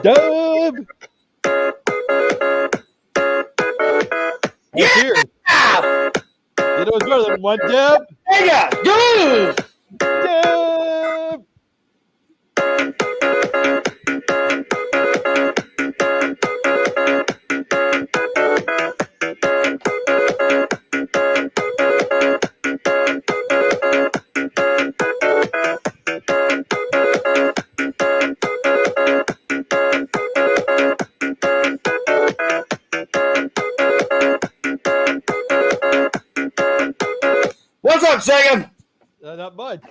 Dub. Yeah! Here. You know what's better than one dub? Sega, dude! Dub. What's up, Sega? Not much.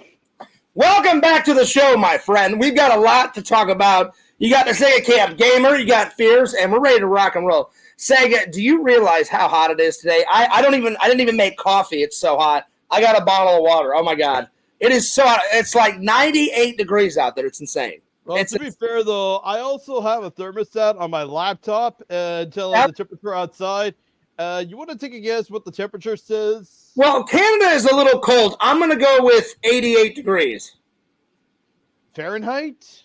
Welcome back to the show, my friend. We've got a lot to talk about. You got the Sega Camp Gamer, you got Fears, and we're ready to rock and roll. Sega, do you realize how hot it is today? I didn't even make coffee. It's so hot. I got a bottle of water. Oh my God. It is so hot. It's like 98 degrees out there. It's insane. Well, to be fair, though, I also have a thermostat on my laptop telling the temperature outside. You want to take a guess what the temperature says? Well, Canada is a little cold. I'm going to go with 88 degrees. Fahrenheit?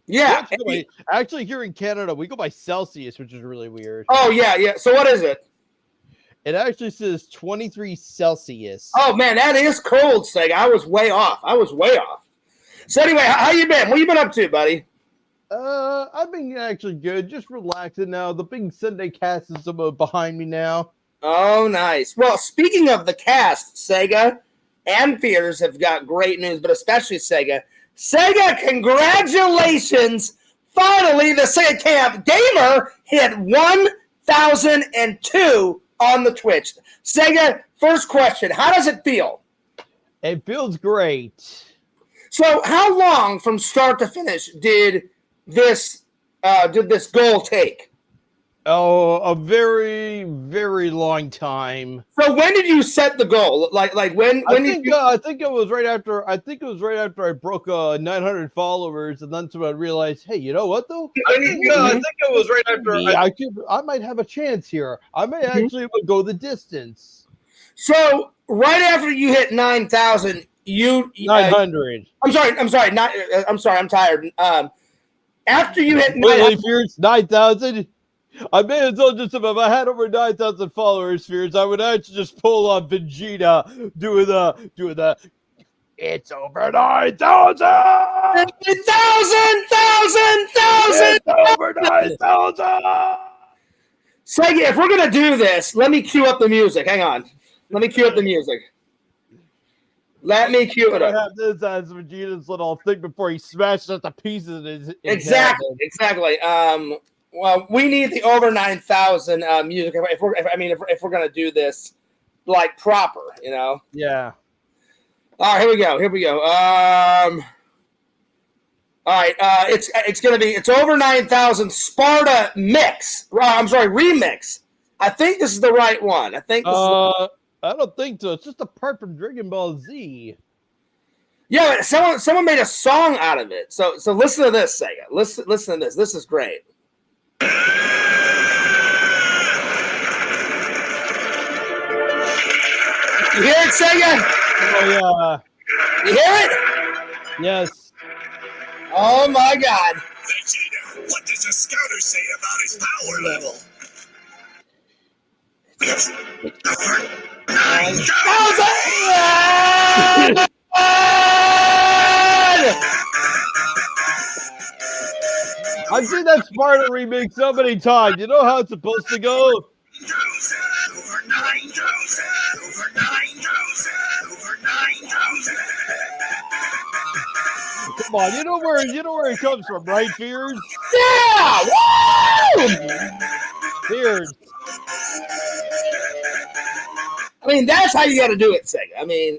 Yeah. Actually, here in Canada, we go by Celsius, which is really weird. Oh, yeah. So what is it? It actually says 23 Celsius. Oh, man, that is cold, Sega. I was way off. So anyway, how you been? What you been up to, buddy? I've been actually good. Just relaxing now. The big Sunday cast is behind me now. Oh, nice. Well, speaking of the cast, Sega and Fears have got great news, but especially Sega. Sega, congratulations! Finally, the Sega Camp Gamer hit 1,002 on the Twitch. Sega, first question, how does it feel? It feels great. So how long from start to finish did this goal take? Oh, a very, very long time. So when did you set the goal? Like when? I think it was right after. I think it was right after I broke 900 followers, and then I realized, hey, you know what though? I think it was right after. I might have a chance here. I may actually go the distance. So right after you hit 9,000, 900. I'm sorry. I'm sorry. I'm tired. After you hit 9,000. I may as well just, if I had over 9,000 followers, Fears, I would actually just pull on Vegeta doing the it's over 9,000! 1,000! It's over 9,000! Sega, if we're going to do this, let me cue up the music. Hang on. Let me cue up the music. Let me cue it up. I have this as Vegeta's little thing before he smashed it to pieces in his Exactly. Well, we need the over 9,000 music if we're gonna do this like proper, you know. Yeah. All right, here we go. All right, it's over 9,000 Sparta mix. I'm sorry, remix. I think this is the right one. I don't think so. It's just a part from Dragon Ball Z. Yeah, but someone made a song out of it. So listen to this, Sega. Listen to this. This is great. You hear it, Sega? Oh yeah. You hear it? Yes. Oh my God. Vegeta, what does the scouter say about his power level? It's over 9,000! I've seen that Sparta remix so many times. You know how it's supposed to go? Over 9,000! Over 9,000! Over 9,000! Come on, you know where it comes from, right, Fears? Yeah! Woo! Fears. I mean, that's how you got to do it, Sega. I mean,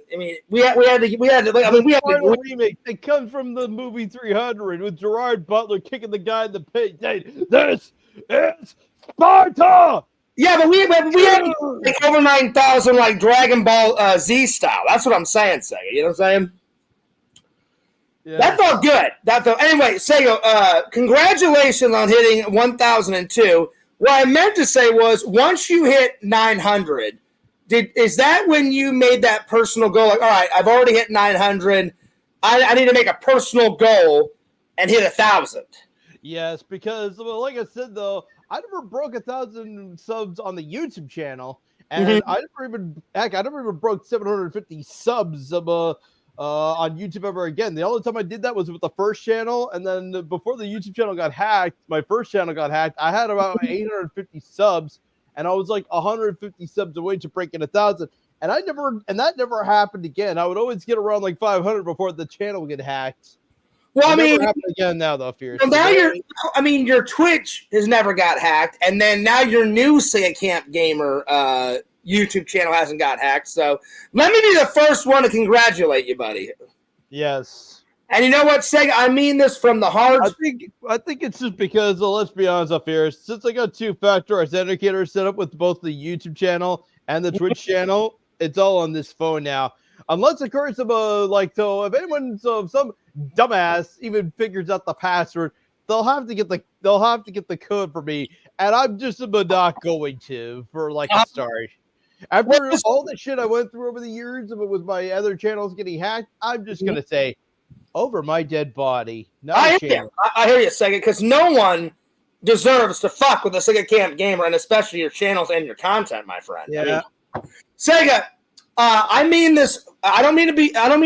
we had to. Remake. It comes from the movie 300 with Gerard Butler kicking the guy in the pit. This is Sparta. Yeah, but we had like over 9,000 like Dragon Ball Z style. That's what I'm saying, Sega. You know what I'm saying? Yeah. That felt good. Anyway, Sega, congratulations on hitting 1,002. What I meant to say was, once you hit 900. Is that when you made that personal goal? Like, all right, I've already hit 900. I need to make a personal goal and hit 1,000. Yes, because well, like I said though, I never broke 1,000 subs on the YouTube channel, and Mhm. I never even broke 750 subs on YouTube ever again. The only time I did that was with the first channel, and then before the YouTube channel got hacked, my first channel got hacked. I had about 850 subs, and I was like 150 subs away to breaking 1,000. And that never happened again. I would always get around like 500 before the channel would get hacked. Well, It I never mean, happened again now, though, Fierce. well, now your Twitch has never got hacked, and then now your new Sega Camp Gamer YouTube channel hasn't got hacked. So let me be the first one to congratulate you, buddy. Yes. And you know what, Sega? I mean this from the heart. I think it's just because, let's be honest up here, since I got two-factor authenticator set up with both the YouTube channel and the Twitch channel, it's all on this phone now. Unless, of course, if anyone, if some dumbass even figures out the password, they'll have to get the code for me, and I'm just not going to for like a start. After all the shit I went through over the years with my other channels getting hacked, I'm just gonna say, over my dead body. I hear you, Sega, because no one deserves to fuck with a Sega Camp Gamer, and especially your channels and your content, my friend. Yeah. I mean, Sega, I mean this. I don't mean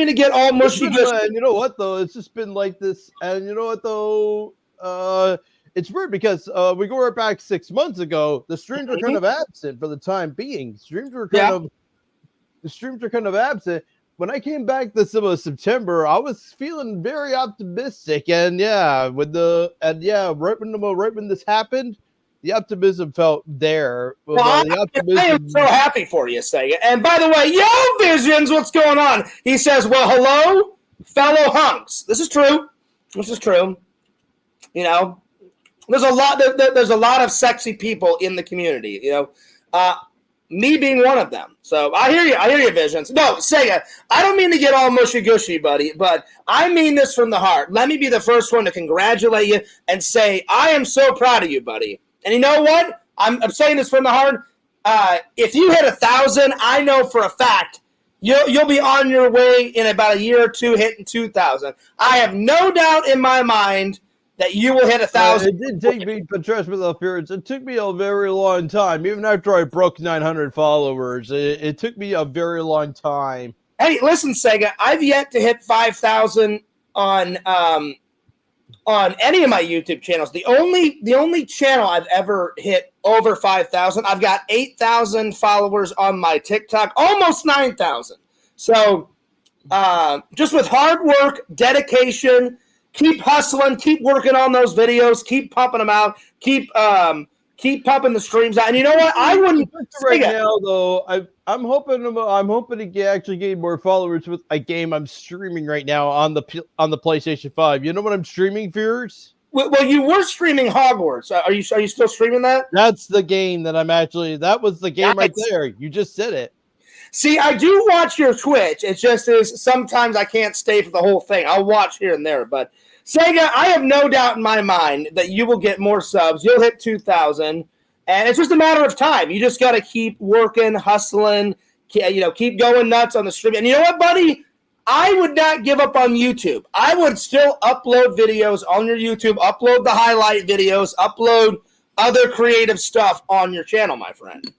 to get all mushy. And you know what though? It's just been like this. And you know what though? It's weird because we go right back 6 months ago. The streams were kind of absent for the time being. The streams were kind of absent. When I came back this September, I was feeling very optimistic, and right when this happened, the optimism felt there. Well, I am so happy for you, Sega. And by the way, yo, Visions, what's going on? He says, "Well, hello, fellow hunks." This is true. You know, there's a lot of sexy people in the community. You know, me being one of them. So I hear you, Visions. No, Sega, I don't mean to get all mushy-gushy, buddy, but I mean this from the heart. Let me be the first one to congratulate you and say, I am so proud of you, buddy. And you know what? I'm saying this from the heart. If you hit 1,000, I know for a fact you'll be on your way in about a year or two hitting 2,000. I have no doubt in my mind that you will hit 1,000. It did take me, but trust me, though, Fierce, it took me a very long time. Even after I broke 900 followers, it took me a very long time. Hey, listen, Sega, I've yet to hit 5,000 on any of my YouTube channels. The only channel I've ever hit over 5,000, I've got 8,000 followers on my TikTok, almost 9,000. So just with hard work, dedication, keep hustling, keep working on those videos, keep pumping them out, keep pumping the streams out. And you know what? I wouldn't right now though. I'm hoping to actually gain more followers with a game I'm streaming right now on the PlayStation 5. You know what I'm streaming, Fears? Well, you were streaming Hogwarts. Are you still streaming that? That's the game that I'm actually. That was the game right there. You just said it. See, I do watch your Twitch. It just is sometimes I can't stay for the whole thing. I'll watch here and there. But Sega, I have no doubt in my mind that you will get more subs. You'll hit 2,000. And it's just a matter of time. You just got to keep working, hustling, keep going nuts on the stream. And you know what, buddy? I would not give up on YouTube. I would still upload videos on your YouTube, upload the highlight videos, upload other creative stuff on your channel, my friend.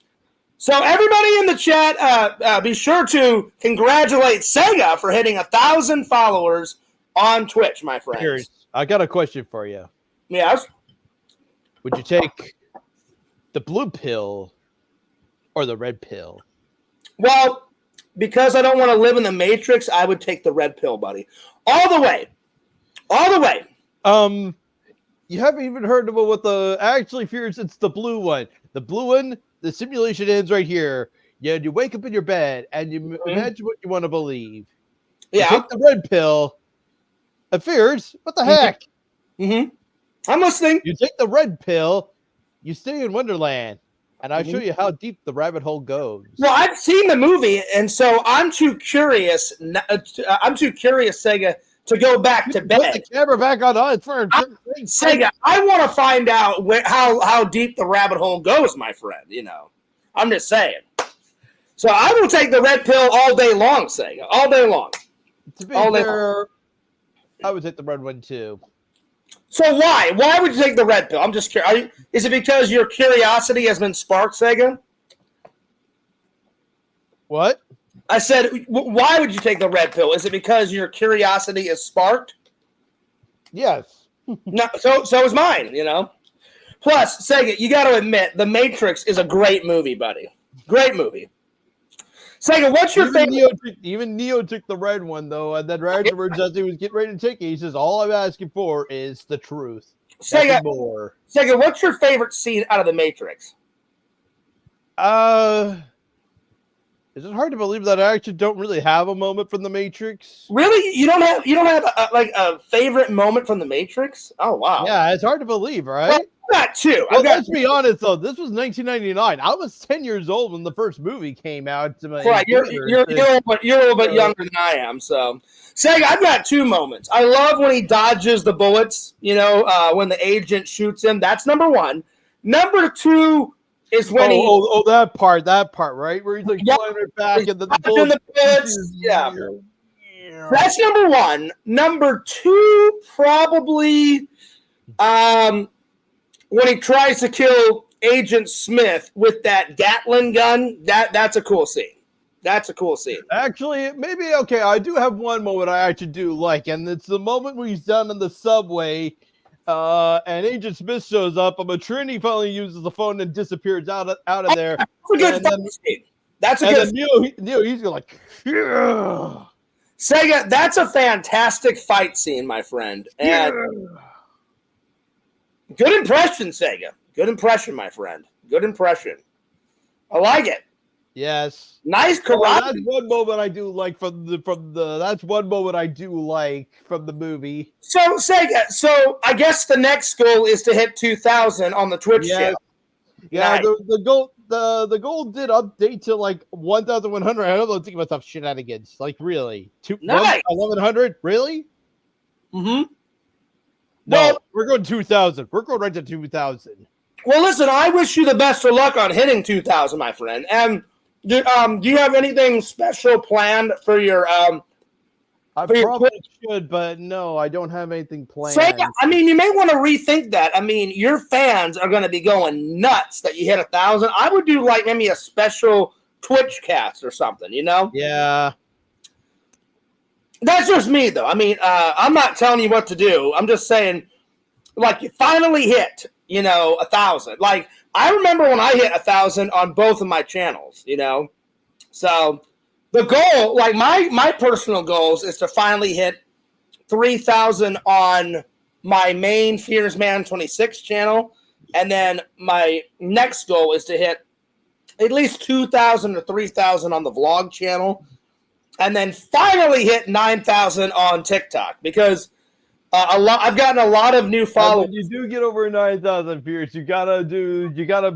So everybody in the chat, be sure to congratulate Sega for hitting 1,000 followers on Twitch, my friend. Here, I got a question for you. Yes? Would you take the blue pill or the red pill? Well, because I don't want to live in the Matrix, I would take the red pill, buddy. All the way. You haven't even heard about what actually, Fears, it's the blue one. The blue one, the simulation ends right here. You wake up in your bed and you imagine what you want to believe. Yeah. You take the red pill. Fears, what the heck? Mm-hmm. I'm listening. You take the red pill, you stay in Wonderland, and I'll show you how deep the rabbit hole goes. Well, I've seen the movie, and so I'm too curious. Sega, to go back to bed. Put the camera back on. Sega, I want to find out how deep the rabbit hole goes, my friend. You know, I'm just saying. So I will take the red pill all day long, Sega, all day long. To be fair, I would take the red one too. So why? Why would you take the red pill? I'm just curious. Is it because your curiosity has been sparked, Sega? What? I said, why would you take the red pill? Is it because your curiosity is sparked? Yes. No, so is mine, you know? Plus, Sega, you got to admit, The Matrix is a great movie, buddy. Great movie. Sega, what's your favorite? Even Neo took the red one, though, and then afterwards, as he was getting ready to take it, he says, all I'm asking for is the truth. Sega, more. Sega, what's your favorite scene out of The Matrix? Is it hard to believe that I actually don't really have a moment from The Matrix? Really? You don't have a favorite moment from The Matrix? Oh, wow. Yeah, it's hard to believe, right? Well, I've got two. Well, let's be honest, though. This was 1999. I was 10 years old when the first movie came out. Right, you're a little bit younger than I am. So, Sega, I've got two moments. I love when he dodges the bullets. You know, when the agent shoots him. That's number one. Number two is when that part, right, where he's like flying right back and the bullets. Yeah, that's number one. Number two, probably, when he tries to kill Agent Smith with that Gatling gun. That's a cool scene. That's a cool scene. Actually, maybe, okay, I do have one moment I actually do like, and it's the moment where he's down in the subway, and Agent Smith shows up, and Trinity finally uses the phone and disappears out of there. That's a good scene. That's a good scene. Neo, he's like, yeah. Sega, that's a fantastic fight scene, my friend. And good impression, Sega. Good impression, my friend. Good impression. I like it. Yes. Nice karate. That's one moment I do like from the. That's one moment I do like from the movie. So Sega. So I guess the next goal is to hit 2,000 on the Twitch channel. Yeah. Nice. The goal did update to like 1,100. I don't know, think about stuff shenanigans. Like really, 1,100. Really? Mm-hmm. No, we're going 2,000. We're going right to 2,000. Well, listen, I wish you the best of luck on hitting 2,000, my friend. And do you have anything special planned for your I probably should, but no, I don't have anything planned. I mean, you may want to rethink that. I mean, your fans are going to be going nuts that you hit 1,000. I would do like maybe a special Twitch cast or something, you know? Yeah. That's just me, though. I mean, I'm not telling you what to do. I'm just saying, like, you finally hit, 1,000. Like, I remember when I hit 1,000 on both of my channels, So the goal, like my personal goals, is to finally hit 3,000 on my main Fears Man 26 channel, and then my next goal is to hit at least 2,000 or 3,000 on the vlog channel, and then finally hit 9,000 on TikTok because I've gotten a lot of new followers. When you do get over 9,000 viewers, you gotta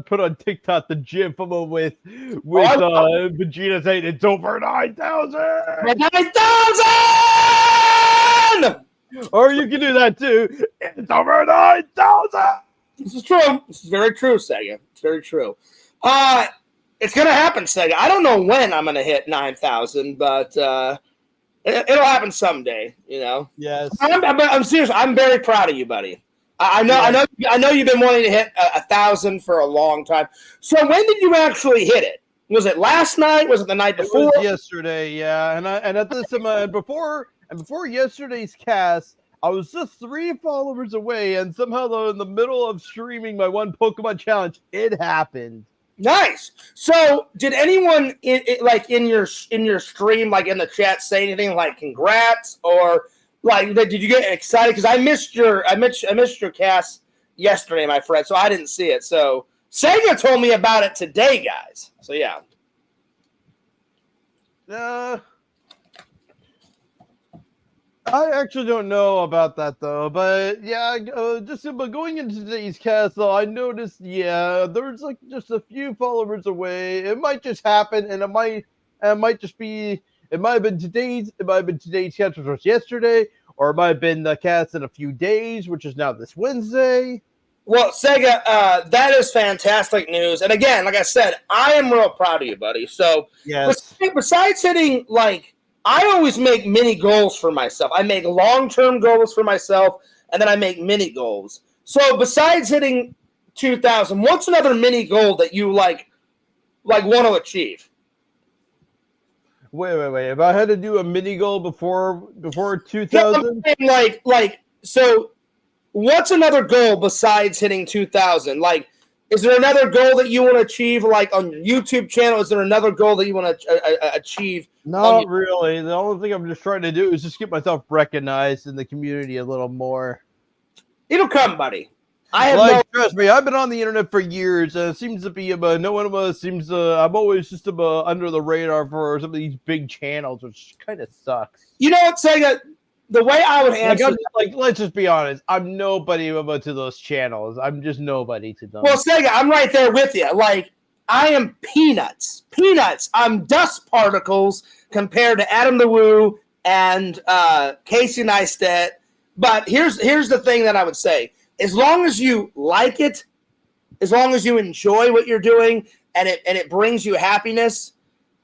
put on TikTok the GIF of him with Vegeta saying it's over 9,000. 9,000! Or you can do that too. It's over 9,000. This is true. This is very true, Sega. It's very true. It's gonna happen, Sega. I don't know when I'm gonna hit 9,000, but it'll happen someday, Yes. I'm serious. I'm very proud of you, buddy. I know you've been wanting to hit 1,000 for a long time. So when did you actually hit it? Was it last night? Was it the night before? It was yesterday, yeah. And at this time, before yesterday's cast, I was just 3 followers away, and somehow though in the middle of streaming my one Pokemon challenge, it happened. Nice. So, did anyone in your stream, like in the chat, say anything like "congrats" or like did you get excited? Because I missed your cast yesterday, my friend, so I didn't see it. So Sega told me about it today, guys. So yeah. I actually don't know about that though, but yeah, but going into today's cast though, I noticed there's like just a few followers away. It might just happen, and it might have been today's cast, which was yesterday, or it might have been the cast in a few days, which is now this Wednesday. Well, Sega, that is fantastic news, and again, like I said, I am real proud of you, buddy. So yes, besides hitting I always make mini goals for myself. I make long-term goals for myself, and then I make mini goals. So besides hitting 2,000, what's another mini goal that you like want to achieve? Wait. If I had to do a mini goal before 2000, So what's another goal besides hitting 2,000? Like, is there another goal that you want to achieve, like on your YouTube channel? Is there another goal that you want to achieve? not really. The only thing I'm just trying to do is just get myself recognized in the community a little more. It'll come, buddy. Trust me, I've been on the internet for years. It seems to be no one of us seems to. I'm always just under the radar for some of these big channels, which kind of sucks. You know what, Sega? The way I would answer, let's just be honest. I'm nobody to those channels. I'm just nobody to them. Well, Sega, I'm right there with you. Like, I am peanuts. I'm dust particles compared to Adam the Woo and Casey Neistat. But here's the thing that I would say. As long as you like it, as long as you enjoy what you're doing, and it brings you happiness,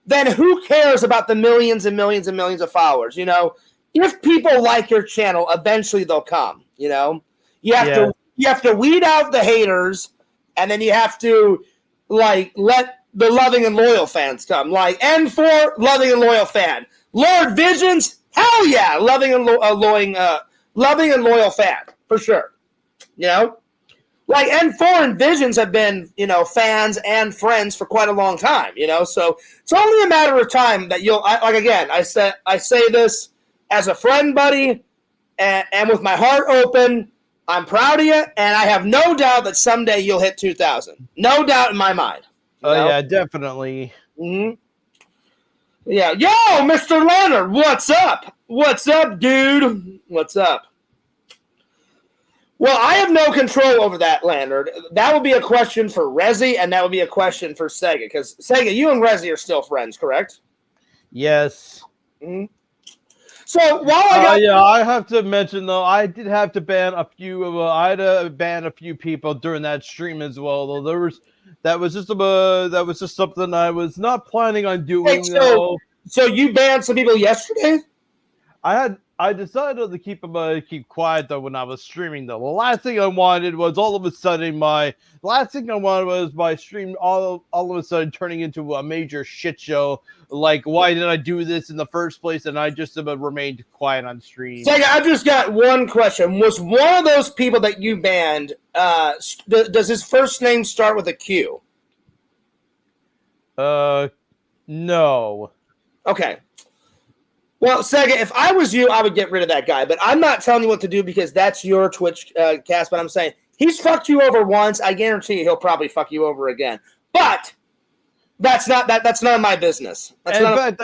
then who cares about the millions and millions and millions of followers? You know, if people like your channel, eventually they'll come. You know, you have to weed out the haters, and then you have to let the loving and loyal fans come. Like N4, loving and loyal fan. Lord Visions, hell yeah, loving and loyal fan for sure. You know, like N4 and Visions have been, fans and friends for quite a long time, so it's only a matter of time that I say this as a friend, buddy, and with my heart open. I'm proud of you, and I have no doubt that someday you'll hit 2,000. No doubt in my mind. Yeah, definitely. Mm-hmm. Yeah. Yo, Mr. Leonard, what's up? What's up, dude? What's up? Well, I have no control over that, Leonard. That would be a question for Rezi, and that would be a question for Sega. Because, Sega, you and Rezi are still friends, correct? Yes. Mm-hmm. So, while I have to mention, though, I did have to ban a few I had to ban a few people during that stream as well, though. That was just something I was not planning on doing, though. So you banned some people yesterday? I decided to keep quiet though when I was streaming though. The last thing I wanted was my stream all of a sudden turning into a major shit show. Like, why did I do this in the first place? And I just remained quiet on stream. Sega, I just got one question. Was one of those people that you banned, does his first name start with a Q? No. Okay. Well, Sega, if I was you, I would get rid of that guy. But I'm not telling you what to do because that's your Twitch cast. But I'm saying he's fucked you over once. I guarantee you he'll probably fuck you over again. But that's none of my business. In fact,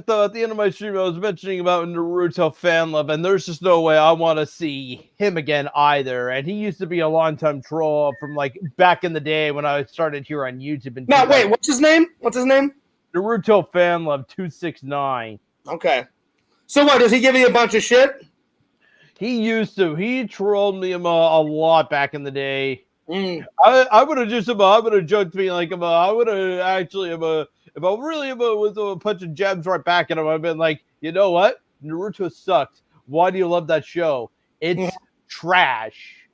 though, at the end of my stream, I was mentioning about Naruto fan love, and there's just no way I want to see him again either. And he used to be a longtime troll from like back in the day when I started here on YouTube. No, wait, what's his name? Naruto fan love 269. Okay. So what, does he give you a bunch of shit? He used to. He trolled me a lot back in the day. Mm. I would have joked to me like I would have actually if I really was a bunch of jabs right back at him, I've been like, you know what? Naruto sucks. Why do you love that show? It's trash.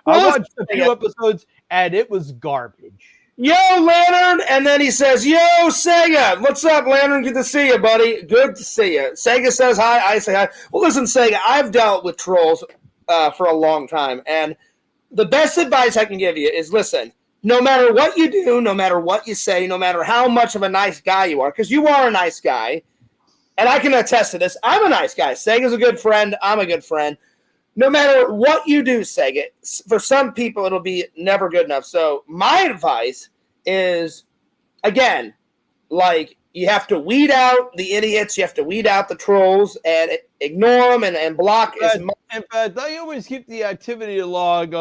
I watched a few episodes and it was garbage. Yo, Lantern, and then he says, yo, Sega. What's up, Lantern? Good to see you, buddy. Good to see you. Sega says hi, I say hi. Well, listen, Sega, I've dealt with trolls for a long time, and the best advice I can give you is, listen, no matter what you do, no matter what you say, no matter how much of a nice guy you are, because you are a nice guy, and I can attest to this, I'm a nice guy. Sega's a good friend. I'm a good friend. No matter what you do, Sega, for some people, it'll be never good enough. So my advice is, again, like, you have to weed out the idiots. You have to weed out the trolls and ignore them and block. In fact, I always keep the activity log.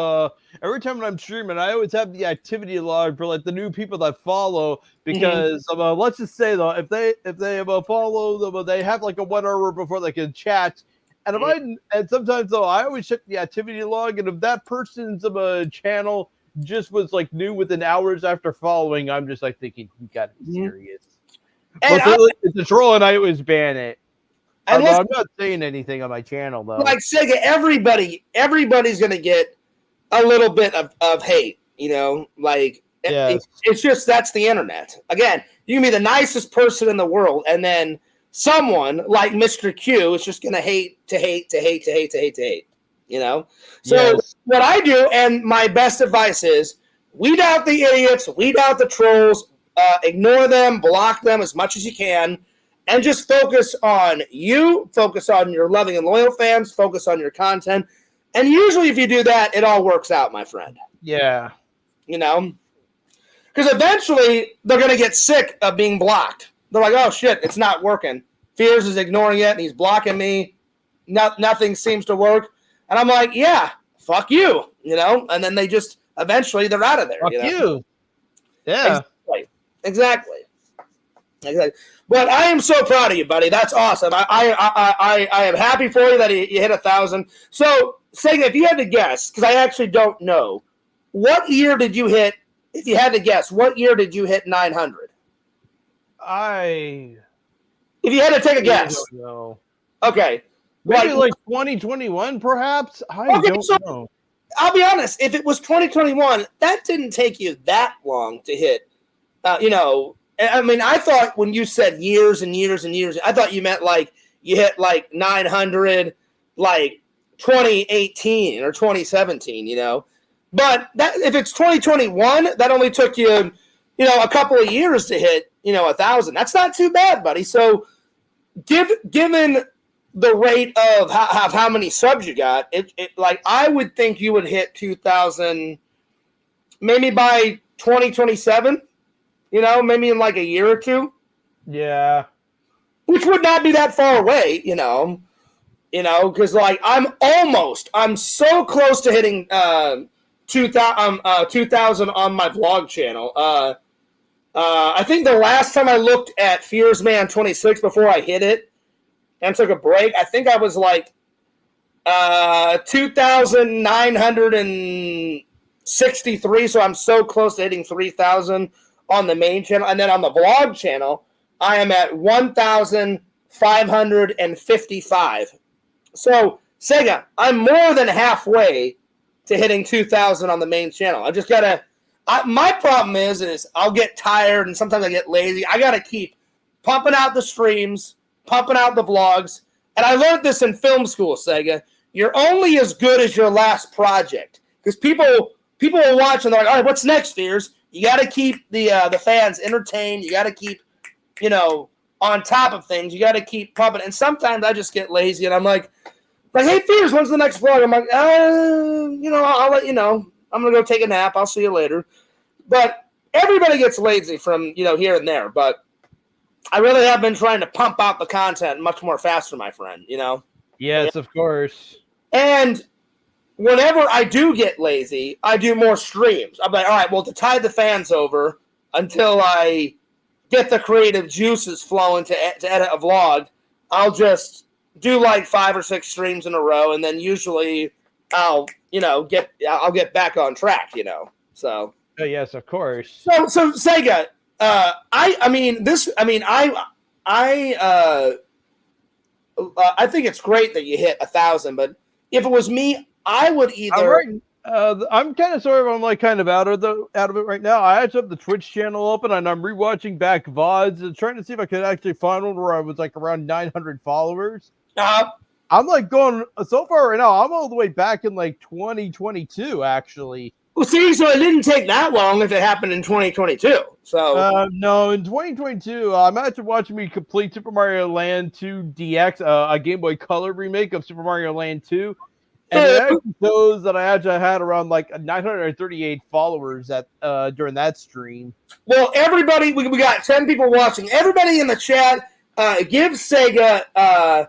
Every time when I'm streaming, I always have the activity log for like the new people that follow. Because let's just say though, if they follow them, they have like a 1 hour before they can chat. And sometimes though, I always check the activity log, and if that person's channel just was like new within hours after following, I'm just like thinking, you gotta be serious. And it's a troll, and I always ban it. And I'm not saying anything on my channel though. Like Sega, everybody's gonna get a little bit of hate. Like it's just that's the internet. Again, you can be the nicest person in the world, and then someone like Mr. Q is just gonna hate. So what I do, and my best advice is weed out the idiots, weed out the trolls, ignore them, block them as much as you can, and just focus on you, focus on your loving and loyal fans, focus on your content. And usually if you do that, it all works out, my friend. Yeah. Because eventually they're going to get sick of being blocked. They're like, oh, shit, it's not working. Fears is ignoring it, and he's blocking me. Nothing seems to work. And I'm like, yeah, fuck you, And then they just, eventually, they're out of there. Fuck you. Yeah. Exactly. But I am so proud of you, buddy. That's awesome. I am happy for you that you hit 1,000. So, Sega, if you had to guess, because I actually don't know, what year did you hit? If you had to guess, what year did you hit 900? If you had to take a guess. I don't know. Okay. Maybe like 2021, perhaps? I don't know. I'll be honest. If it was 2021, that didn't take you that long to hit. I mean, I thought when you said years and years and years, I thought you meant like you hit like 900, like 2018 or 2017, But that if it's 2021, that only took you, a couple of years to hit, 1,000. That's not too bad, buddy. So, given the rate of how many subs you got, it like I would think you would hit 2,000, maybe by 2027. Maybe in like a year or two. Yeah. Which would not be that far away, because like I'm so close to hitting 2,000 on my vlog channel. I think the last time I looked at Fearsman 26 before I hit it and took a break, I think I was like 2,963, so I'm so close to hitting 3,000 on the main channel. And then on the vlog channel, I am at 1,555. So, Sega, I'm more than halfway to hitting 2,000 on the main channel. I just got to... my problem is I'll get tired and sometimes I get lazy. I got to keep pumping out the streams, pumping out the vlogs. And I learned this in film school, Sega. You're only as good as your last project. Because people will watch and they're like, all right, what's next, Fears? You got to keep the fans entertained. You got to keep, on top of things. You got to keep pumping. And sometimes I just get lazy, and I'm like, hey, Fears, when's the next vlog? I'm like, I'll let you know. I'm going to go take a nap. I'll see you later. But everybody gets lazy from, here and there. But I really have been trying to pump out the content much more faster, my friend, Yes, of course. And whenever I do get lazy, I do more streams. I'm like, all right, well, to tide the fans over until I get the creative juices flowing to edit a vlog, I'll just do like 5 or 6 streams in a row, and then usually I'll get back on track, So. Oh, yes, of course. So Sega, I think it's great that you hit 1,000, but if it was me, I would either. I'm kind of I'm like kind of out of it right now. I actually have the Twitch channel open and I'm rewatching back VODs and trying to see if I could actually find one where I was like around 900 followers. I'm like going so far right now. I'm all the way back in like 2022, actually. Well, see, so it didn't take that long if it happened in 2022. So no, in 2022, I'm actually watching me complete Super Mario Land 2 DX, a Game Boy Color remake of Super Mario Land 2. And it actually shows that I actually had around like 938 followers during that stream. Well, everybody, we got 10 people watching. Everybody in the chat, give Sega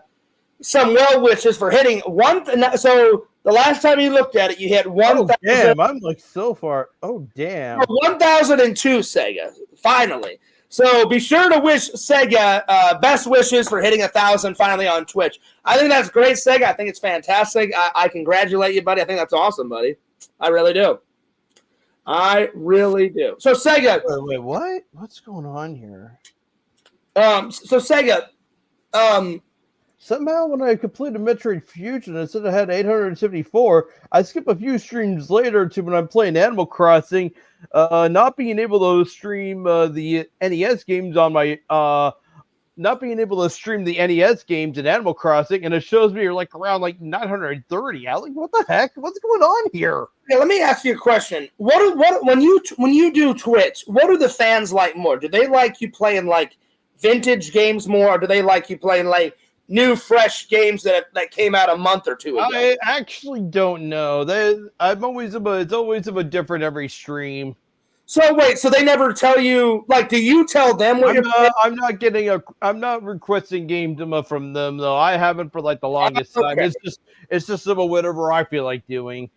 some well wishes for hitting one. So the last time you looked at it, you hit 1,000. Oh, damn, I'm like so far. Oh, damn. 1,002, Sega, finally. So be sure to wish Sega best wishes for hitting 1,000 finally on Twitch. I think that's great, Sega. I think it's fantastic. I congratulate you, buddy. I think that's awesome, buddy. I really do. I really do. So Sega. Wait, what? What's going on here? So Sega. Somehow, when I completed Metroid Fusion, instead of had 874, I skip a few streams later to when I'm playing Animal Crossing, not being able to stream the NES games on my not being able to stream the NES games in Animal Crossing, and it shows me you're like around like 930. I'm like, what the heck? What's going on here? Yeah, let me ask you a question. What when you do Twitch, what do the fans like more? Do they like you playing like vintage games more, or do they like you playing like new, fresh games that came out a month or two ago? I actually don't know. It's always a bit different every stream. So wait, so they never tell you, like, do you tell them what you're playing? I'm not requesting game demo from them though. I haven't for like the longest time. It's just about whatever I feel like doing.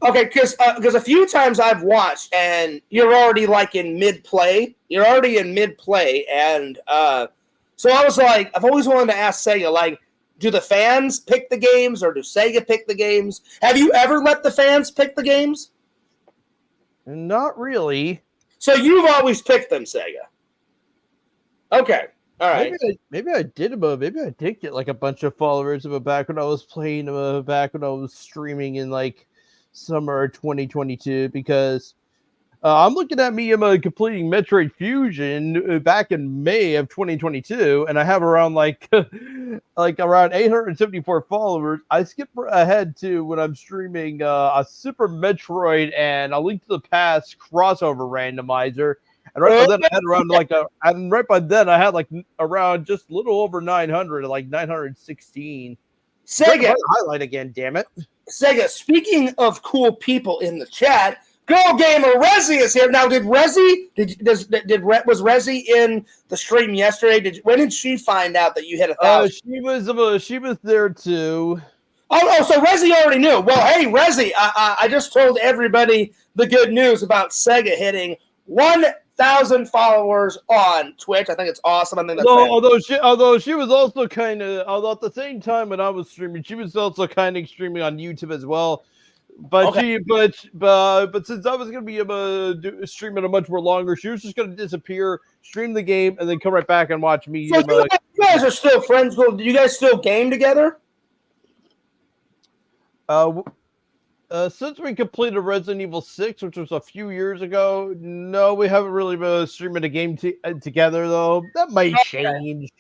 Okay, because a few times I've watched and you're already like in mid play. You're already in mid play, and so I was like, I've always wanted to ask Sega, like, do the fans pick the games or do Sega pick the games? Have you ever let the fans pick the games? Not really. So you've always picked them, Sega. Okay. All right. Maybe I did, but maybe I did get like a bunch of followers of it back when I was playing back when I was streaming in like summer 2022, because I'm looking at me completing Metroid Fusion back in May of 2022, and I have around like around 874 followers. I skip ahead to when I'm streaming a Super Metroid and a Link to the Past crossover randomizer, and right by then I had around just a little over 900, like 916. Sega, highlight again, damn it. Sega, speaking of cool people in the chat, Go Gamer Resi is here. Now, was Resi in the stream yesterday? When did she find out that you hit 1,000? She was there too. Oh, so Resi already knew. Well, hey, Resi, I just told everybody the good news about Sega hitting 1,000 followers on Twitch. I think it's awesome. I think that's although she was also although at the same time when I was streaming, she was also kind of streaming on YouTube as well. But okay. But since I was going to be able to stream it a much more longer, she was just going to disappear, stream the game, and then come right back and watch me. So you guys are still friends. Do you guys still game together? Since we completed Resident Evil 6, which was a few years ago, no, we haven't really been streaming a game together, though. That might change.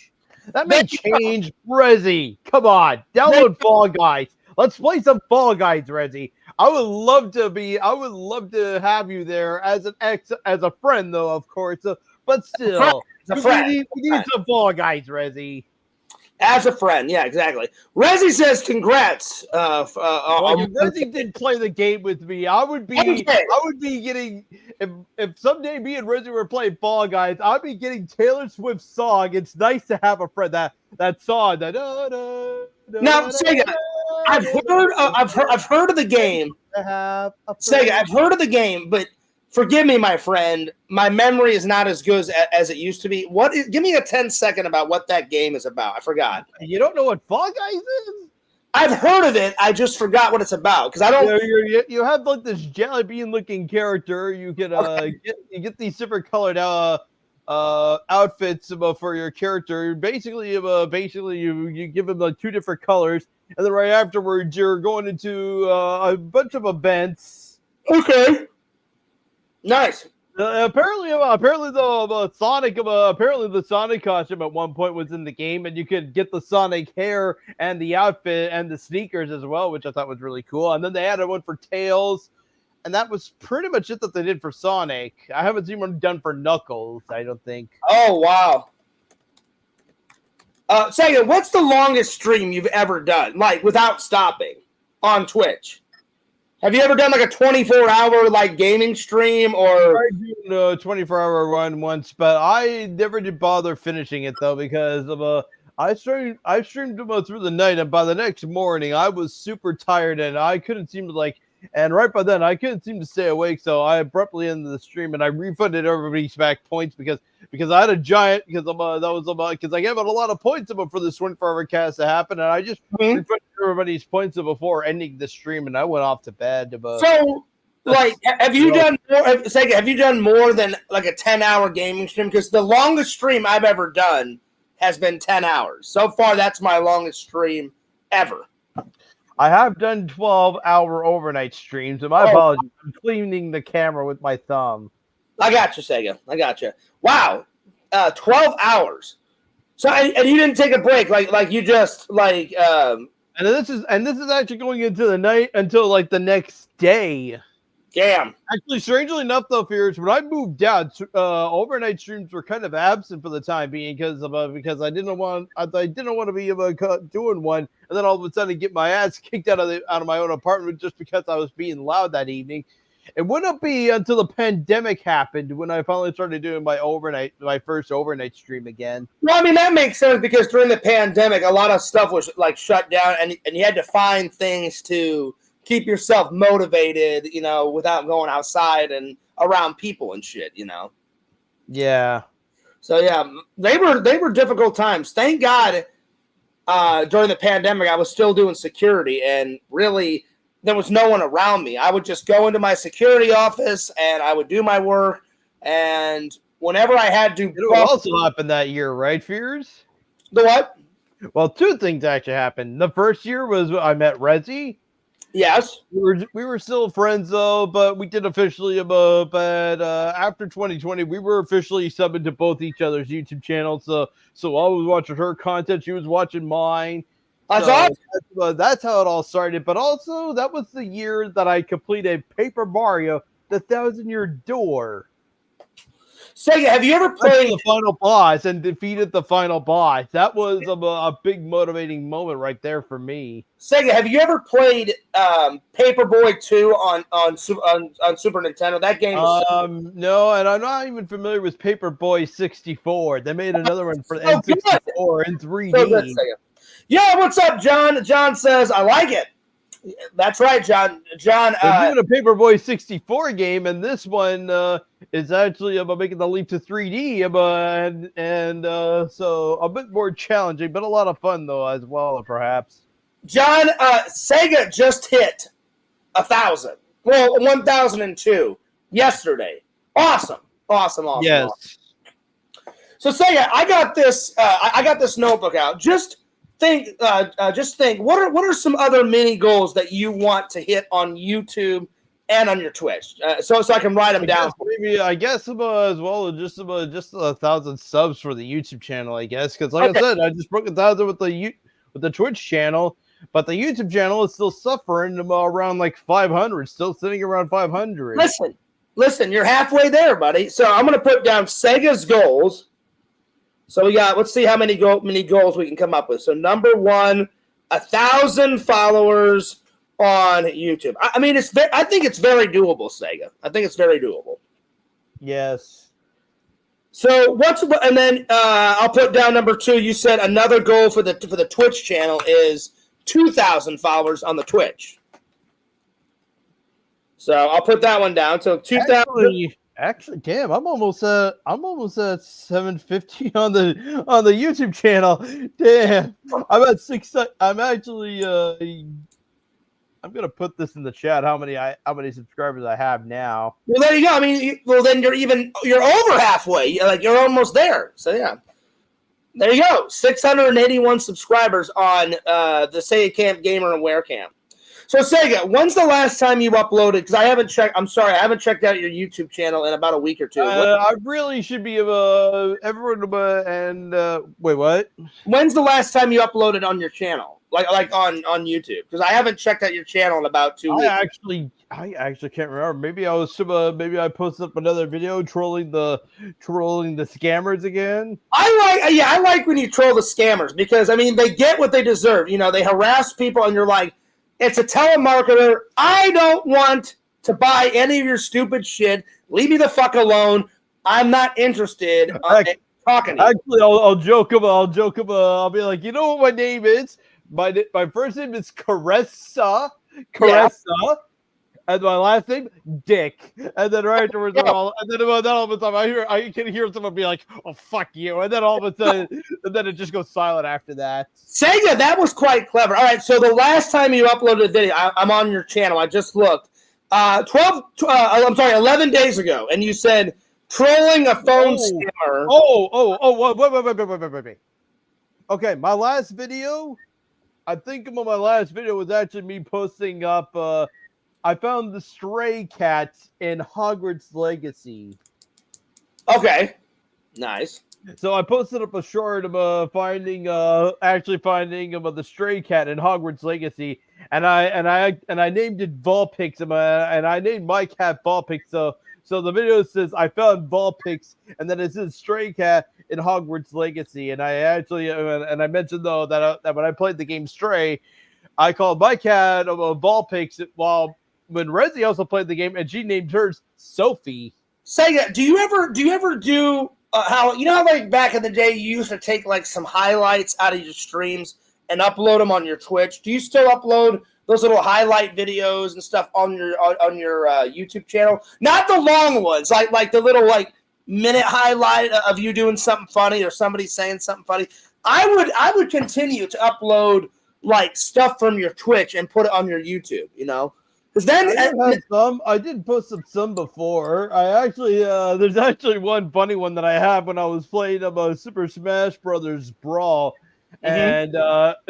That may change. Resi, come on, download Fall Guys. Let's play some Fall Guys, Resi. I would love to have you there as a friend, though, of course. But still, we need some Fall Guys, Resi. As a friend, yeah, exactly. Resi says, "Congrats." If Resi did play the game with me, I would be getting. If someday me and Resi were playing Fall Guys, I'd be getting Taylor Swift's song. It's nice to have a friend. That song. Now, Sega, I've heard of the game. Sega, I've heard of the game, but forgive me, my friend. My memory is not as good as it used to be. Give me a 10-second about what that game is about. I forgot. You don't know what Fall Guys is? I've heard of it. I just forgot what it's about because I don't. You have like this jelly bean looking character. You can get these different colored outfits for your character. Basically, you give them like two different colors, and then right afterwards you're going into a bunch of events. Okay. Nice. Apparently the Sonic costume at one point was in the game, and you could get the Sonic hair and the outfit and the sneakers as well, which I thought was really cool. And then they added one for Tails, and that was pretty much it that they did for Sonic. I haven't seen one done for Knuckles, I don't think. Oh wow. Sega, what's the longest stream you've ever done, like without stopping, on Twitch? Have you ever done like a 24-hour like gaming stream or? I did a 24-hour run once, but I never did bother finishing it though because of I streamed through the night, and by the next morning I was super tired and I couldn't seem to and right by then I couldn't seem to stay awake, so I abruptly ended the stream and I refunded everybody's back points because I had a giant because I gave out a lot of points for this 24-hour cast to happen, and I just refunded everybody's points before ending the stream, and I went off to bed. So, like, have you done more? Sega, have you done more than like a 10-hour gaming stream? Because the longest stream I've ever done has been 10 hours. So far, that's my longest stream ever. I have done 12-hour overnight streams, and my apologies. I'm cleaning the camera with my thumb. I got you, Sega. I got you. Wow, 12 hours. So and you didn't take a break, like you just like. And this is actually going into the night until like the next day. Damn. Actually, strangely enough, though, Fears, when I moved out, overnight streams were kind of absent for the time being because I didn't want to be doing one, and then all of a sudden get my ass kicked out of my own apartment just because I was being loud that evening. It wouldn't be until the pandemic happened when I finally started doing my first overnight stream again. Well, I mean that makes sense because during the pandemic, a lot of stuff was like shut down, and you had to find things to keep yourself motivated, without going outside and around people and shit, Yeah. So yeah, they were difficult times. Thank God, during the pandemic, I was still doing security, and really, there was no one around me. I would just go into my security office and I would do my work. And whenever I had to, it also happened that year, right, Fears? The what? Well, two things actually happened. The first year was I met Rezzy. Yes, we were still friends though, but we did officially. But after 2020, we were officially subbing to both each other's YouTube channels. So I was watching her content, she was watching mine. That's awesome. That's how it all started. But also, that was the year that I completed Paper Mario: The Thousand-Year Door. Sega, have you ever played the final boss and defeated the final boss? That was a big motivating moment right there for me. Sega, have you ever played Paperboy 2 on Super Nintendo? That game was no, and I'm not even familiar with Paperboy 64. They made another one for N64 in 3D. So good, Sega. Yo, what's up, John? John says, I like it. That's right, John. John, they're doing a Paperboy 64 game, and this one is actually about making the leap to 3D, so a bit more challenging, but a lot of fun though as well, perhaps. John, Sega just hit 1,000. Well, 1,002 yesterday. Awesome. Yes. So Sega, I got this notebook out. Just think. What are some other mini goals that you want to hit on YouTube and on your Twitch? So I can write them down. I guess as well just 1,000 subs for the YouTube channel. I guess because I said, I just broke 1,000 with the Twitch channel, but the YouTube channel is still suffering around like 500, still sitting around 500. Listen, you're halfway there, buddy. So I'm gonna put down Sega's goals. So let's see how many goals we can come up with. So number 1, 1,000 followers on YouTube. I mean, I think it's very doable, Sega. I think it's very doable. Yes. So and then I'll put down number 2. You said another goal for the Twitch channel is 2,000 followers on the Twitch. So I'll put that one down. So 2,000. Actually, damn, I'm almost at 750 on the YouTube channel. Damn, I'm at 6. I'm actually I'm gonna put this in the chat. How many subscribers I have now? Well, there you go. I mean, then you're over halfway. You're almost there. So yeah, there you go. 681 subscribers on the Sega Camp Gamer and Wear Camp. So Sega, when's the last time you uploaded? Because I haven't checked. I'm sorry, I haven't checked out your YouTube channel in about a week or two. I really should be everyone. Wait, what? When's the last time you uploaded on your channel, like on YouTube? Because I haven't checked out your channel in about 2 weeks. I actually can't remember. Maybe I posted up another video trolling the scammers again. I like when you troll the scammers because I mean they get what they deserve. They harass people, and you're like, it's a telemarketer. I don't want to buy any of your stupid shit. Leave me the fuck alone. I'm not interested in talking to you. Actually, I'll joke him. I'll be like, you know what my name is? My first name is Caressa. Yeah. And my last name, Dick. And then right afterwards, then all of a sudden, I can hear someone be like, "Oh fuck you!" And then all of a sudden, and then it just goes silent after that. Sega, that was quite clever. All right, so the last time you uploaded a video, I'm on your channel. I just looked. 11 days ago, and you said trolling a phone scammer. Wait. Okay, my last video, I think my last video was actually me posting up. I found the stray cat in Hogwarts Legacy. Okay, nice. So I posted up a short of actually finding the stray cat in Hogwarts Legacy, and I named it Vulpix, and I named my cat Vulpix. So the video says I found Vulpix, and then it says stray cat in Hogwarts Legacy, and I actually and I mentioned though that when I played the game Stray, I called my cat Vulpix while when Rezzy also played the game, and she named hers Sophie. Sega, do you ever do how like back in the day you used to take like some highlights out of your streams and upload them on your Twitch? Do you still upload those little highlight videos and stuff on your YouTube channel? Not the long ones, like the little like minute highlight of you doing something funny or somebody saying something funny. I would continue to upload like stuff from your Twitch and put it on your YouTube, because then I did post up some before. I actually there's actually one funny one that I have when I was playing Super Smash Brothers Brawl. And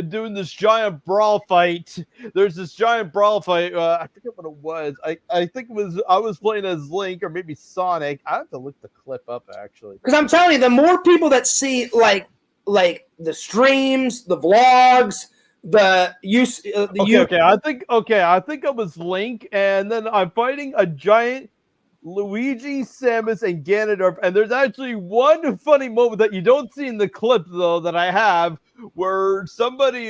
doing this giant brawl fight. There's this giant brawl fight. I forget what it was. I think it was I was playing as Link or maybe Sonic. I have to look the clip up actually. Because I'm telling you, the more people that see like the streams, the vlogs, the use. Okay. I think it was Link, and then I'm fighting a giant Luigi, Samus, and Ganondorf. And there's actually one funny moment that you don't see in the clip though that I have, where somebody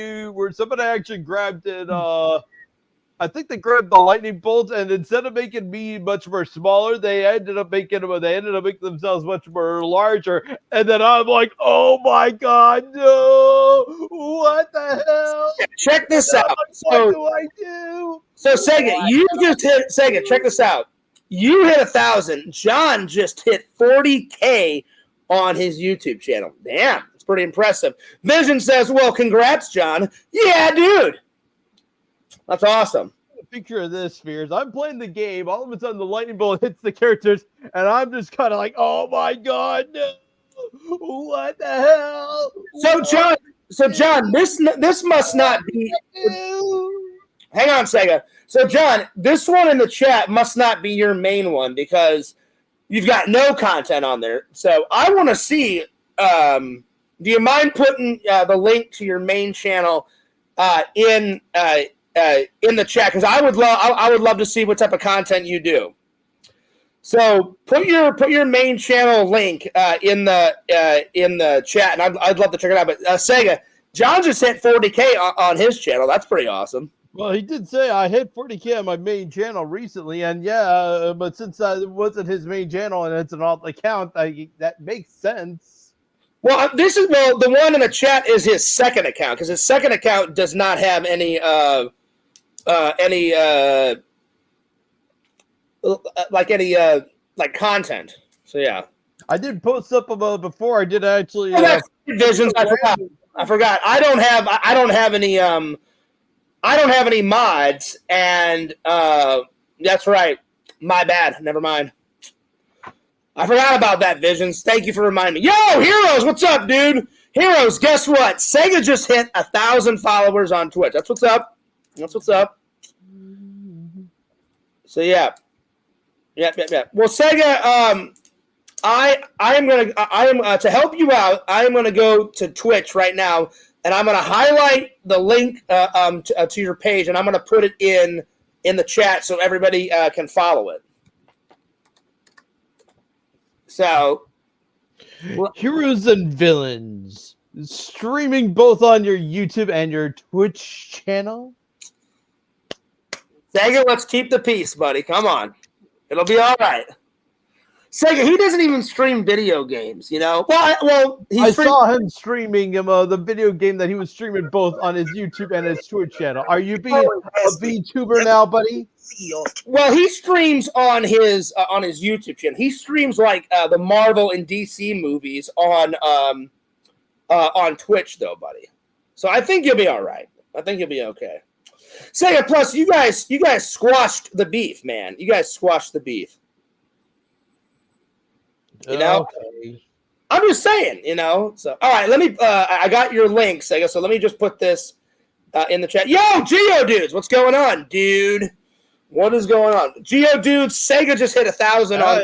actually grabbed it. I think they grabbed the lightning bolt, and instead of making me much more smaller, they ended up making themselves much more larger. And then I'm like, oh my god, no! What the hell? Check this out. What do I do? So Sega, you just hit Sega. Check this out. You hit 1,000. John just hit 40K on his YouTube channel. Damn, it's pretty impressive. Vision says, "Well, congrats, John." Yeah, dude. That's awesome. A picture of this, Fears. I'm playing the game. All of a sudden, the lightning bolt hits the characters, and I'm just kind of like, "Oh my god, no! What the hell?" So John, this must not be. Hang on, Sega. So John, this one in the chat must not be your main one because you've got no content on there. So I want to see. Do you mind putting the link to your main channel in the chat? Because I would love to see what type of content you do. So put your main channel link in the chat, and I'd love to check it out. But Sega, John just hit 40K on his channel. That's pretty awesome. Well, he did say I hit 40K on my main channel recently, and yeah, but since it wasn't his main channel and it's an alt account, that makes sense. Well, the one in the chat is his second account because his second account does not have any content. So yeah, I did post up about before. I did actually. Visions. I forgot. I don't have any mods, and that's right. My bad. Never mind. I forgot about that, Visions. Thank you for reminding me. Yo, Heroes, what's up, dude? Heroes, guess what? Sega just hit 1,000 followers on Twitch. That's what's up. So yeah. Well, Sega, I am to help you out. I am gonna go to Twitch right now, and I'm gonna highlight the link to your page, and I'm gonna put it in the chat so everybody can follow it. So, Heroes and Villains streaming both on your YouTube and your Twitch channel. Sega, let's keep the peace, buddy. Come on, it'll be all right. Sega, he doesn't even stream video games, Well, I saw him streaming the video game that he was streaming both on his YouTube and his Twitch channel. Are you being a VTuber now, buddy? Well, he streams on his YouTube channel. He streams like the Marvel and DC movies on Twitch, though, buddy. So I think you'll be all right. I think you'll be okay. Sega, plus you guys squashed the beef, man. You guys squashed the beef. Okay. I'm just saying, you know. So, all right, let me. I got your links, Sega. So let me just put this in the chat. Yo, Geodudes, what's going on, dude? What is going on, Geodudes? Sega just hit 1,000 on.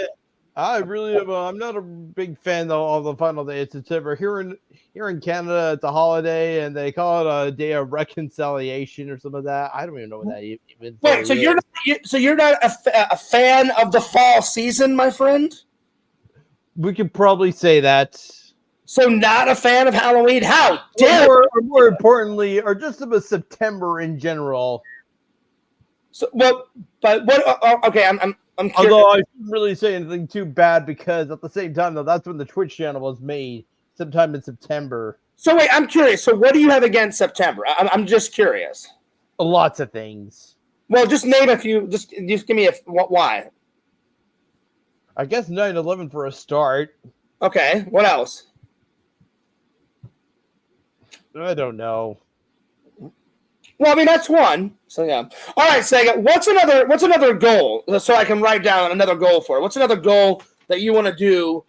I really am. I'm not a big fan though of the final day of September. Here in Canada, it's a holiday, and they call it a day of reconciliation or something like that. I don't even know what that even. Wait, so you're not a fan of the fall season, my friend? We could probably say that. So not a fan of Halloween? How dare? Or more importantly, or just about September in general. So, well, but what? Okay, I'm curious. Although I shouldn't really say anything too bad because at the same time, though, that's when the Twitch channel was made, sometime in September. So wait, I'm curious. So what do you have against September? I'm just curious. Lots of things. Well, just name a few. Just give me why. I guess 9/11 for a start. Okay, what else? I don't know. Well, I mean that's one. So yeah. All right, Sega. What's another goal? So I can write down another goal for it. What's another goal that you want to do,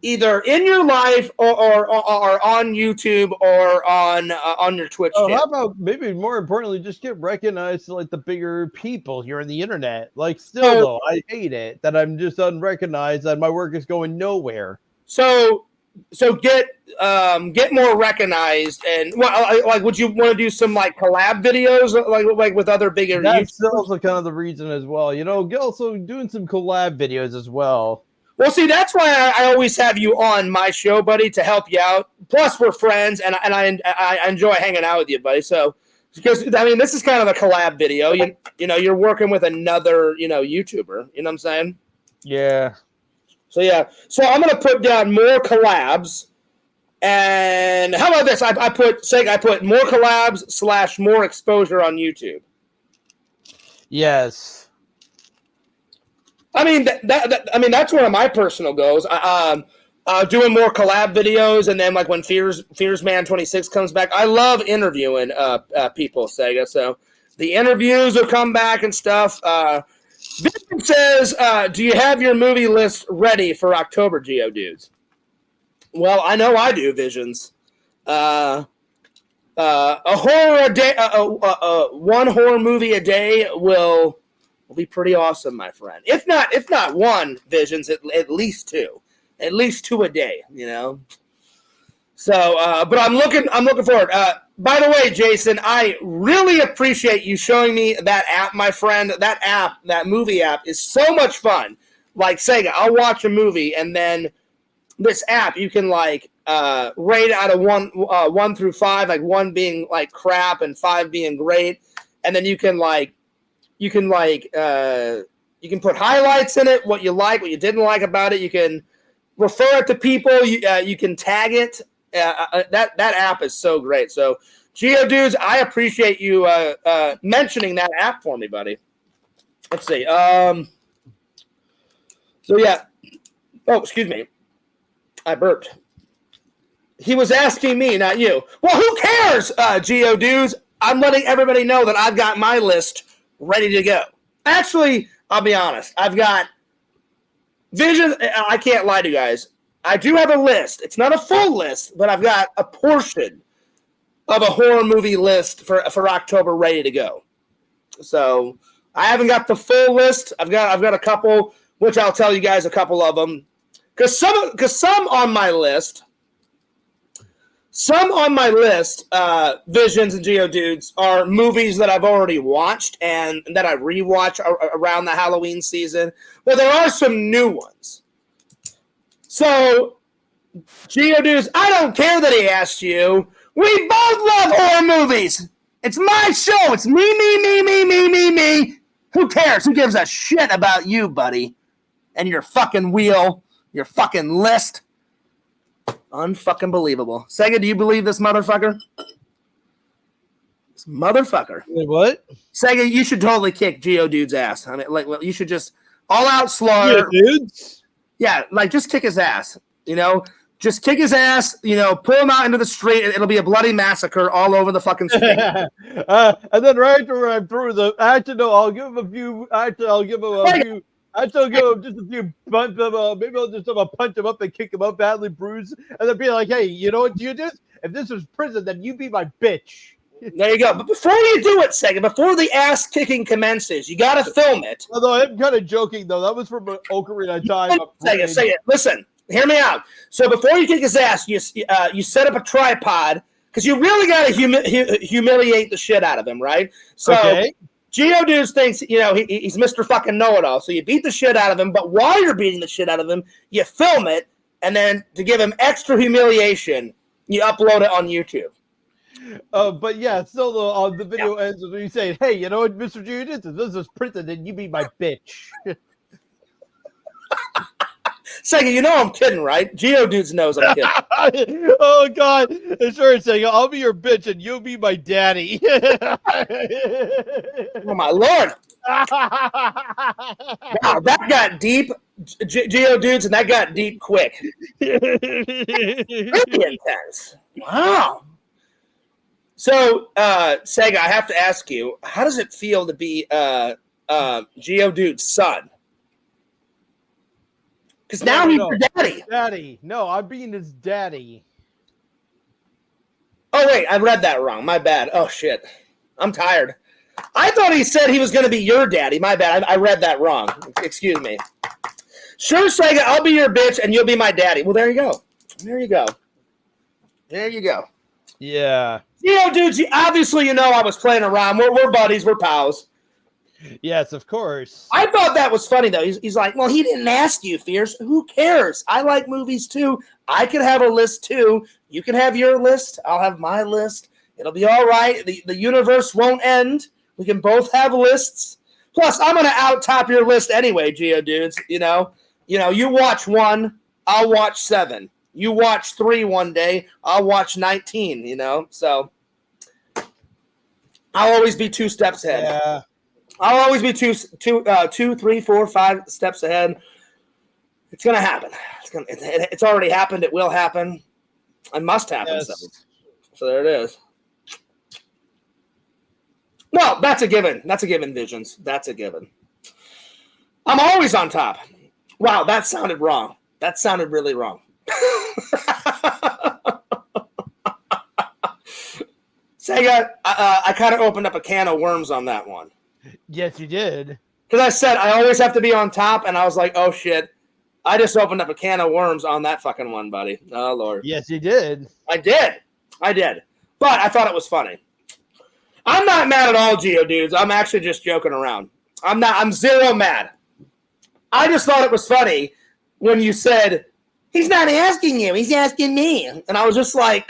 either in your life or on YouTube or on your Twitch channel? How about maybe more importantly, just get recognized like the bigger people here on the internet. Like still though, I hate it that I'm just unrecognized and my work is going nowhere. So get more recognized, and like would you want to do some like collab videos like with other bigger That's YouTubers? also kind of the reason as well. You know, also doing some collab videos as well. Well, see, that's why I always have you on my show, buddy, to help you out. Plus, we're friends, and I enjoy hanging out with you, buddy. So, because I mean, this is kind of a collab video. You know, you're working with another YouTuber. You know what I'm saying? Yeah. So yeah. So I'm gonna put down more collabs, and how about this? I put more collabs / more exposure on YouTube. Yes. I mean that's one of my personal goals. Doing more collab videos, and then like when Fears Man 26 comes back, I love interviewing people, Sega. So the interviews will come back and stuff. Vision says, "Do you have your movie list ready for October, Geodudes?" Well, I know I do, Visions. A horror a day, one horror movie a day will be pretty awesome, my friend. If not one, Visions, at least two. At least two a day, you know. So, but I'm looking forward. By the way, Jason, I really appreciate you showing me that app, my friend. That movie app is so much fun. Like Sega, I'll watch a movie, and then this app you can like rate out of 1 through 5, like 1 being like crap and 5 being great, and then you can put highlights in it, what you like, what you didn't like about it. You can refer it to people. You can tag it. That app is so great. So, Geodudes, I appreciate you mentioning that app for me, buddy. Let's see. So yeah. Oh, excuse me. I burped. He was asking me, not you. Well, who cares, Geodudes? I'm letting everybody know that I've got my list ready to go. Actually, I'll be honest. I've got Vision. I can't lie to you guys. I do have a list. It's not a full list, but I've got a portion of a horror movie list for October ready to go. So I haven't got the full list. I've got a couple, which I'll tell you guys a couple of them. Because some on my list, Visions and Geodudes, are movies that I've already watched and that I rewatch around the Halloween season. But there are some new ones. So, Geodudes, I don't care that he asked you. We both love horror movies. It's my show. It's me. Who cares? Who gives a shit about you, buddy? And your fucking wheel, your fucking list. Unfucking believable. Sega, do you believe this motherfucker? This motherfucker. Wait, what? Sega, you should totally kick Geodude's ass. I mean, like, you should just all out slaughter. Yeah, dudes. Yeah, like just kick his ass. You know, just kick his ass. You know, pull him out into the street. And it'll be a bloody massacre all over the fucking street. And then right after I'm through I'll give him a few. Actually, I'll give him a few. I'd still give him just a few punch of, maybe I'll just punch him up and kick him up badly bruised, and then be like, hey, you know what you do? If this was prison, then you be my bitch. There you go. But before you do it, Sega, before the ass kicking commences, you got to film it. Although I'm kind of joking, though. That was from Ocarina of Time. Sega, say it. Listen, hear me out. So before you kick his ass, you set up a tripod because you really got to humiliate the shit out of him, right? So Okay. Geodude thinks, he's Mr. fucking know-it-all. So you beat the shit out of him, but while you're beating the shit out of him, you film it, and then to give him extra humiliation, you upload it on YouTube. But yeah, still though, the video ends with you saying, "Hey, you know what, Mr. Judith, if this is printed, then you be my bitch." Sega, you know I'm kidding, right? Geodude knows I'm kidding. Oh God, sure, Sega, I'll be your bitch and you'll be my daddy. Oh my lord! Wow, that got deep, Geodudes, and that got deep quick. Really intense. Wow. So, Sega, I have to ask you, how does it feel to be Geodude's son? Because now he's your daddy. Daddy. No, I'm being his daddy. Oh, wait, I read that wrong. My bad. Oh, shit. I'm tired. I thought he said he was going to be your daddy. My bad. I read that wrong. Excuse me. Sure, Sega, I'll be your bitch and you'll be my daddy. Well, there you go. There you go. There you go. Yeah. Dudes, obviously I was playing around. We're buddies. We're pals. Yes, of course. I thought that was funny, though. He's like, well, he didn't ask you, Fierce. Who cares? I like movies, too. I can have a list, too. You can have your list. I'll have my list. It'll be all right. The universe won't end. We can both have lists. Plus, I'm going to out-top your list anyway, Geodudes. You watch 1, I'll watch 7. You watch 3 one day, I'll watch 19, So I'll always be 2 steps ahead. Yeah. I'll always be 2, 3, 4, 5 steps ahead. It's gonna happen. It's already happened. It will happen. It must happen. Yes. So there it is. Well, that's a given. That's a given, Visions. That's a given. I'm always on top. Wow, that sounded wrong. That sounded really wrong. Sega, I kind of opened up a can of worms on that one. Yes, you did. Because I said I always have to be on top, and I was like, oh, shit. I just opened up a can of worms on that fucking one, buddy. Oh, Lord. Yes, you did. I did. But I thought it was funny. I'm not mad at all, Geodudes. I'm actually just joking around. I'm zero mad. I just thought it was funny when you said, he's not asking you, he's asking me. And I was just like,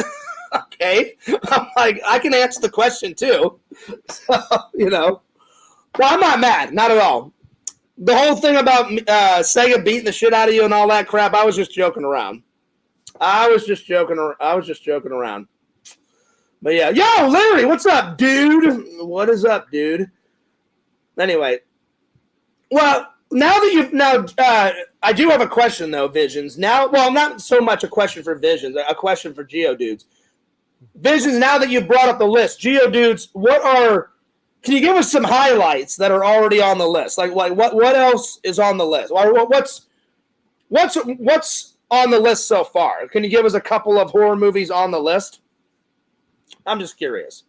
okay. I'm like, I can answer the question too. So, Well, I'm not mad. Not at all. The whole thing about Sega beating the shit out of you and all that crap, I was just joking around. I was just joking around. But yeah. Yo, Larry, what's up, dude? What is up, dude? Anyway. Well, I do have a question though, Visions. Now, well, not so much a question for Visions, a question for Geodudes. Visions, now that you've brought up the list, Geodudes, can you give us some highlights that are already on the list? Like what else is on the list? Or what's on the list so far? Can you give us a couple of horror movies on the list? I'm just curious.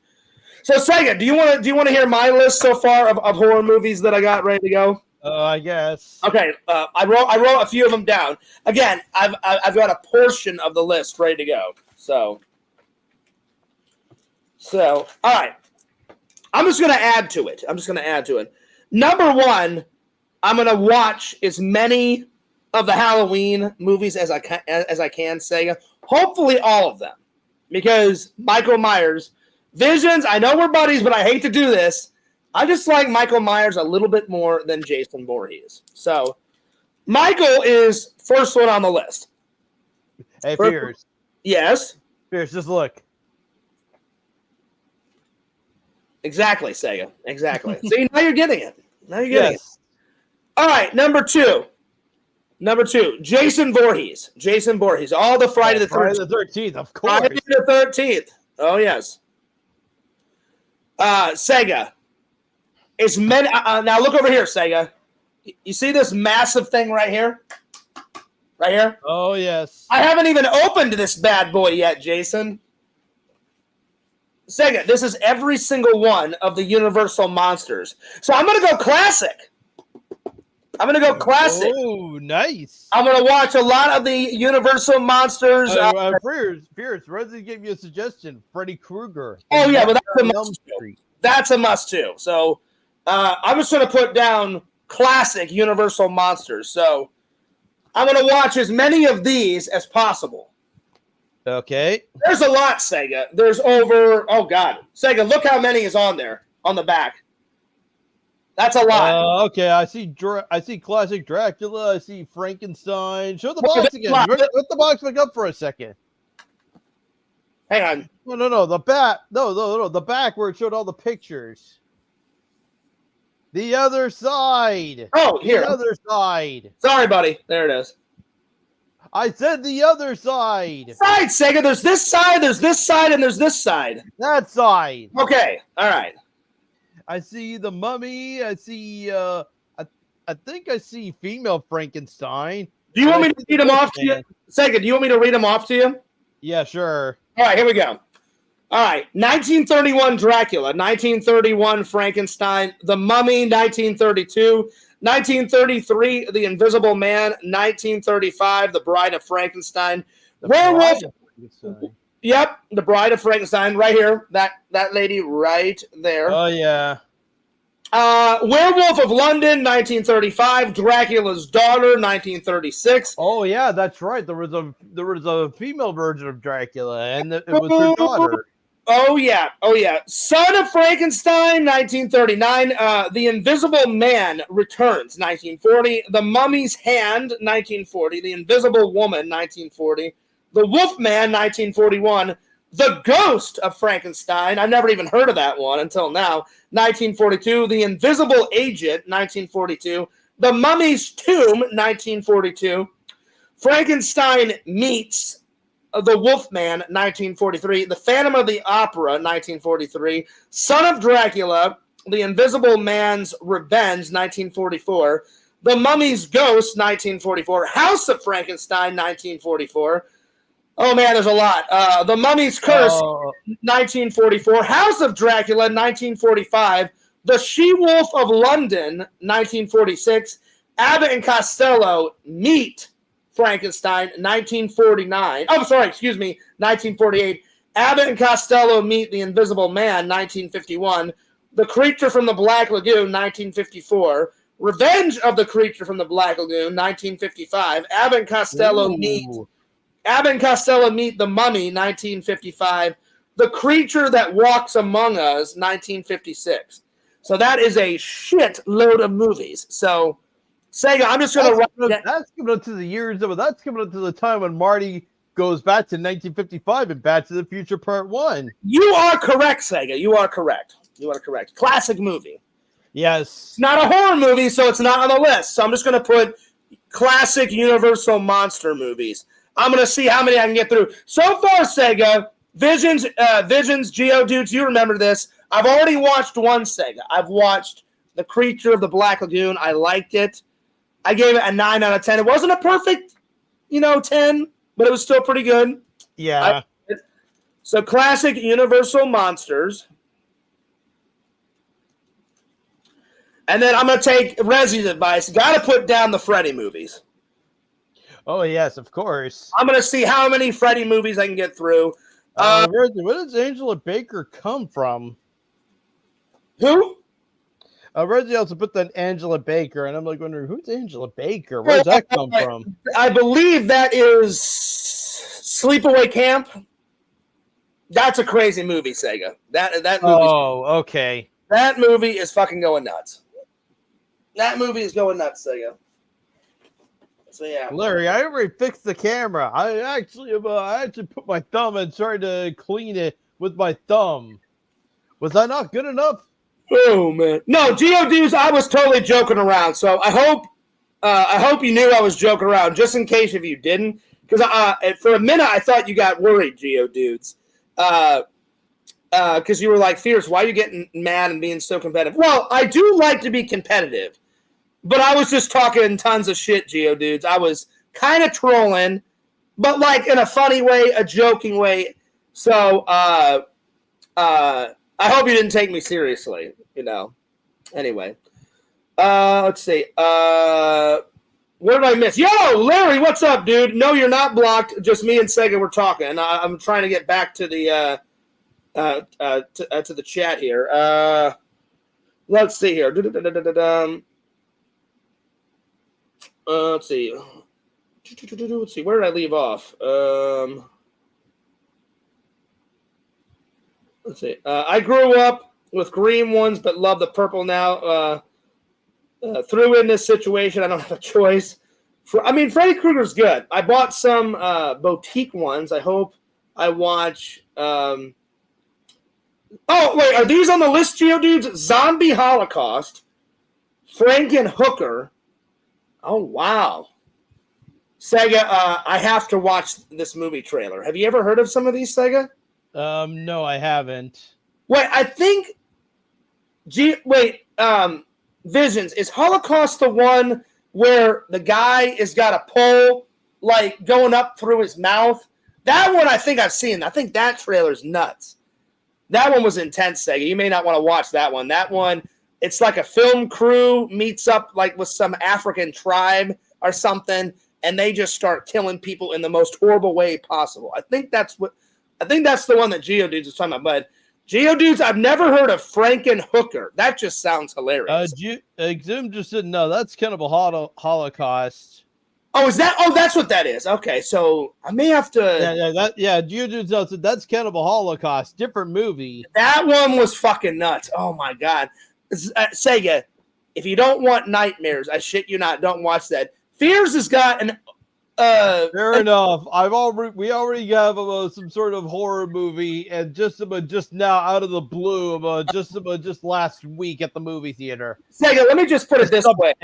So Sega, do you want to hear my list so far of horror movies that I got ready to go? I guess. Okay, I wrote a few of them down. Again, I've got a portion of the list ready to go. So all right. I'm just going to add to it. Number 1, I'm going to watch as many of the Halloween movies as I can, Sega. Hopefully all of them. Because Michael Myers, Visions, I know we're buddies, but I hate to do this. I just like Michael Myers a little bit more than Jason Voorhees. So, Michael is first one on the list. Hey, Fierce. Yes? Fierce, just look. Exactly, Sega. Exactly. See, now you're getting it. It. All right, number 2. Jason Voorhees. All the Friday the 13th. Friday the 13th, of course. Friday the 13th. Oh, yes. Sega. Now look over here, Sega. You see this massive thing right here? Right here? Oh, yes. I haven't even opened this bad boy yet, Jason. Sega, this is every single one of the Universal Monsters. So I'm going to go classic. I'm going to go classic. Oh, nice. I'm going to watch a lot of the Universal Monsters. Fierce, Rosie gave you a suggestion. Freddy Krueger. Oh, yeah, but that's a must too. That's a must too. So I'm just going to put down classic Universal Monsters. So I'm going to watch as many of these as possible. Okay. There's a lot, Sega. There's over, oh, God. Sega, look how many is on there on the back. That's a lot. Okay, I see classic Dracula. I see Frankenstein. Show the box again. Let the box back up for a second. Hang on. No. The back. No. The back where it showed all the pictures. The other side. Oh, here. The other side. Sorry, buddy. There it is. I said the other side. Side, Sega. There's this side, and there's this side. That side. Okay. All right. I see the Mummy. I see. I think I see female Frankenstein. Do you want me to read them off to you? Sega, do you want me to read them off to you? Yeah, sure. All right, here we go. All right, 1931 Dracula, 1931 Frankenstein, The Mummy, 1932, 1933 The Invisible Man, 1935 The Bride of Frankenstein, Werewolf. Yep, The Bride of Frankenstein, right here. That lady right there. Oh yeah. Werewolf of London, 1935. Dracula's Daughter, 1936. Oh yeah, that's right. There was a female version of Dracula, and it was her daughter. Oh yeah. Son of Frankenstein, 1939. The Invisible Man Returns, 1940. The Mummy's Hand, 1940. The Invisible Woman, 1940. The Wolfman, 1941. The Ghost of Frankenstein. I've never even heard of that one until now. 1942. The Invisible Agent, 1942. The Mummy's Tomb, 1942. Frankenstein Meets the Wolfman, 1943. The Phantom of the Opera, 1943. Son of Dracula. The Invisible Man's Revenge, 1944. The Mummy's Ghost, 1944. House of Frankenstein, 1944. Oh, man, there's a lot. The Mummy's Curse, 1944. House of Dracula, 1945. The She-Wolf of London, 1946. Abbott and Costello Meet Frankenstein, 1949. Oh, sorry, excuse me, 1948. Abbott and Costello Meet the Invisible Man, 1951. The Creature from the Black Lagoon, 1954. Revenge of the Creature from the Black Lagoon, 1955. Abbott and Costello Meet the Mummy, 1955. The Creature That Walks Among Us, 1956. So that is a shit load of movies. So, Sega, I'm just going to... That's coming up to the years of... That's coming up to the time when Marty goes back to 1955 and Back to the Future Part 1. You are correct, Sega. You are correct. Classic movie. Yes. It's not a horror movie, so it's not on the list. So I'm just going to put classic Universal monster movies. I'm going to see how many I can get through. So far, Sega, Visions, Geodudes, you remember this. I've already watched one, Sega. I've watched The Creature of the Black Lagoon. I liked it. I gave it a 9 out of 10. It wasn't a perfect, 10, but it was still pretty good. Yeah. So classic Universal monsters. And then I'm going to take Rezi's advice. Got to put down the Freddy movies. Oh, yes, of course. I'm going to see how many Freddy movies I can get through. Where does Angela Baker come from? Who? Reggie also put that Angela Baker, and I'm like wondering, who's Angela Baker? Where does that come from? I believe that is Sleepaway Camp. That's a crazy movie, Sega. That movie. Oh, okay. That movie is fucking going nuts. That movie is going nuts, Sega. So yeah, Larry, I already fixed the camera. I actually put my thumb and tried to clean it with my thumb. Was that not good enough? Oh man, no, Geodudes. I was totally joking around. So I hope you knew I was joking around, just in case if you didn't, because for a minute I thought you got worried, Geodudes, because you were like, Fierce, why are you getting mad and being so competitive? Well, I do like to be competitive. But I was just talking tons of shit, Geodudes. I was kind of trolling, but like in a funny way, a joking way. So I hope you didn't take me seriously, you know. Anyway. Let's see. What did I miss? Yo, Larry, what's up, dude? No, you're not blocked. Just me and Sega were talking. I'm trying to get back to the to the chat here. Let's see here. Let's see. Let's see. Where did I leave off? Let's see. I grew up with green ones, but love the purple now. Threw in this situation. I don't have a choice. Freddy Krueger's good. I bought some boutique ones. I hope I watch. Oh, wait. Are these on the list, Geodudes? Zombie Holocaust, Frankenhooker. Oh, wow. Sega, I have to watch this movie trailer. Have you ever heard of some of these, Sega? No, I haven't. Wait, I think. Visions, is Holocaust the one where the guy has got a pole like going up through his mouth? That one I think I've seen. I think that trailer's nuts. That one was intense, Sega. You may not want to watch that one. That one, it's like a film crew meets up like with some African tribe or something, and they just start killing people in the most horrible way possible. I think that's the one that Geodudes was talking about, but Geodudes, I've never heard of Frankenhooker. That just sounds hilarious. Zoom just didn't know. That's Cannibal Holocaust. Oh, is that? Oh, that's what that is. Okay, so I may have to. Geodudes knows that's Cannibal Holocaust. Different movie. That one was fucking nuts. Oh my god, Sega, if you don't want nightmares, I shit you not, don't watch that. Fears has got an. Fair enough. We already have some sort of horror movie, and just now out of the blue, just last week at the movie theater. Sega, let me just put it this way.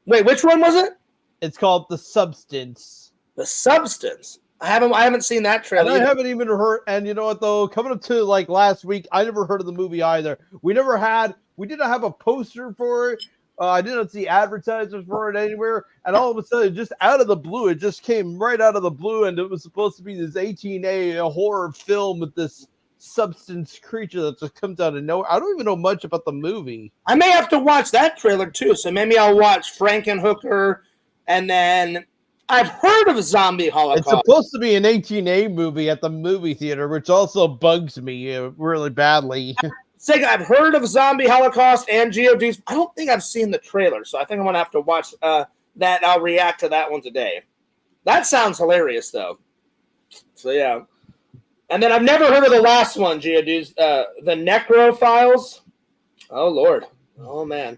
Wait, which one was it? It's called The Substance. The Substance. I haven't seen that trailer. I haven't even heard. And you know what though? Coming up to like last week, I never heard of the movie either. We didn't have a poster for it. I didn't see advertisements for it anywhere, and all of a sudden, just out of the blue, it just came right out of the blue, and it was supposed to be this 18A horror film with this substance creature that just comes out of nowhere. I don't even know much about the movie. I may have to watch that trailer too, so maybe I'll watch Frankenhooker, and then I've heard of Zombie Holocaust. It's supposed to be an 18A movie at the movie theater, which also bugs me really badly. Sega, I've heard of Zombie Holocaust and Geodudes. I don't think I've seen the trailer, so I think I'm going to have to watch that. I'll react to that one today. That sounds hilarious, though. So, yeah. And then I've never heard of the last one, Geodudes. The Necro Files. Oh, Lord. Oh, man.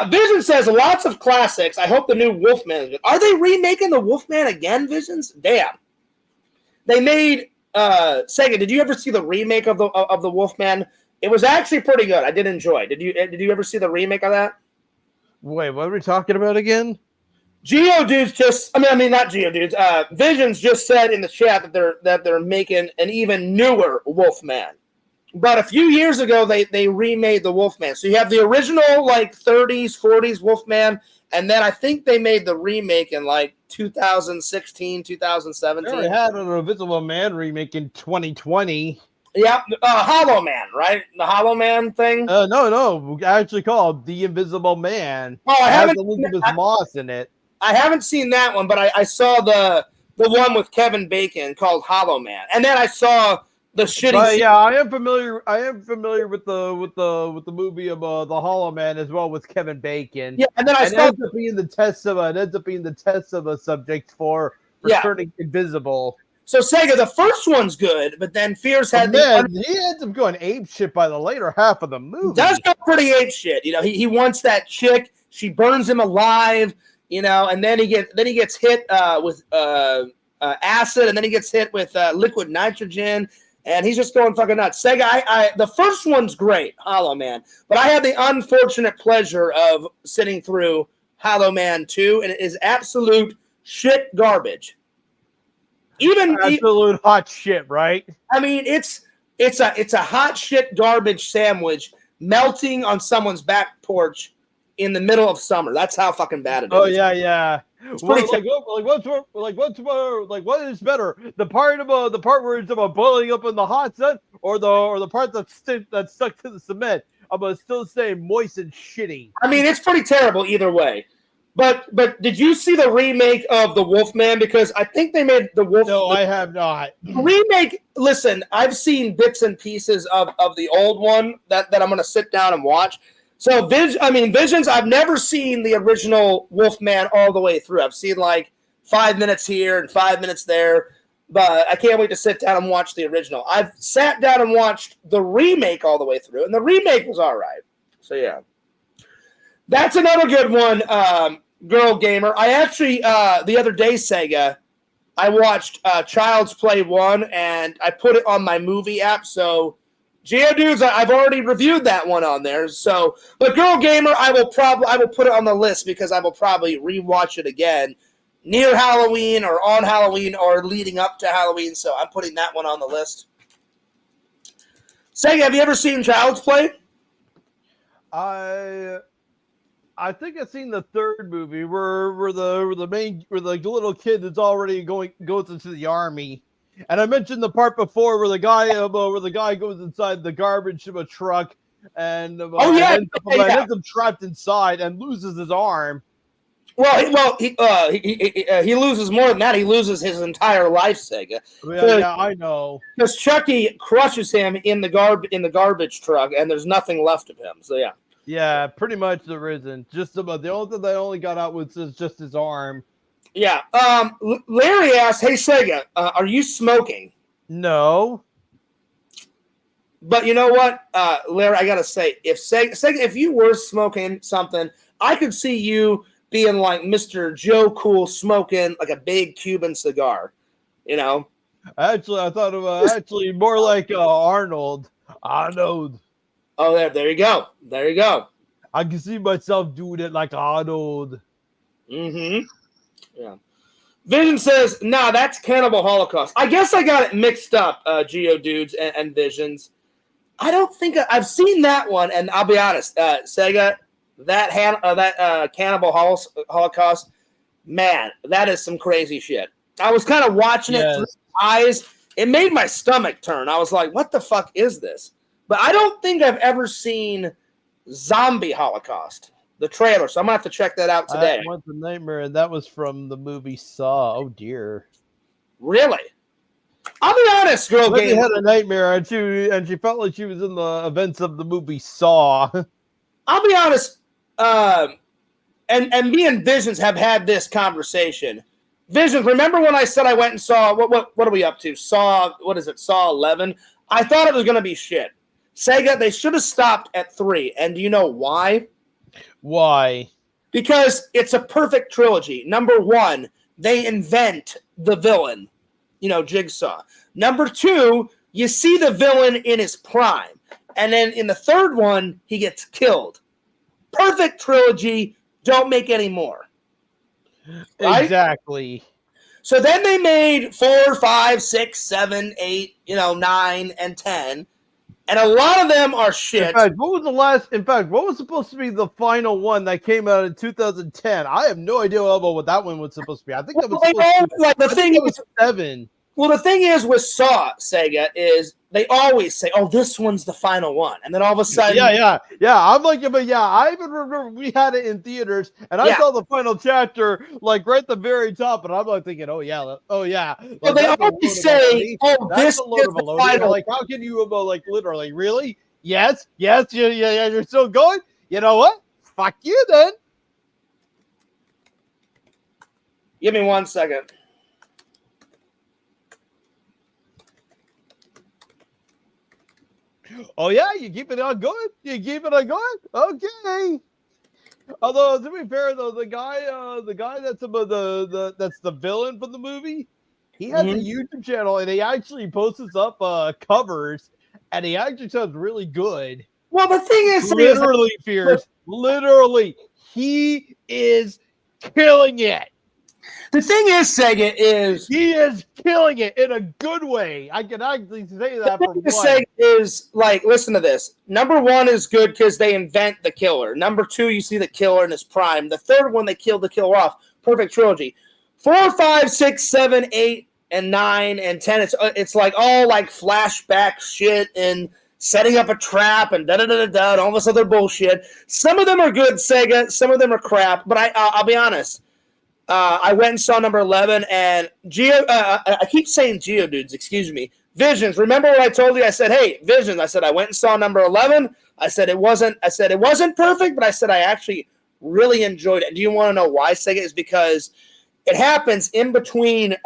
Vision says, lots of classics. I hope the new Wolfman is good. Are they remaking the Wolfman again, Visions? Damn. They made... Sega, did you ever see the remake of the Wolfman? It was actually pretty good. I did enjoy. Did you ever see the remake of that? Wait, what are we talking about again? Geodudes not Geodudes. Visions just said in the chat that they're making an even newer Wolfman. But a few years ago, they remade the Wolfman. So you have the original like 30s, 40s Wolfman, and then I think they made the remake in like 2016, 2017. They already had an Invisible Man remake in 2020. Yeah, Hollow Man, right? The Hollow Man thing? No, actually called The Invisible Man. Oh, I haven't. Elizabeth Moss in it. I haven't seen that one, but I saw the one with Kevin Bacon called Hollow Man, and then I saw the shitty. Yeah, I am familiar. With the movie of the Hollow Man as well with Kevin Bacon. Yeah, and then it ends up being the test of a subject for turning invisible. So Sega, the first one's good, but then Fears had he ends up going ape shit by the later half of the movie. Does go pretty ape shit, you know. He wants that chick. She burns him alive, you know, and then he gets hit with acid, and then he gets hit with liquid nitrogen, and he's just going fucking nuts. Sega, the first one's great, Hollow Man, but I had the unfortunate pleasure of sitting through Hollow Man 2, and it is absolute shit garbage. Absolute hot shit, right? I mean, it's a hot shit garbage sandwich melting on someone's back porch in the middle of summer. That's how fucking bad it is. Oh yeah. It's Well, pretty what is better? The part where it's about boiling up in the hot sun, or the part that's stuck to the cement. I'm gonna still say moist and shitty. I mean, it's pretty terrible either way. But did you see the remake of The Wolfman? Because I think they made the Wolf. No, I have not. Remake. Listen, I've seen bits and pieces of the old one that I'm going to sit down and watch. So Visions. I've never seen the original Wolfman all the way through. I've seen like 5 minutes here and 5 minutes there, but I can't wait to sit down and watch the original. I've sat down and watched the remake all the way through, and the remake was all right. So yeah. That's another good one, Girl Gamer. I actually, the other day, Sega, I watched Child's Play 1, and I put it on my movie app. So, Geodudes, I've already reviewed that one on there. So, but Girl Gamer, I will put it on the list because I will probably rewatch it again near Halloween or on Halloween or leading up to Halloween. So, I'm putting that one on the list. Sega, have you ever seen Child's Play? I think I've seen the third movie where the little kid that's already goes into the army, and I mentioned the part before where the guy goes inside the garbage of a truck and ends up trapped inside and loses his arm. Well, he loses more than that. He loses his entire life, Sega. Yeah, I know. Because Chucky crushes him in the garbage truck, and there's nothing left of him. So yeah. Yeah, pretty much there isn't. Just about the only thing they only got out was just his arm. Yeah. Larry asked, "Hey Sega, are you smoking?" No. But you know what, Larry? I gotta say, if Sega, if you were smoking something, I could see you being like Mr. Joe Cool, smoking like a big Cuban cigar. You know. Actually, I thought of more like Arnold. Oh, there you go. There you go. I can see myself doing it like Arnold. Mm-hmm. Yeah. Vision says, "Nah, that's Cannibal Holocaust." I guess I got it mixed up, Geodudes and Visions. I don't think I've seen that one, and I'll be honest, Sega, that Cannibal Holocaust, man, that is some crazy shit. I was kind of watching it through my eyes. It made my stomach turn. I was like, what the fuck is this? But I don't think I've ever seen Zombie Holocaust, the trailer. So I'm going to have to check that out today. I went to Nightmare, and that was from the movie Saw. Oh, dear. Really? I'll be honest, Girl Gamer. She had a nightmare, and she felt like she was in the events of the movie Saw. I'll be honest, and me and Visions have had this conversation. Visions, remember when I said I went and saw, what are we up to? Saw 11? I thought it was going to be shit. Sega, they should have stopped at 3. And do you know why? Why? Because it's a perfect trilogy. Number 1, they invent the villain, Jigsaw. Number 2, you see the villain in his prime. And then in the third one, he gets killed. Perfect trilogy. Don't make any more. Right? Exactly. So then they made 4, 5, 6, 7, 8, 9, and 10. And a lot of them are shit. In fact, what was supposed to be the final one that came out in 2010? I have no idea about what that one was supposed to be. I think that was supposed to be 7. Well, the thing is with Saw, Sega, is they always say, "Oh, this one's the final one," and then all of a sudden, yeah. I'm like, but yeah, I even remember we had it in theaters, and I saw the final chapter like right at the very top, and I'm like thinking, oh yeah. Like, well, they always say, "Oh, this is the final." Like, how can you like literally, really? Yes, yeah. You're still going. You know what? Fuck you then. Give me 1 second. Oh yeah, you keep it on going. Okay. Although to be fair though, the guy that's that's the villain from the movie, he has a YouTube channel and he actually posts up covers, and he actually sounds really good. Well, the thing is, literally, he is killing it. The thing is, Sega is he is killing it in a good way. I can actually say that for one. Sega is like, listen to this. Number 1 is good because they invent the killer. Number 2, you see the killer in his prime. The third one, they killed the killer off. Perfect trilogy. 4, 5, 6, 7, 8, and 9 and 10. It's like all like flashback shit and setting up a trap and da-da-da-da-da and all this other bullshit. Some of them are good, Sega. Some of them are crap. But I'll be honest. I went and saw number 11, and I keep saying Geodudes, excuse me. Visions. Remember what I told you? I said, hey, Visions. I said I went and saw number 11. I said it wasn't perfect, but I said I actually really enjoyed it. And do you want to know why, Sega? Is because it happens in between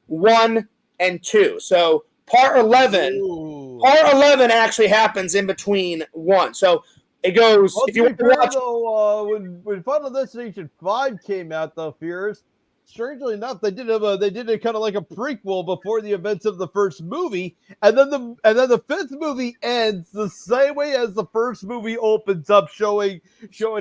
1 and 2. So part 11 actually happens in between 1. So it goes. Well, if you want to watch, though, when Final Destination 5 came out, though, Fears, strangely enough, they did it kind of like a prequel before the events of the first movie, and then the fifth movie ends the same way as the first movie opens up, showing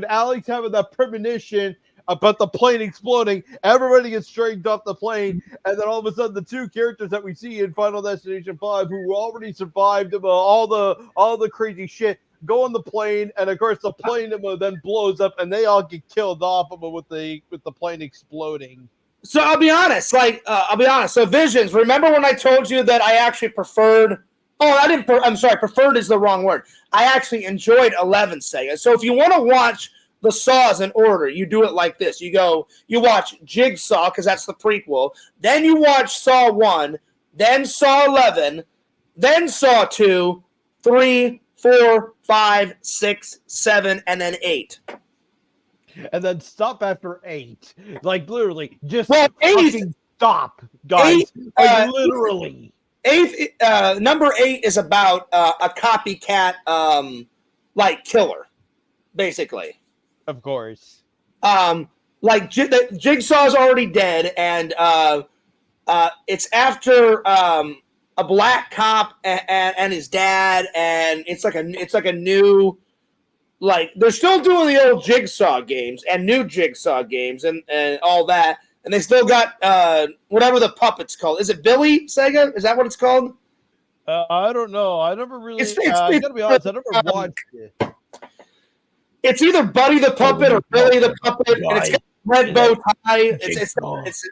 Alex having that premonition about the plane exploding. Everybody gets straightened off the plane, and then all of a sudden, the two characters that we see in Final Destination 5, who already survived all the crazy shit, go on the plane, and of course the plane then blows up, and they all get killed off with the plane exploding. So I'll be honest. So Visions. Remember when I told you that I actually preferred? Oh, I didn't. I'm sorry. Preferred is the wrong word. I actually enjoyed 11, Sega. So if you want to watch the Saws in order, you do it like this. You watch Jigsaw because that's the prequel. Then you watch Saw 1, then Saw 11, then Saw 2, 3, 4, 5, 6, 7, and then 8. And then stop after 8. Like, literally, just fucking stop, guys. 8, literally. 8, number 8 is about a copycat, like, killer, basically. Of course. Like, Jigsaw's already dead, and it's after a black cop and his dad, and it's like a new, like, they're still doing the old Jigsaw games and new Jigsaw games and all that, and they still got whatever the puppet's called. Is it Billy, Sega? Is that what it's called? I don't know. I never really. I gotta be honest. I never watched it. It's either Buddy the Puppet or Billy the Puppet, and it's got a red bow tie.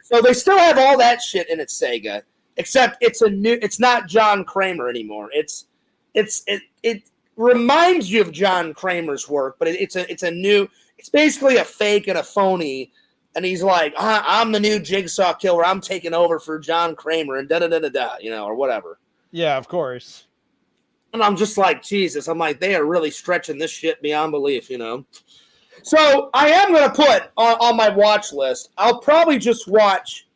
So they still have all that shit in it, Sega. Except it's not John Kramer anymore. It reminds you of John Kramer's work, but it's basically a fake and a phony. And he's like, I'm the new Jigsaw killer. I'm taking over for John Kramer and da-da-da-da-da, or whatever. Yeah, of course. And I'm just like, Jesus. I'm like, they are really stretching this shit beyond belief, So I am going to put on my watch list, I'll probably just watch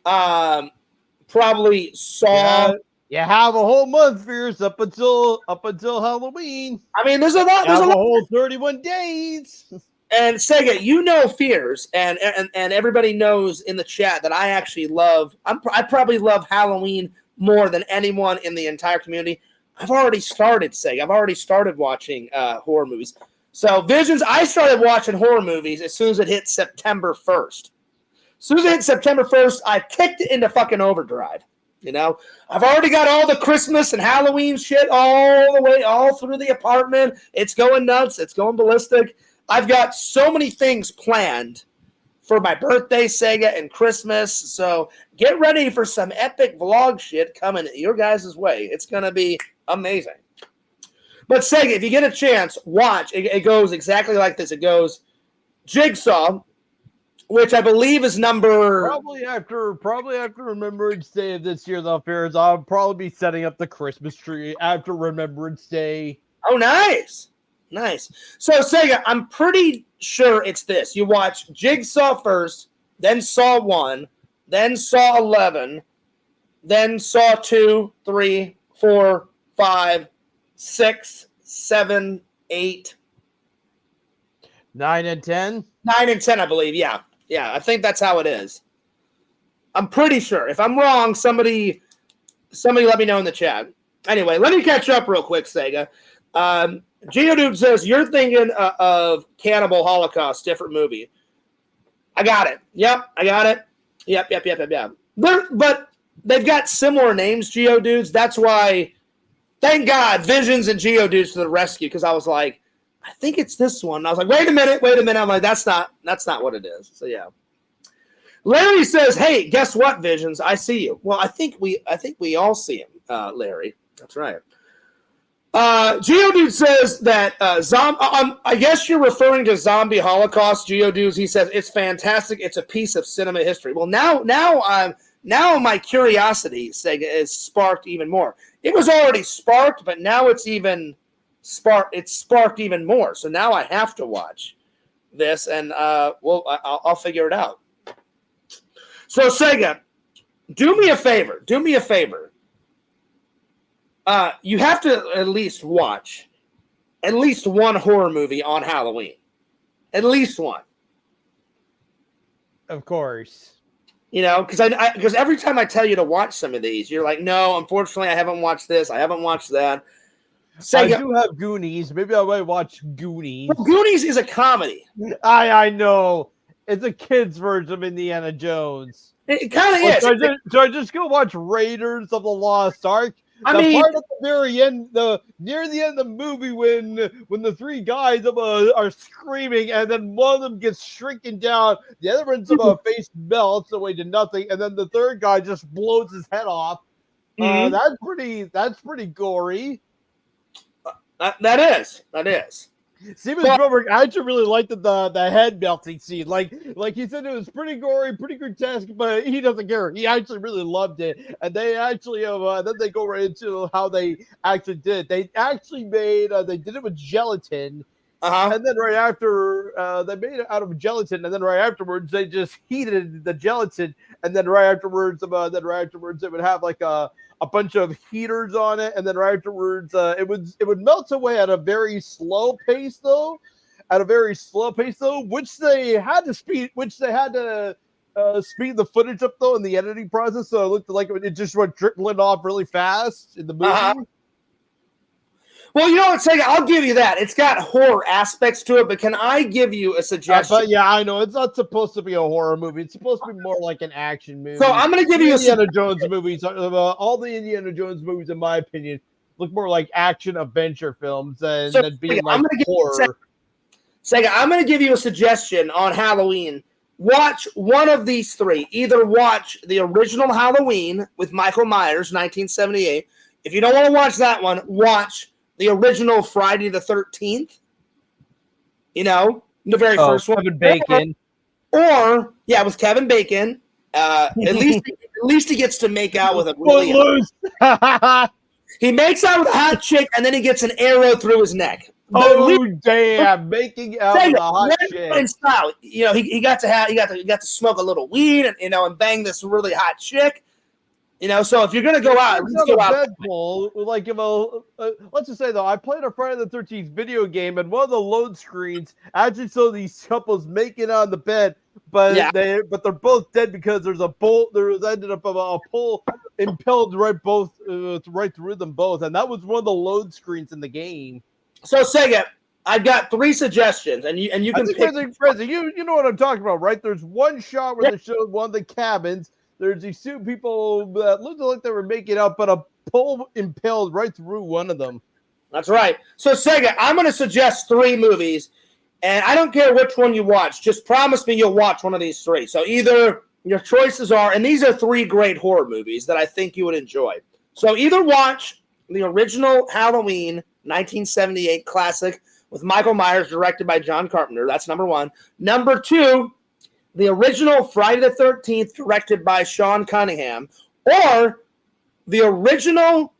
probably Saw. You have a whole month, Fierce, up until Halloween. I mean, there's a whole 31 days. And Sega, Fears, and everybody knows in the chat that I actually love. I probably love Halloween more than anyone in the entire community. I've already started, Sega. I've already started watching horror movies. So Visions, I started watching horror movies as soon as it hit September 1st. As soon as it hit September 1st, I kicked it into fucking overdrive. I've already got all the Christmas and Halloween shit all through the apartment. It's going nuts. It's going ballistic. I've got so many things planned for my birthday, Sega, and Christmas. So get ready for some epic vlog shit coming your guys' way. It's going to be amazing. But Sega, if you get a chance, watch. It goes exactly like this. It goes Jigsaw, which I believe is number... Probably after Remembrance Day of this year, though, Fears. I'll probably be setting up the Christmas tree after Remembrance Day. Oh, nice. Nice. So, Sega, I'm pretty sure it's this. You watch Jigsaw first, then Saw 1, then Saw 11, then Saw 2, 3, 4, 5, 6, 7, 8. 9 and 10? 9 and 10, I believe, yeah. Yeah, I think that's how it is. I'm pretty sure. If I'm wrong, somebody let me know in the chat. Anyway, let me catch up real quick, Sega. Geodude says, you're thinking of Cannibal Holocaust, different movie. I got it. Yep, I got it. Yep. But they've got similar names, Geodudes. That's why, thank God, Visions and Geodudes to the rescue, because I was like, I think it's this one. And I was like, wait a minute. I'm like, that's not what it is. So yeah. Larry says, hey, guess what, Visions? I see you. Well, I think we all see him, Larry. That's right. Geodude says that I guess you're referring to Zombie Holocaust, Geodude. He says it's fantastic. It's a piece of cinema history. Well, now my curiosity, Sega, is sparked even more. It was already sparked, but now it's sparked even more. So now I have to watch this, and I'll figure it out. So Sega, do me a favor. You have to at least watch at least one horror movie on Halloween. At least one. Of course. Because every time I tell you to watch some of these, you're like, no, unfortunately, I haven't watched this. I haven't watched that. I do have Goonies. Maybe I might watch Goonies. Well, Goonies is a comedy. I know. It's a kid's version of Indiana Jones. It kind of is. So I just go watch Raiders of the Lost Ark. Part at the very end, near the end of the movie, when the three guys are screaming, and then one of them gets shrinking down, the other one's face melts away to nothing, and then the third guy just blows his head off. That's pretty gory. That is. Steven Spielberg actually really liked the head melting scene. Like he said, it was pretty gory, pretty grotesque, but he doesn't care. He actually really loved it. And they actually then they go right into how they actually did it. They actually they did it with gelatin. And then right after they made it out of gelatin, and then right afterwards they just heated the gelatin, and then right afterwards it would have like a bunch of heaters on it, and then right afterwards it would melt away at a very slow pace though, which they had to speed the footage up though in the editing process, so it looked like it just went trickling off really fast in the movie. Well, you know what, Sega, I'll give you that. It's got horror aspects to it, but can I give you a suggestion? But yeah, I know. It's not supposed to be a horror movie. It's supposed to be more like an action movie. So I'm going to give you Indiana Jones movies. All the Indiana Jones movies, in my opinion, look more like action adventure films than being like horror. Sega, I'm going to give you a suggestion on Halloween. Watch one of these three. Either watch the original Halloween with Michael Myers, 1978. If you don't want to watch that one, watch the original Friday the 13th, the very first one. Kevin Bacon. Or with Kevin Bacon. At least he gets to make out with a really he makes out with a hot chick, and then he gets an arrow through his neck. Damn! Making out with a hot chick. In style. He got to smoke a little weed and bang this really hot chick. So if you're gonna go out, let's go out. Deadpool, like let's just say though, I played a Friday the 13th video game, and one of the load screens actually showed these couples making on the bed, but they're both dead because there's a bolt. There ended up a pole impelled right through them both, and that was one of the load screens in the game. So Sega, I've got three suggestions, and you can pick. You know what I'm talking about, right? There's one shot where they showed one of the cabins. There's these two people that looked like they were making out, but a pole impaled right through one of them. That's right. So, Sega, I'm going to suggest three movies, and I don't care which one you watch. Just promise me you'll watch one of these three. So either your choices are, and these are three great horror movies that I think you would enjoy. So either watch the original Halloween 1978 classic with Michael Myers, directed by John Carpenter. That's number one. Number two, the original Friday the 13th, directed by Sean Cunningham, or the original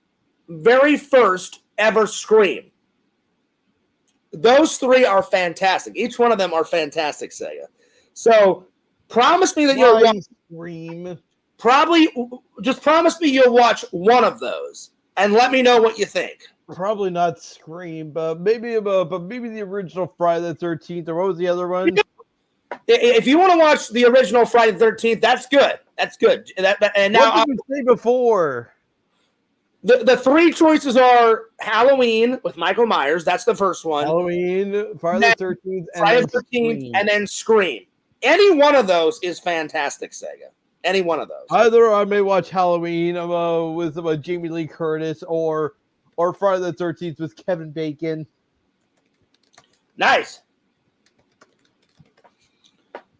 very first ever Scream. Those three are fantastic. Each one of them are fantastic, Sega. So promise me that you'll watch Scream. Just promise me you'll watch one of those and let me know what you think. Probably not Scream, but maybe the original Friday the 13th, or what was the other one? If you want to watch the original Friday the 13th, that's good. That's good. And now, what did we say before? The three choices are Halloween with Michael Myers. That's the first one. Halloween, Friday the 13th, Friday the 13th, and then Scream. Any one of those is fantastic, Sega. Any one of those. Either I may watch Halloween with Jamie Lee Curtis or Friday the 13th with Kevin Bacon. Nice.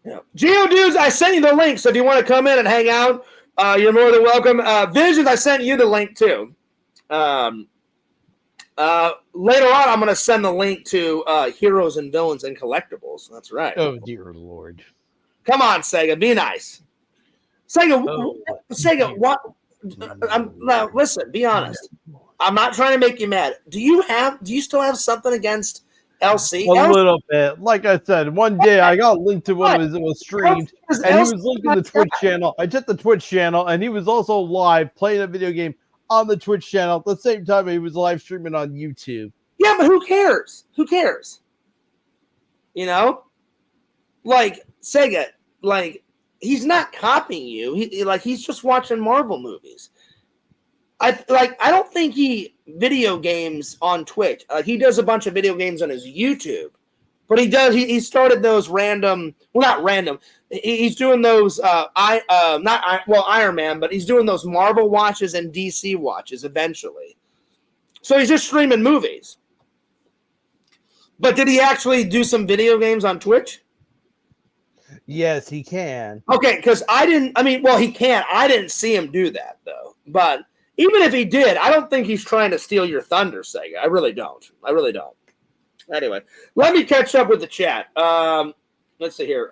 Yeah. Geodudes, I sent you the link, so if you want to come in and hang out, you're more than welcome. Visions, I sent you the link too. Later on, I'm going to send the link to Heroes and Villains and Collectibles. That's right. Oh, dear Lord. Come on, Sega. Be nice. Sega, what? Now, listen, be honest. I'm not trying to make you mad. Do you still have something against LC? A little bit. Like I said, one day I got linked to one of his streams, and he was linking the Twitch channel. I checked the Twitch channel, and he was also live playing a video game on the Twitch channel at the same time he was live streaming on YouTube. Yeah, but who cares? Who cares? You know? Like, Sega, like, he's not copying you. He's just watching Marvel movies. I don't think he video games on Twitch. He does a bunch of video games on his YouTube, but he started those random. Well, not random. He's doing those. Iron Man, but he's doing those Marvel watches and DC watches eventually. So he's just streaming movies. But did he actually do some video games on Twitch? Yes, he can. Okay, because he can. I didn't see him do that, though. But even if he did, I don't think he's trying to steal your thunder, Sega. I really don't. Anyway, let me catch up with the chat. Let's see here.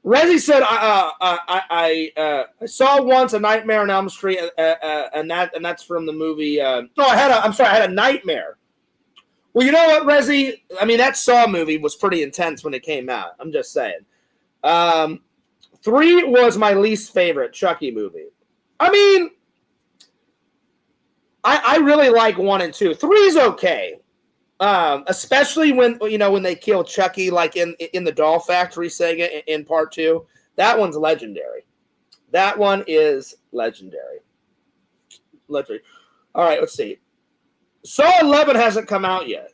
Rezi said, I saw once a Nightmare on Elm Street, and that's from the movie. I had a nightmare. Well, you know what, Rezi? I mean, that Saw movie was pretty intense when it came out. I'm just saying. 3 was my least favorite Chucky movie. I mean, I really like 1 and 2. 3 is okay. Especially when they kill Chucky, like in the Doll Factory, Sega, in part 2. That one's legendary. That one is legendary. All right, let's see. Saw 11 hasn't come out yet.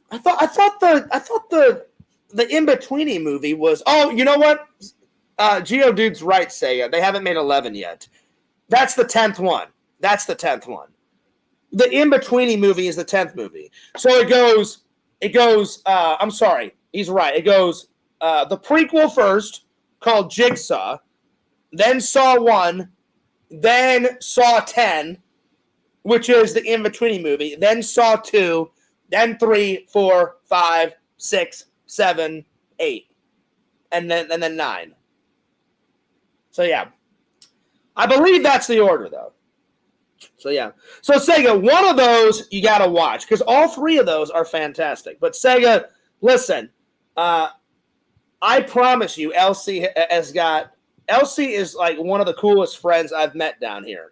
I thought the in-betweeny movie was. Oh, you know what? Geodude's right, Sega. They haven't made 11 yet. That's the 10th one. The in-betweeny movie is the 10th movie. So it goes. I'm sorry. He's right. It goes the prequel first, called Jigsaw, then Saw 1, then Saw 10, which is the in-betweeny movie, then Saw 2, then 3, 4, 5, 6, 7, 8, and then 9. So, yeah. I believe that's the order, though. So, yeah. So, Sega, one of those you got to watch, because all 3 of those are fantastic. But, Sega, listen, I promise you, LC is like one of the coolest friends I've met down here,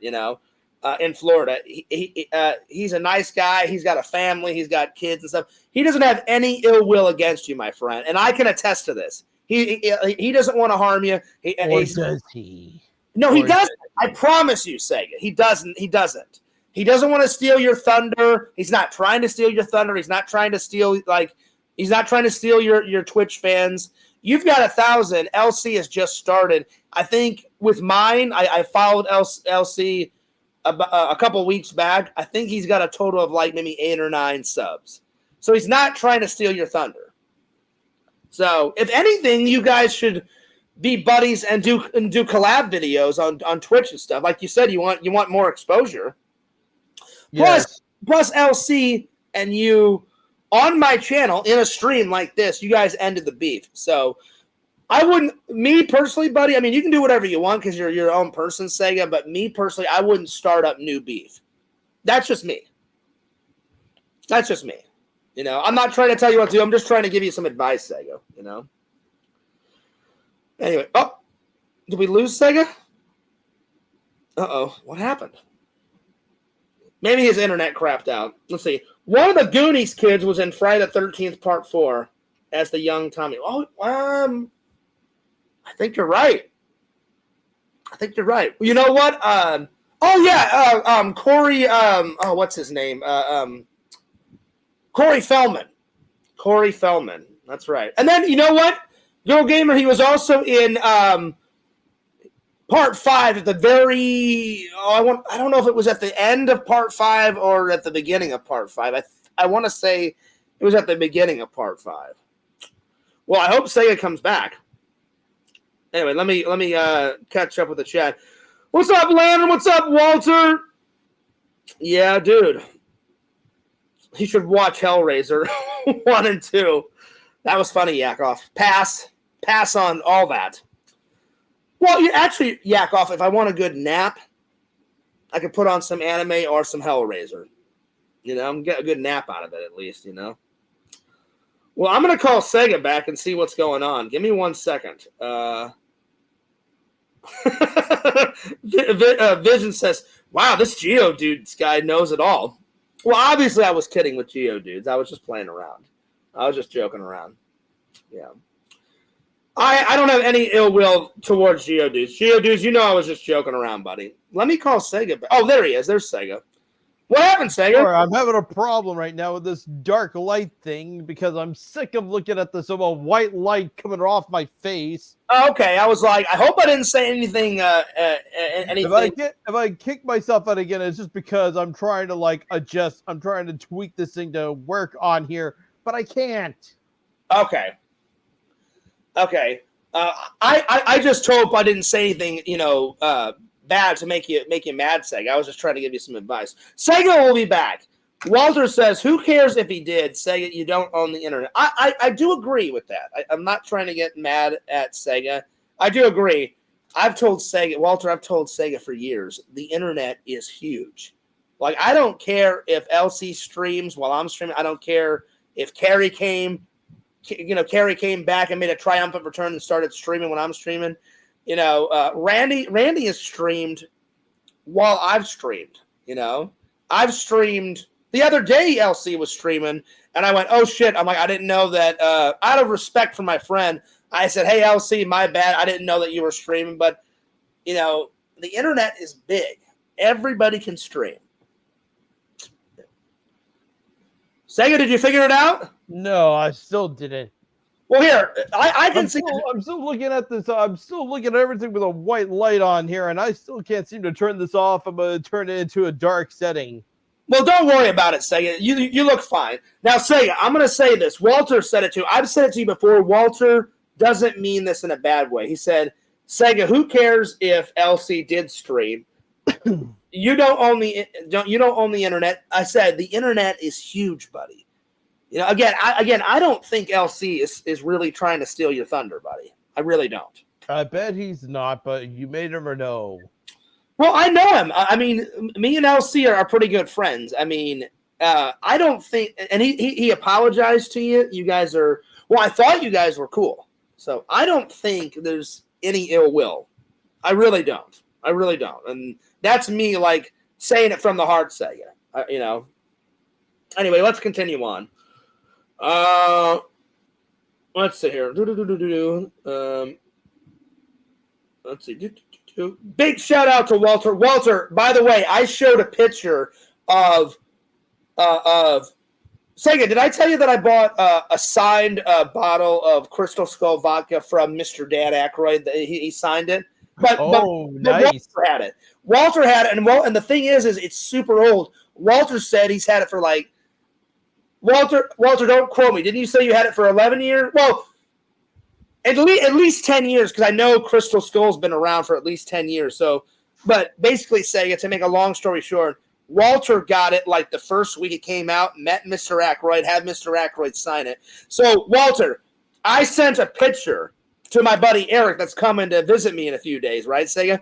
in Florida. He's a nice guy. He's got a family. He's got kids and stuff. He doesn't have any ill will against you, my friend. And I can attest to this. He doesn't want to harm you. Does he? No, he doesn't. I promise you, Sega. He doesn't. He doesn't want to steal your thunder. He's not trying to steal your thunder. He's not trying to steal your Twitch fans. You've got 1,000. LC has just started. I think with mine, I followed LC a couple weeks back. I think he's got a total of like maybe 8 or 9 subs. So he's not trying to steal your thunder. So if anything, you guys should be buddies and do collab videos on Twitch and stuff. Like you said, you want more exposure. Yes. Plus LC and you on my channel in a stream like this, you guys ended the beef. So me personally, buddy, I mean, you can do whatever you want because you're your own person, Sega, but me personally, I wouldn't start up new beef. That's just me. I'm not trying to tell you what to do. I'm just trying to give you some advice, Sega, Anyway, did we lose Sega? Uh-oh, what happened? Maybe his internet crapped out. Let's see. One of the Goonies kids was in Friday the 13th Part 4 as the young Tommy. I think you're right. You know what? Corey, what's his name? Corey Feldman. That's right. And then, you know what? Girl Gamer, he was also in part 5 at the very. I don't know if it was at the end of part 5 or at the beginning of part 5. I want to say it was at the beginning of part 5. Well, I hope Sega comes back. Anyway, let me catch up with the chat. What's up, Landon? What's up, Walter? Yeah, dude. He should watch Hellraiser 1 and 2. That was funny, Yakov. Pass on all that. Well, you actually, Yakov, if I want a good nap, I could put on some anime or some Hellraiser. You know, get a good nap out of it at least, you know. Well, I'm going to call Sega back and see what's going on. Give me 1 second. Vision says, wow, this Geodudes guy knows it all. Well, obviously I was kidding with Geodudes. I was just playing around. I was just joking around. Yeah. I don't have any ill will towards Geodudes. Geodudes, you know I was just joking around, buddy. Let me call Sega back. Oh, there he is. There's Sega. What happened, Sega? Sorry, I'm having a problem right now with this dark light thing because I'm sick of looking at this white light coming off my face. Okay, I was like, I hope I didn't say anything. Anything. If I kick myself out again, it's just because I'm trying to adjust. I'm trying to tweak this thing to work on here, but I can't. Okay. I just hope I didn't say anything, bad to make you mad, Sega. I was just trying to give you some advice. Sega will be back. Walter says, who cares if he did? Sega, you don't own the internet. I do agree with that. I'm not trying to get mad at Sega. I do agree. I've told Sega for years, the internet is huge. Like, I don't care if LC streams while I'm streaming. I don't care if Carrie came back and made a triumphant return and started streaming when I'm streaming. Randy has streamed while I've streamed. I've streamed the other day. LC was streaming, and I went, "Oh shit!" I'm like, I didn't know that. Out of respect for my friend, I said, "Hey LC, my bad. I didn't know that you were streaming." But the internet is big. Everybody can stream. Sega, did you figure it out? No, I still didn't. Well, here, I can see. I'm still looking at this. I'm still looking at everything with a white light on here, and I still can't seem to turn this off. I'm going to turn it into a dark setting. Well, don't worry about it, Sega. You look fine. Now, Sega, I'm going to say this. Walter said it too. I've said it to you before. Walter doesn't mean this in a bad way. He said, Sega, who cares if LC did stream? You don't own the internet. I said the internet is huge, buddy. Again, I don't think LC is really trying to steal your thunder, buddy. I really don't. I bet he's not, but you may never know. Well, I know him. I mean, me and LC are pretty good friends. I mean, I don't think, and he apologized to you. You guys are, well, I thought you guys were cool. So I don't think there's any ill will. I really don't. And that's me, saying it from the heart, Sega. Anyway, let's continue on. Let's see here. Let's see. Big shout out to Walter. Walter, by the way, I showed a picture of Sega. Did I tell you that I bought a signed bottle of Crystal Skull vodka from Mr. Dan Aykroyd? He signed it. But nice. Walter had it, and the thing is it's super old. Walter said he's had it for Walter, don't quote me. Didn't you say you had it for 11 years? Well, at least 10 years, because I know Crystal Skull's been around for at least 10 years. So, but basically, Sega, to make a long story short, Walter got it the first week it came out, met Mr. Aykroyd, had Mr. Aykroyd sign it. So, Walter, I sent a picture to my buddy Eric that's coming to visit me in a few days, right, Sega?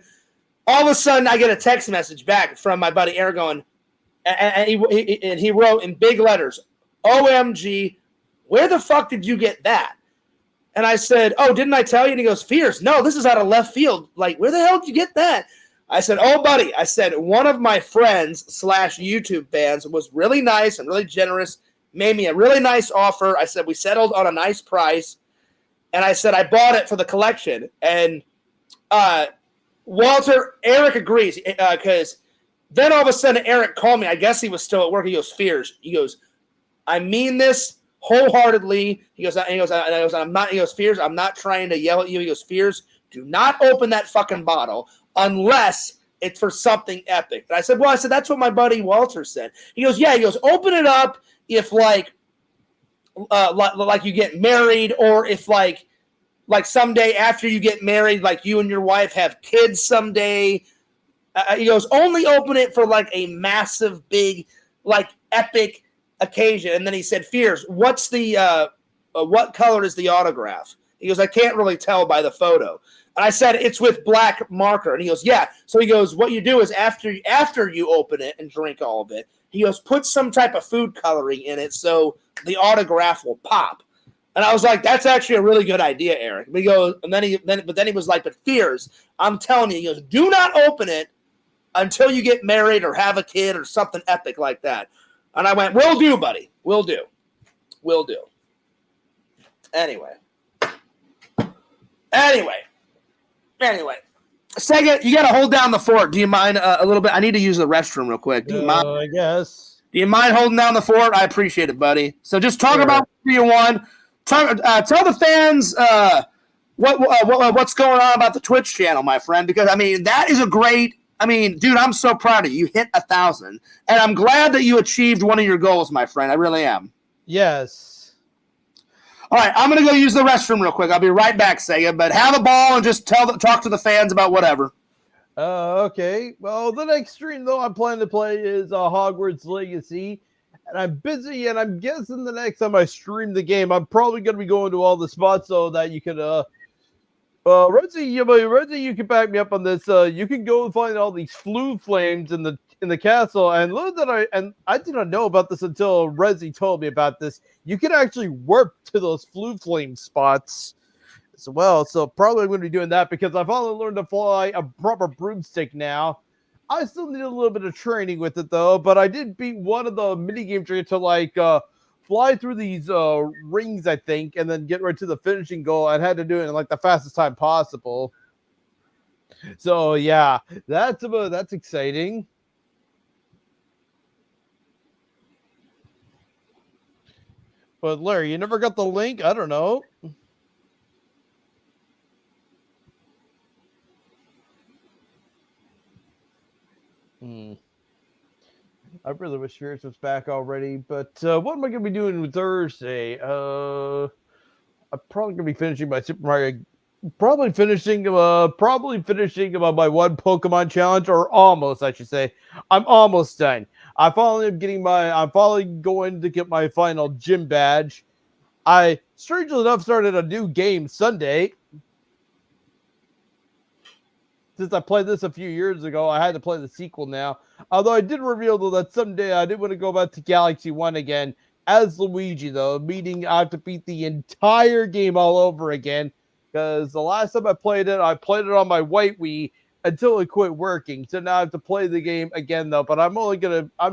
All of a sudden, I get a text message back from my buddy Eric going, and he wrote in big letters, OMG, where the fuck did you get that? And I said, oh, didn't I tell you? And he goes, Fierce, no, this is out of left field. Where the hell did you get that? I said, oh, buddy, one of my friends / YouTube fans was really nice and really generous, made me a really nice offer. I said, we settled on a nice price. And I said, I bought it for the collection. And Eric agrees, because then all of a sudden Eric called me. I guess he was still at work. He goes, Fierce. He goes, I mean this wholeheartedly. He goes, I'm not. He goes, Fears, I'm not trying to yell at you. He goes, Fears, do not open that fucking bottle unless it's for something epic. And I said, that's what my buddy Walter said. He goes, yeah. He goes, open it up if like you get married, or if like someday after you get married, like you and your wife have kids someday. He goes, only open it for like a massive, big, like epic occasion. And then he said, Fears, what's the what color is the autograph? He goes, I can't really tell by the photo. And I said, it's with black marker. And he goes, yeah. So he goes, what you do is after you open it and drink all of it, he goes, put some type of food coloring in it so the autograph will pop. And I was like, that's actually a really good idea, Eric. But he goes, and then he was like, but Fears, I'm telling you, he goes, do not open it until you get married or have a kid or something epic like that. And I went, will do, buddy. Will do. Anyway. Sega, you got to hold down the fort. Do you mind a little bit? I need to use the restroom real quick. Do you mind? I guess. Do you mind holding down the fort? I appreciate it, buddy. So just talk about what you won. Tell the fans what's going on about the Twitch channel, my friend, because, I mean, that is a great – I mean, dude, I'm so proud of you. You hit 1,000. And I'm glad that you achieved one of your goals, my friend. I really am. Yes. All right, I'm going to go use the restroom real quick. I'll be right back, Sega. But have a ball and just talk to the fans about whatever. Okay. Well, the next stream, though, I'm planning to play is Hogwarts Legacy. And I'm busy, and I'm guessing the next time I stream the game, I'm probably going to be going to all the spots so that you can Rosie, you can back me up on this. You can go and find all these flue flames in the castle, and I did not know about this until Rezi told me about this. You can actually warp to those flue flame spots as well. So probably I'm going to be doing that because I've only learned to fly a proper broomstick now. I still need a little bit of training with it though, but I did beat one of the minigame tricks to like fly through these rings, I think, and then get right to the finishing goal. I had to do it in like the fastest time possible. So yeah, that's exciting. But Larry, you never got the link? I don't know. I really wish Spirits was back already, but what am I going to be doing with Thursday? I'm probably going to be finishing my Super Mario. Probably finishing my one Pokemon challenge, or almost, I should say. I'm almost done. I'm finally going to get my final gym badge. I, strangely enough, started a new game Sunday. Since I played this a few years ago, I had to play the sequel now. Although I did reveal, though, that someday I did want to go back to Galaxy 1 again as Luigi, though, meaning I have to beat the entire game all over again. Because the last time I played it on my white Wii until it quit working. So now I have to play the game again, though. But I'm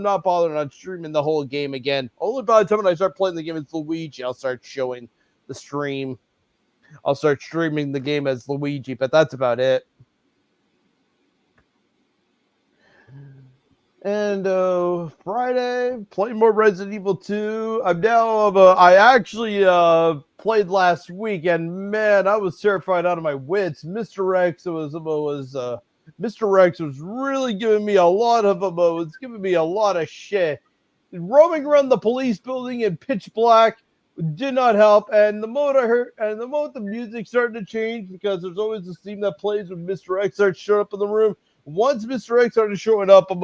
not bothering on streaming the whole game again. Only by the time I start playing the game as Luigi, I'll start showing the stream. I'll start streaming the game as Luigi, but that's about it. And Friday, play more Resident Evil 2. I actually played last week, and man, I was terrified out of my wits. Mr. X was really giving me a lot of shit. Roaming around the police building in pitch black did not help, and the moment the music started to change, because there's always this theme that plays when Mr. X starts showing up in the room. Once Mr. X started showing up, I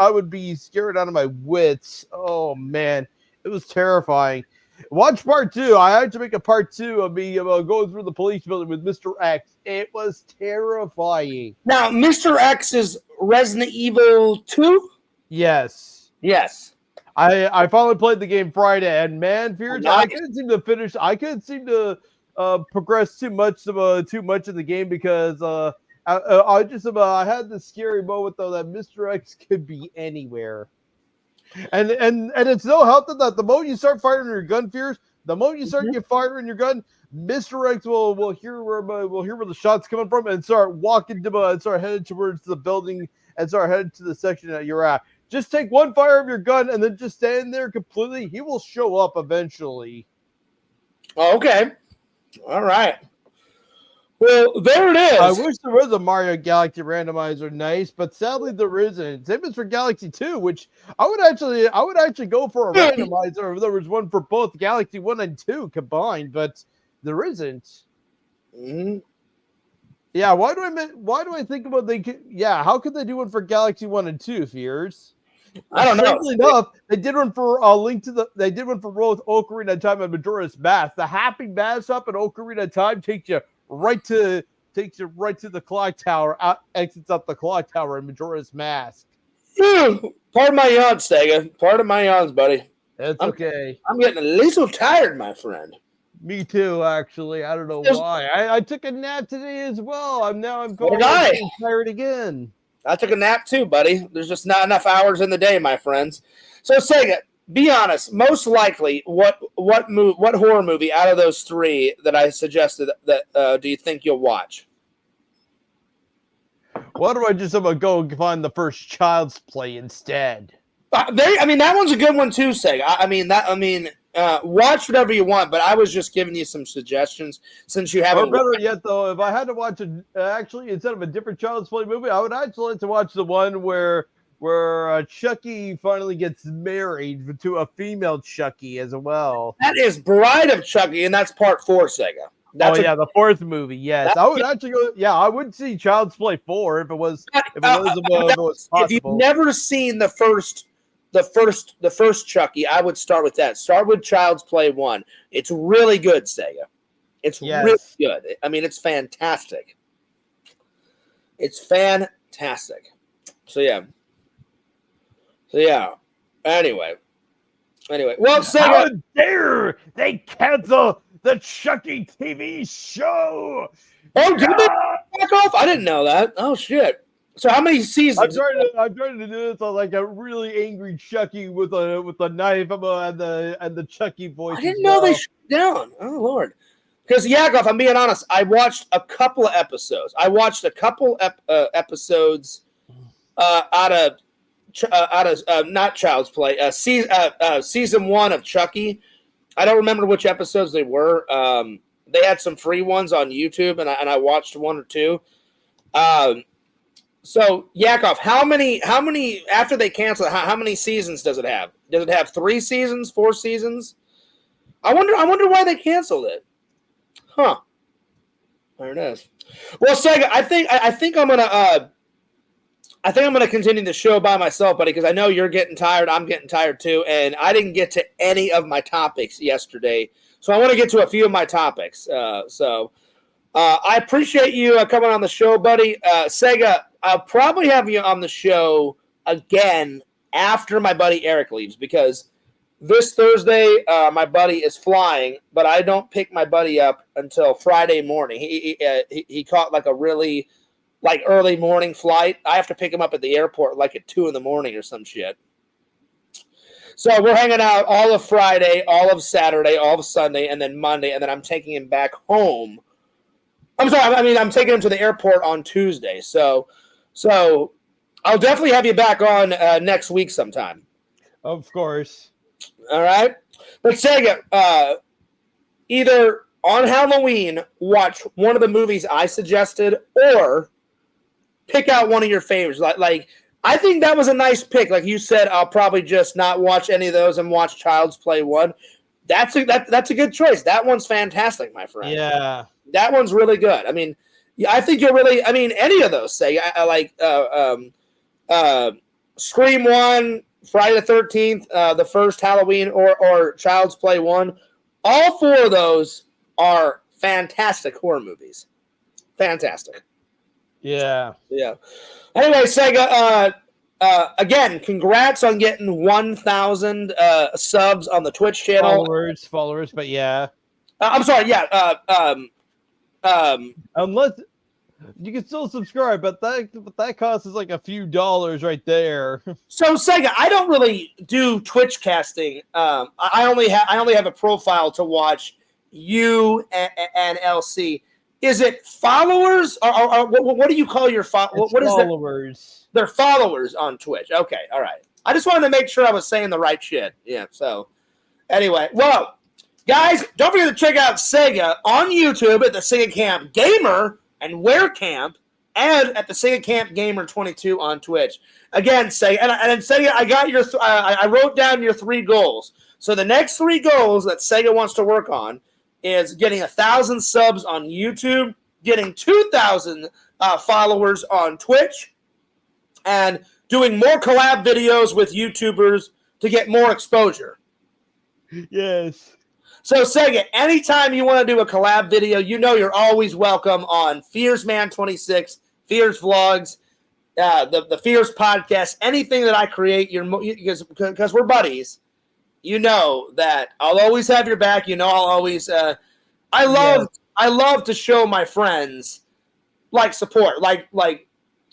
would be scared out of my wits. Oh man, it was terrifying. Watch part 2. I had to make a part 2 of me going through the police building with Mr. X. It was terrifying. Now, Mr. X is Resident Evil 2? Yes. I finally played the game Friday, and man, Fears, I couldn't seem to finish. I couldn't seem to progress too much in the game because I had this scary moment though that Mr. X could be anywhere, and it's no help that the moment you start firing your gun, Fears, the moment you start firing your gun, Mr. X will hear where the shots coming from and start heading towards the building and start heading to the section that you're at. Just take one fire of your gun and then just stand there completely. He will show up eventually. Okay. All right. Well, there it is. I wish there was a Mario Galaxy randomizer, nice, but sadly there isn't. Same as for Galaxy 2, which I would actually go for a randomizer if there was one for both Galaxy 1 and 2 combined, but there isn't. Mm-hmm. Yeah, why do I think about how could they do one for Galaxy 1 and 2, Fears? I don't know. Strangely enough, they did one for they did one for both Ocarina of Time and Majora's Mask. The Happy Mask up at Ocarina of Time takes you right to the clock tower, exits up the clock tower in Majora's Mask. Pardon my yawns, Sega. Pardon my yawns, buddy. That's okay. I'm getting a little tired, my friend. Me too, actually. I don't know why. I took a nap today as well. I'm going tired again. I took a nap too, buddy. There's just not enough hours in the day, my friends. So Sega, be honest. Most likely, what horror movie out of those three that I suggested that do you think you'll watch? Why do I just go find the first Child's Play instead? That one's a good one too, Sega. Watch whatever you want, but I was just giving you some suggestions since you haven't. Or better yet, though, if I had to watch actually instead of a different Child's Play movie, I would actually like to watch the one where Chucky finally gets married to a female Chucky as well. That is Bride of Chucky, and that's part 4, Sega. The fourth movie. Yes, I would actually go. Yeah, I would see Child's Play 4 if it was possible. If you've never seen the first Chucky, I would start with that. Start with Child's Play 1. It's really good, Sega. It's really good. It's fantastic. It's fantastic. So yeah. Anyway. Well, Sega. How dare they cancel the Chucky TV show? Oh, did they back off? I didn't know that. Oh shit. So how many seasons? I'm trying to do this on like a really angry Chucky with a knife and the Chucky voice. I didn't know they shut down. Oh Lord. Because Yakov, I'm being honest, I watched a couple of episodes. I watched a couple episodes out of not Child's Play, season 1 of Chucky. I don't remember which episodes they were. They had some free ones on YouTube, and I watched 1 or 2. So Yakov, how many after they cancel it, how many seasons does it have? Does it have 3 seasons, 4 seasons? I wonder why they canceled it. Huh. There it is. Well, Sega, I think I'm gonna continue the show by myself, buddy, because I know you're getting tired. I'm getting tired too, and I didn't get to any of my topics yesterday, so I want to get to a few of my topics. I appreciate you coming on the show, buddy. Sega, I'll probably have you on the show again after my buddy Eric leaves, because this Thursday my buddy is flying, but I don't pick my buddy up until Friday morning. He caught like a really early morning flight. I have to pick him up at the airport like at 2 a.m. or some shit. So we're hanging out all of Friday, all of Saturday, all of Sunday, and then Monday, and then I'm taking him back home. I'm sorry, I'm taking him to the airport on Tuesday. So I'll definitely have you back on next week sometime. Of course. All right. But Sega, either on Halloween, watch one of the movies I suggested, or pick out one of your favorites. Like I think that was a nice pick. Like you said, I'll probably just not watch any of those and watch Child's Play 1. That's a good choice. That one's fantastic, my friend. Yeah. That one's really good. I think you're really. Any of those. Say I like Scream 1, Friday the 13th, the first Halloween, or Child's Play 1. All 4 of those are fantastic horror movies. Fantastic. Yeah. Anyway, Sega, again, congrats on getting 1,000 subs on the Twitch channel. Followers, but yeah. I'm sorry, yeah. Unless you can still subscribe, but that costs us like a few dollars right there. So Sega, I don't really do Twitch casting. I only have a profile to watch you and LC. Is it followers or what do you call your what is followers? They're followers on Twitch. Okay, all right. I just wanted to make sure I was saying the right shit. Yeah. So anyway, well, guys, don't forget to check out Sega on YouTube at the Sega Camp Gamer and Wear Camp, and at the Sega Camp Gamer 22 on Twitch. Again, Sega, and Sega, I got your. I wrote down your 3 goals. So the next 3 goals that Sega wants to work on is getting 1,000 subs on YouTube, getting 2,000 followers on Twitch, and doing more collab videos with YouTubers to get more exposure. Yes. So, Sega, anytime you want to do a collab video, you know you're always welcome on Fearsman26, Fears Vlogs, the Fears Podcast, anything that I create, because we're buddies. You know that I'll always have your back. You know I'll always. I love to show my friends like support, like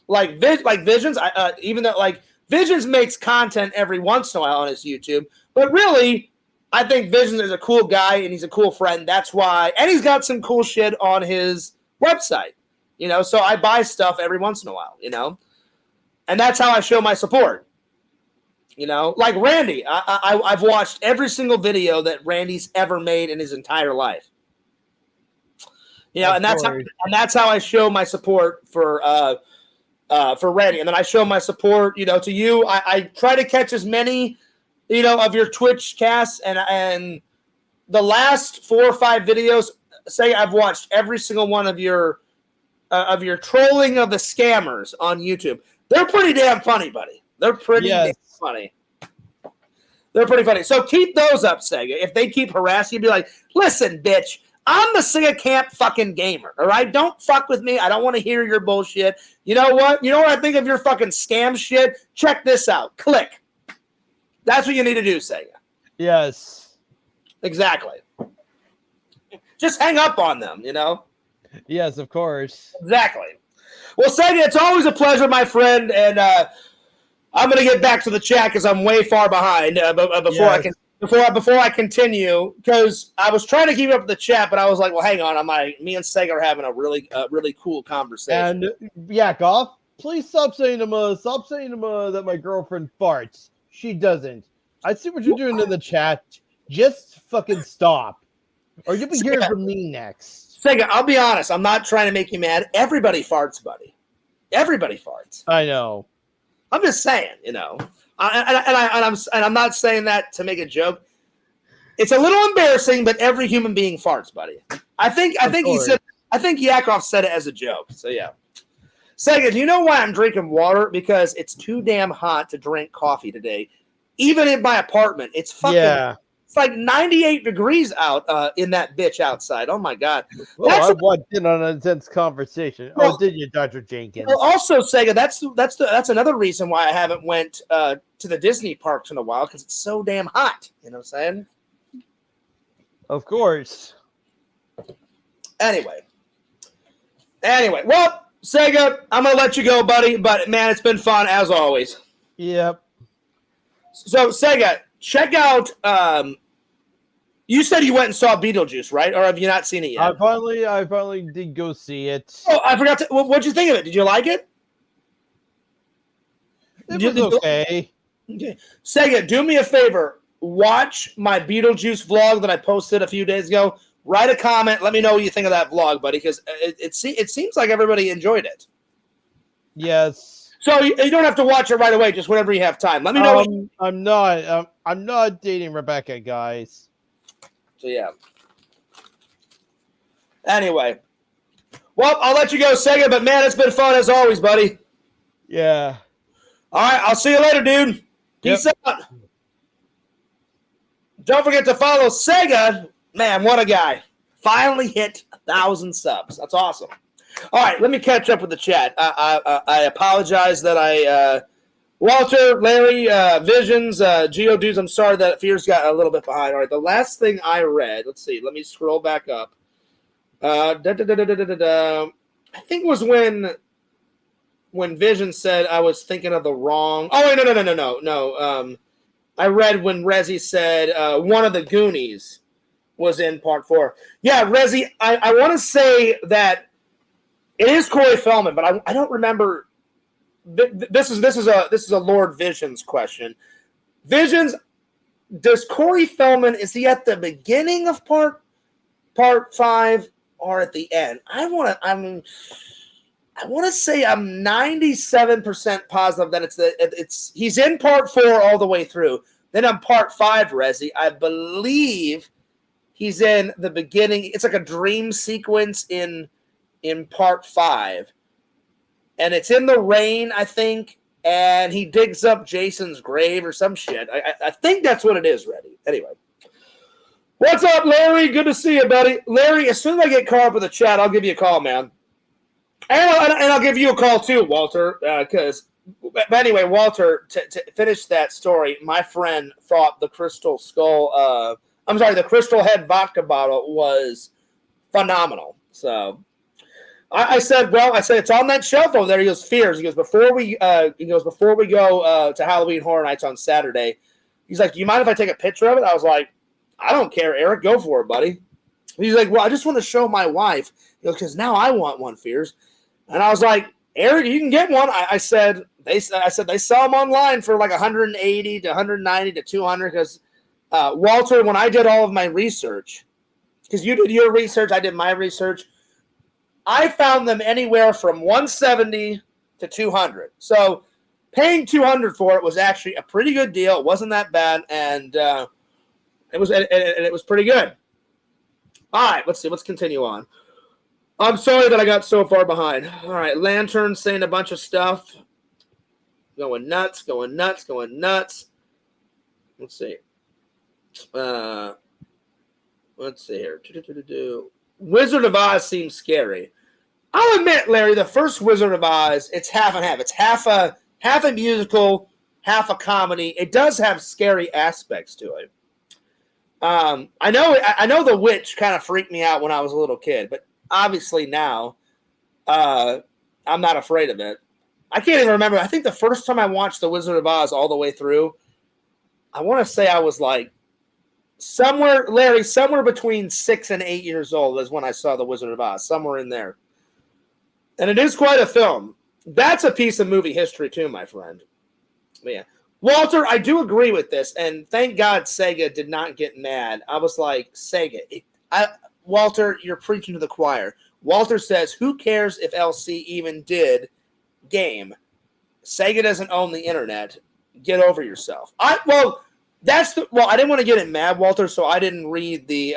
Visions. Even though like Visions makes content every once in a while on his YouTube, but really, I think Visions is a cool guy and he's a cool friend. That's why, and he's got some cool shit on his website. You know, so I buy stuff every once in a while. You know, and that's how I show my support. You know, like Randy, I've watched every single video that Randy's ever made in his entire life. You know, and that's how I show my support for Randy, and then I show my support, you know, to you. I try to catch as many, you know, of your Twitch casts, and the last 4 or 5 videos. Say I've watched every single one of your trolling of the scammers on YouTube. They're pretty damn funny, buddy. They're pretty damn funny. They're pretty funny. So keep those up, Sega. If they keep harassing you, be like, listen, bitch, I'm the Sega Camp fucking gamer, all right? Don't fuck with me. I don't want to hear your bullshit. You know what? You know what I think of your fucking scam shit? Check this out. Click. That's what you need to do, Sega. Yes. Exactly. Just hang up on them, you know? Yes, of course. Exactly. Well, Sega, it's always a pleasure, my friend, and I'm going to get back to the chat because I'm way far behind before I continue, because I was trying to keep up with the chat, but I was like, well, hang on. Me and Sega are having a really cool conversation. And Yakov, please stop saying to him that my girlfriend farts. She doesn't. I see what you're doing in the chat. Just fucking stop, or you'll be hearing from me next. Sega, I'll be honest. I'm not trying to make you mad. Everybody farts, buddy. Everybody farts. I know. I'm just saying, you know. I'm not saying that to make a joke. It's a little embarrassing, but every human being farts, buddy. I think Yakov said it as a joke. So yeah. Sega, do you know why I'm drinking water? Because it's too damn hot to drink coffee today. Even in my apartment, it's fucking. Yeah. It's like 98 degrees out in that bitch outside. Oh my god! I walked in on an intense conversation. Well, did you, Dr. Jenkins? Well, also, Sega, that's another reason why I haven't went to the Disney parks in a while, because it's so damn hot. You know what I'm saying? Of course. Anyway, well, Sega, I'm gonna let you go, buddy. But man, it's been fun as always. Yep. So, Sega, check out. You said you went and saw Beetlejuice, right? Or have you not seen it yet? I finally did go see it. Oh, I forgot to. What'd you think of it? Did you like it? It was okay. Okay. Sega, do me a favor. Watch my Beetlejuice vlog that I posted a few days ago. Write a comment. Let me know what you think of that vlog, buddy, because it seems like everybody enjoyed it. Yes. So you don't have to watch it right away. Just whenever you have time. Let me know. I'm not dating Rebecca, guys. So yeah. Anyway, well, I'll let you go, Sega. But man, it's been fun as always, buddy. Yeah. All right, I'll see you later, dude. Peace out. Don't forget to follow Sega. Man, what a guy! Finally hit 1,000 subs. That's awesome. All right, let me catch up with the chat. I apologize that Walter, Larry, Visions, Geodudes, I'm sorry that Fears got a little bit behind. All right, the last thing I read, let's see, let me scroll back up. I think it was when Vision said I was thinking of the wrong. Oh, wait, no. I read when Rezi said one of the Goonies. was in part 4. Yeah, Rezi, I want to say that it is Corey Feldman, but I don't remember. This is a Lord Visions question. Visions, does Corey Feldman, is he at the beginning of part 5 or at the end? I want to say I'm 97% positive that he's in part 4 all the way through. Then on part 5, Rezi, I believe he's in the beginning. It's like a dream sequence in part 5. And it's in the rain, I think, and he digs up Jason's grave or some shit. I think that's what it is, Reddy. Anyway. What's up, Larry? Good to see you, buddy. Larry, as soon as I get caught up with the chat, I'll give you a call, man. And I'll give you a call, too, Walter, because... But anyway, Walter, to finish that story, my friend thought the Crystal Skull... the Crystal Head vodka bottle was phenomenal. So... I said it's on that shelf over there. He goes, Fears. He goes, before we go to Halloween Horror Nights on Saturday, he's like, do you mind if I take a picture of it? I was like, I don't care, Eric. Go for it, buddy. He's like, well, I just want to show my wife. He goes, because now I want one, Fears. And I was like, Eric, you can get one. I said they sell them online for like 180 to 190 to 200. Because Walter, when I did all of my research, because you did your research, I did my research. I found them anywhere from 170 to 200. So paying 200 for it was actually a pretty good deal. It wasn't that bad, and it was pretty good. All right, let's see. Let's continue on. I'm sorry that I got so far behind. All right, Lantern saying a bunch of stuff. Going nuts. Let's see. Let's see here. Wizard of Oz seems scary. I'll admit, Larry, the first Wizard of Oz, it's half and half. It's half a musical, half a comedy. It does have scary aspects to it. I know the witch kind of freaked me out when I was a little kid, but obviously now I'm not afraid of it. I can't even remember. I think the first time I watched the Wizard of Oz all the way through, I want to say I was like somewhere between 6 and 8 years old is when I saw the Wizard of Oz, somewhere in there. And it is quite a film. That's a piece of movie history too, my friend. But yeah. Walter, I do agree with this, and thank God Sega did not get mad. I was like, Sega. Walter, you're preaching to the choir. Walter says, who cares if LC even did game? Sega doesn't own the internet. Get over yourself. I didn't want to get it mad, Walter, so I didn't read the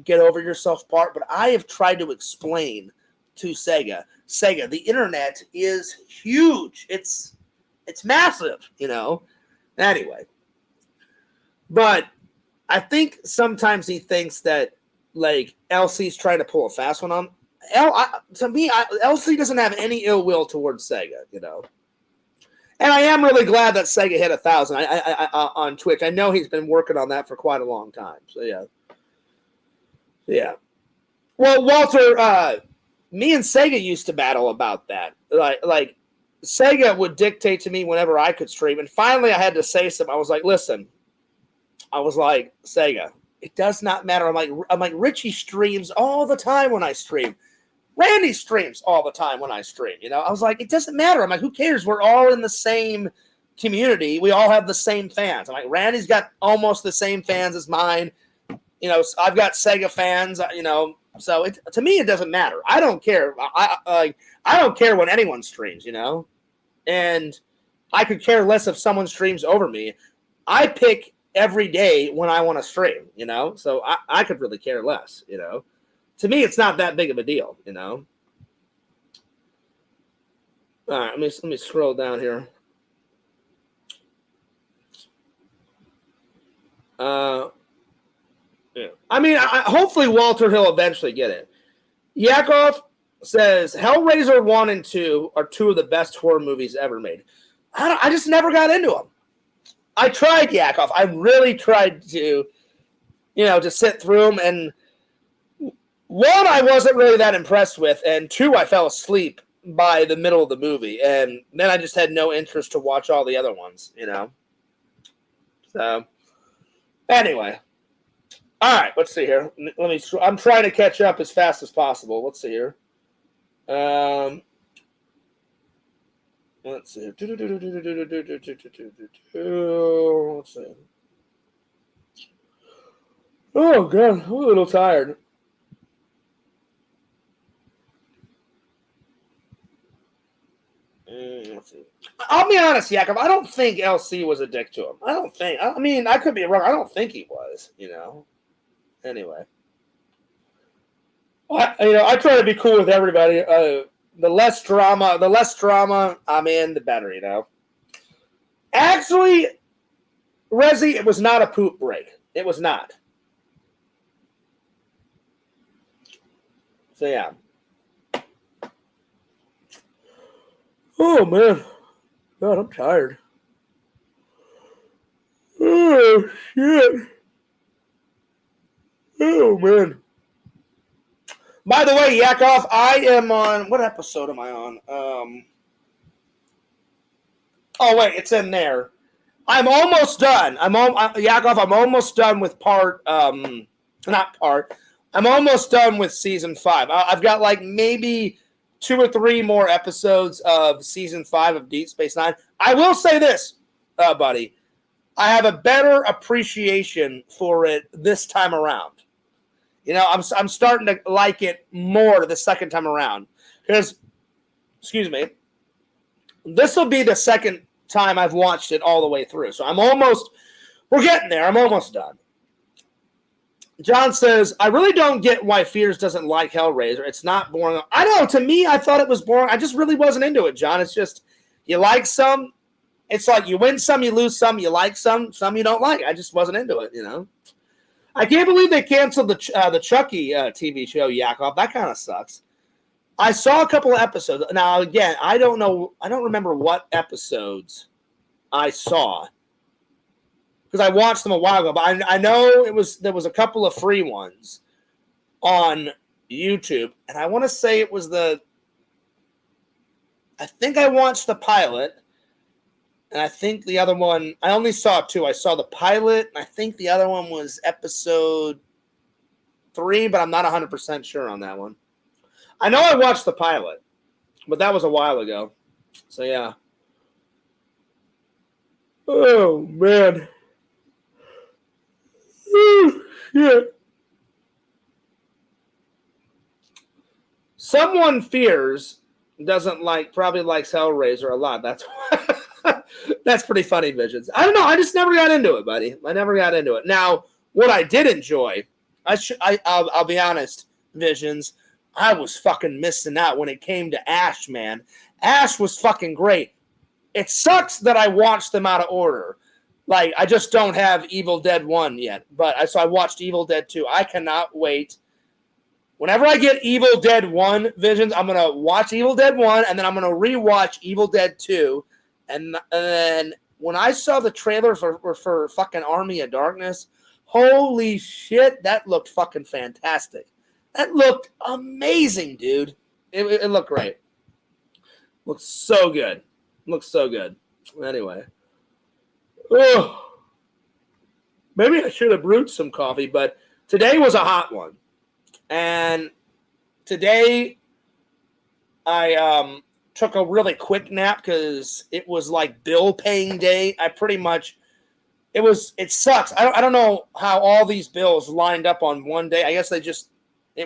get over yourself part, but I have tried to explain to Sega, the internet is huge. It's massive, you know. Anyway. But I think sometimes he thinks that, like, LC's trying to pull a fast one on. LC doesn't have any ill will towards Sega, you know. And I am really glad that Sega hit 1,000 on Twitch. I know he's been working on that for quite a long time. So, yeah. Well, Walter, me and Sega used to battle about that. Like Sega would dictate to me whenever I could stream. And finally, I had to say something. I was like, listen. I was like, Sega, it does not matter. I'm like, Richie streams all the time when I stream. Randy streams all the time when I stream. You know, I was like, it doesn't matter. I'm like, who cares? We're all in the same community. We all have the same fans. I'm like, Randy's got almost the same fans as mine. You know, I've got Sega fans, you know. So to me, it doesn't matter. I don't care. I don't care when anyone streams, you know. And I could care less if someone streams over me. I pick every day when I want to stream, you know. So I could really care less, you know. To me, it's not that big of a deal, you know. All right, let me scroll down here. Yeah. I mean, hopefully Walter Hill eventually get it. Yakov says Hellraiser 1 and 2 are two of the best horror movies ever made. I just never got into them. I tried, Yakov. I really tried to, you know, to sit through them. And 1, I wasn't really that impressed with. And 2, I fell asleep by the middle of the movie. And then I just had no interest to watch all the other ones, you know. So, anyway. All right, let's see here. Let me. I'm trying to catch up as fast as possible. Let's see here. Let's see. Let's see. Oh god, I'm a little tired. Let's see. I'll be honest, Yakov. I don't think LC was a dick to him. I don't think. I mean, I could be wrong. I don't think he was. Anyway, I try to be cool with everybody. The less drama I'm in, the better. Actually, Rezi, it was not a poop break. It was not. So yeah. Oh man, God, I'm tired. Oh shit. Oh man. By the way, Yakov, I am on. What episode am I on? Oh wait, it's in there. I'm almost done. Yakov. I'm almost done with part. Not part. I'm almost done with season 5. I've got like maybe 2 or 3 more episodes of season 5 of Deep Space Nine. I will say this, buddy. I have a better appreciation for it this time around. I'm starting to like it more the second time around. Because, excuse me, this will be the second time I've watched it all the way through. So we're getting there. I'm almost done. John says, I really don't get why Fears doesn't like Hellraiser. It's not boring. I know, to me, I thought it was boring. I just really wasn't into it, John. It's just, you like some. It's like you win some, you lose some, you like some you don't like. I just wasn't into it, I can't believe they canceled the Chucky TV show, Yakov. That kind of sucks. I saw a couple of episodes. Now, again, I don't remember what episodes I saw. Because I watched them a while ago, but I know there was a couple of free ones on YouTube, and I want to say it was I think I watched the pilot, and I think the other one, I only saw 2. I saw the pilot, and I think the other one was episode 3, but I'm not 100% sure on that one. I know I watched the pilot, but that was a while ago. So, yeah. Oh, man. Yeah. Someone Fears probably likes Hellraiser a lot. That's pretty funny, Visions. I don't know. I just never got into it, buddy. I never got into it. Now, what I did enjoy, I'll be honest, Visions, I was fucking missing out when it came to Ash, man. Ash was fucking great. It sucks that I watched them out of order. Like, I just don't have Evil Dead 1 yet. So I watched Evil Dead 2. I cannot wait. Whenever I get Evil Dead 1 Visions, I'm going to watch Evil Dead 1, and then I'm going to rewatch Evil Dead 2. And then when I saw the trailer for fucking Army of Darkness, holy shit, that looked fucking fantastic. That looked amazing, dude. It looked great. Looks so good. Looks so good. Anyway. Ugh. Maybe I should have brewed some coffee, but today was a hot one. And today I took a really quick nap because it was like bill paying day. It sucks. I don't know how all these bills lined up on one day. I guess it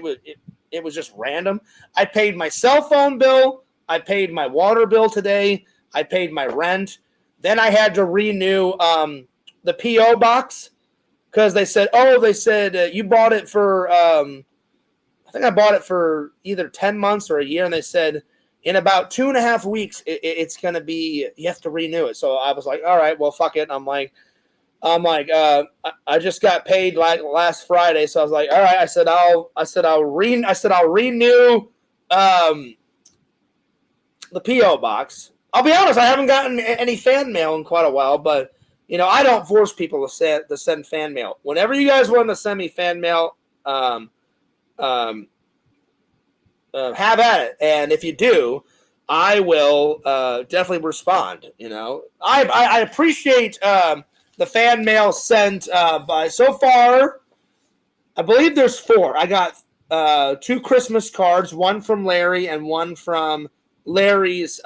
was just random. I paid my cell phone bill. I paid my water bill today. I paid my rent. Then I had to renew the P.O. box because they said you bought it for, I think I bought it for either 10 months or a year. And they said in about 2.5 weeks, it's going to be, you have to renew it. So I was like, all right, well, fuck it. I'm like, I just got paid like last Friday. So I was like, all right, I said, I'll renew the P.O. box. I'll be honest, I haven't gotten any fan mail in quite a while, but, I don't force people to send fan mail. Whenever you guys want to send me fan mail, have at it. And if you do, I will definitely respond, I appreciate the fan mail sent by, so far, I believe there's 4. I got 2 Christmas cards, one from Larry and one from Larry's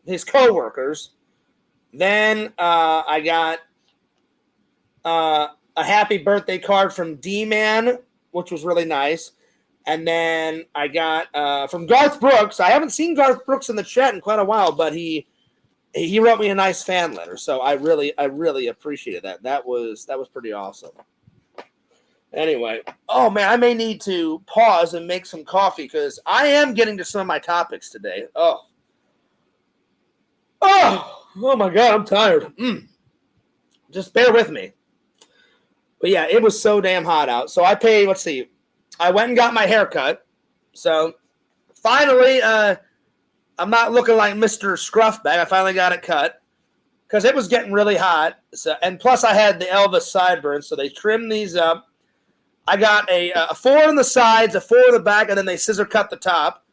his coworkers. Then I got a happy birthday card from D-Man, which was really nice. And then I got from Garth Brooks. I haven't seen Garth Brooks in the chat in quite a while, but he wrote me a nice fan letter. So I really appreciated that. That was pretty awesome. Anyway, oh man, I may need to pause and make some coffee because I am getting to some of my topics today. Oh my God, I'm tired. Just bear with me. But yeah, it was so damn hot out. So I paid, let's see, I went and got my hair cut. So finally, I'm not looking like Mr. Scruffbag. I finally got it cut because it was getting really hot. So, and plus I had the Elvis sideburns, so they trimmed these up. I got a 4 on the sides, a 4 on the back, and then they scissor cut the top.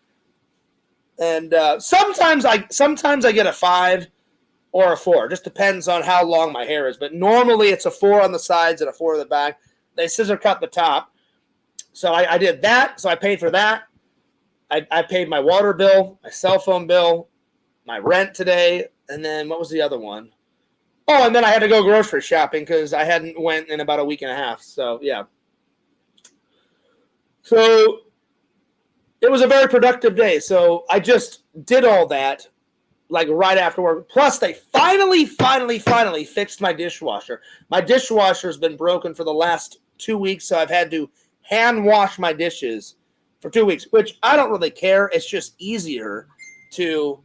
And sometimes I get a 5 or a 4. Just depends on how long my hair is. But normally it's a 4 on the sides and a 4 on the back. They scissor cut the top. So I did that. So I paid for that. I paid my water bill, my cell phone bill, my rent today, and then what was the other one? Oh, and then I had to go grocery shopping because I hadn't went in about a week and a half. So yeah. So it was a very productive day. So I just did all that like right after work. Plus, they finally fixed my dishwasher. My dishwasher's been broken for the last 2 weeks, so I've had to hand wash my dishes for 2 weeks, which I don't really care. It's just easier to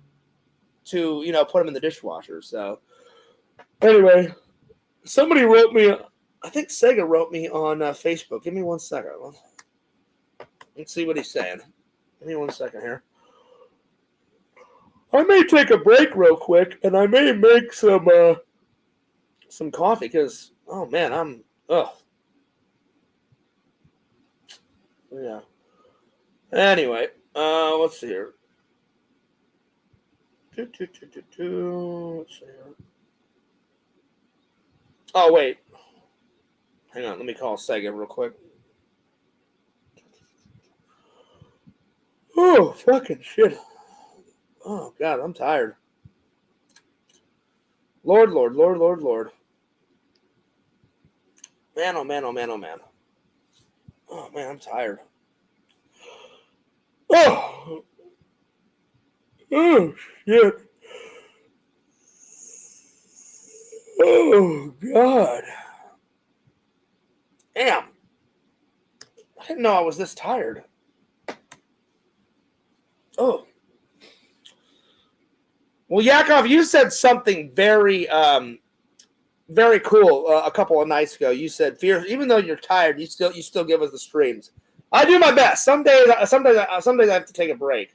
put them in the dishwasher. So anyway, somebody wrote me. I think Sega wrote me on Facebook. Give me 1 second. Let's see what he's saying. Give me 1 second here. I may take a break real quick, and I may make some coffee because, oh man, yeah. Anyway, let's see here. Let's see here. Oh wait, hang on. Let me call Sega real quick. Oh, fucking shit. Oh, God, I'm tired. Lord. Man, oh, man. Oh, man, I'm tired. Oh, shit. Oh, God. Damn. I didn't know I was this tired. Oh. Well, Yakov, you said something very, very cool a couple of nights ago. You said, "Fear, even though you're tired, you still give us the streams." I do my best. Some days I have to take a break.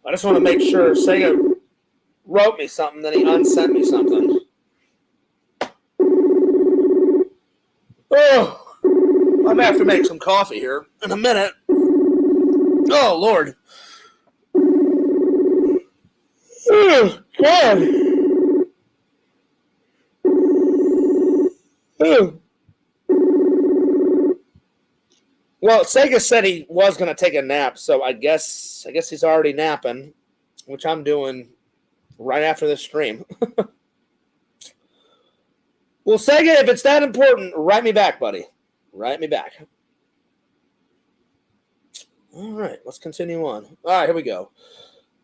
I just want to make sure Sega wrote me something, then he unsent me something. Oh. I'm going to have to make some coffee here in a minute. Oh, Lord. Oh, God. Oh. Well, Sega said he was going to take a nap, so I guess he's already napping, which I'm doing right after this stream. Well, Sega, if it's that important, write me back, buddy. Write me back. All right, let's continue on. All right, here we go.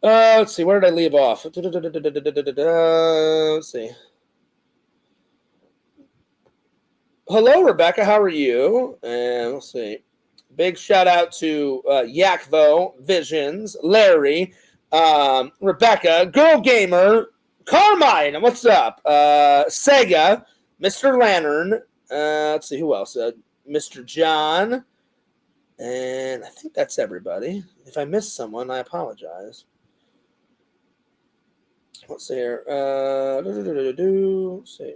Let's see. Where did I leave off? Let's see. Hello, Rebecca. How are you? And let's see. Big shout out to Yakvo, Visions, Larry, Rebecca, Girl Gamer, Carmine. What's up? Sega, Mr. Lantern. Let's see who else. Mr. John. And I think that's everybody. If I missed someone, I apologize. Let's see here. Let's see.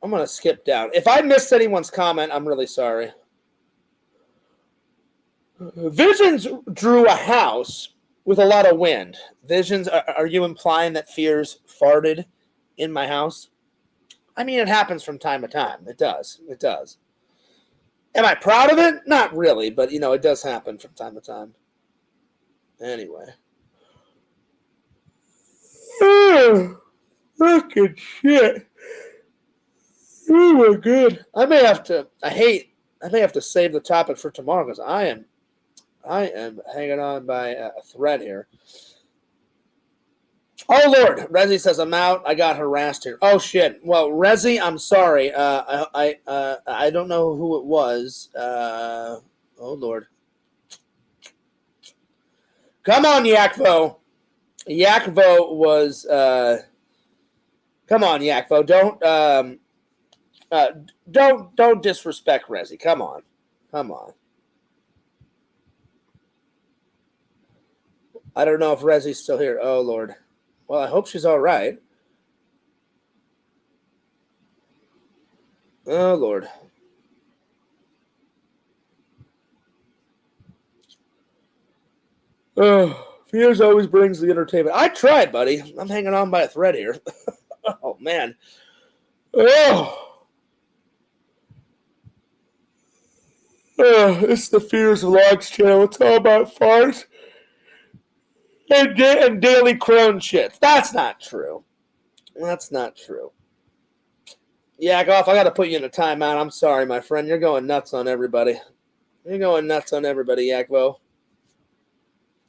I'm going to skip down. If I missed anyone's comment, I'm really sorry. Visions drew a house with a lot of wind. Visions, are you implying that fears farted in my house? I mean, it happens from time to time. It does. It does. Am I proud of it? Not really, but, you know, it does happen from time to time. Anyway. Oh, fucking shit. Oh, my God. I may have to save the topic for tomorrow because I am hanging on by a thread here. Oh, Lord. Rezi says, I'm out. I got harassed here. Oh, shit. Well, Rezi, I'm sorry. I don't know who it was. Oh, Lord. Come on, Yakvo. Yakvo was... come on, Yakvo. Don't disrespect Rezi. Come on. Come on. I don't know if Rezi's still here. Oh, Lord. Well, I hope she's all right. Oh, Lord. Oh, fears always brings the entertainment. I tried, buddy. I'm hanging on by a thread here. Oh, man. Oh. It's the Fears of Logs channel. It's all about farts and daily crone shit. That's not true. That's not true. Yakov, I got to put you in a timeout. I'm sorry, my friend. You're going nuts on everybody. You're going nuts on everybody, Yakvo.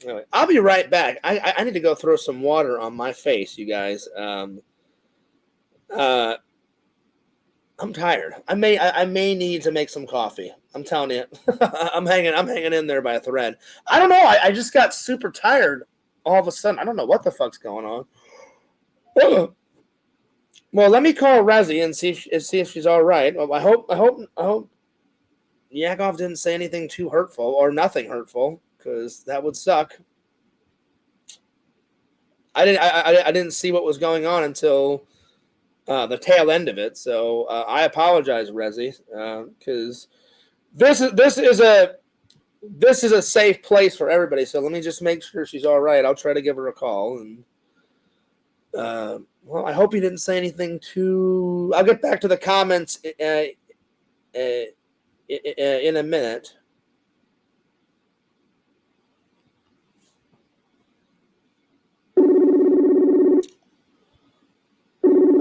Anyway, I'll be right back. I need to go throw some water on my face, you guys. I'm tired. I may need to make some coffee. I'm telling you. I'm hanging in there by a thread. I don't know. I just got super tired all of a sudden. I don't know what the fuck's going on. Well, let me call Rezi and see if she's all right. Well, I hope Yakov didn't say anything too hurtful or nothing hurtful, because that would suck. I didn't see what was going on until the tail end of it, so I apologize, Rezi, because this is a safe place for everybody. So let me just make sure she's all right. I'll try to give her a call, and well, I hope you didn't say anything too. I'll get back to the comments in a minute.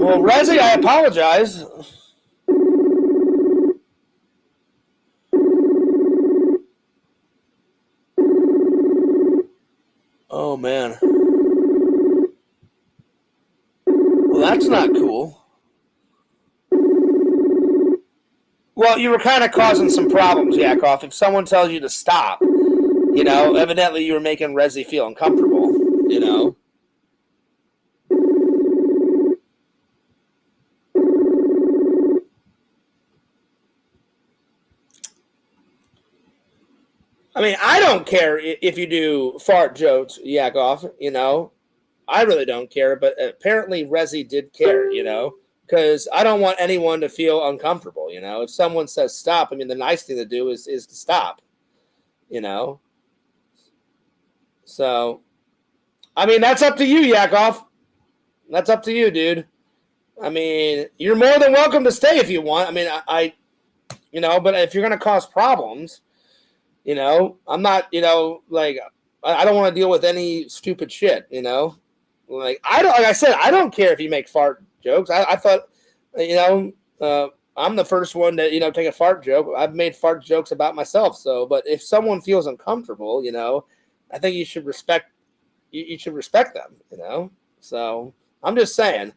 Well, Rezi, I apologize. Oh, man. Well, that's not cool. Well, you were kind of causing some problems, Yakov. If someone tells you to stop, you know, evidently you were making Rezi feel uncomfortable, you know. I mean, I don't care if you do fart jokes, Yakov, you know. I really don't care, but apparently Rezi did care, you know, because I don't want anyone to feel uncomfortable, you know. If someone says stop, I mean, the nice thing to do is to stop, you know. So, I mean, that's up to you, Yakov. That's up to you, dude. I mean, you're more than welcome to stay if you want. I mean, I you know, but if you're going to cause problems, you know, I'm not, you know, like, I don't want to deal with any stupid shit, you know. Like I said, I don't care if you make fart jokes. I thought, you know, I'm the first one to, you know, take a fart joke. I've made fart jokes about myself. So, but if someone feels uncomfortable, you know, I think you should respect. You should respect them, you know. So I'm just saying.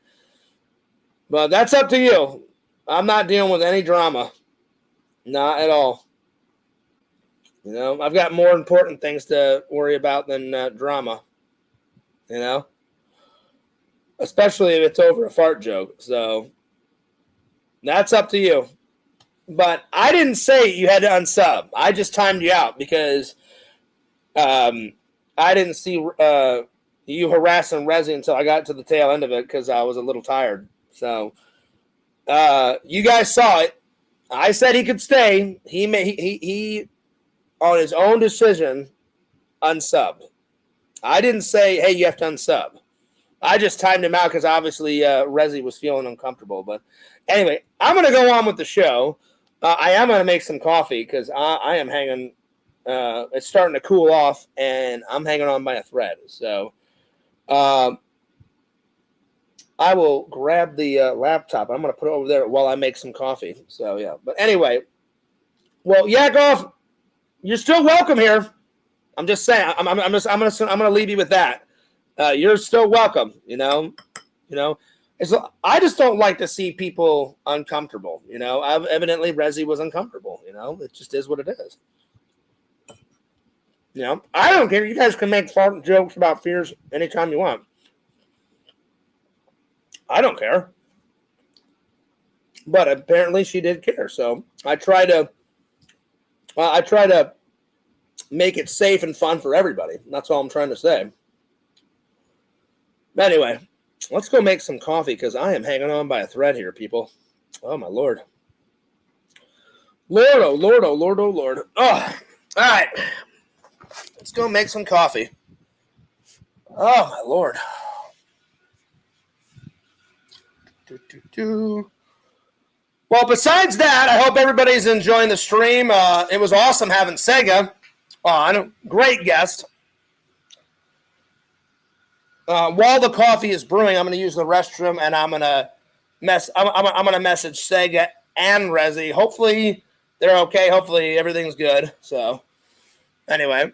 But that's up to you. I'm not dealing with any drama. Not at all. You know, I've got more important things to worry about than drama. You know, especially if it's over a fart joke. So that's up to you. But I didn't say you had to unsub. I just timed you out because I didn't see you harassing Rezi until I got to the tail end of it because I was a little tired. So you guys saw it. I said he could stay. He on his own decision unsubbed. I didn't say, hey, you have to unsub. I just timed him out because obviously Rezi was feeling uncomfortable. But anyway, I'm going to go on with the show. I am going to make some coffee because I am hanging. It's starting to cool off, and I'm hanging on by a thread. So I will grab the laptop. I'm going to put it over there while I make some coffee. So yeah. But anyway, well, Yakov, you're still welcome here. I'm just saying. I'm gonna leave you with that. You're still welcome. You know. I just don't like to see people uncomfortable. Evidently Rezi was uncomfortable. It just is what it is. I don't care. You guys can make fart jokes about fears anytime you want. I don't care. But apparently she did care. So I try to make it safe and fun for everybody. That's all I'm trying to say. But anyway, let's go make some coffee because I am hanging on by a thread here, people. Oh, my Lord. Lord, oh, Lord, oh, Lord, oh, Lord. Oh, all right. Let's go make some coffee. Oh, my Lord. Well, besides that, I hope everybody's enjoying the stream. It was awesome having Sega on. Great guest. While the coffee is brewing, I'm going to use the restroom, and I'm going to message Sega and Rezi. Hopefully they're okay. Hopefully everything's good. So anyway,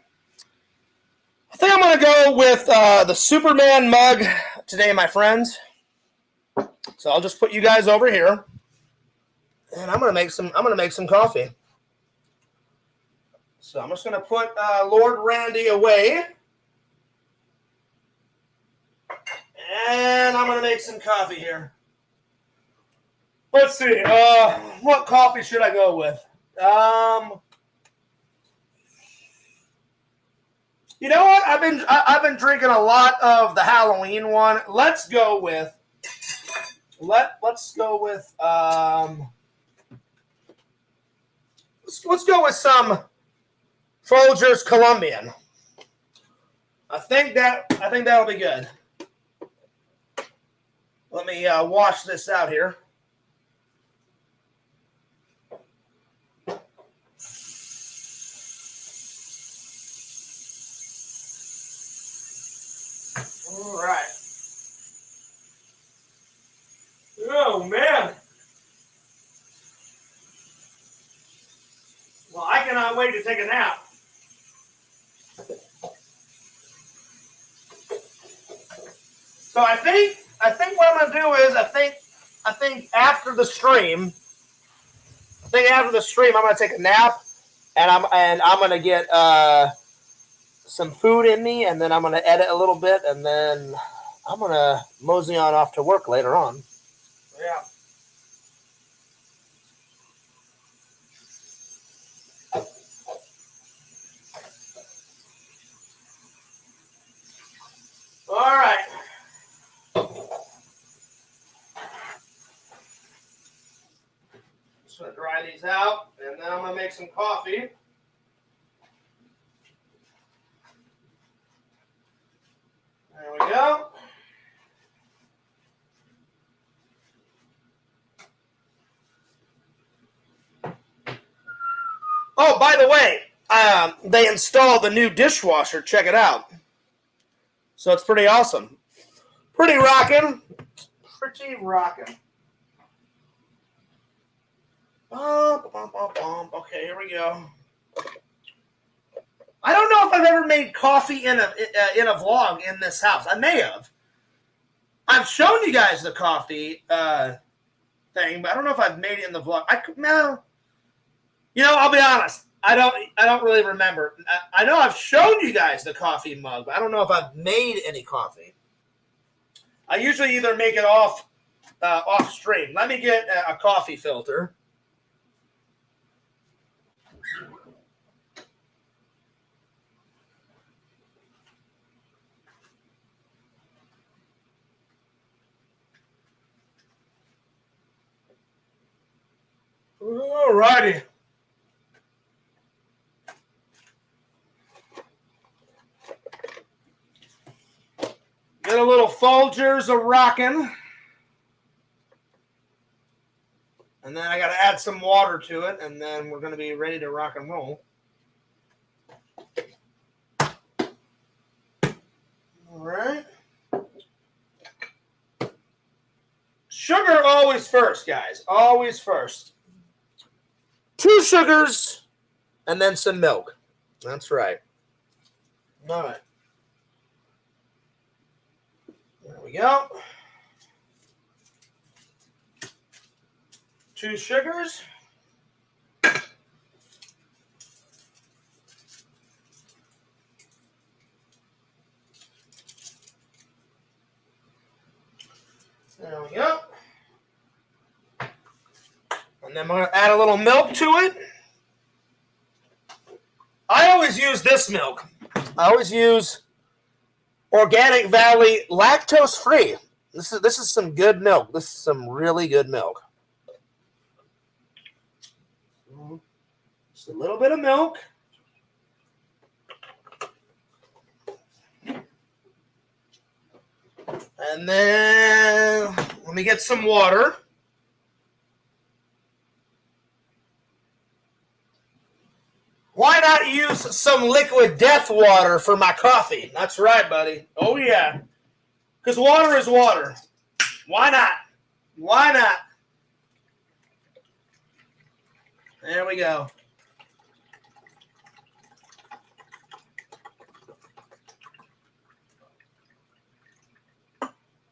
I think I'm going to go with the Superman mug today, my friends. So I'll just put you guys over here, and I'm going to make some coffee. So I'm just going to put Lord Randy away. And I'm going to make some coffee here. Let's see. What coffee should I go with? You know what? I've been drinking a lot of the Halloween one. Let's go with let's go with some Folgers Colombian. I think that'll be good. Let me wash this out here. All right. Oh, man. Well, I cannot wait to take a nap. So I think what I'm gonna do is I think after the stream, I'm gonna take a nap, and I'm gonna get some food in me, and then I'm gonna edit a little bit, and then I'm gonna mosey on off to work later on. Yeah. All right. Just gonna dry these out, and then I'm gonna make some coffee. There we go. Oh, by the way, they installed the new dishwasher. Check it out. So it's pretty awesome. Pretty rocking. Okay, here we go. I don't know if I've ever made coffee in a vlog in this house. I may have. I've shown you guys the coffee thing, but I don't know if I've made it in the vlog. No. I'll be honest. I don't really remember. I know I've shown you guys the coffee mug, but I don't know if I've made any coffee. I usually either make it off stream. Let me get a coffee filter. All righty. little Folgers a rocking. And then I got to add some water to it, and then we're going to be ready to rock and roll. All right. Sugar always first, guys. Always first. 2 sugars and then some milk. That's right. All right. There we go. 2 sugars. There we go. And then I'm going to add a little milk to it. I always use this milk. I always use Organic Valley lactose free. This is some good milk. This is some really good milk. Just a little bit of milk. And then let me get some water. Why not use some liquid death water for my coffee? That's right, buddy. Oh, yeah. Because water is water. Why not? Why not? There we go.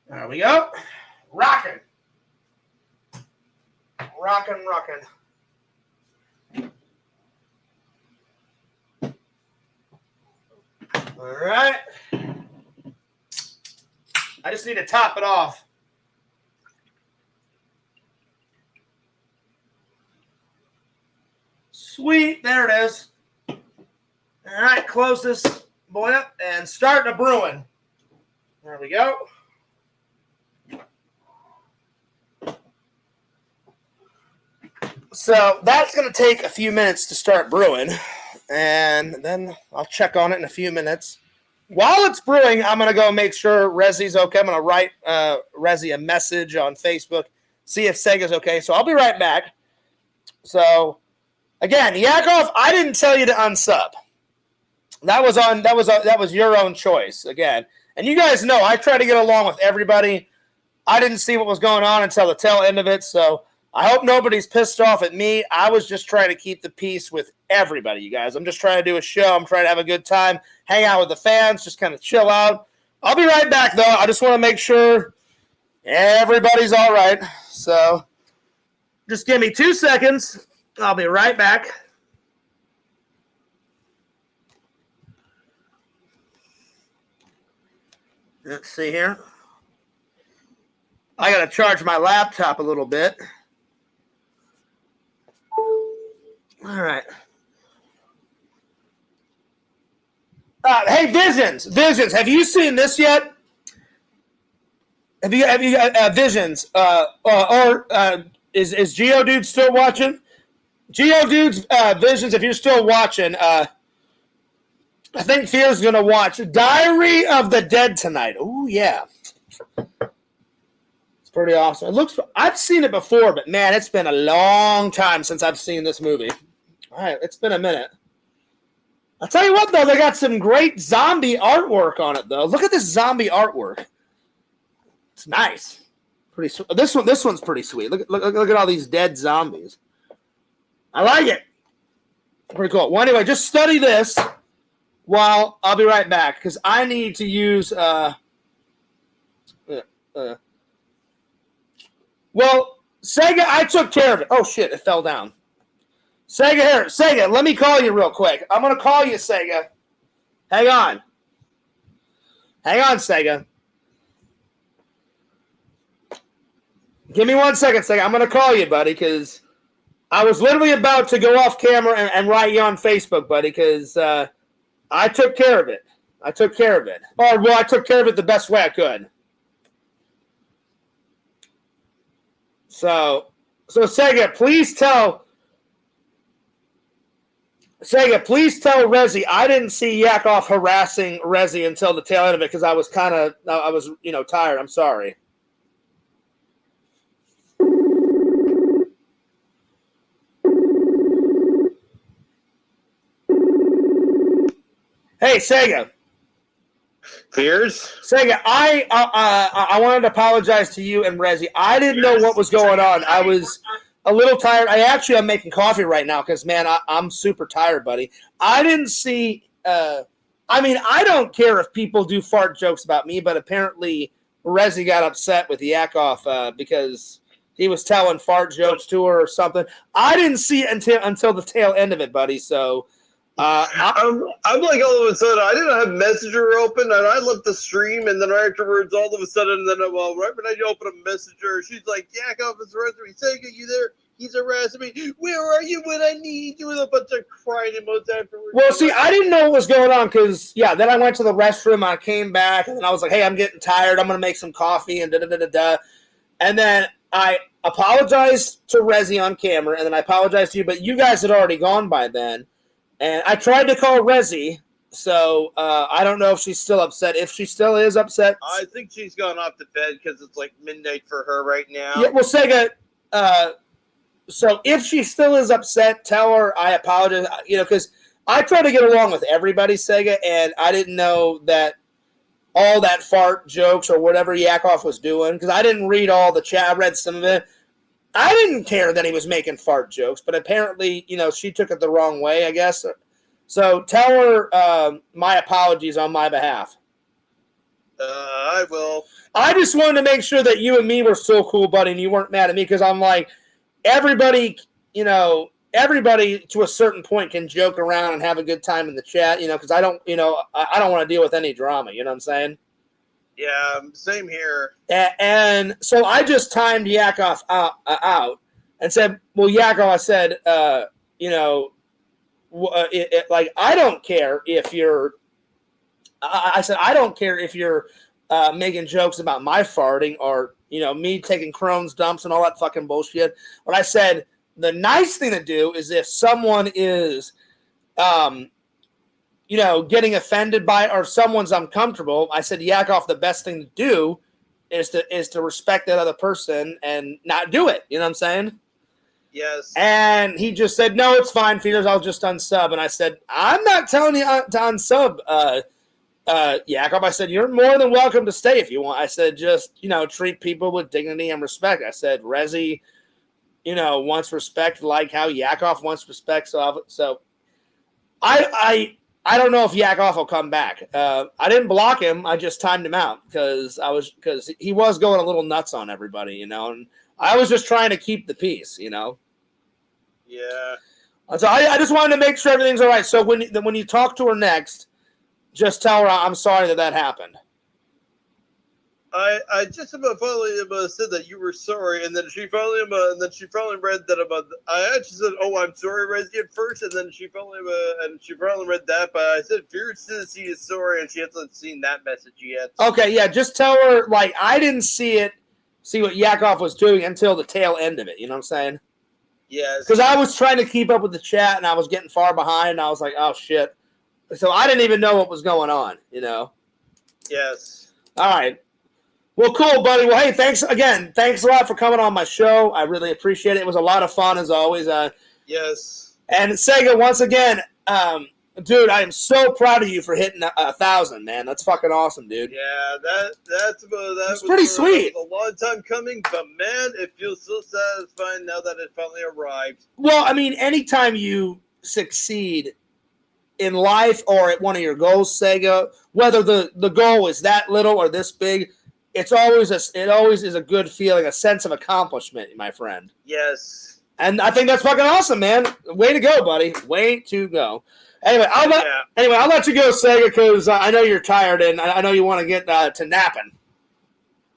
There we go. Rocking. Rocking, rocking. All right. I just need to top it off. Sweet. There it is. All right. Close this boy up and start the brewing. There we go. So that's going to take a few minutes to start brewing. And then I'll check on it in a few minutes. While it's brewing, I'm going to go make sure Rezi's okay. I'm going to write Rezi a message on Facebook, see if Sega's okay. So I'll be right back. So, again, Yakov, I didn't tell you to unsub. That was your own choice, again. And you guys know I try to get along with everybody. I didn't see what was going on until the tail end of it, so I hope nobody's pissed off at me. I was just trying to keep the peace with everybody, you guys. I'm just trying to do a show. I'm trying to have a good time, hang out with the fans, just kind of chill out. I'll be right back, though. I just want to make sure everybody's all right. So just give me 2 seconds. I'll be right back. Let's see here. I got to charge my laptop a little bit. All right. Hey, Visions, have you seen this yet? Have you Visions? Is Geodude still watching? Geodude's Visions, if you're still watching, I think Fear's gonna watch Diary of the Dead tonight. Oh yeah, it's pretty awesome. It looks. I've seen it before, but man, it's been a long time since I've seen this movie. All right, it's been a minute. I'll tell you what, though, they got some great zombie artwork on it, though. Look at this zombie artwork. It's nice. Pretty. This one's pretty sweet. Look at all these dead zombies. I like it. Pretty cool. Well, anyway, just study this while I'll be right back because I need to use. Well, Sega, I took care of it. Oh shit! It fell down. Sega, let me call you real quick. I'm going to call you, Sega. Hang on, Sega. Give me 1 second, Sega. I'm going to call you, buddy, because I was literally about to go off camera and write you on Facebook, buddy, because I took care of it. Or, well, I took care of it the best way I could. So Sega, please tell Sega, please tell Rezi I didn't see Yakov harassing Rezi until the tail end of it because I was tired. I'm sorry. Hey, Sega. Fears? Sega, I wanted to apologize to you and Rezi. I didn't know what was going on. I was a little tired. I'm making coffee right now because, man, I'm super tired, buddy. I didn't see I don't care if people do fart jokes about me, but apparently Rezi got upset with Yakov because he was telling fart jokes to her or something. I didn't see it until the tail end of it, buddy, so... I'm like all of a sudden I didn't have Messenger open and I left the stream and then afterwards all of a sudden right when I open a Messenger she's like Yakov is harassing me. Sega, you there? He's harassing me. Where are you when I need you? With a bunch of crying emotes afterwards. Well, see, I didn't know what was going on because then I went to the restroom. I came back and I was like, hey, I'm getting tired. I'm gonna make some coffee and da. And then I apologized to Rezi on camera and then I apologized to you, but you guys had already gone by then. And I tried to call Rezi, so I don't know if she's still upset. If she still is upset, I think she's gone off to bed because it's like midnight for her right now. Yeah, well, Sega. So if she still is upset, tell her I apologize. Because I try to get along with everybody, Sega, and I didn't know that all that fart jokes or whatever Yakov was doing because I didn't read all the chat. I read some of it. I didn't care that he was making fart jokes, but apparently, she took it the wrong way, I guess. So tell her my apologies on my behalf. I will. I just wanted to make sure that you and me were still cool, buddy, and you weren't mad at me because I'm like, everybody to a certain point can joke around and have a good time in the chat, because I don't want to deal with any drama, you know what I'm saying? Yeah, same here. And so I just timed Yakov out and said, well, Yakov, I said, I don't care if you're, I said, I don't care if you're making jokes about my farting or, me taking Crohn's dumps and all that fucking bullshit. But I said, the nice thing to do is if someone is, getting offended by it or someone's uncomfortable, I said, Yakov, the best thing to do is to respect that other person and not do it. You know what I'm saying? Yes. And he just said, no, it's fine, Peters. I'll just unsub. And I said, I'm not telling you to unsub, Yakov. I said, you're more than welcome to stay if you want. I said, just, treat people with dignity and respect. I said, Rezi, wants respect like how Yakov wants respect. So I don't know if Yakov will come back. I didn't block him. I just timed him out because he was going a little nuts on everybody, and I was just trying to keep the peace, Yeah. So I just wanted to make sure everything's all right. So when you talk to her next, just tell her I'm sorry that happened. I just about finally said that you were sorry, and then she finally read that about. I actually said, "Oh, I'm sorry, Rezi," at first, and then she finally read that. But I said, "Fear City is sorry," and she hasn't seen that message yet. Okay, yeah, just tell her I didn't see what Yakov was doing until the tail end of it. You know what I'm saying? Yes. Because I was trying to keep up with the chat, and I was getting far behind, and I was like, "Oh shit!" So I didn't even know what was going on. Yes. All right. Well, cool, buddy. Well, hey, thanks again. Thanks a lot for coming on my show. I really appreciate it. It was a lot of fun, as always. Yes. And Sega, once again, dude, I am so proud of you for hitting 1,000, man. That's fucking awesome, dude. Yeah, that was pretty sweet. A long time coming, but man, it feels so satisfying now that it finally arrived. Well, I mean, anytime you succeed in life or at one of your goals, Sega, whether the goal is that little or this big, it always is a good feeling, a sense of accomplishment, my friend. Yes. And I think that's fucking awesome, man. Way to go, buddy. Way to go. Anyway, I'll let you go, Sega, because I know you're tired and I know you want to get to napping.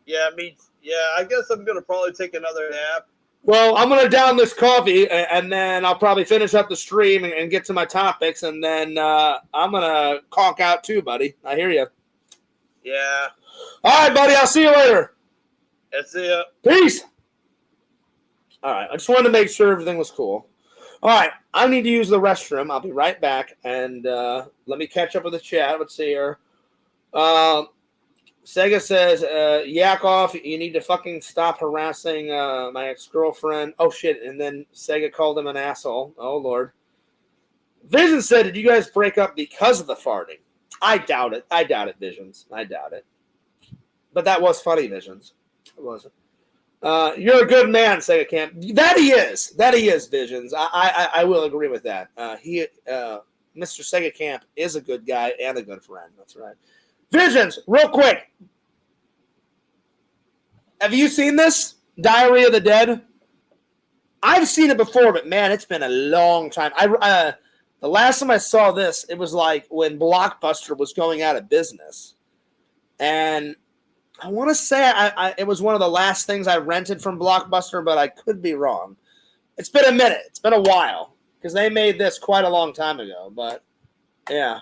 Yeah, I guess I'm gonna probably take another nap. Well, I'm gonna down this coffee and then I'll probably finish up the stream and get to my topics, and then I'm gonna conk out too, buddy. I hear you. Yeah. All right, buddy. I'll see you later. Yeah, see ya. Peace. All right. I just wanted to make sure everything was cool. All right, I need to use the restroom. I'll be right back, and let me catch up with the chat. Let's see here. Sega says, yak off, you need to fucking stop harassing my ex-girlfriend. Oh, shit, and then Sega called him an asshole. Oh, Lord. Vision said, did you guys break up because of the farting? I doubt it. I doubt it, Visions. I doubt it. But that was funny, Visions. It wasn't. You're a good man, Sega Camp. That he is. That he is, Visions. I will agree with that. Mr. Sega Camp is a good guy and a good friend. That's right. Visions, real quick. Have you seen this? Diary of the Dead? I've seen it before, but man, it's been a long time. The last time I saw this, it was like when Blockbuster was going out of business. And I want to say it was one of the last things I rented from Blockbuster, but I could be wrong. It's been a minute. It's been a while because they made this quite a long time ago. But yeah.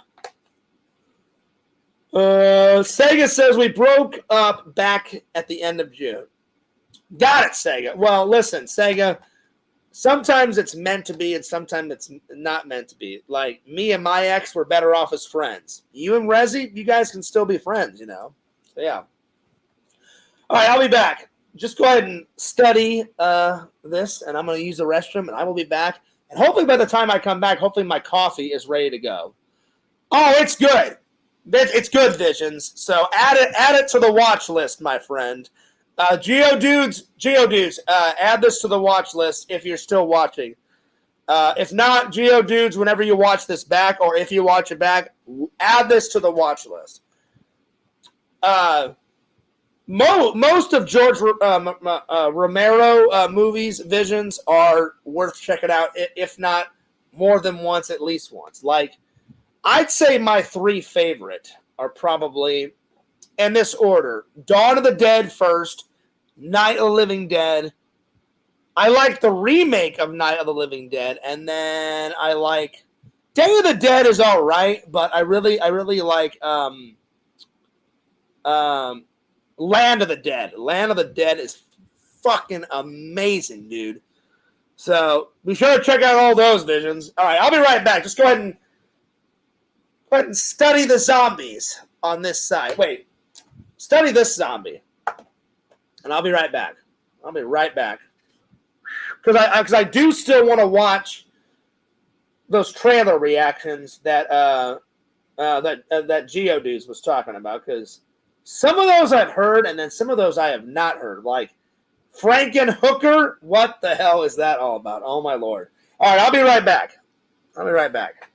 Sega says we broke up back at the end of June. Got it, Sega. Well, listen, Sega, sometimes it's meant to be and sometimes it's not meant to be. Like, me and my ex were better off as friends. You and Rezzy, you guys can still be friends, you know? So, yeah. All right, I'll be back. Just go ahead and study this, and I'm going to use the restroom, and I will be back. And hopefully by the time I come back, hopefully my coffee is ready to go. Oh, it's good. It's good, Visions. So add it to the watch list, my friend. Geodudes, add this to the watch list if you're still watching. If not, Geodudes, whenever you watch this back, or if you watch it back, add this to the watch list. Most of George Romero movies, Visions, are worth checking out, if not more than once, at least once. Like, I'd say my three favorite are probably in this order. Dawn of the Dead first, Night of the Living Dead. I like the remake of Night of the Living Dead, and then I like Day of the Dead is all right, but I really like Land of the Dead. Land of the Dead is fucking amazing, dude. So be sure to check out all those, Visions. All right, I'll be right back. Just go ahead and study the zombies on this side. Wait, study this zombie, and I'll be right back. I'll be right back because I do still want to watch those trailer reactions that Geodudes was talking about, because some of those I've heard, and then some of those I have not heard. Like Frankenhooker, what the hell is that all about? Oh my lord! All right, I'll be right back. I'll be right back.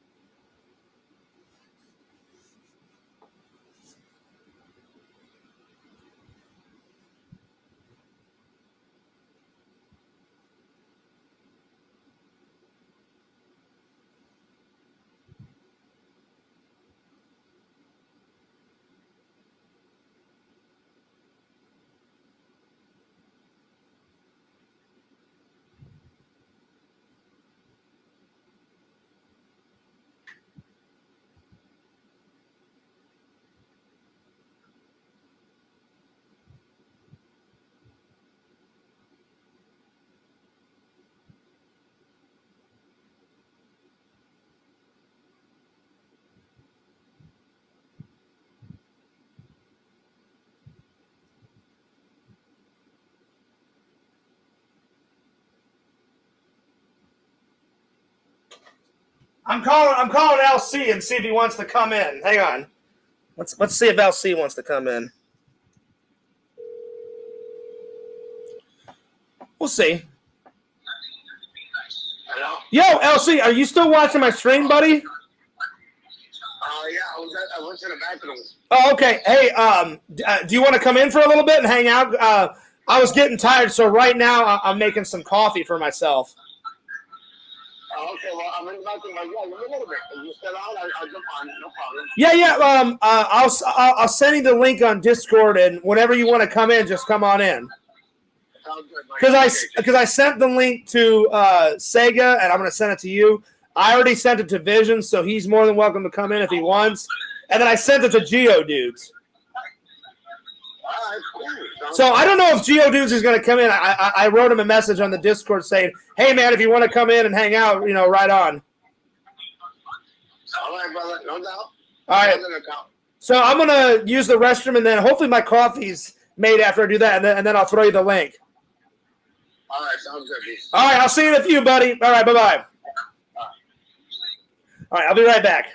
I'm calling LC and see if he wants to come in. Hang on. Let's see if LC wants to come in. We'll see. Hello? Yo, LC, are you still watching my stream, buddy? Yeah, I went to the bathroom. Oh, okay. Hey, do you want to come in for a little bit and hang out? I was getting tired, so right now I'm making some coffee for myself. Oh, okay, well, I'm in the bathroom. Yeah, a little bit. If you still out, I'll jump on. No problem. Yeah. I'll send you the link on Discord, and whenever you want to come in, just come on in. Sounds good. Because I sent the link to Sega, and I'm going to send it to you. I already sent it to Vision, so he's more than welcome to come in if he wants. And then I sent it to Geodudes. All right, cool. So I don't know if Geodudes is going to come in. I wrote him a message on the Discord saying, "Hey man, if you want to come in and hang out, right on." All right, brother. No doubt. All right. So I'm going to use the restroom, and then hopefully my coffee's made after I do that, and then I'll throw you the link. All right, sounds good. Peace. All right, I'll see you in a few, buddy. All right, bye-bye. All right, I'll be right back.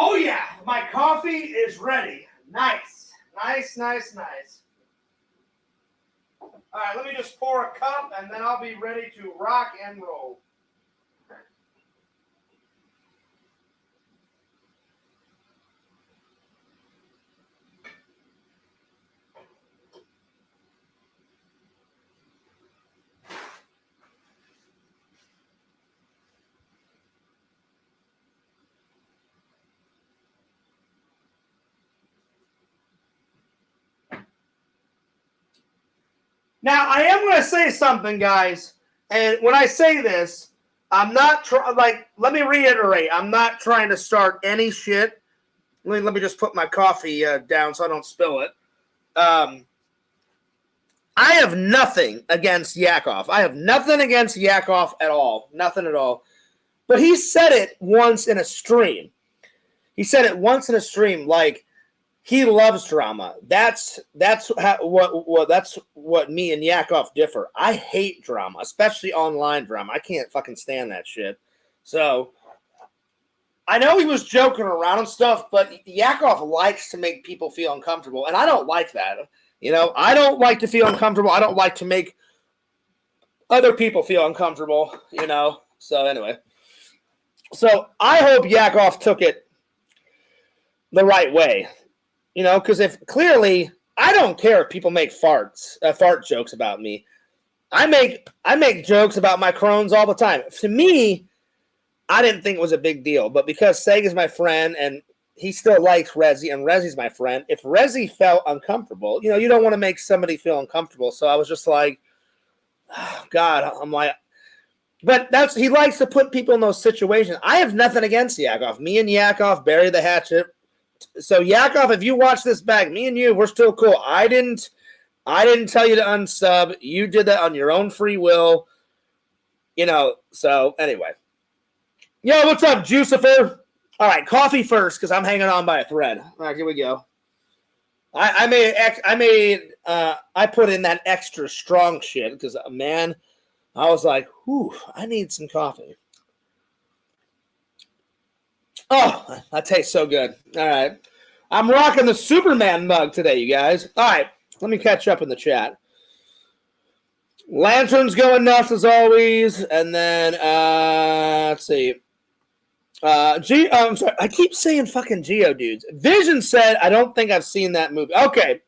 Oh, yeah. My coffee is ready. Nice. Nice. All right, let me just pour a cup, and then I'll be ready to rock and roll. Now, I am going to say something, guys. And when I say this, I'm not let me reiterate. I'm not trying to start any shit. Let me just put my coffee down so I don't spill it. I have nothing against Yakov. I have nothing against Yakov at all. Nothing at all. But he said it once in a stream. Like, he loves drama. That's what me and Yakov differ. I hate drama, especially online drama. I can't fucking stand that shit. So I know he was joking around and stuff, but Yakov likes to make people feel uncomfortable, and I don't like that. I don't like to feel uncomfortable. I don't like to make other people feel uncomfortable. So anyway, I hope Yakov took it the right way. Because if clearly, I don't care if people make fart jokes about me. I make jokes about my crones all the time. To me, I didn't think it was a big deal, but because Sega's my friend and he still likes Rezi and Rezi's my friend, if Rezi felt uncomfortable, you don't want to make somebody feel uncomfortable. So I was just like, oh, God, I'm like, but he likes to put people in those situations. I have nothing against Yakov. Me and Yakov bury the hatchet. So Yakov, if you watch this back, me and you, we're still cool. I didn't tell you to unsub. You did that on your own free will. So anyway. Yo, what's up, Jucifer? All right, coffee first, because I'm hanging on by a thread. All right, here we go. I put in that extra strong shit because, man, I was like, whew, I need some coffee. Oh, that tastes so good. All right. I'm rocking the Superman mug today, you guys. All right, let me catch up in the chat. Lantern's going nuts as always. And then, let's see. I'm sorry. I keep saying fucking Geodudes. Vision said, I don't think I've seen that movie. Okay.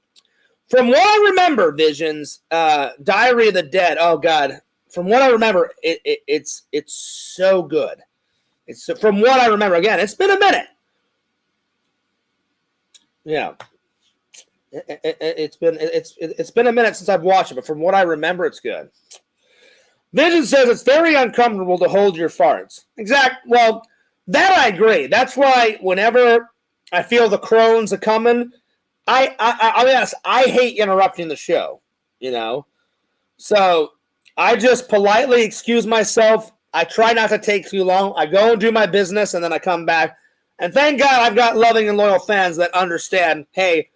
From what I remember, Visions, Diary of the Dead. Oh, God. From what I remember, it's so good. It's from what I remember. Again, it's been a minute. Yeah. It's been a minute since I've watched it, but from what I remember, it's good. Vision says it's very uncomfortable to hold your farts. Well, that I agree. That's why whenever I feel the crones are coming, I'll be honest, I hate interrupting the show, So I just politely excuse myself. I try not to take too long. I go and do my business, and then I come back. And thank God I've got loving and loyal fans that understand, hey,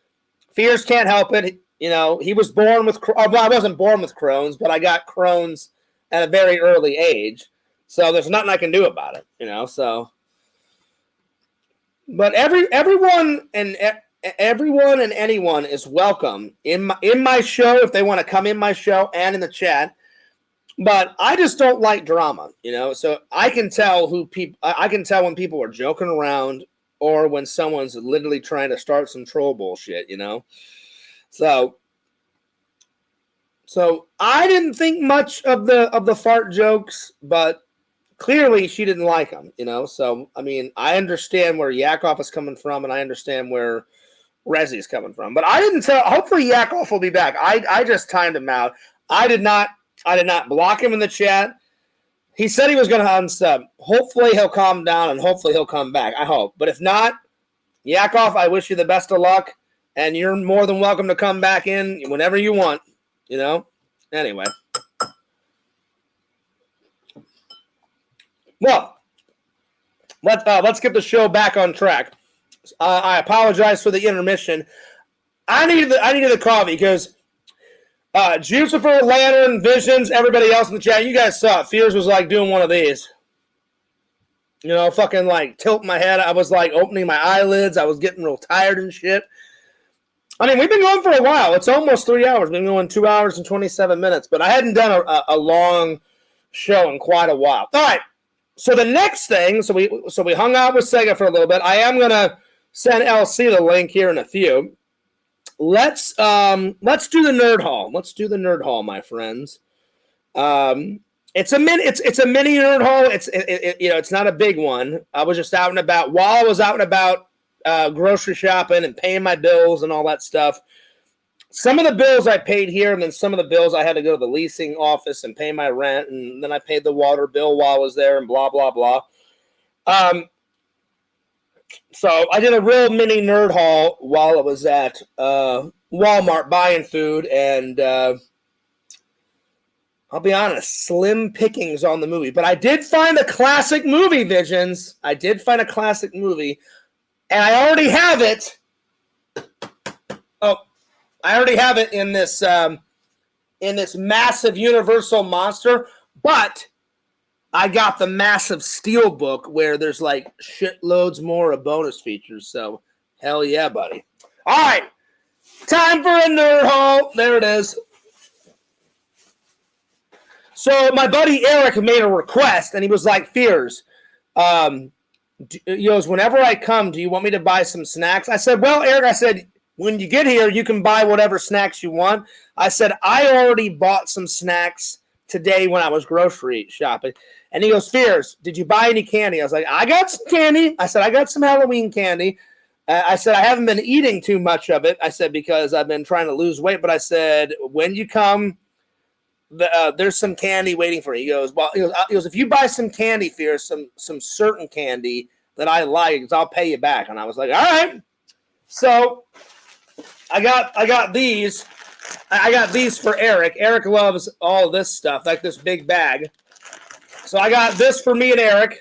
Fears can't help it. He was born with, well, I wasn't born with Crohn's, but I got Crohn's at a very early age. So there's nothing I can do about it, so. But everyone and anyone is welcome in my show if they want to come in my show and in the chat. But I just don't like drama, So I can tell I can tell when people are joking around or when someone's literally trying to start some troll bullshit, So I didn't think much of the fart jokes, but clearly she didn't like them, So I mean, I understand where Yakov is coming from, and I understand where Rezzy's coming from. But I didn't tell. Hopefully, Yakov will be back. I just timed him out. I did not block him in the chat. He said he was going to unsub. Hopefully, he'll calm down, and hopefully, he'll come back. I hope. But if not, Yakov, I wish you the best of luck, and you're more than welcome to come back in whenever you want. Anyway. Well, let's get the show back on track. I apologize for the intermission. I needed the coffee because Jucifer, Lantern, Visions, everybody else in the chat, you guys saw it. Fears was like doing one of these. Fucking like tilting my head. I was like opening my eyelids. I was getting real tired and shit. I mean, we've been going for a while. It's almost 3 hours. We've been going 2 hours and 27 minutes, but I hadn't done a long show in quite a while. All right. So the next thing, so we hung out with Sega for a little bit. I am gonna send LC the link here in a few. Let's do the Nerd Hall. Let's do the Nerd Hall, my friends. It's a mini Nerd Hall. It's not a big one. I was just out and about. While I was out and about grocery shopping and paying my bills and all that stuff. Some of the bills I paid here, and then some of the bills I had to go to the leasing office and pay my rent, and then I paid the water bill while I was there, and blah, blah, blah. So I did a real mini nerd haul while I was at Walmart buying food, and I'll be honest, slim pickings on the movie. But I did find a classic movie, Visions. I did find a classic movie, and I already have it. I already have it in this massive Universal monster, but I got the massive steel book where there's like shitloads more of bonus features. So hell yeah, buddy. All right, time for a nerd haul. There it is. So my buddy Eric made a request, and he was like, "Fears, he goes, whenever I come, do you want me to buy some snacks?" I said, "Well, Eric," I said, "when you get here, you can buy whatever snacks you want." I said, "I already bought some snacks today when I was grocery shopping." And he goes, "Fears, did you buy any candy?" I was like, "I got some candy." I said, "I got some Halloween candy." I said, "I haven't been eating too much of it." I said, "because I've been trying to lose weight." But I said, "When you come, there's some candy waiting for you." He goes, "Well," he goes, "if you buy some candy, Fears, some certain candy that I like, I'll pay you back." And I was like, "All right." So I got these. I got these for Eric. Eric loves all this stuff, like this big bag. So I got this for me and Eric.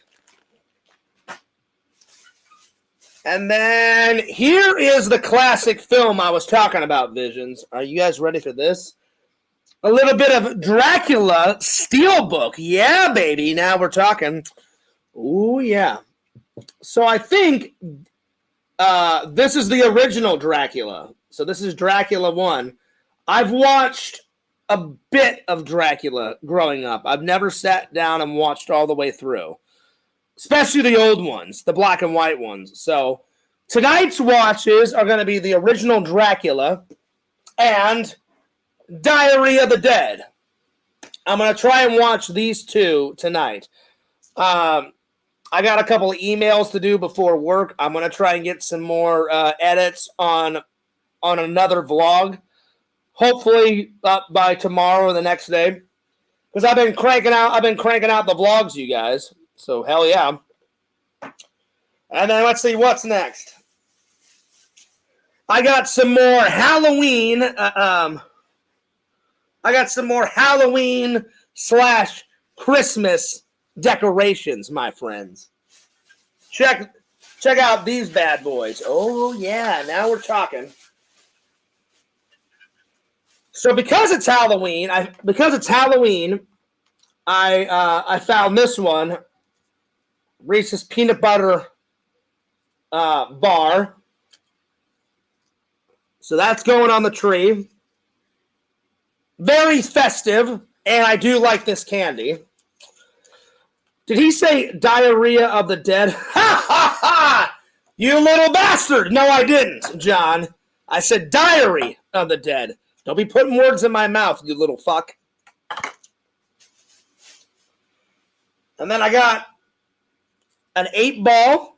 And then here is the classic film I was talking about, Visions. Are you guys ready for this? A little bit of Dracula Steelbook. Yeah, baby. Now we're talking. Ooh, yeah. So I think this is the original Dracula. So this is Dracula 1. I've watched a bit of Dracula growing up. I've never sat down and watched all the way through. Especially the old ones, the black and white ones. So tonight's watches are going to be the original Dracula and Diary of the Dead. I'm going to try and watch these two tonight. I got a couple of emails to do before work. I'm going to try and get some more edits on another vlog. Hopefully up by tomorrow or the next day. Because I've been cranking out the vlogs, you guys. So hell yeah. And then let's see what's next. I got some more Halloween. I got some more Halloween / Christmas decorations, my friends. Check out these bad boys. Oh yeah, now we're talking. So because it's Halloween, I found this one. Reese's peanut butter bar. So that's going on the tree. Very festive, and I do like this candy. Did he say diarrhea of the dead? Ha ha ha! You little bastard! No, I didn't, John. I said diary of the dead. Don't be putting words in my mouth, you little fuck. And then I got an 8-ball.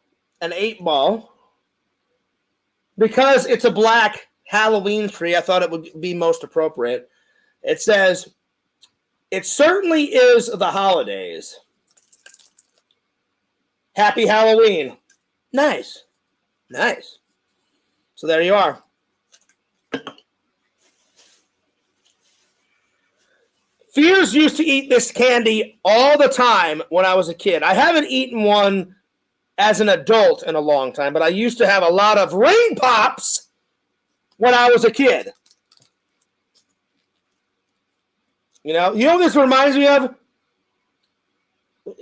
Because it's a black Halloween tree, I thought it would be most appropriate. It says, "It certainly is the holidays. Happy Halloween." Nice. So there you are. Fears used to eat this candy all the time when I was a kid. I haven't eaten one as an adult in a long time, but I used to have a lot of ring pops when I was a kid. You know what this reminds me of?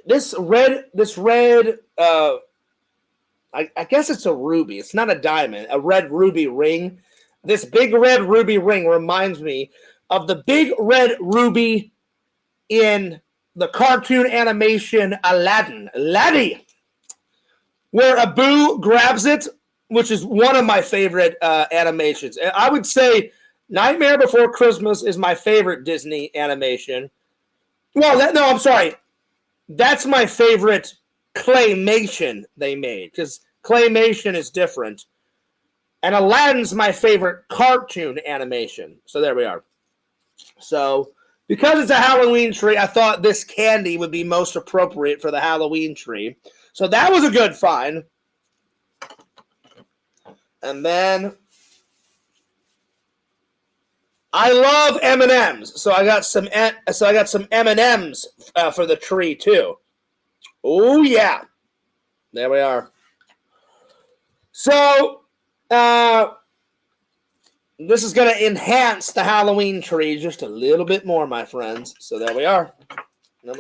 This red, I guess it's a ruby. It's not a diamond, a red ruby ring. This big red ruby ring reminds me of the big red ruby in the cartoon animation Aladdin, where Abu grabs it, which is one of my favorite animations. And I would say Nightmare Before Christmas is my favorite Disney animation. Well, I'm sorry. That's my favorite claymation they made, because claymation is different. And Aladdin's my favorite cartoon animation. So there we are. So because it's a Halloween tree, I thought this candy would be most appropriate for the Halloween tree. So that was a good find. And then I love M&Ms, so I got some M&Ms for the tree too. Oh yeah, there we are. So this is going to enhance the Halloween tree just a little bit more, my friends. So there we are. There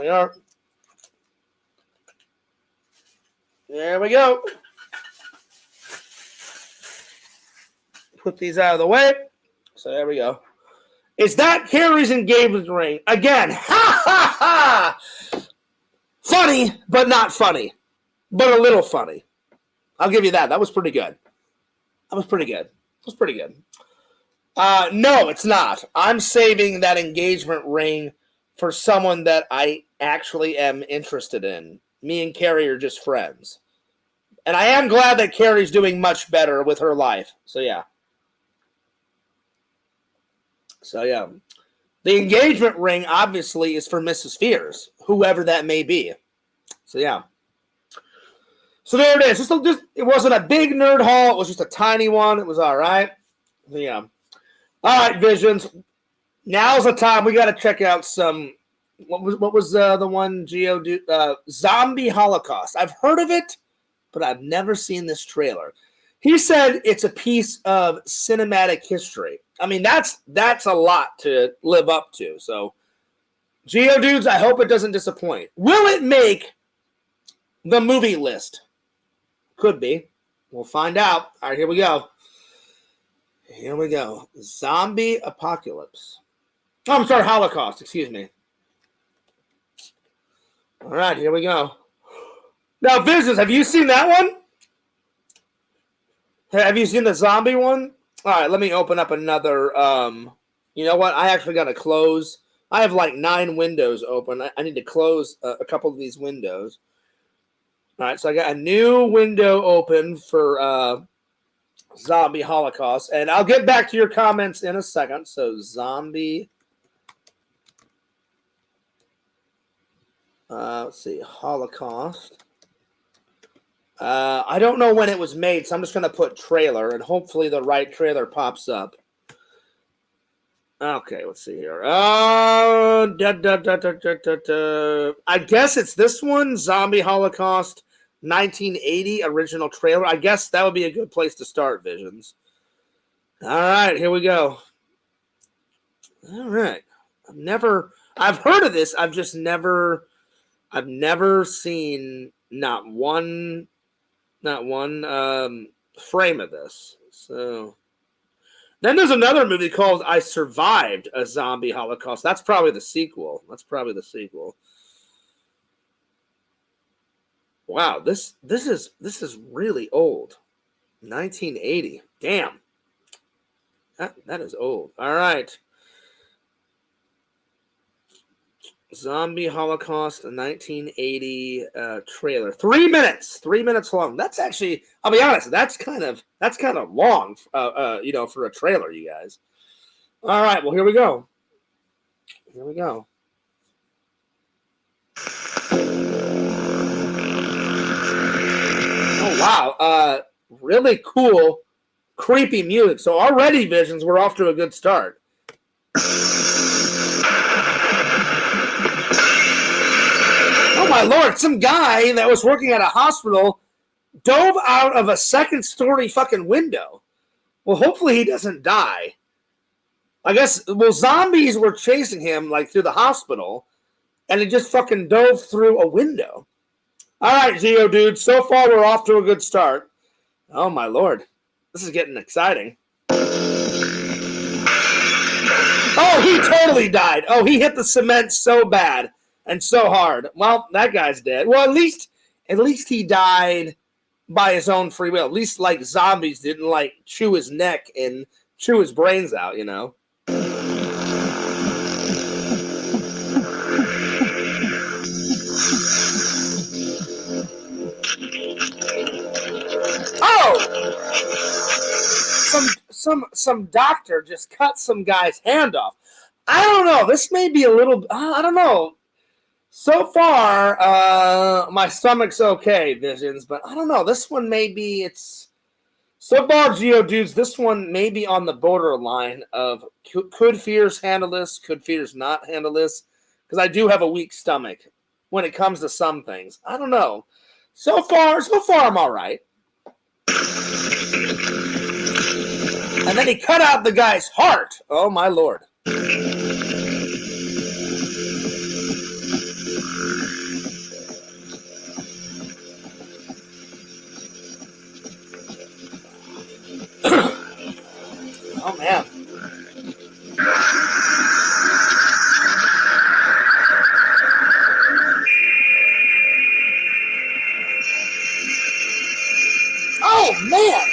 we go. Put these out of the way. So there we go. Is that Carrie's engagement ring? Again, ha ha ha! Funny, but not funny. But a little funny. I'll give you that. That was pretty good. No, it's not. I'm saving that engagement ring for someone that I actually am interested in. Me and Carrie are just friends. And I am glad that Carrie's doing much better with her life. So, yeah. The engagement ring, obviously, is for Mrs. Fears, whoever that may be. So, yeah. So there it is. It wasn't a big nerd haul. It was just a tiny one. It was all right. Yeah. All right, Visions. Now's the time. We got to check out some. What was the one Geo do? Zombie Holocaust. I've heard of it, but I've never seen this trailer. He said it's a piece of cinematic history. I mean, that's a lot to live up to. So, Geodudes, I hope it doesn't disappoint. Will it make the movie list? Could be. We'll find out. All right, here we go. Here we go. Zombie Apocalypse. Oh, I'm sorry, Holocaust. Excuse me. All right, here we go. Now, Visions, have you seen that one? Have you seen the zombie one? All right, let me open up another. You know what? I actually got to close. I have like 9 windows open. I need to close a couple of these windows. All right, so I got a new window open for Zombie Holocaust. And I'll get back to your comments in a second. So, Zombie. Let's see. Holocaust. I don't know when it was made, so I'm just going to put trailer, and hopefully the right trailer pops up. Okay, let's see here. I guess it's this one, Zombie Holocaust 1980 original trailer. I guess that would be a good place to start, Visions. All right, here we go. All right. I've heard of this. I've never seen not one frame of this. So then there's another movie called I Survived a Zombie Holocaust. That's probably the sequel. Wow, this is really old. 1980. Damn. That is old. All right. Zombie Holocaust 1980 trailer. 3 minutes. 3 minutes long. That's actually, I'll be honest, that's kind of long for a trailer, you guys. All right, well, here we go. Oh wow. Really cool, creepy music. So already, Visions, we're off to a good start. Oh my Lord, some guy that was working at a hospital dove out of a second-story fucking window. Well, hopefully he doesn't die. I guess, zombies were chasing him, like, through the hospital, and he just fucking dove through a window. All right, Geodude, so far we're off to a good start. Oh my Lord, this is getting exciting. Oh, he totally died. Oh, he hit the cement so bad. And so hard. Well, that guy's dead. Well, at least he died by his own free will. At least, like, zombies didn't, like, chew his neck and chew his brains out, you know? Oh! Some doctor just cut some guy's hand off. I don't know. This may be a little... I don't know. So far, my stomach's okay, Visions, but I don't know. This one it's... So far, Geodudes, this one may be on the borderline of could Fears handle this, could Fears not handle this, because I do have a weak stomach when it comes to some things. I don't know. So far, I'm all right. And then he cut out the guy's heart. Oh, my Lord. Oh, man. Oh, man.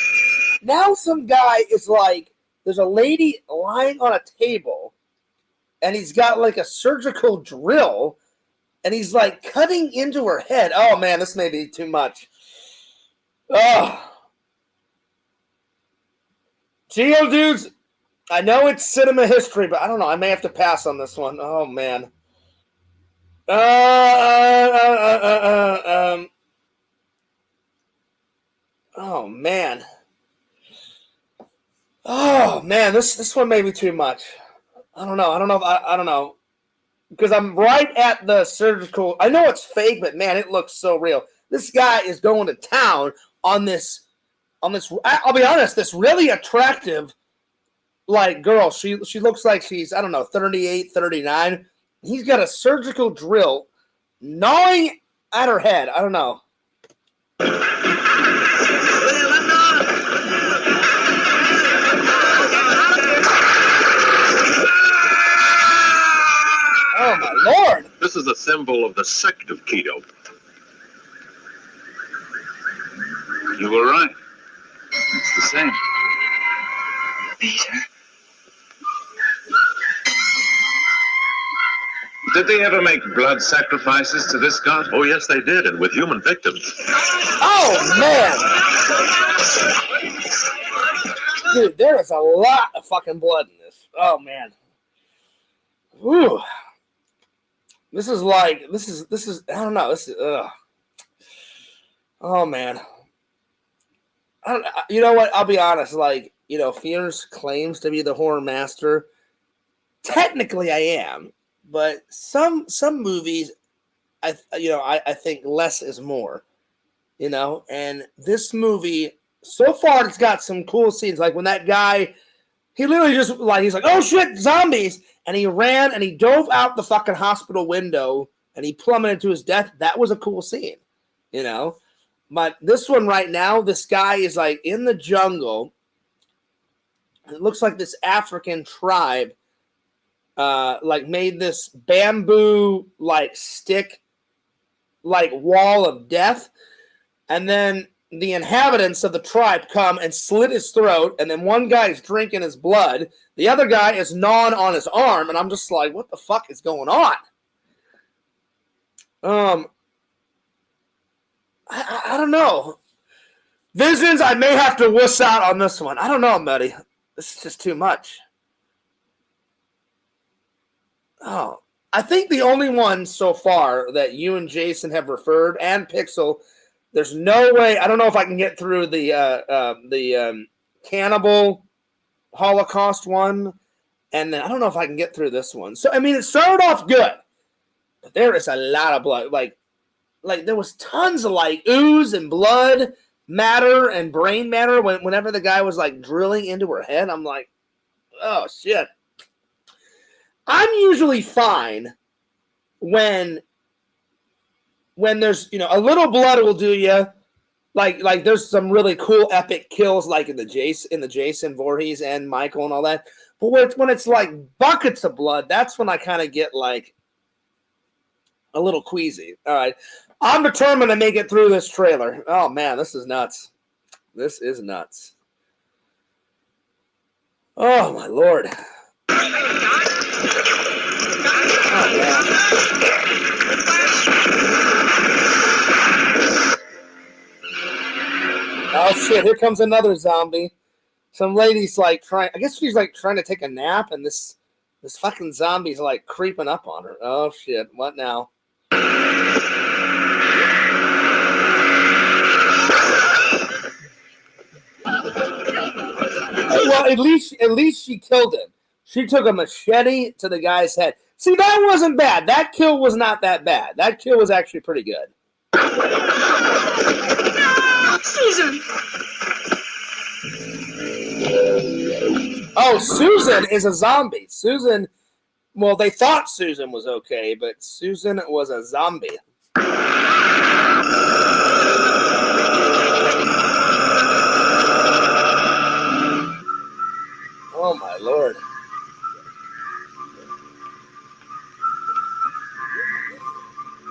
Now some guy is like, there's a lady lying on a table, and he's got like a surgical drill, and he's like cutting into her head. Oh, man, this may be too much. Oh. Geodudes, I know it's cinema history, but I don't know. I may have to pass on this one. Oh, man. Oh man. Oh man, this one may be too much. I don't know. I don't know. Because I'm right at the surgical. I know it's fake, but man, it looks so real. This guy is going to town on this. I'll be honest, this really attractive, like, girl. She looks like she's, I don't know, 38, 39. He's got a surgical drill gnawing at her head. I don't know. Oh, my Lord. This is a symbol of the sect of keto. You were right. It's the same. Peter. Did they ever make blood sacrifices to this god? Oh, yes, they did, and with human victims. Oh, man. Dude, there is a lot of fucking blood in this. Oh, man. Whew. This is, I don't know. This is, oh, man. You know what? I'll be honest. Like, you know, Fierce claims to be the horror master. Technically, I am. But some movies, I think less is more. You know? And this movie, so far, it's got some cool scenes. Like, when that guy, he literally just, like, he's like, oh, shit, zombies! And he ran and he dove out the fucking hospital window and he plummeted to his death. That was a cool scene, you know? But this one right now, this guy is like in the jungle. It looks like this African tribe like made this bamboo like stick like wall of death. And then the inhabitants of the tribe come and slit his throat, and then one guy is drinking his blood. The other guy is gnawing on his arm, and I'm just like, what the fuck is going on? I don't know. Visions, I may have to wuss out on this one. I don't know, buddy. This is just too much. Oh, I think the only one so far that you and Jason have referred, and Pixel, there's no way. I don't know if I can get through the cannibal Holocaust one, and then I don't know if I can get through this one. So I mean, it started off good, but there is a lot of blood. Like there was tons of like ooze and blood matter and brain matter whenever the guy was like drilling into her head. I'm like, oh shit. I'm usually fine when there's, you know, a little blood will do you. Like there's some really cool epic kills like in the Jason Voorhees and Michael and all that. But when it's like buckets of blood, that's when I kind of get like a little queasy. All right. I'm determined to make it through this trailer. Oh man, this is nuts. This is nuts. Oh my Lord. Oh, man. Oh shit, here comes another zombie. Some lady's like trying to take a nap, and this fucking zombie's like creeping up on her. Oh shit, what now? Well, at least she killed him. She took a machete to the guy's head. See, that wasn't bad. That kill was not that bad. That kill was actually pretty good. Susan! Oh, Susan is a zombie. Susan, well, they thought Susan was okay, but Susan was a zombie. Oh, my Lord.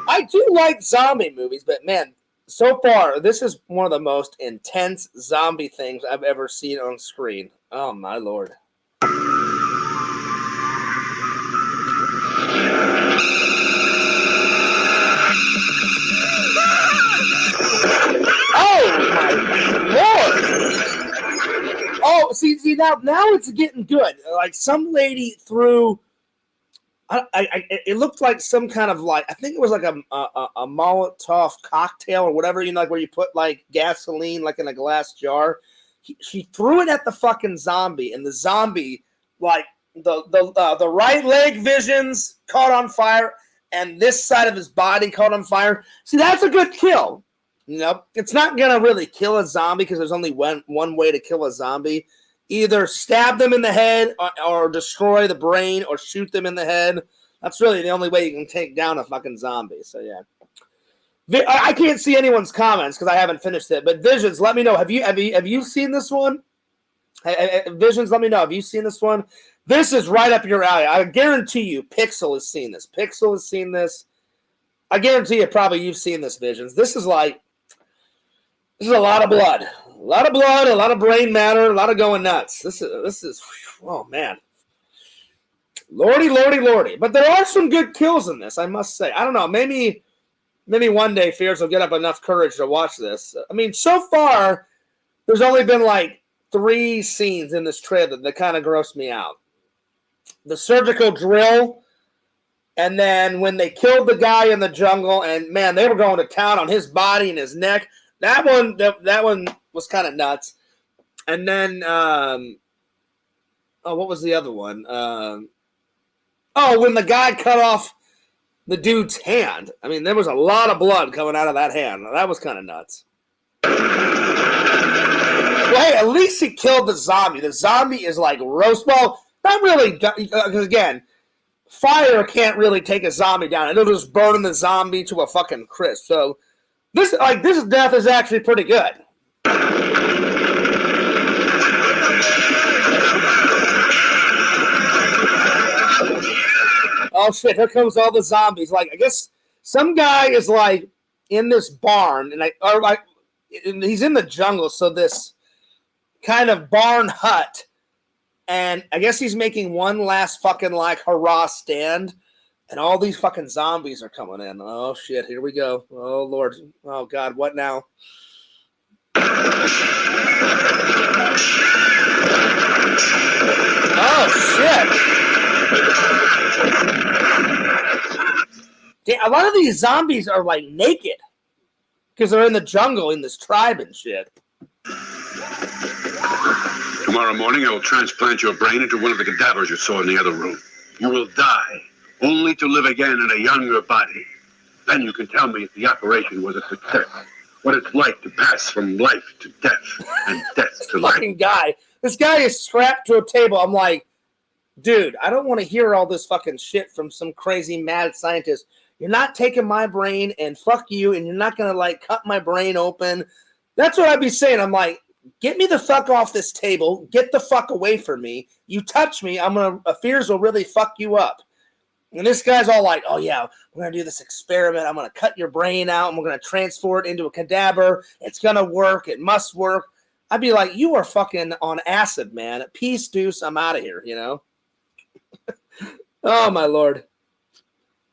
I do like zombie movies, but man, so far, this is one of the most intense zombie things I've ever seen on screen. Oh, my Lord. Oh, my Lord. Oh, see, now it's getting good. Like, some lady threw it looked like some kind of like, I think it was like a Molotov cocktail or whatever, you know, like where you put like gasoline like in a glass jar. She threw it at the fucking zombie, and the zombie, like the right leg visions caught on fire, and this side of his body caught on fire. See, that's a good kill. You know, it's not gonna really kill a zombie because there's only one way to kill a zombie. Either stab them in the head or destroy the brain or shoot them in the head. That's really the only way you can take down a fucking zombie. So, yeah. I can't see anyone's comments because I haven't finished it. But Visions, let me know. Have you seen this one? Visions, let me know. Have you seen this one? This is right up your alley. I guarantee you Pixel has seen this. Pixel has seen this. I guarantee you probably you've seen this, Visions. This is a lot of blood. A lot of blood, a lot of brain matter, a lot of going nuts. This is oh man. Lordy, lordy, lordy. But there are some good kills in this, I must say. I don't know, maybe one day Fears will get up enough courage to watch this. I mean, so far, there's only been like 3 scenes in this trailer that kind of grossed me out. The surgical drill, and then when they killed the guy in the jungle, and man, they were going to town on his body and his neck. That one was kind of nuts. And then, what was the other one? When the guy cut off the dude's hand. I mean, there was a lot of blood coming out of that hand. That was kind of nuts. Well, hey, at least he killed the zombie. The zombie is like roast. Well, not really, because again, fire can't really take a zombie down. It'll just burn the zombie to a fucking crisp. So this death is actually pretty good. Oh shit! Here comes all the zombies. Like, I guess some guy is like in this barn, and he's in the jungle. So this kind of barn hut, and I guess he's making one last fucking like hurrah stand, and all these fucking zombies are coming in. Oh shit! Here we go. Oh lord. Oh god. What now? Oh shit! A lot of these zombies are like naked because they're in the jungle in this tribe and shit. Tomorrow morning, I will transplant your brain into one of the cadavers you saw in the other room. You will die, only to live again in a younger body. Then you can tell me if the operation was a success. What it's like to pass from life to death and death to life. Fucking guy. This guy is strapped to a table. I'm like, dude, I don't want to hear all this fucking shit from some crazy mad scientist. You're not taking my brain and fuck you, and you're not going to, like, cut my brain open. That's what I'd be saying. I'm like, get me the fuck off this table. Get the fuck away from me. You touch me, Fears will really fuck you up. And this guy's all like, oh, yeah, we're going to do this experiment. I'm going to cut your brain out, and we're going to transfer it into a cadaver. It's going to work. It must work. I'd be like, you are fucking on acid, man. Peace, deuce, I'm out of here, you know? Oh, my Lord.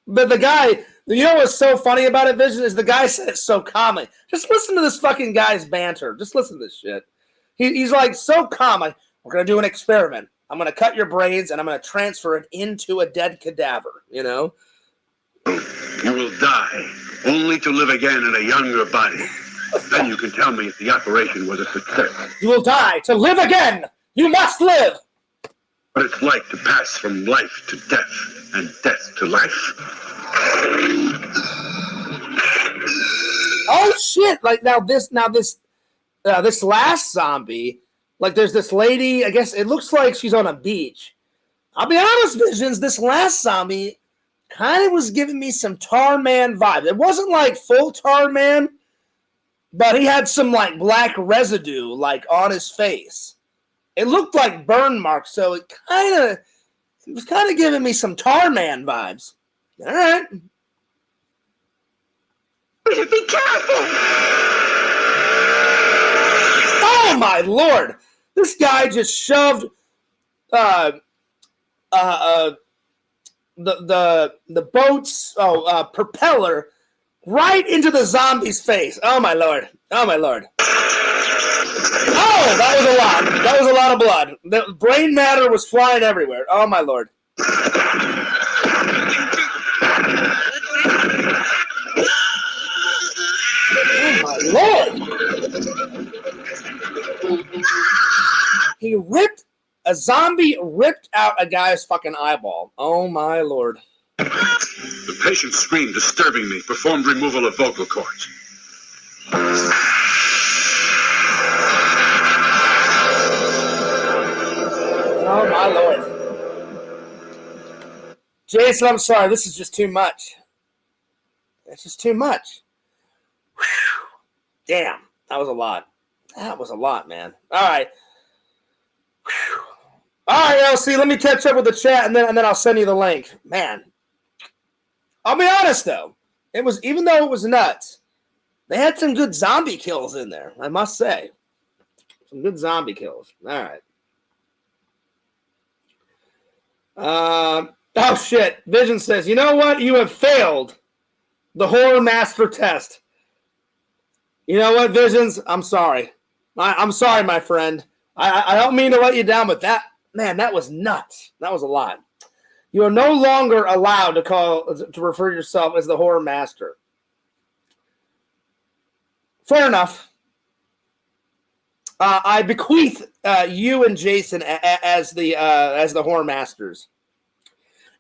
But the guy, you know what's so funny about it, Vision, is the guy said it's so calming. Just listen to this fucking guy's banter. Just listen to this shit. He's like so calm. Like, we're going to do an experiment. I'm going to cut your brains, and I'm going to transfer it into a dead cadaver, you know? You will die, only to live again in a younger body. Then you can tell me if the operation was a success. You will die to live again. You must live. What it's like to pass from life to death and death to life. Oh shit! Like this last zombie, like there's this lady. I guess it looks like she's on a beach. I'll be honest, Visions. This last zombie kind of was giving me some Tar Man vibe. It wasn't like full Tar Man, but he had some like black residue like on his face. It looked like burn marks, so it was kind of giving me some Tar Man vibes. All right. Be careful! Oh my Lord! This guy just shoved the boat's propeller right into the zombie's face. Oh my Lord! Oh my Lord! Oh, that was a lot. That was a lot of blood. The brain matter was flying everywhere. Oh, my Lord. a zombie ripped out a guy's fucking eyeball. Oh my Lord. The patient screamed, disturbing me, performed removal of vocal cords. Oh my Lord. Jason, I'm sorry. This is just too much. It's just too much. Whew. Damn. That was a lot. That was a lot, man. All right. Whew. All right, LC, let me catch up with the chat, and then I'll send you the link. Man. I'll be honest, though. It was, even though it was nuts, they had some good zombie kills in there, I must say. Some good zombie kills. All right. Oh, shit. Vision says, you know what? You have failed the Horror Master test. You know what, Visions? I'm sorry. I'm sorry, my friend. I don't mean to let you down, but that was nuts. That was a lot. You are no longer allowed to refer to yourself as the Horror Master. Fair enough. I bequeath you and Jason as the Horror Masters.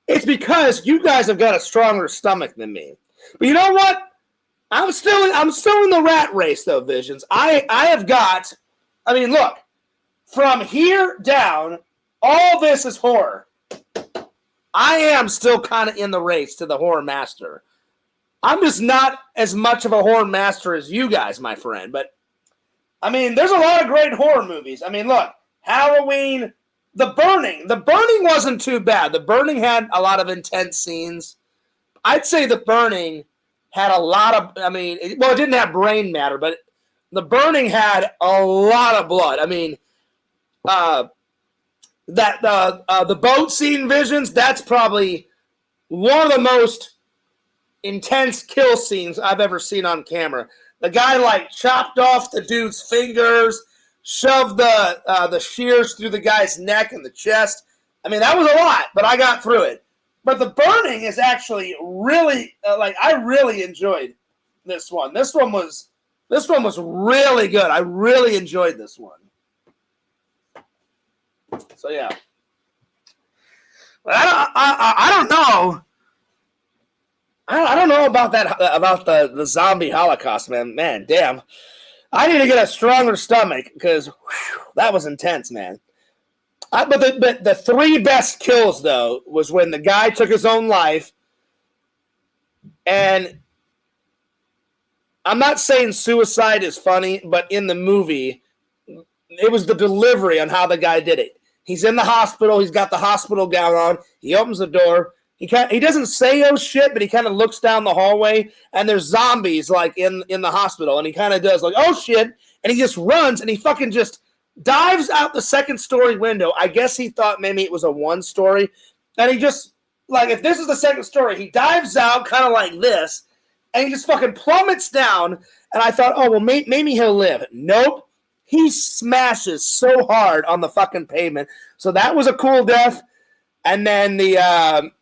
It's because you guys have got a stronger stomach than me. But you know what? I'm still in the rat race, though, Visions. I have got. I mean, look, from here down, all this is horror. I am still kind of in the race to the Horror Master. I'm just not as much of a Horror Master as you guys, my friend. But I mean, there's a lot of great horror movies. I mean, look, Halloween. The Burning. The Burning wasn't too bad. The Burning had a lot of intense scenes. I'd say The Burning had a lot of, it didn't have brain matter, but The Burning had a lot of blood. I mean, the boat scene, Visions, that's probably one of the most intense kill scenes I've ever seen on camera. The guy, chopped off the dude's fingers, shoved the shears through the guy's neck and the chest. I mean, that was a lot, but I got through it. But The Burning is actually really I really enjoyed this one. This one was really good. I really enjoyed this one. So yeah, but I don't know. I don't know about that about the zombie Holocaust, man. Man, damn. I need to get a stronger stomach because that was intense, man. But the three best kills, though, was when the guy took his own life. And I'm not saying suicide is funny, but in the movie, it was the delivery on how the guy did it. He's in the hospital. He's got the hospital gown on. He opens the door. He doesn't say oh shit, but he kind of looks down the hallway and there's zombies in the hospital, and he kind of does oh shit, and he just runs and he fucking just dives out the second story window. I guess he thought maybe it was a one story, and he just if this is the second story, he dives out kind of like this, and he just fucking plummets down. And I thought, oh well, maybe he'll live. Nope, he smashes so hard on the fucking pavement. So that was a cool death. And then the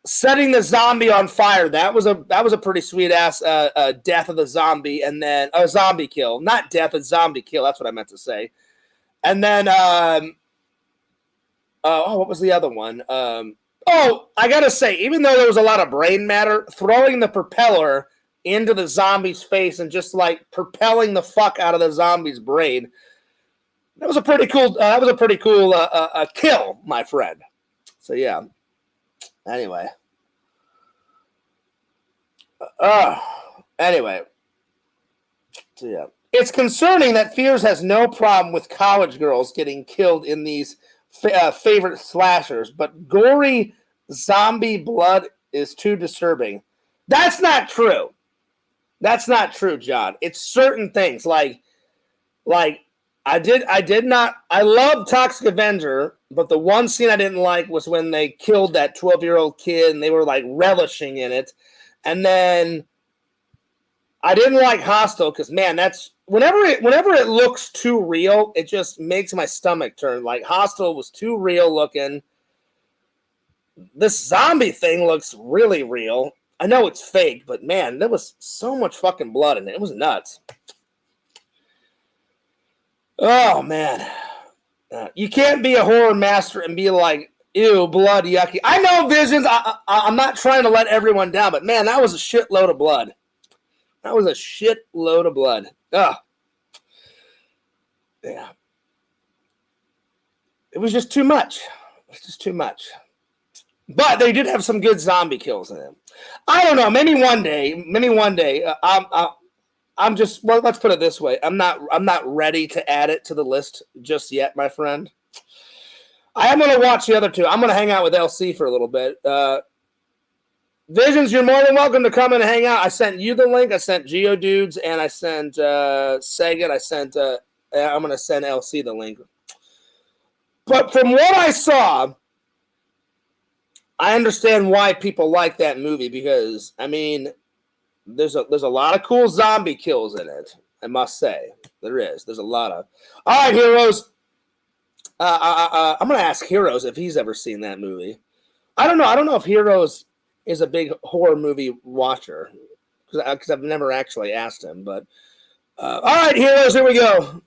setting the zombie on fire, that was a pretty sweet ass death of the zombie, and then a zombie kill, not death, a zombie kill. That's what I meant to say. And then what was the other one? I gotta say, even though there was a lot of brain matter, throwing the propeller into the zombie's face and just propelling the fuck out of the zombie's brain, that was a pretty cool. Kill, my friend. So yeah. Anyway. So yeah. It's concerning that Fears has no problem with college girls getting killed in these favorite slashers, but gory zombie blood is too disturbing. That's not true. That's not true, John. It's certain things I love Toxic Avenger, but the one scene I didn't like was when they killed that 12-year-old kid and they were relishing in it. And then I didn't like Hostel because, man, that's whenever it looks too real, it just makes my stomach turn. Hostel was too real looking. This zombie thing looks really real. I know it's fake, but man, there was so much fucking blood in it. It was nuts. Oh man. You can't be a horror master and be like, ew, blood, yucky. I know, Visions. I'm not trying to let everyone down, but man, that was a shitload of blood. That was a shitload of blood. Ugh. Yeah. It was just too much. It was just too much. But they did have some good zombie kills in it. I don't know. Maybe one day. I'm just. Well, let's put it this way. I'm not ready to add it to the list just yet, my friend. I am going to watch the other two. I'm going to hang out with LC for a little bit. Visions, you're more than welcome to come and hang out. I sent you the link. I sent Geodudes, and I sent Sega. I sent. I'm going to send LC the link. But from what I saw, I understand why people like that movie because, I mean, there's a lot of cool zombie kills in it, I must say. There is. There's a lot of... All right, Heroes. I'm going to ask Heroes if he's ever seen that movie. I don't know. I don't know if Heroes is a big horror movie watcher because I've never actually asked him. But all right, Heroes, here we go.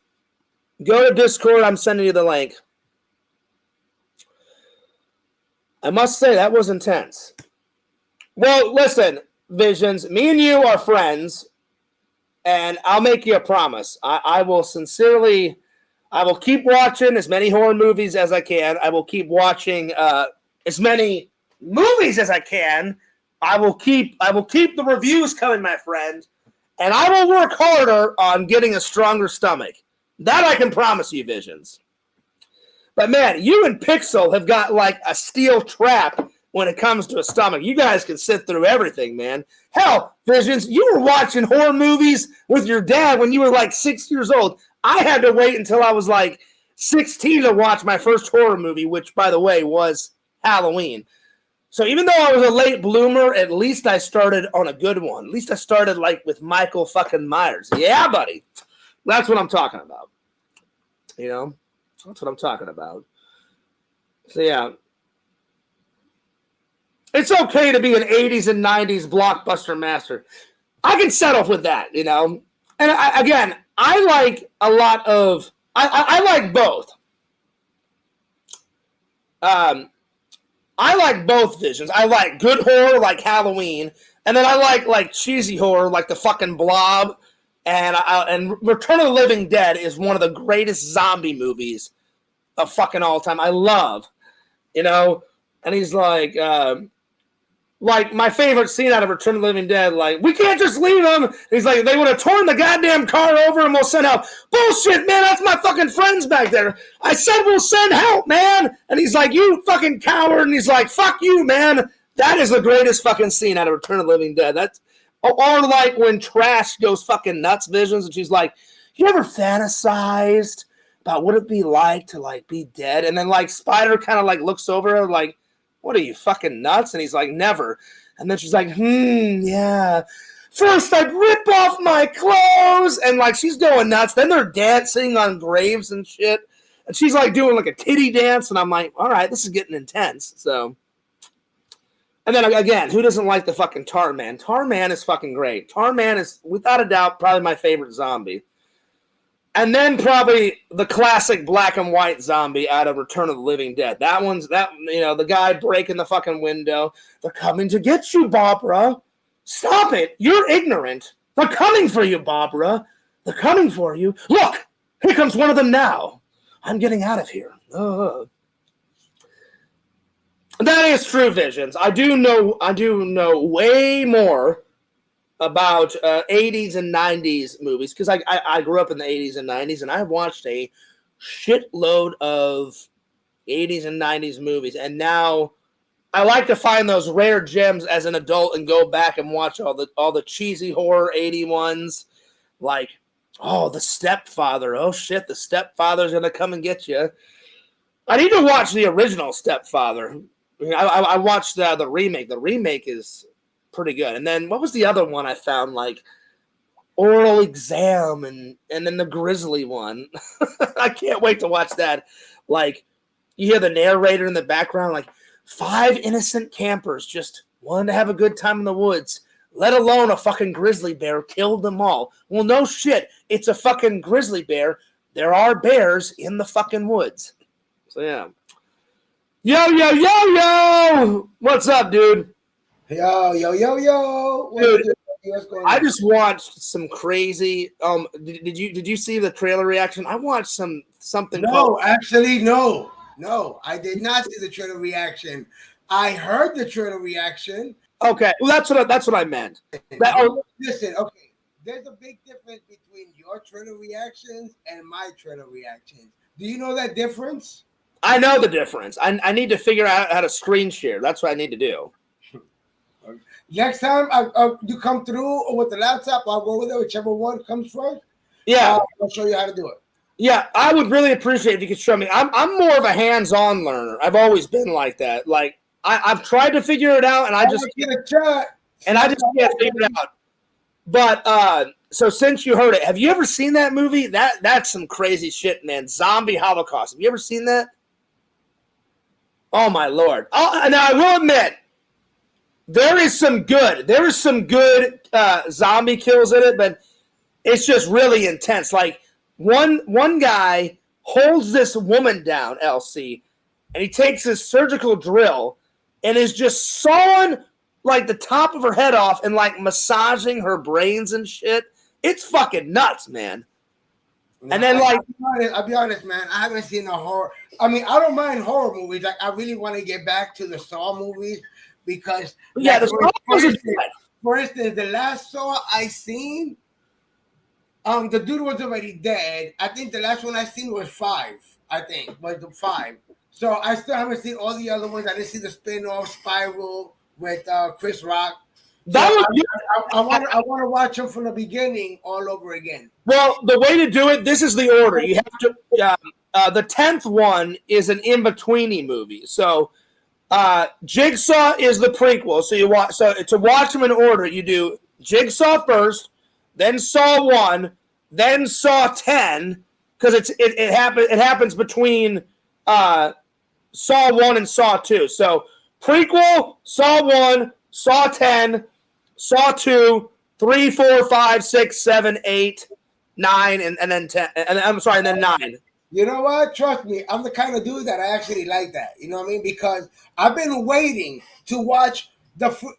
Go to Discord. I'm sending you the link. I must say, that was intense. Well, listen, Visions, me and you are friends, and I'll make you a promise. I will keep watching as many horror movies as I can. I will keep watching as many movies as I can. I will keep the reviews coming, my friend, and I will work harder on getting a stronger stomach. That I can promise you, Visions. But man, you and Pixel have got like a steel trap when it comes to a stomach. You guys can sit through everything, man. Hell, Visions, you were watching horror movies with your dad when you were like 6 years old. I had to wait until I was like 16 to watch my first horror movie, which, by the way, was Halloween. So even though I was a late bloomer, at least I started on a good one. At least I started like with Michael fucking Myers. Yeah, buddy. That's what I'm talking about. You know? That's what I'm talking about. So, yeah. It's okay to be an 80s and 90s blockbuster master. I can settle with that, you know? And I like a lot of... I like both. I like both Visions. I like good horror like Halloween, and then I like cheesy horror like the fucking Blob, and Return of the Living Dead is one of the greatest zombie movies of fucking all time. I love, you know, and he's like my favorite scene out of Return of the Living Dead, like, we can't just leave them. He's like, they would have torn the goddamn car over and we'll send help. Bullshit, man, that's my fucking friends back there. I said we'll send help, man. And he's like, you fucking coward. And he's like, fuck you, man. That is the greatest fucking scene out of Return of the Living Dead. That's, or like when Trash goes fucking nuts, Visions, and she's like, you ever fantasized about what it'd be like to like be dead? And then like Spider kind of like looks over her like, what are you, fucking nuts? And he's like, never. And then she's like, yeah. First I'd rip off my clothes. And like she's going nuts. Then they're dancing on graves and shit. And she's like doing like a titty dance. And I'm like, all right, this is getting intense. So, and then again, who doesn't like the fucking Tar Man? Tar Man is fucking great. Tar Man is, without a doubt, probably my favorite zombie. And then probably the classic black and white zombie out of Return of the Living Dead. That one's, the guy breaking the fucking window. They're coming to get you, Barbara. Stop it. You're ignorant. They're coming for you, Barbara. They're coming for you. Look, here comes one of them now. I'm getting out of here. That is true, Visions. I do know way more about 80s and 90s movies because I grew up in the 80s and 90s, and I watched a shitload of 80s and 90s movies. And now I like to find those rare gems as an adult and go back and watch all the cheesy horror 80 ones, like, oh, The Stepfather. Oh shit, The Stepfather's gonna come and get you. I need to watch the original Stepfather. I watched the remake. The remake is pretty good. And then what was the other one I found? Like Oral Exam and then the Grizzly one. I can't wait to watch that. Like you hear the narrator in the background, like 5 innocent campers just wanted to have a good time in the woods, let alone a fucking grizzly bear killed them all. Well, no shit. It's a fucking grizzly bear. There are bears in the fucking woods. So yeah. Yo! What's up, dude? Yo. Dude, What's going on? I just watched some crazy. Did you see the trailer reaction? I watched something. No, actually, no. I did not see the trailer reaction. I heard the trailer reaction. Okay, well that's what I meant. Listen, okay. There's a big difference between your trailer reactions and my trailer reactions. Do you know that difference? I know the difference. I need to figure out how to screen share. That's what I need to do. Next time you come through with the laptop, I'll go with it, whichever one comes first. Yeah, I'll show you how to do it. Yeah, I would really appreciate if you could show me. I'm more of a hands-on learner. I've always been like that. Like I've tried to figure it out, and I just can't figure it out. But so since you heard it, have you ever seen that movie? That's some crazy shit, man. Zombie Holocaust. Have you ever seen that? Oh my Lord! Oh, now I will admit, there is some good zombie kills in it, but it's just really intense. Like one guy holds this woman down, LC, and he takes his surgical drill and is just sawing like the top of her head off and like massaging her brains and shit. It's fucking nuts, man. No, and then I'll be honest, man. I haven't seen a horror. I mean, I don't mind horror movies. Like, I really want to get back to the Saw movies because, yeah, like, for instance, the last Saw I seen, the dude was already dead. I think the last one I seen was 5. I think was the 5. So I still haven't seen all the other ones. I didn't see the spin-off Spiral with Chris Rock. So I want to watch them from the beginning all over again. Well, the way to do it, this is the order. You have to. The 10th one is an in-betweeny movie. So, Jigsaw is the prequel. So you watch. So to watch them in order, you do Jigsaw first, then Saw 1, then Saw 10, because it happens between Saw 1 and Saw 2. So prequel, Saw 1, Saw 10, Saw 2, 3, 4, 5, 6, 7, 8, 9, and then 10. And I'm sorry, and then 9. You know what? Trust me, I'm the kind of dude that I actually like that. You know what I mean? Because I've been waiting to watch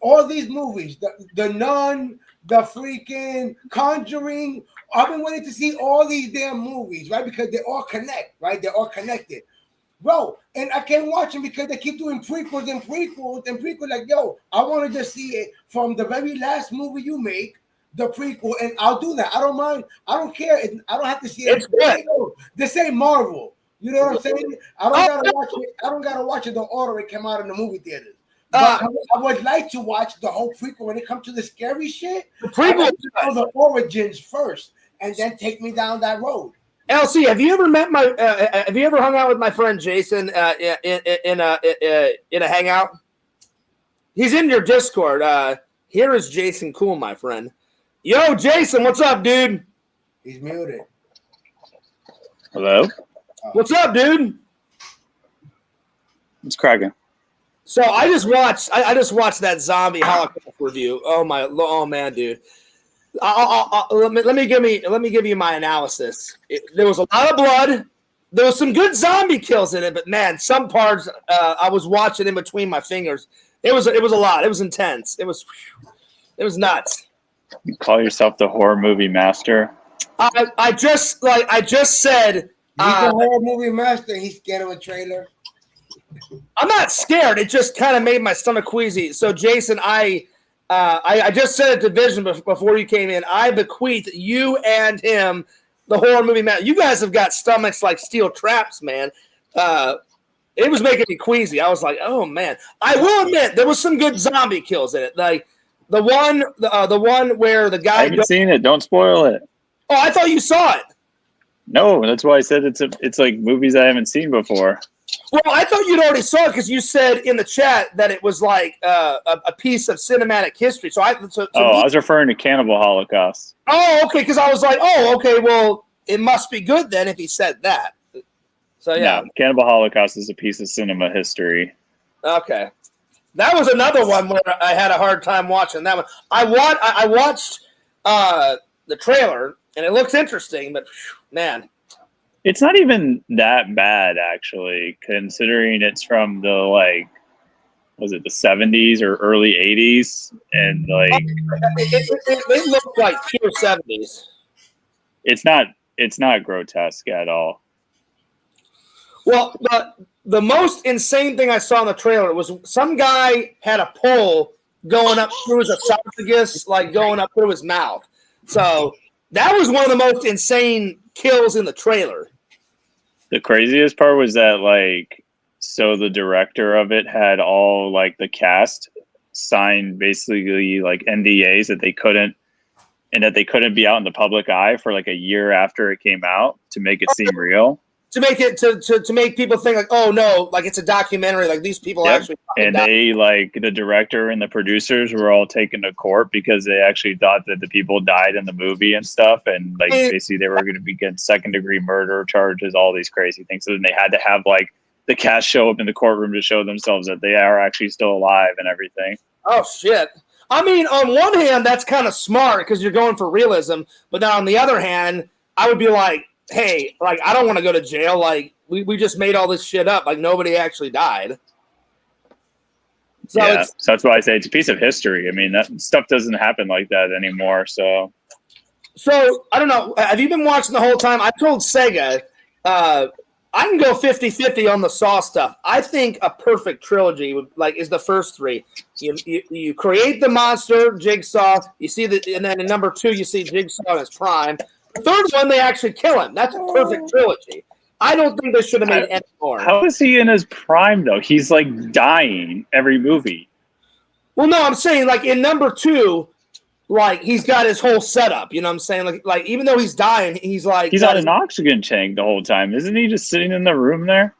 all these movies, the Nun, the freaking Conjuring. I've been waiting to see all these damn movies, right? Because they all connect, right? They're all connected. Bro, and I can't watch them because they keep doing prequels. Like, yo, I want to just see it from the very last movie you make, the prequel, and I'll do that. I don't mind. I don't care. I don't have to see it. It's good. This ain't Marvel. You know what I'm saying? I don't gotta watch it the order it came out in the movie theaters. But I would like to watch the whole prequel when it comes to the scary shit. The prequel, the origins first, and then take me down that road. LC, have you ever met have you ever hung out with my friend Jason in a hangout? He's in your Discord. Here is Jason Cool, my friend. Yo, Jason, what's up, dude? He's muted. Hello. What's up, dude? It's Cagan. So I just watched that zombie Holocaust review. Oh man, dude. Let me give you my analysis. There was a lot of blood. There was some good zombie kills in it, but man, some parts I was watching in between my fingers. It was a lot. It was intense. It was nuts. You call yourself the horror movie master? I just said he's the horror movie master. He's scared of a trailer. I'm not scared. It just kind of made my stomach queasy. So Jason, I just said it to Vision before you came in. I bequeath you and him the horror movie master. You guys have got stomachs like steel traps, man. It was making me queasy. I was like, oh man. I will admit there was some good zombie kills in it. Like the one where the guy. I haven't seen it. Don't spoil it. Oh, I thought you saw it. No, that's why I said it's like movies I haven't seen before. Well, I thought you'd already saw it because you said in the chat that it was like a piece of cinematic history. So I was referring to Cannibal Holocaust. Oh, okay. Because I was like, oh, okay. Well, it must be good then if he said that. So yeah, no, Cannibal Holocaust is a piece of cinema history. Okay, that was another one where I had a hard time watching that one. I watched the trailer and it looks interesting, but man, It's not even that bad, actually, considering it's from the, like, was it the 70s or early 80s? And, like, It looked like pure 70s. it's not grotesque at all. Well, the most insane thing I saw in the trailer was some guy had a pole going up through his esophagus, like going up through his mouth. So that was one of the most insane kills in the trailer. The craziest part was that, like, so the director of it had all, like, the cast sign basically, like, NDAs that they couldn't be out in the public eye for, like, a year after it came out to make it seem real. To make it to make people think like, oh no, like it's a documentary, like these people actually. And they, like, the director and the producers were all taken to court because they actually thought that the people died in the movie and stuff, and like basically they were going to be getting second-degree murder charges, all these crazy things. So then they had to have like the cast show up in the courtroom to show themselves that they are actually still alive and everything. Oh shit! I mean, on one hand, that's kind of smart because you're going for realism, but then on the other hand, I would be like, hey, like, I don't want to go to jail. Like, we just made all this shit up. Like, nobody actually died. So yeah, so that's why I say it's a piece of history. I mean, that stuff doesn't happen like that anymore. So I don't know. Have you been watching the whole time? I told Sega I can go 50-50 on the Saw stuff. I think a perfect trilogy is the first three. You create the monster, Jigsaw. You see and then in number 2, you see Jigsaw in his prime. The third one, they actually kill him. That's a perfect trilogy. I don't think they should have made any more. How is he in his prime, though? He's, like, dying every movie. Well, no, I'm saying, like, in number 2, like, he's got his whole setup. You know what I'm saying? Like even though he's dying, he's like... He's on an oxygen tank the whole time. Isn't he just sitting in the room there?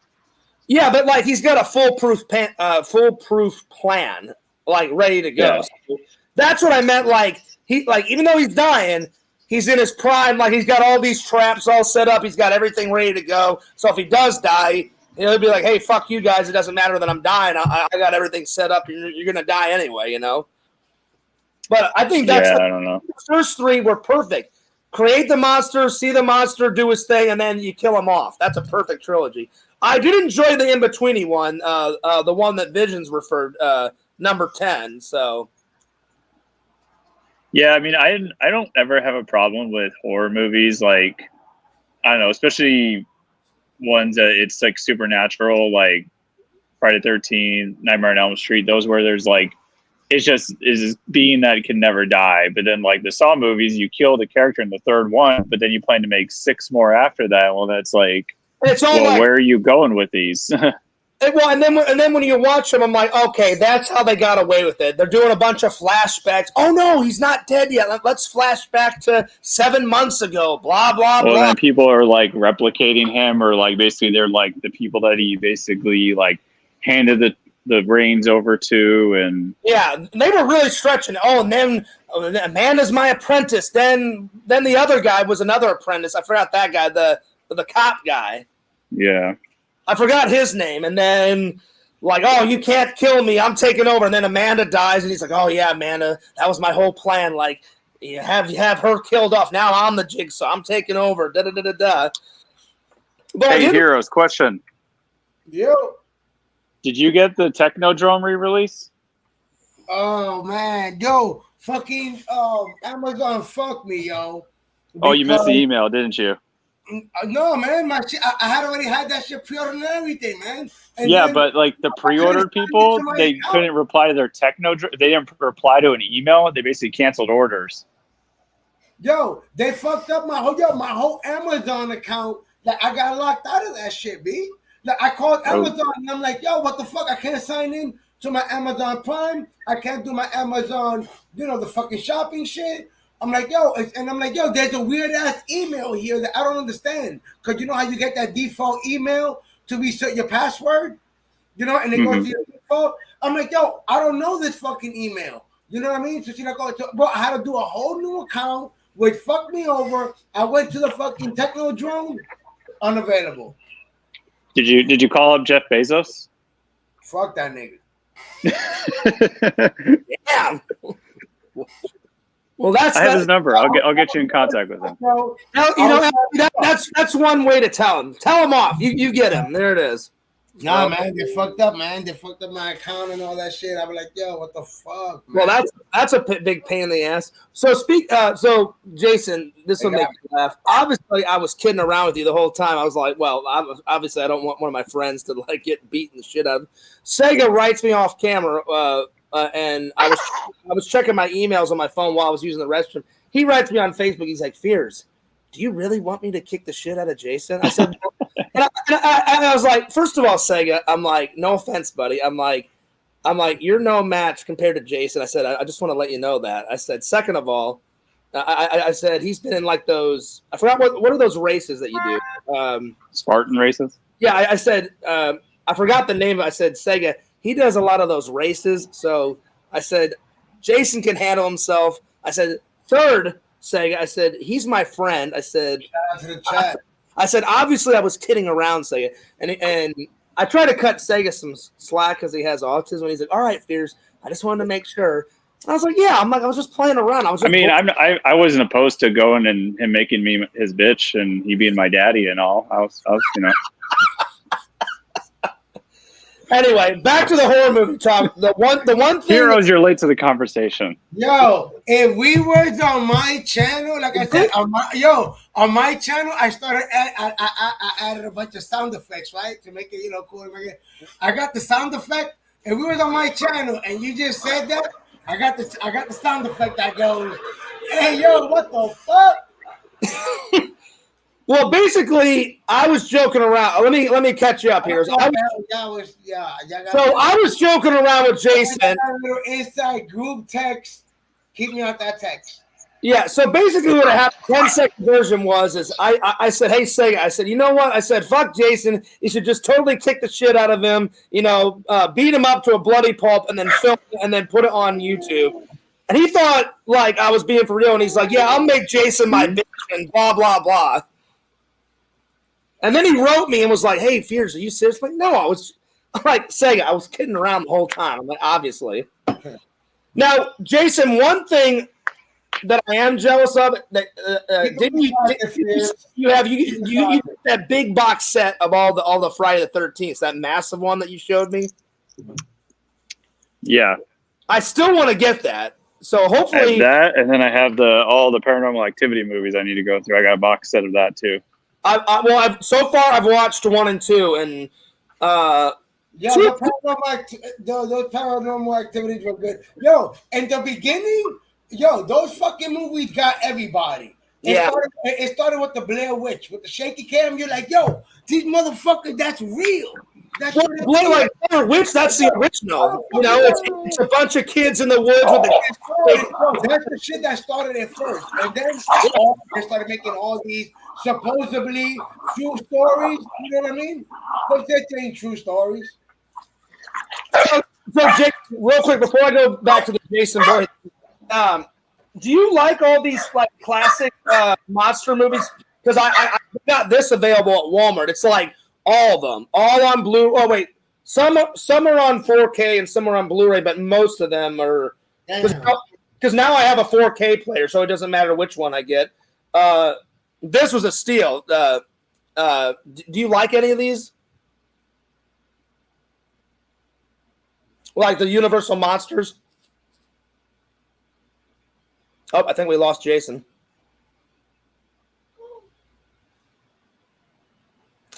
Yeah, but, like, he's got a foolproof plan, like, ready to go. Yeah. So that's what I meant, like, even though he's dying... He's in his prime, like he's got all these traps all set up. He's got everything ready to go. So if he does die, he'll be like, hey, fuck you guys. It doesn't matter that I'm dying. I got everything set up. You're going to die anyway, you know? But I think that's I don't know. The first 3 were perfect. Create the monster, see the monster do his thing, and then you kill him off. That's a perfect trilogy. I did enjoy the in-betweeny one, the one that Visions referred, number 10, so... Yeah, I mean, I don't ever have a problem with horror movies. Like, I don't know, especially ones that it's like supernatural, like Friday the 13th, Nightmare on Elm Street. Those where there's like, it's just is being that it can never die. But then like the Saw movies, you kill the character in the third one, but then you plan to make 6 more after that. Well, that's like, it's all well, where are you going with these? Well, and then when you watch them, I'm like, okay, that's how they got away with it. They're doing a bunch of flashbacks. Oh no, he's not dead yet. Let's flash back to 7 months ago. Blah blah blah. Well, then people are like replicating him, or like basically they're like the people that he basically like handed the reins over to, and yeah, they were really stretching. Oh, and then Amanda's my apprentice. Then the other guy was another apprentice. I forgot that guy, the cop guy. Yeah. I forgot his name, and then like, oh, you can't kill me, I'm taking over. And then Amanda dies, and he's like, oh yeah, Amanda, that was my whole plan. Like, you have her killed off. Now I'm the Jigsaw. I'm taking over. Da da da da da. But hey, Heroes, question. Yo. Did you get the Technodrome re-release? Oh man, yo, fucking Amazon, fuck me, yo. Oh, you missed the email, didn't you? No, man, my shit, I had already had that shit pre-ordered and everything, man. And yeah, then, but like the pre-ordered people, they couldn't reply to their Technodrome. They didn't reply to an email. They basically canceled orders. Yo, they fucked up my whole Amazon account. Like, I got locked out of that shit, B. Like, I called Amazon and I'm like, yo, what the fuck? I can't sign in to my Amazon Prime. I can't do my Amazon, the fucking shopping shit. I'm like, yo, there's a weird ass email here that I don't understand. Cause you know how you get that default email to reset your password? And it goes to your default. I'm like, yo, I don't know this fucking email. You know what I mean? So she's like, bro, I had to do a whole new account, which fucked me over. I went to the fucking Technodrome, unavailable. Did you call up Jeff Bezos? Fuck that nigga. Yeah. Well, that's I have his number. I'll get you in contact with him. Bro, That's one way to tell him. Tell him off. You get him. There it is. Nah, man, they fucked up, man. They fucked up my account and all that shit. I was like, yo, what the fuck, man? Well, that's a big pain in the ass. So so Jason, this will make you laugh. Obviously, I was kidding around with you the whole time. I was like, well, obviously, I don't want one of my friends to like get beaten the shit out of. Sega writes me off camera, and I was checking my emails on my phone while I was using the restroom. He writes me on Facebook. He's like, Fears, do you really want me to kick the shit out of Jason? I said, and I was like, first of all, Sega, I'm like, no offense, buddy. I'm like, you're no match compared to Jason. I said, I just want to let you know that. I said, second of all, I said he's been in like those. I forgot what are those races that you do? Spartan races. Yeah, I said I forgot the name. I said Sega. He does a lot of those races. So I said Jason can handle himself. I said third, Sega. I said he's my friend. I said Shout out to the chat. I said obviously I was kidding around, Sega, and I try to cut Sega some slack because he has autism. And he's like, all right, Fears, I just wanted to make sure. And I was like, yeah, I was just playing around. I wasn't opposed to going and him making me his bitch and he being my daddy and all. I was Anyway, back to the horror movie talk. The one thing. Heroes, you're late to the conversation. Yo, if we were on my channel, like I said, on my channel, I started. I added a bunch of sound effects, right, to make it cool. I got the sound effect. If we was on my channel and you just said that, I got the sound effect that goes, "Hey, yo, what the fuck?" Well, basically, I was joking around. Let me catch you up here. So I was joking around with Jason. A little inside group text. Keep me out that text. Yeah. So basically, what happened? 10-second version is I said, "Hey, Sega," I said, "You know what?" I said, "Fuck Jason. You should just totally kick the shit out of him. Beat him up to a bloody pulp, and then film it, and then put it on YouTube." And he thought like I was being for real, and he's like, "Yeah, I'll make Jason my bitch," and blah blah blah. And then he wrote me and was like, "Hey, Fears, are you serious?" I'm like, no, I'm like, Sega, I was kidding around the whole time. I'm like, obviously. Now, Jason, one thing that I am jealous of that you have that big box set of all the Friday the 13th, that massive one that you showed me. Yeah, I still want to get that. So hopefully I have that, and then I have all the Paranormal Activity movies I need to go through. I got a box set of that too. So far I've watched 1 and 2, and those paranormal activities were good. Yo, in the beginning, those fucking movies got everybody. It started with the Blair Witch with the shaky cam. You're like, yo, these motherfuckers, that's real. That's Blair Witch. That's the original. It's a bunch of kids in the woods with the kids. That's the shit that started it first, and then they started making all these supposedly true stories. You know what I mean? But they ain't true stories. So, Jake, real quick before I go back to the Jason Bourne, do you like all these like classic monster movies? Because I got this available at Walmart. It's like all of them, all on Blu. Oh wait, some are on 4K and some are on Blu-ray, but most of them are because now I have a 4K player, so it doesn't matter which one I get. This was a steal. Do you like any of these? Like the Universal Monsters? Oh, I think we lost Jason.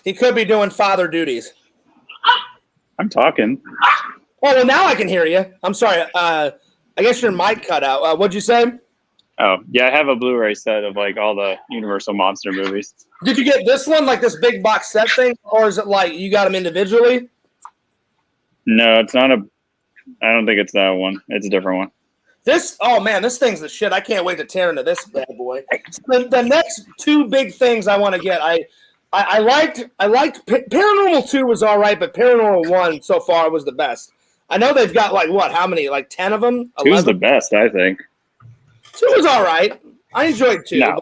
He could be doing father duties. I'm talking. Oh, well, now I can hear you. I'm sorry. I guess your mic cut out. What'd you say? Oh, yeah, I have a Blu-ray set of like all the Universal Monster movies. Did you get this one, like this big box set thing, or is it like you got them individually? No, it's not I don't think it's that one. It's a different one. This thing's the shit. I can't wait to tear into this bad boy. The next 2 big things I want to get, I liked Paranormal 2 was all right, but Paranormal 1 so far was the best. I know they've got like what? How many? Like 10 of them? 2's the best, I think. 2 was all right. I enjoyed 2. No.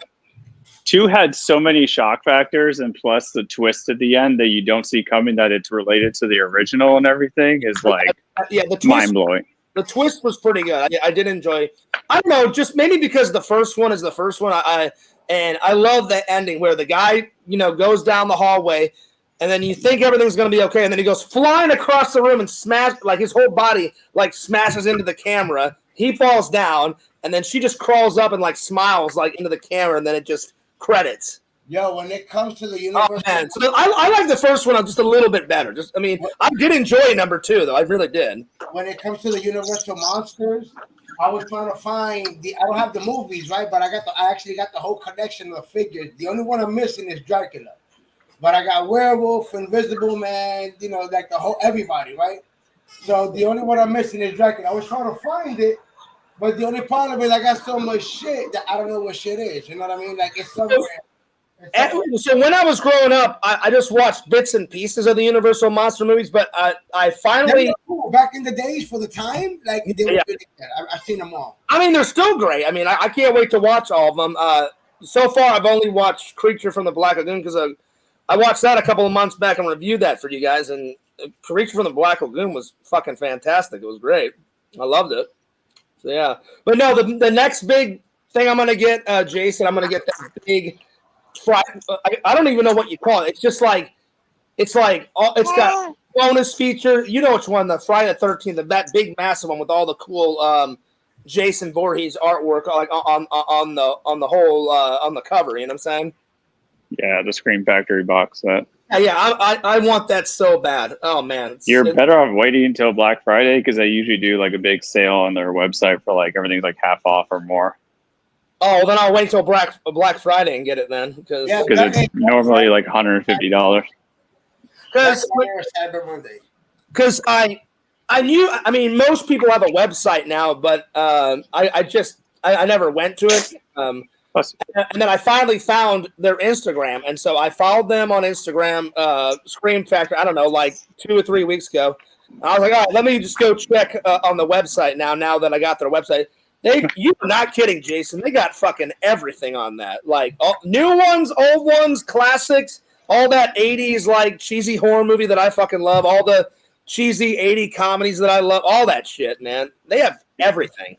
2 had so many shock factors, and plus the twist at the end that you don't see coming that it's related to the original and everything is like the twist, mind blowing. The twist was pretty good. I did enjoy. I don't know, just maybe because the first one is the first one. I love the ending where the guy, goes down the hallway, and then you think everything's gonna be okay, and then he goes flying across the room and his whole body smashes into the camera. He falls down, and then she just crawls up and smiles into the camera, and then it just credits. Yo, when it comes to the universe, so I like the first one just a little bit better. I did enjoy number 2 though. I really did. When it comes to the Universal monsters, I was trying to find I don't have the movies, right? But I actually got the whole collection of figures. The only one I'm missing is Dracula. But I got Werewolf, Invisible Man, the whole everybody, right? So the only one I'm missing is Dracula. I was trying to find it, but the only problem is I got so much shit that I don't know what shit is. You know what I mean? It's somewhere. So when I was growing up, I just watched bits and pieces of the Universal monster movies, but I finally cool. Back in the days for the time, they were really good. I've seen them all. I mean, they're still great. I mean, I can't wait to watch all of them. So far, I've only watched Creature from the Black Lagoon because I watched that a couple of months back and reviewed that for you guys, and Creature from the Black Lagoon was fucking fantastic. It was great. I loved it. So yeah, but no, the next big thing I'm gonna get, Jason, I'm gonna get that big. I don't even know what you call it. It's just it's got bonus feature. You know which one? The Friday the 13th, that big massive one with all the cool Jason Voorhees artwork on the whole on the cover. You know what I'm saying? Yeah, the Scream Factory box set. Yeah, I want that so bad. Oh man, you're better off waiting until Black Friday because they usually do a big sale on their website for everything's half off or more. Oh, then I'll wait till Black Friday and get it then because it's normally $150. Because Cyber Monday. Because I mean, most people have a website now, but I never went to it. And then I finally found their Instagram, and so I followed them on Instagram, Scream Factory, I don't know, 2 or 3 weeks ago. I was like, all right, let me just go check on the website now that I got their website. You're not kidding, Jason. They got fucking everything on that. New ones, old ones, classics, all that 80s cheesy horror movie that I fucking love, all the cheesy 80 comedies that I love, all that shit, man. They have everything.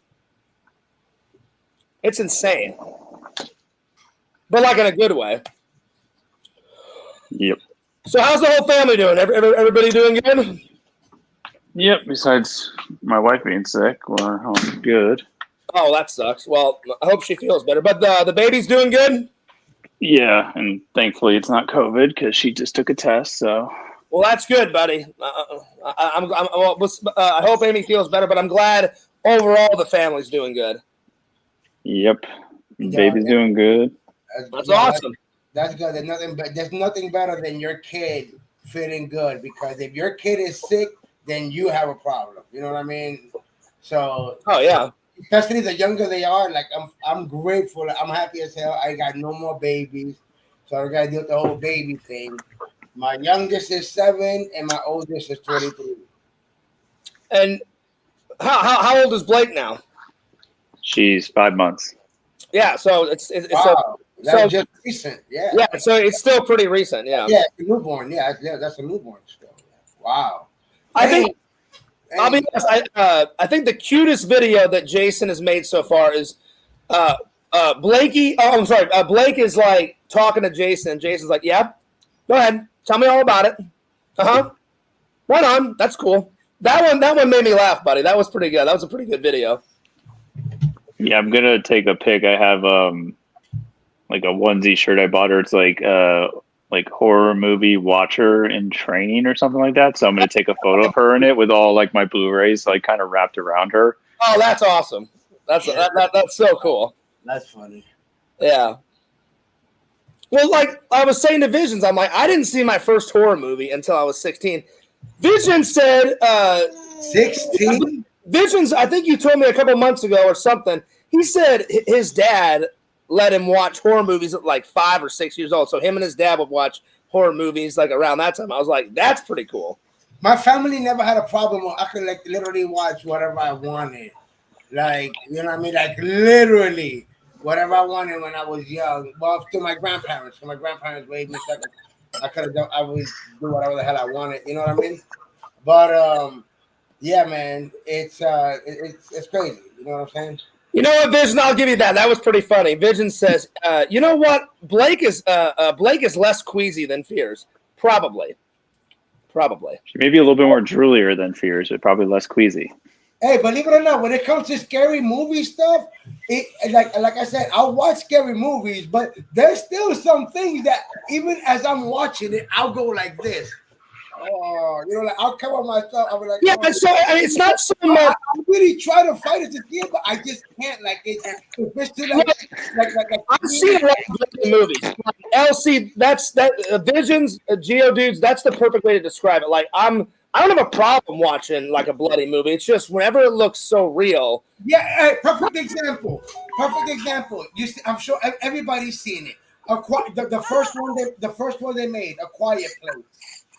It's insane. But in a good way. Yep. So how's the whole family doing? Everybody doing good? Yep, besides my wife being sick, we're all good. Oh, that sucks. Well, I hope she feels better. But the baby's doing good? Yeah, and thankfully it's not COVID because she just took a test. So. Well, that's good, buddy. I hope Amy feels better, but I'm glad overall the family's doing good. Yep, baby's doing good. That's awesome. That's good. There's nothing better than your kid feeling good because if your kid is sick, then you have a problem. You know what I mean? So. Oh yeah. Especially the younger they are, I'm grateful. I'm happy as hell. I got no more babies, so I got to deal with the whole baby thing. My youngest is 7, and my oldest is 23. And how old is Blake now? She's 5 months. Yeah, so it's wow. That's just recent. Yeah. Yeah, so it's still pretty recent. Yeah. Yeah, it's a newborn. Yeah, that's a newborn still. Wow. I think. I'll be honest. I think the cutest video that Jason has made so far is Blakey. Oh, I'm sorry. Blake is talking to Jason, and Jason's like, "Yeah, go ahead, tell me all about it." Right on. That's cool. That one made me laugh, buddy. That was pretty good. That was a pretty good video. Yeah, I'm gonna take a pic. I have a onesie shirt I bought her. It's horror movie watcher in training or something like that. So I'm going to take a photo of her in it with all my Blu-rays kind of wrapped around her. Oh, that's awesome. That's so cool. That's funny. Yeah. Well, I was saying to Visions, I'm I didn't see my first horror movie until I was 16. Visions said 16? Visions, I think you told me a couple months ago or something. He said his dad let him watch horror movies at 5 or 6 years old. So him and his dad would watch horror movies around that time. I was like, that's pretty cool. My family never had a problem where I could literally watch whatever I wanted. You know what I mean? Literally whatever I wanted when I was young. Well, to my grandparents. So my grandparents raised me second. I would do whatever the hell I wanted. You know what I mean? But Yeah, man, it's crazy. You know what I'm saying? You know what, Vision? I'll give you that. That was pretty funny. Vision says, "You know what? Blake is less queasy than Fears. Probably. She may be a little bit more droolier than Fears, but probably less queasy. Hey, believe it or not, when it comes to scary movie stuff, like I said, I'll watch scary movies, but there's still some things that even as I'm watching it, I'll go like this. Oh, you know, like I'll cover myself. I'll be like, Yeah, oh, so I mean, it's not so much. I really try to fight it to see it, but I just can't. Like it's too like I've seen a lot of bloody movies. Like, LC, that's Visions, Geodudes. That's the perfect way to describe it. Like I don't have a problem watching like a bloody movie. It's just whenever it looks so real. Yeah, perfect example. Perfect example. I'm sure everybody's seen it. The first one they made, A Quiet Place,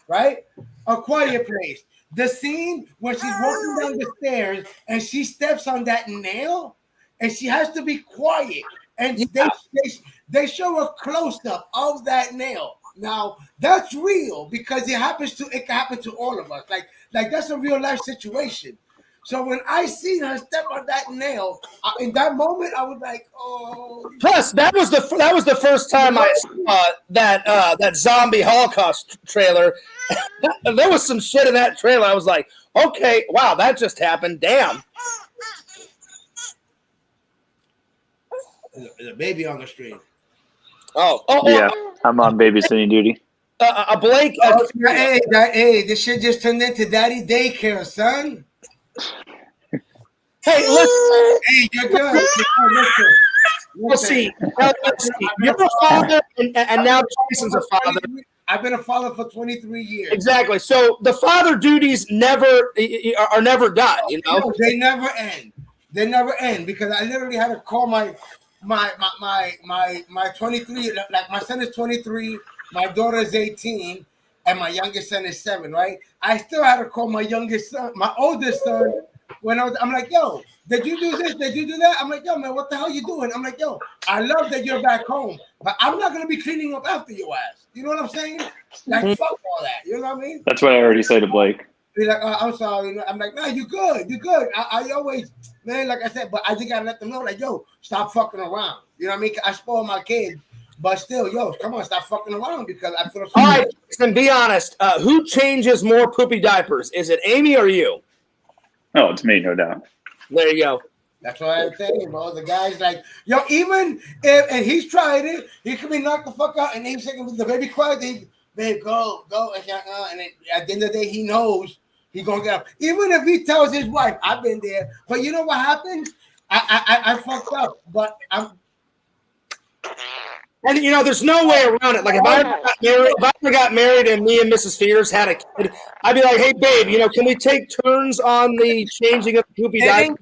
right? A Quiet Place. The scene where she's walking down the stairs and she steps on that nail, and she has to be quiet. And they show a close up of that nail. Now that's real because it can happen to all of us. Like that's a real life situation. So when I seen her step on that nail, in that moment I was like, "Oh!" Plus, that was the first time I saw that zombie Holocaust trailer. There was some shit in that trailer. I was like, "Okay, wow, that just happened. Damn." There's a baby on the street. Oh, Yeah, I'm on babysitting duty. A Blake. Hey, this shit just turned into daddy daycare, son. Hey, listen. Hey, you're good. Listen. We'll see. You're a father, and now Jason's a father. I've been a father for 23 years. Exactly. So the father duties are never done. You know, no, they never end. They never end because I literally had to call my 23. Like my son is 23, my daughter is 18, and my youngest son is 7. Right? I still had to call my youngest son, my oldest son. I'm like, yo, did you do this? Did you do that? I'm like, yo, man, what the hell you doing? I'm like, yo, I love that you're back home, but I'm not gonna be cleaning up after your ass. You know what I'm saying? Like, fuck all that. You know what I mean? That's what I already say to Blake. He's like, I'm sorry. I'm like, no, you good. I always, man, like I said, but I just gotta let them know, like, yo, stop fucking around. You know what I mean? I spoil my kids, but still, yo, come on, stop fucking around because I feel. All right, Jason, be honest. Who changes more poopy diapers? Is it Amy or you? Oh, it's me, no doubt. There you go. That's what I'm saying, bro. The guy's like, yo, even if, and he's tried it, he could be knocked the fuck out, and he's saying, the baby quiet, babe, go, and then at the end of the day, he knows he's gonna get up. Even if he tells his wife, I've been there, but you know what happened? I fucked up, but I'm. And you know, there's no way around it. Like if I ever got married and me and Mrs. Fears had a kid, I'd be like, "Hey, babe, you know, can we take turns on the changing of the poopy diaper?"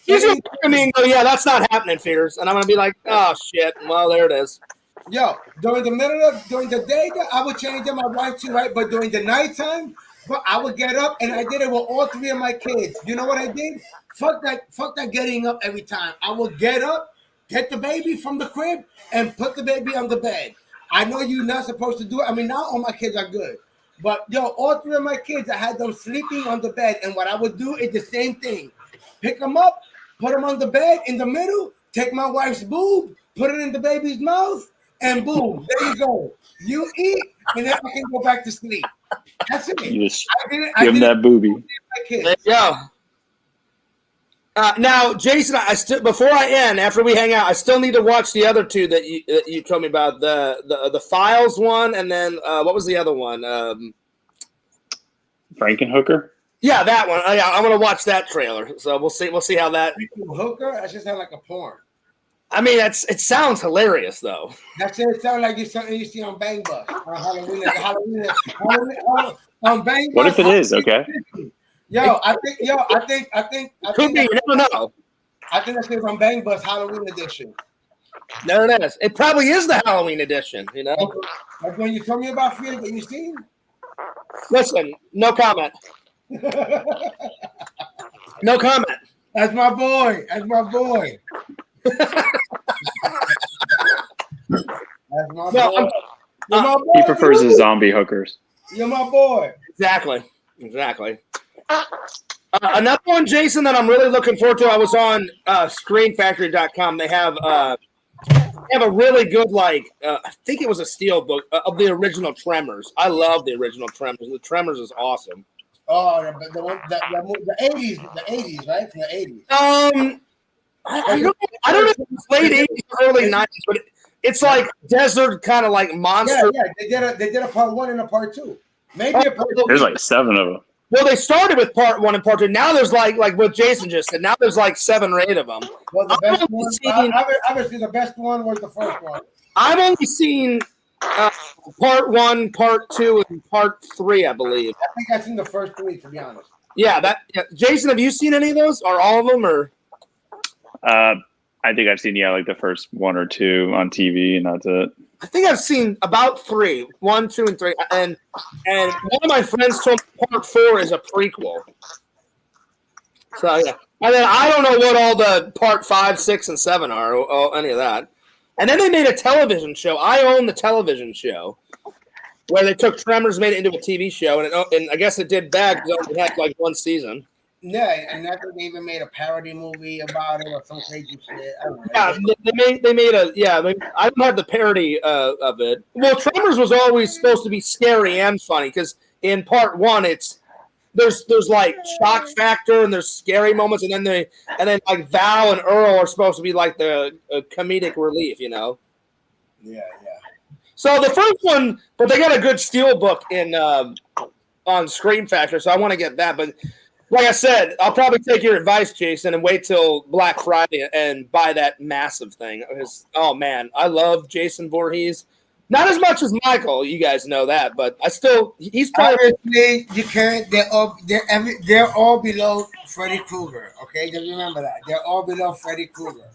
She's gonna look at me and go, "Yeah, that's not happening, Fears." And I'm gonna be like, "Oh shit, well, there it is." Yo, during the day, I would change them. My wife too, right? But during the nighttime, but I would get up and I did it with all 3 of my kids. You know what I did? Fuck that getting up every time. I would get up, get the baby from the crib, and put the baby on the bed. I know you're not supposed to do it. I mean, now all my kids are good. But, yo, all 3 of my kids, I had them sleeping on the bed. And what I would do is the same thing. Pick them up, put them on the bed in the middle, take my wife's boob, put it in the baby's mouth, and boom, there you go. You eat, and then I can go back to sleep. That's it. You just give him that booby. There you go. Now, Jason, before I end, after we hang out, I still need to watch the other 2 that you told me about, the Files one, and then what was the other one? Frankenhooker? Yeah, that one. Yeah, I'm gonna watch that trailer. So we'll see how that. Hooker? That just sound like a porn. I mean, it sounds hilarious though. That shit sound like it's something you see on Bang Bus or Halloween on Bang Bus. What if it is? Okay. I think. Could be. You never know. I think that's on Bang Bus Halloween edition. There it is. It probably is the Halloween edition. You know. Like when you told me about Fear that you seen. Listen, no comment. No comment. That's my boy. That's my boy. He prefers the zombie hookers. You're my boy. Exactly. Another one, Jason, that I'm really looking forward to. I was on ScreenFactory.com. They have a really good, I think it was a steel book of the original Tremors. I love the original Tremors. The Tremors is awesome. Oh, the 80s, right? From the 80s. I don't know if it's late 80s, early 90s, but it's like desert kind of like monster. Yeah. They did a part 1 and a part 2. Maybe a part 2. There's like 7 of them. Well, they started with part 1 and part 2. Now there's like what Jason just said. Now there's like 7 or 8 of them. Well, the best one, obviously the best one was the first one. I've only seen part 1, part 2, and part 3, I believe. I think I've seen the first 3, to be honest. Yeah, Jason, have you seen any of those? Or all of them? Or I think I've seen like the first 1 or 2 on TV, and that's it. I think I've seen about 3, 1, 2, and 3, and one of my friends told me part 4 is a prequel. So yeah, and then I don't know what all the part 5, 6, and 7 are, or any of that. And then they made a television show. I own the television show where they took Tremors, made it into a TV show, and I guess it did bad because it only had like 1 season. Yeah, and I think they even made a parody movie about it or some crazy shit. I don't know. Yeah, they made I don't have the parody of it. Well, Tremors was always supposed to be scary and funny because in part 1 there's like shock factor and there's scary moments, and then like Val and Earl are supposed to be like the comedic relief, you know. Yeah. So the first one, but they got a good steel book on Screen Factor, so I want to get that, but. Like I said, I'll probably take your advice, Jason, and wait till Black Friday and buy that massive thing. Oh, man, I love Jason Voorhees. Not as much as Michael, you guys know that, but he's probably... Obviously, you can't, they're all below Freddy Krueger, okay? Just remember that. They're all below Freddy Krueger.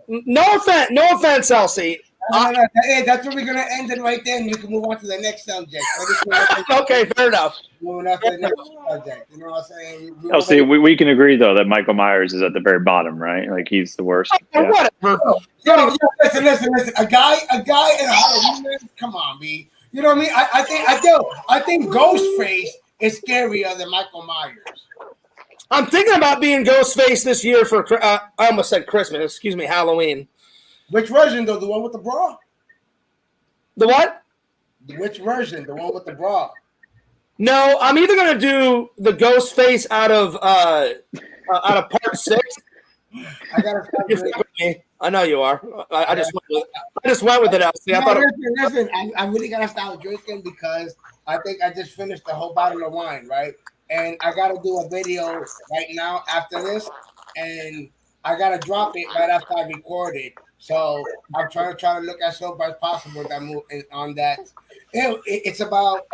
No offense, Elsie. Hey, that's where we're going to end it right there, and you can move on to the next subject. Okay, fair enough. Moving on to the next subject. You know what I'm saying? See, we can agree, though, that Michael Myers is at the very bottom, right? Like, he's the worst. Yeah. Whatever. Yo, listen. A guy in a Halloween, come on, B. You know what I mean? I think Ghostface is scarier than Michael Myers. I'm thinking about being Ghostface this year for, I almost said Christmas, excuse me, Halloween. Which version, though? The one with the bra? The what? Which version? The one with the bra? No, I'm either gonna do the Ghostface out of part 6. I gotta stop drinking. I know you are. I just went with it. Elsie. Listen. I really gotta stop drinking because I think I just finished the whole bottle of wine, right? And I gotta do a video right now after this, and I gotta drop it right after I record it. So I'm trying to look as sober as possible that move on that. It's about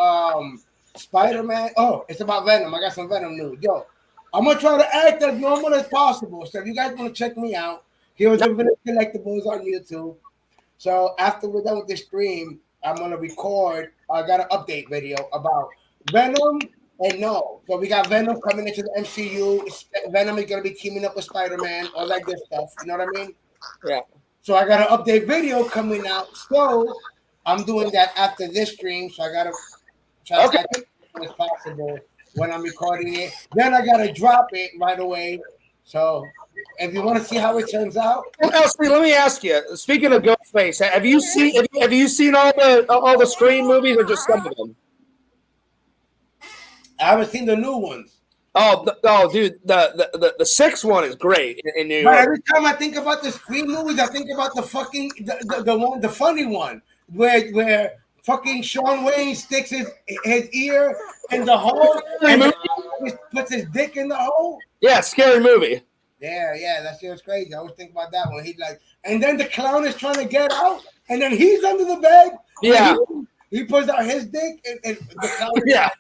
Spider-Man. Oh, it's about Venom. I got some Venom news. Yo, I'm gonna try to act as normal as possible. So if you guys want to check me out, here's Infinite Collectibles on YouTube. So after we're done with this stream, I'm gonna record. I got an update video about Venom. And no, so we got Venom coming into the MCU. Venom is gonna be teaming up with Spider-Man, all that good stuff. You know what I mean? Yeah. So I got an update video coming out. So I'm doing that after this stream. So I gotta try to as soon as possible when I'm recording it. Then I gotta drop it right away. So if you want to see how it turns out, Elsie, let me ask you. Speaking of Ghostface, have you seen all the Scream movies or just some of them? I haven't seen the new ones. Oh, dude, the 6th one is great in New York. But every time I think about the Scream movies, I think about the fucking the funny one where fucking Sean Wayne sticks his ear in the hole and puts his dick in the hole. Yeah, scary movie. Yeah, that shit was crazy. I always think about that one. He's like, and then the clown is trying to get out, and then he's under the bed. Yeah, he puts out his dick, and the clown. Yeah.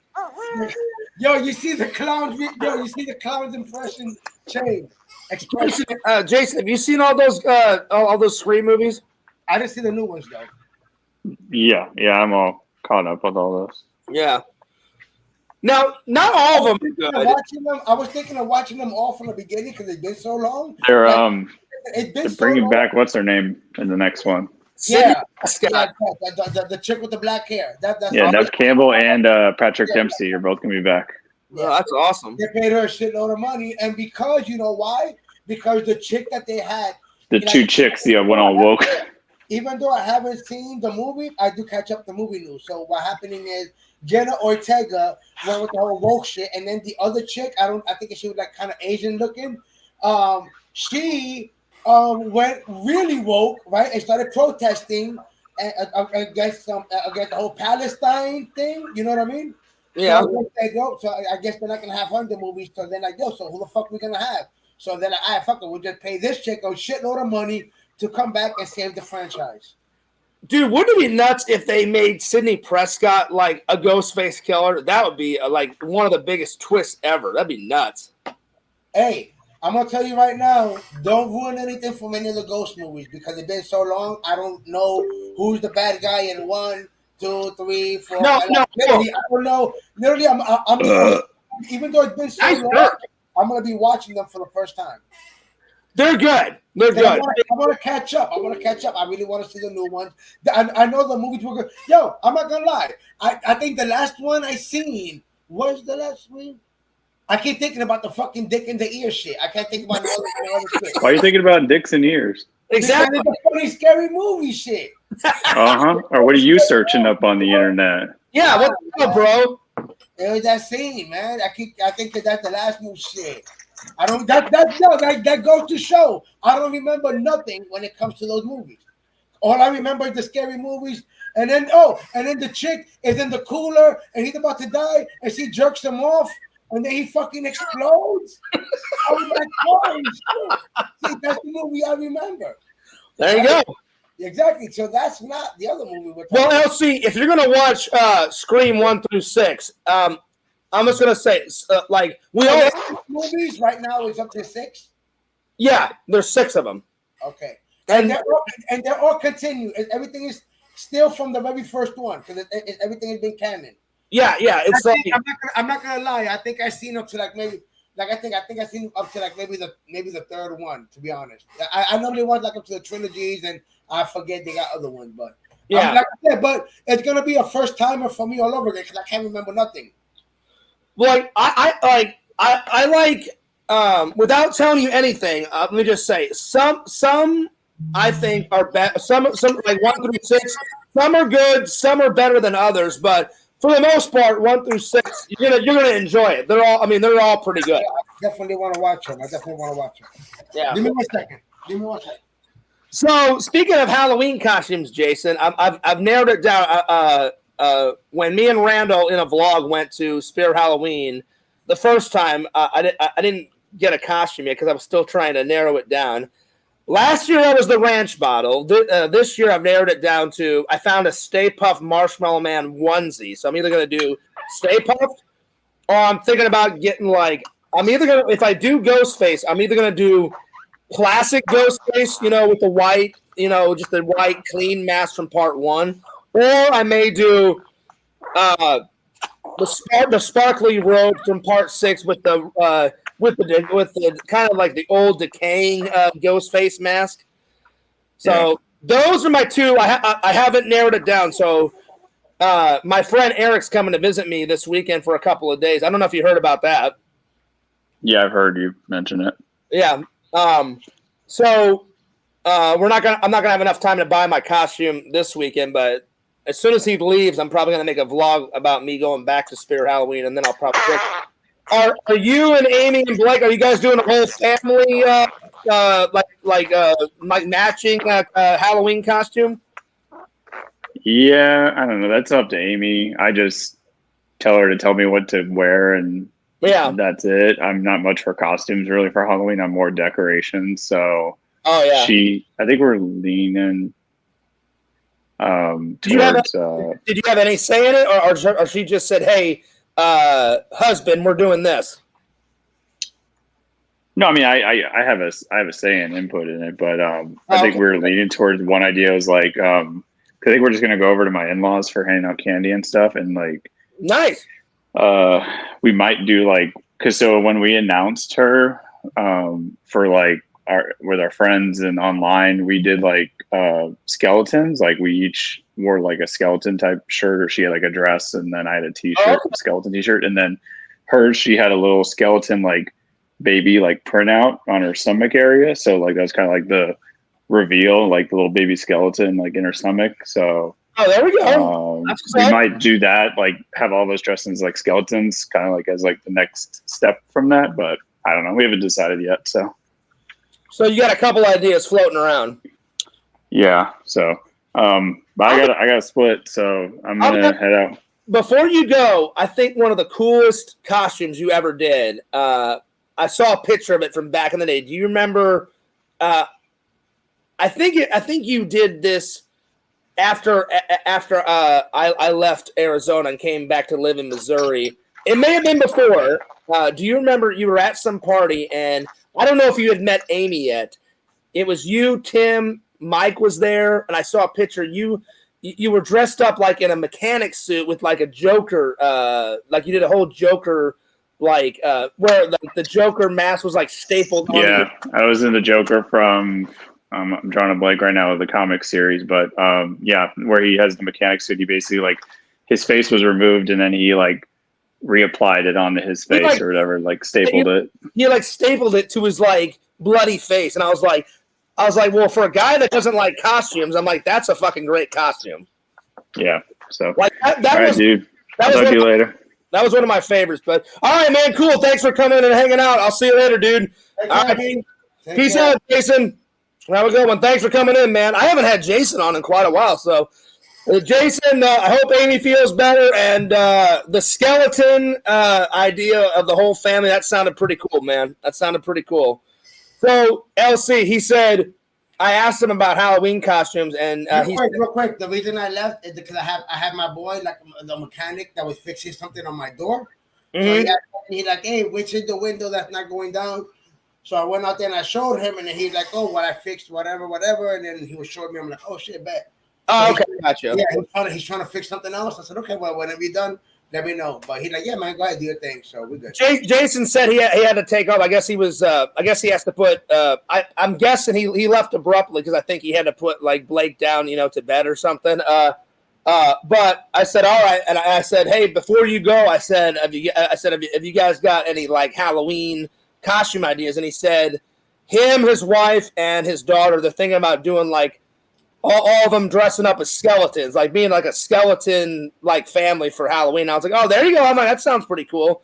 Yo, you see the clown's impression change. Expression. Jason, have you seen all those Scream movies? I didn't see the new ones though. Yeah, I'm all caught up with all those. Yeah. Now, not all of them are good. I was thinking of watching them all from the beginning because they've been so long. They're bringing back what's her name in the next one. Yeah, the chick with the black hair. That's Nev Campbell and Patrick Dempsey are both gonna be back. Yeah, that's awesome. They paid her a shitload of money, and because you know why? Because the chick that they had, the two chicks, went all woke. Even though I haven't seen the movie, I do catch up the movie news. So what happening is Jenna Ortega went with the whole woke shit, and then the other chick, I think she was like kind of Asian looking. She went really woke, right, and started protesting against the whole Palestine thing. You know what I mean? Yeah. So I guess they're not gonna have her in the movie. So then like, yo, so who the fuck we gonna have? So then I fuck it, we'll just pay this chick a shitload of money to come back and save the franchise. Dude, wouldn't it be nuts if they made Sidney Prescott like a Ghostface killer? That would be like one of the biggest twists ever. That'd be nuts. Hey, I'm gonna tell you right now, don't ruin anything from any of the Ghost movies because it's been so long. I don't know who's the bad guy in 1, 2, 3, 4. No. Literally, I don't know. Literally, I'm even though it's been so long, I'm gonna be watching them for the first time. They're good. They're good. I want to catch up. I really want to see the new ones. I know the movies were good. Yo, I'm not gonna lie. I think the last one I seen was the last one. I keep thinking about the fucking dick in the ear shit. I can't think about no other shit. Why are you thinking about dicks and ears? Exactly. The funny, scary movie shit. Or what are you searching up on the internet? Yeah, what's up, bro? It was that scene, man. I think that's the last movie shit. I don't. That goes to show. I don't remember nothing when it comes to those movies. All I remember is the scary movies, and then the chick is in the cooler, and he's about to die, and she jerks him off, and then he fucking explodes. I was like, holy shit! See, that's the movie I remember. There you go. Exactly. So that's not the other movie we're talking Well, about. LC, if you're gonna watch Scream 1 through 6, I'm just gonna say, like we all movies right now is up to 6. Yeah, there's 6 of them. Okay, and they're all continued. Everything is still from the very first one because everything has been canon. Yeah, it's I'm not gonna lie. I think I've seen up to like maybe I think I've seen up to like maybe the third one. To be honest, I normally watch like up to the trilogies, and I forget they got other ones. But yeah, like I said, but it's gonna be a first timer for me all over again because I can't remember nothing. Like I like without telling you anything. Let me just say some I think are better. Some like 1 through 6. Some are good. Some are better than others. But for the most part, 1 through 6, you're gonna enjoy it. They're all pretty good. I definitely want to watch them. Yeah. Give me 1 second. So speaking of Halloween costumes, Jason, I've narrowed it down. When me and Randall in a vlog went to Spirit Halloween the first time, I didn't get a costume yet because I was still trying to narrow it down. Last year I was the ranch bottle. This year I've narrowed it down to I found a Stay Puft Marshmallow Man onesie. So I'm either going to do Stay Puft or I'm thinking about getting if I do Ghostface, I'm either going to do classic Ghostface, with the white, just the white clean mask from part 1. Or I may do the sparkly robe from part 6 with the kind of like the old decaying ghost face mask. So those are my two. I haven't narrowed it down. So my friend Eric's coming to visit me this weekend for a couple of days. I don't know if you heard about that. Yeah, I've heard you mention it. Yeah. So I'm not gonna have enough time to buy my costume this weekend, but as soon as he leaves, I'm probably gonna make a vlog about me going back to Spirit Halloween, and then I'll probably. Are you and Amy and Blake? Are you guys doing a whole family like matching Halloween costume? Yeah, I don't know. That's up to Amy. I just tell her to tell me what to wear, and that's it. I'm not much for costumes really for Halloween. I'm more decorations. So I think we're leaning. Did you have any say in it, or she just said, "Hey, husband, we're doing this"? No, I mean I have a say and input in it, but I think we're leaning towards one idea was like I think we're just gonna go over to my in-laws for handing out candy and stuff, and like nice. We might do so when we announced her for with our friends and online, we did skeletons. Like we each wore like a skeleton type shirt, or she had like a dress, and then I had a t-shirt, skeleton t-shirt, and then hers, she had a little skeleton like baby like printout on her stomach area. So like that's kind of like the reveal, like the little baby skeleton like in her stomach. So there we go. We might do that, like have all those dressed as like skeletons, kind of like as like the next step from that. But I don't know. We haven't decided yet. So you got a couple ideas floating around. Yeah. So but I got split. So I'm gonna head out. Before you go, I think one of the coolest costumes you ever did. I saw a picture of it from back in the day. Do you remember? I think you did this after I left Arizona and came back to live in Missouri. It may have been before. Do you remember you were at some party and I don't know if you had met Amy yet. It was you, Tim, Mike was there, and I saw a picture. You were dressed up like in a mechanic suit with like a Joker, like you did a whole Joker, like where the Joker mask was like stapled. Yeah, I was in the Joker from. I'm drawing a blank right now of the comic series, but yeah, where he has the mechanic suit. He basically like his face was removed and then he like reapplied it onto his face or whatever, like stapled it. He like stapled it to his like bloody face, and I was like, well, for a guy that doesn't like costumes, I'm like, that's a fucking great costume. Yeah. So like that all right, dude. I'll talk to you later. That was one of my favorites. But all right, man, cool. Thanks for coming and hanging out. I'll see you later, dude. All right, peace out, Jason. Have a good one. Thanks for coming in, man. I haven't had Jason on in quite a while, so Jason, I hope Amy feels better. And the skeleton idea of the whole family, that sounded pretty cool, man. That sounded pretty cool. So, LC, he said, I asked him about Halloween costumes, and real quick, the reason I left is because I had my boy, like the mechanic that was fixing something on my door. Mm-hmm. So he like, hey, which is the window that's not going down? So I went out there and I showed him, and then he's like, "Oh, what I fixed, whatever." And then he was showing me. I'm like, "Oh shit, bet." Oh, okay, gotcha. Yeah, he's trying to fix something else. I said, "Okay, well, whenever you're done, let me know." But he's like, "Yeah, man, go ahead, do your thing." So we're good. Jason said he had to take off. I guess he was. I guess he has to put. I'm guessing he left abruptly because I think he had to put like Blake down, to bed or something. But I said, all right, and I said, hey, before you go, I said, have you guys got any like Halloween costume ideas? And he said him, his wife, and his daughter, they're thinking about doing like all of them dressing up as skeletons, like being like a skeleton like family for Halloween. I was like, oh, there you go. I'm like, that sounds pretty cool.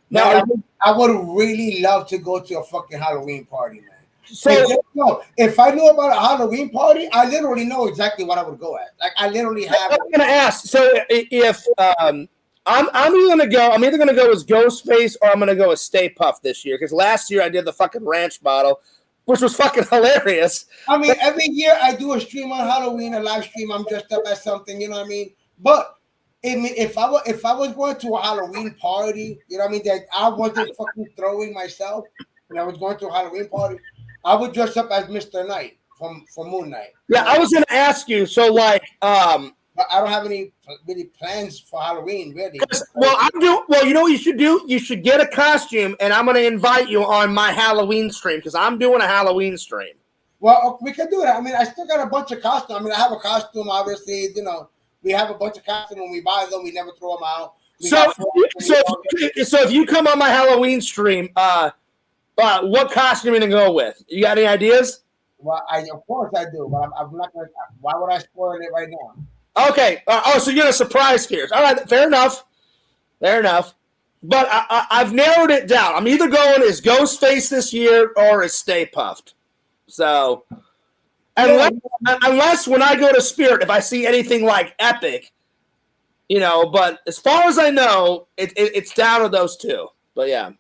Now, I would really love to go to a fucking Halloween party, man. So if I knew about a Halloween party, I literally know exactly what I would go at. Like I literally have. I'm gonna ask. So if I'm either gonna go as Ghostface or I'm gonna go as Stay Puft this year because last year I did the fucking ranch bottle, which was fucking hilarious. I mean, every year I do a stream on Halloween, a live stream. I'm dressed up as something, you know what I mean? But if I was going to a Halloween party, you know what I mean, that I wasn't fucking throwing myself, and I was going to a Halloween party, I would dress up as Mr. Knight from Moon Knight. Yeah, I was gonna ask you. So like, but I don't have any really plans for Halloween, really. Well, you know what you should do? You should get a costume, and I'm gonna invite you on my Halloween stream because I'm doing a Halloween stream. Well, we can do that. I mean, I still got a bunch of costumes. I mean, I have a costume, obviously. We have a bunch of costumes. When we buy them, we never throw them out. So if you come on my Halloween stream, what costume are you gonna go with? You got any ideas? Well, of course I do, but I'm not gonna. Why would I spoil it right now? Okay. So you're gonna surprise Fierce. All right. Fair enough. But I've narrowed it down. I'm either going as Ghostface this year or as Stay Puft. So unless when I go to Spirit, if I see anything like epic, But as far as I know, it's down to those two. But yeah.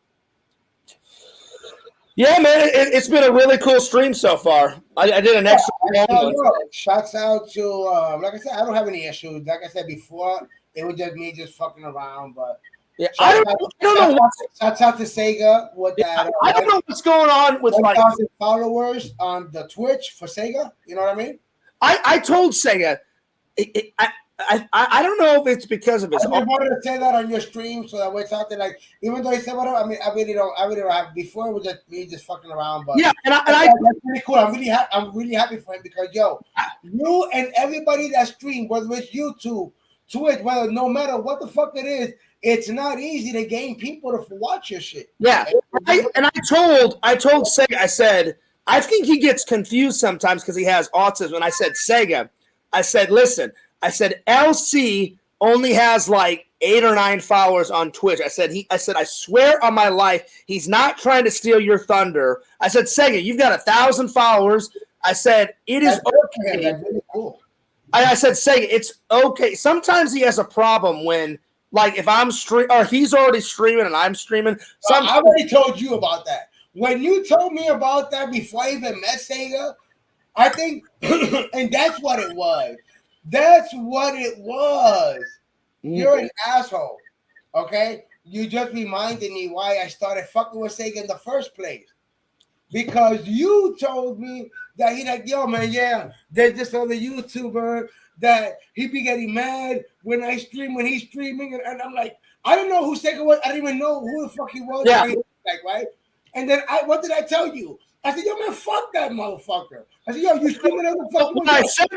Yeah, man, it's been a really cool stream so far. I did an extra long one. Shouts out to, like I said, I don't have any issues. Like I said before, it was just me just fucking around. But yeah, I don't know. Shouts out to Sega with that. I don't know what's going on with 1,000 followers on the Twitch for Sega. You know what I mean? I told Sega, I don't know if it's because of his. I just wanted to say that on your stream so that way it's out there. Like, even though he said whatever, I mean, I really don't have. Before it was just me just fucking around, but yeah, that's pretty cool. I'm really happy for him because you and everybody that stream, whether it's YouTube, Twitch, well, no matter what the fuck it is, it's not easy to gain people to watch your shit. Yeah, I told Sega, I said, I think he gets confused sometimes because he has autism. And I said, Sega, I said, listen, I said, LC only has like 8 or 9 followers on Twitch. I said, I swear on my life, he's not trying to steal your thunder. I said, Sega, you've got 1,000 followers. I said, it is okay. That's really cool. I said, Sega, it's okay. Sometimes he has a problem when, like, if I'm or he's already streaming and I'm streaming. I already told you about that. When you told me about that before I even met Sega, I think, and that's what it was. That's what it was. You're an asshole. Okay? You just reminded me why I started fucking with Sega in the first place. Because you told me that he like, yo, man, yeah, there's this other YouTuber that he be getting mad when I stream, when he's streaming. And I'm like, I didn't know who Sega was. I didn't even know who the fuck he was. Yeah. Like, right? And then what did I tell you? I said, yo, man, fuck that motherfucker. I said, yo, you streaming on the fucking what I said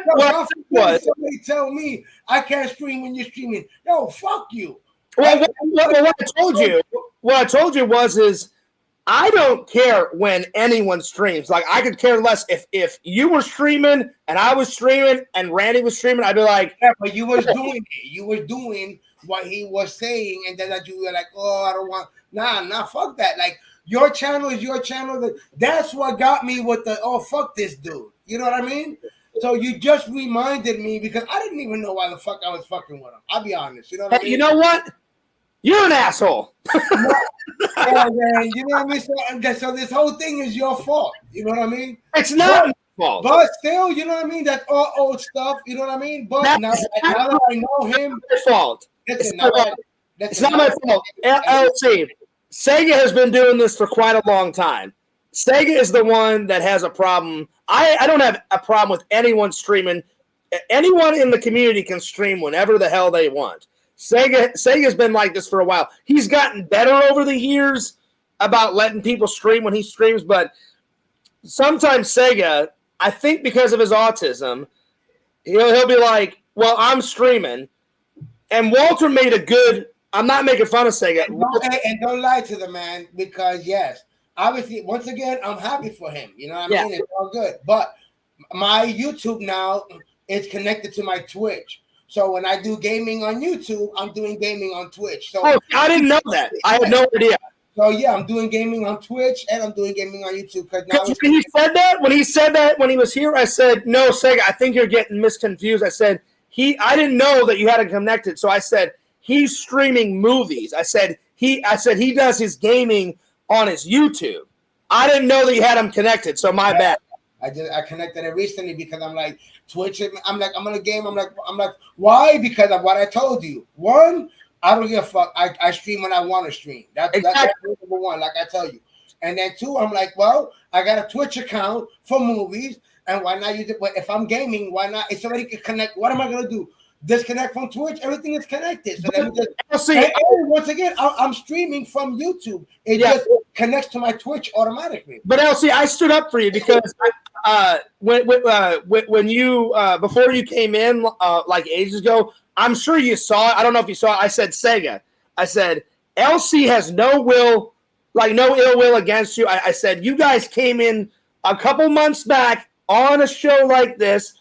was somebody tell me I can't stream when you're streaming. Yo, fuck you. Well, what I told you was I don't care when anyone streams. Like, I could care less if you were streaming and I was streaming and Randy was streaming. I'd be like, yeah, but you was doing it. You were doing what he was saying, and then that you were like, oh, I don't want. Nah, fuck that. Like, your channel is your channel. That's what got me with the fuck this dude. You know what I mean? So you just reminded me because I didn't even know why the fuck I was fucking with him. I'll be honest. You know what I mean? You know what? You're an asshole. Yeah, man, you know what I mean? So this whole thing is your fault. You know what I mean? It's not my fault. But still, you know what I mean? That's all old stuff. You know what I mean? But now that I know him, it's my fault. It's not my fault. LC, Sega has been doing this for quite a long time. Sega is the one that has a problem. I don't have a problem with anyone streaming. Anyone in the community can stream whenever the hell they want. Sega's been like this for a while. He's gotten better over the years about letting people stream when he streams, but sometimes Sega, I think because of his autism, he'll be like, well, I'm streaming. And Walter made a good, I'm not making fun of Sega. And don't lie to the man because, yes, obviously, once again, I'm happy for him. You know what I mean? It's all good. But my YouTube now is connected to my Twitch. So when I do gaming on YouTube, I'm doing gaming on Twitch. So I didn't know that. I had no idea. So yeah, I'm doing gaming on Twitch and I'm doing gaming on YouTube. When he said that when he was here, I said, no, Sega, I think you're getting misconfused. I said I didn't know that you had it connected. So I said he's streaming movies. I said he does his gaming on his YouTube. I didn't know that you had him connected. So my bad. I connected it recently because I'm like Twitch. I'm gonna game. I'm like why? Because of what I told you. One, I don't give a fuck. I stream when I want to stream. That's number one. Like I tell you. And then two, I'm like, well, I got a Twitch account for movies, and why not use it? But if I'm gaming, why not? If somebody can connect, what am I gonna do? Disconnect from Twitch? Everything is connected. So let me just. And once again, I'm streaming from YouTube. It just connects to my Twitch automatically. But LC, I stood up for you because when you before you came in like ages ago, I'm sure you saw it. I don't know if you saw it. I said Sega. I said LC has no ill will against you. I said you guys came in a couple months back on a show like this.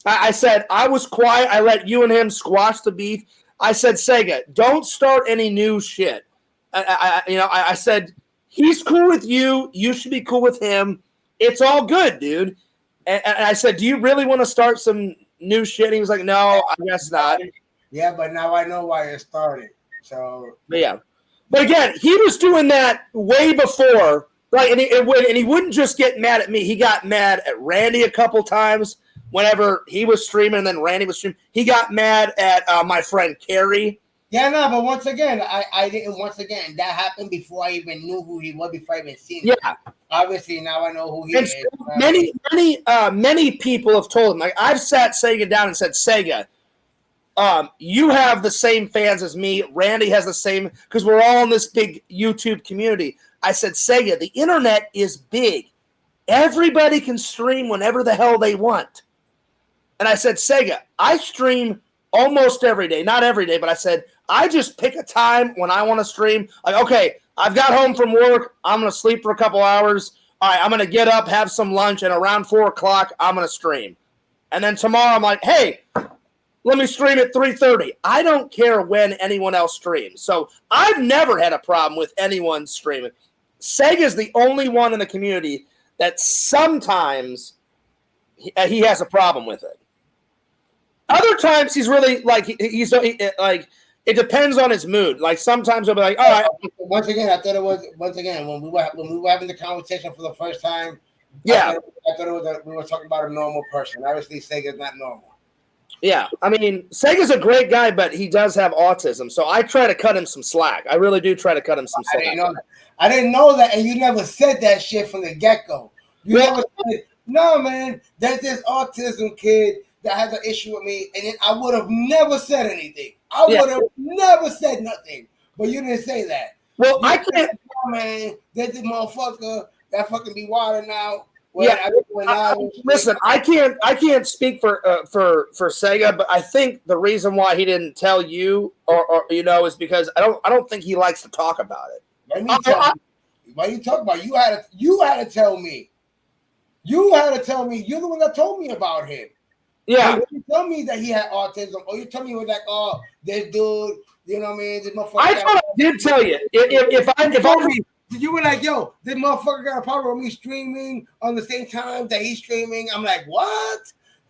I said I was quiet. I let you and him squash the beef. I said, Sega, don't start any new shit. I said he's cool with you. You should be cool with him. It's all good, dude. And I said, do you really want to start some new shit? And he was like, no, I guess not. Yeah, but now I know why it started. So yeah, but again, he was doing that way before. Like, and he wouldn't just get mad at me. He got mad at Randy a couple times. Whenever he was streaming and then Randy was streaming, he got mad at my friend Carrie. Yeah, no, but once again, I didn't. Once again, that happened before I even knew who he was, before I even seen him. Yeah, obviously now I know who he is. Many people have told him. Like, I've sat Sega down and said, Sega, you have the same fans as me. Randy has the same, because we're all in this big YouTube community. I said, Sega, the internet is big. Everybody can stream whenever the hell they want. And I said, Sega, I stream almost every day. Not every day, but I said, I just pick a time when I want to stream. Like, okay, I've got home from work. I'm going to sleep for a couple hours. All right, I'm going to get up, have some lunch, and around 4 o'clock, I'm going to stream. And then tomorrow, I'm like, hey, let me stream at 3:30. I don't care when anyone else streams. So I've never had a problem with anyone streaming. Sega's the only one in the community that sometimes he has a problem with it. Other times he's really like he's like it depends on his mood. Like sometimes he'll be like, all right. Once again, I thought it was when we were having the conversation for the first time. Yeah, I thought it was we were talking about a normal person. Obviously, Sega's not normal. Yeah, I mean, Sega's a great guy, but he does have autism, so I try to cut him some slack. I really do try to cut him some slack. I didn't know that, and you never said that shit from the get-go. You never said, no, man, there's this autism kid that has an issue with me, and then I would have never said anything. I would have never said nothing, but you didn't say that. Well, I can't. Oh, man, there's this motherfucker that fucking be wilding now. Listen, I can't speak for Sega, but I think the reason why he didn't tell you or is because I don't think he likes to talk about it. Why you talk about it? You had to tell me. You had to tell me. You're the one that told me about him. Yeah. Like, you told me that he had autism, or you told me you were like, oh, this dude, you know what I mean? This motherfucker. I thought I did tell you. If I you were like, yo, this motherfucker got a problem with me streaming on the same time that he's streaming. I'm like, what?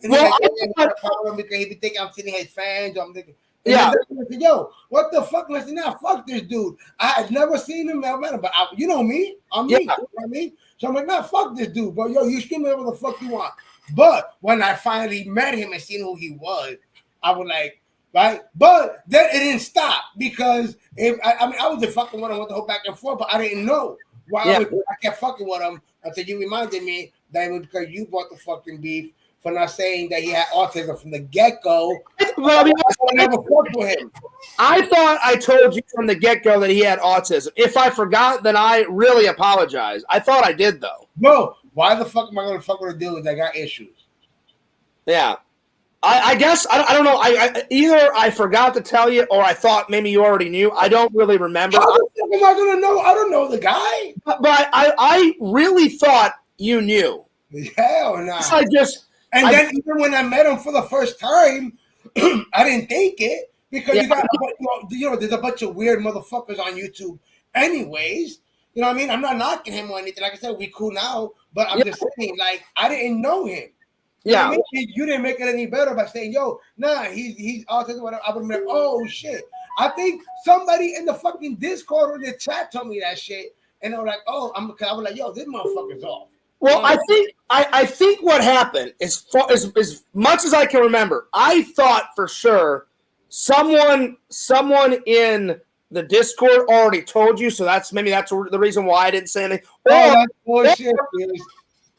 And well, I got a problem because he be thinking I'm sitting his fans. Or I'm thinking, I said, yo, what the fuck? I said, nah, fuck this dude. I had never seen him, never met him, but you know me. I'm me. You know what I mean? So I'm like, nah, fuck this dude, bro. Yo, you stream whatever the fuck you want. But when I finally met him and seen who he was, I was like, right? But then it didn't stop because I was just fucking with him with the whole back and forth, but I didn't know why I kept fucking with him until you reminded me that it was because you brought the fucking beef for not saying that he had autism from the get-go. Well, I never fucked with him. I thought I told you from the get-go that he had autism. If I forgot, then I really apologize. I thought I did, though. No, why the fuck am I going to fuck with a dude that got issues? Yeah. I guess I don't know. Either I forgot to tell you, or I thought maybe you already knew. I don't really remember. How the fuck am I gonna know? I don't know the guy. But I really thought you knew. Hell no. Nah. So then even when I met him for the first time, I didn't think it because there's a bunch of weird motherfuckers on YouTube. Anyways, you know what I mean? I'm not knocking him or anything. Like I said, we cool now, but I'm just saying, like, I didn't know him. You know what I mean? You didn't make it any better by saying, yo, nah, he's autism, whatever. I would have been like, oh shit. I think somebody in the fucking Discord or the chat told me that shit. And I was like, oh, I was like, yo, this motherfucker's off. Well, I think what happened is as much as I can remember, I thought for sure someone in the Discord already told you, so that's the reason why I didn't say anything.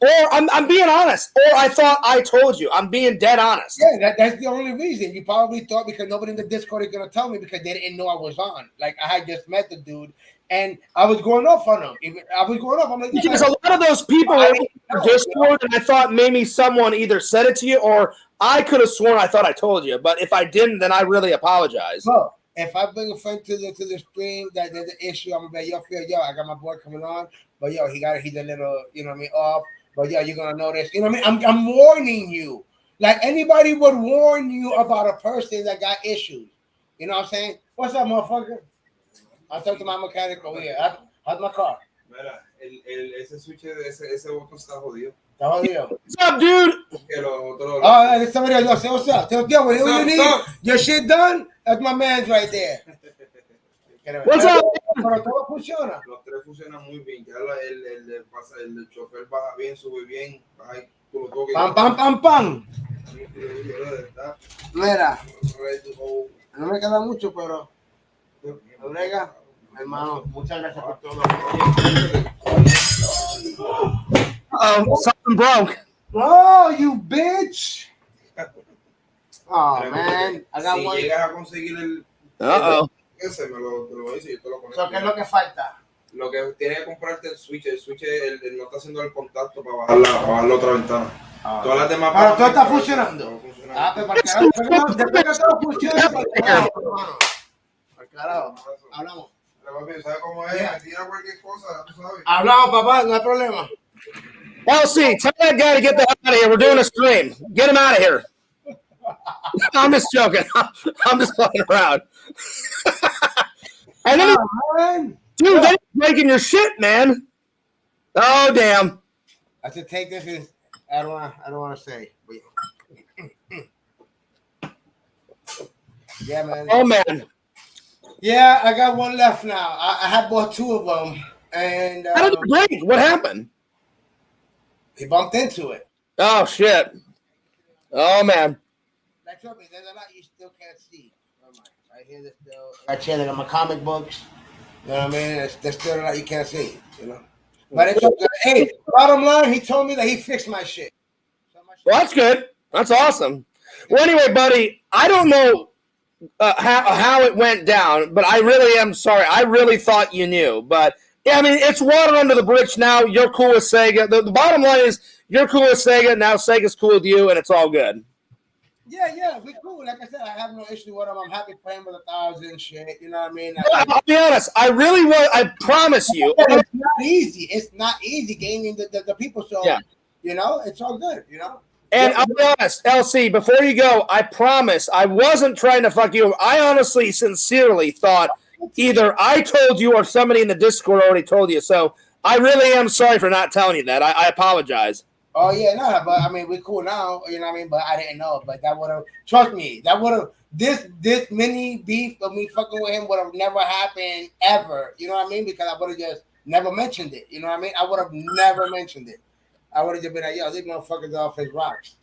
Or I'm being honest. Or I thought I told you. I'm being dead honest. Yeah, that's the only reason. You probably thought because nobody in the Discord is going to tell me because they didn't know I was on. Like, I had just met the dude, and I was going off on him. I was going off. I'm like, because a lot of those people were in the Discord, and I thought maybe someone either said it to you, or I could have sworn I thought I told you. But if I didn't, then I really apologize. Well, if I bring a friend to the stream that there's an issue, I'm going to be like, yo, I got my boy coming on, but yo, he's a little, you know what I mean, off. But yeah, you're gonna notice. You know what I mean? I'm warning you. Like anybody would warn you about a person that got issues. You know what I'm saying? What's up, motherfucker? I'll talk to my mechanic over here. How's my car? Mira, ese switch de ese botón está jodido. Está jodido. What's up, dude? Oh, there's somebody else. Yo, say what's up. Tell what you need. Your shit done? That's my man's right there. What's up? Pero todo funciona. Los tres funcionan muy bien. Ya el chofer baja bien, sube bien. Baja tú lo toques. Pam. Mira. No me queda mucho, pero. Obrega, hermano, muchas gracias por todo. Something broke. Oh, you bitch. Oh, man. I got one. Llegas a conseguir el. Uh-oh. Ese me lo dice y yo te lo conecto. ¿Qué es lo que falta? Lo que tiene que comprarte el Switch no está haciendo el contacto para bajar la otra ventana. Todas las demás. Pero todo está funcionando. Ah, pero para el carajo, después que todo funcione, para el carajo, hermano. Para el carajo. Hablamos. ¿Sabes cómo es? Tira cualquier cosa, tú sabes. Hablamos, papá, no hay problema. LC, tell that guy to get the hell out of here. We're doing a stream. Get him out of here. I'm just joking. I'm just playing around. And then, man. dude, they're breaking your shit, man. Oh, damn. I should take this in. I don't want to say. But yeah, man. Oh, man. Yeah, I got one left now. I had bought two of them, and How did it break? What happened? He bumped into it. Oh, shit. Oh, man. Like, trust me, there's a lot you still can't see. Right here, there's still. Right here, they got my comic books. You know what I mean? There's still a lot you can't see. You know. But it's okay. Hey, bottom line, he told me that he fixed my shit. Well, that's good. That's awesome. Well, anyway, buddy, I don't know how it went down, but I really am sorry. I really thought you knew. But, yeah, I mean, it's water under the bridge now. You're cool with Sega. The bottom line is you're cool with Sega. Now Sega's cool with you, and it's all good. Yeah, we cool. Like I said, I have no issue with him. I'm happy playing with 1,000 shit. You know what I mean? I'll be honest. I really was. I promise you. It's not easy. It's not easy gaining the people. So, yeah. You know, it's all good, you know? And I'll be honest, LC, before you go, I promise I wasn't trying to fuck you over. I honestly, sincerely thought either I told you or somebody in the Discord already told you. So I really am sorry for not telling you that. I apologize. Oh, yeah, no, but I mean, we're cool now, you know what I mean? But I didn't know. But that would have, trust me, that would have, this mini beef of me fucking with him would have never happened ever. You know what I mean? Because I would have just never mentioned it. You know what I mean? I would have never mentioned it. I would have just been like, yo, these motherfuckers off his rocks.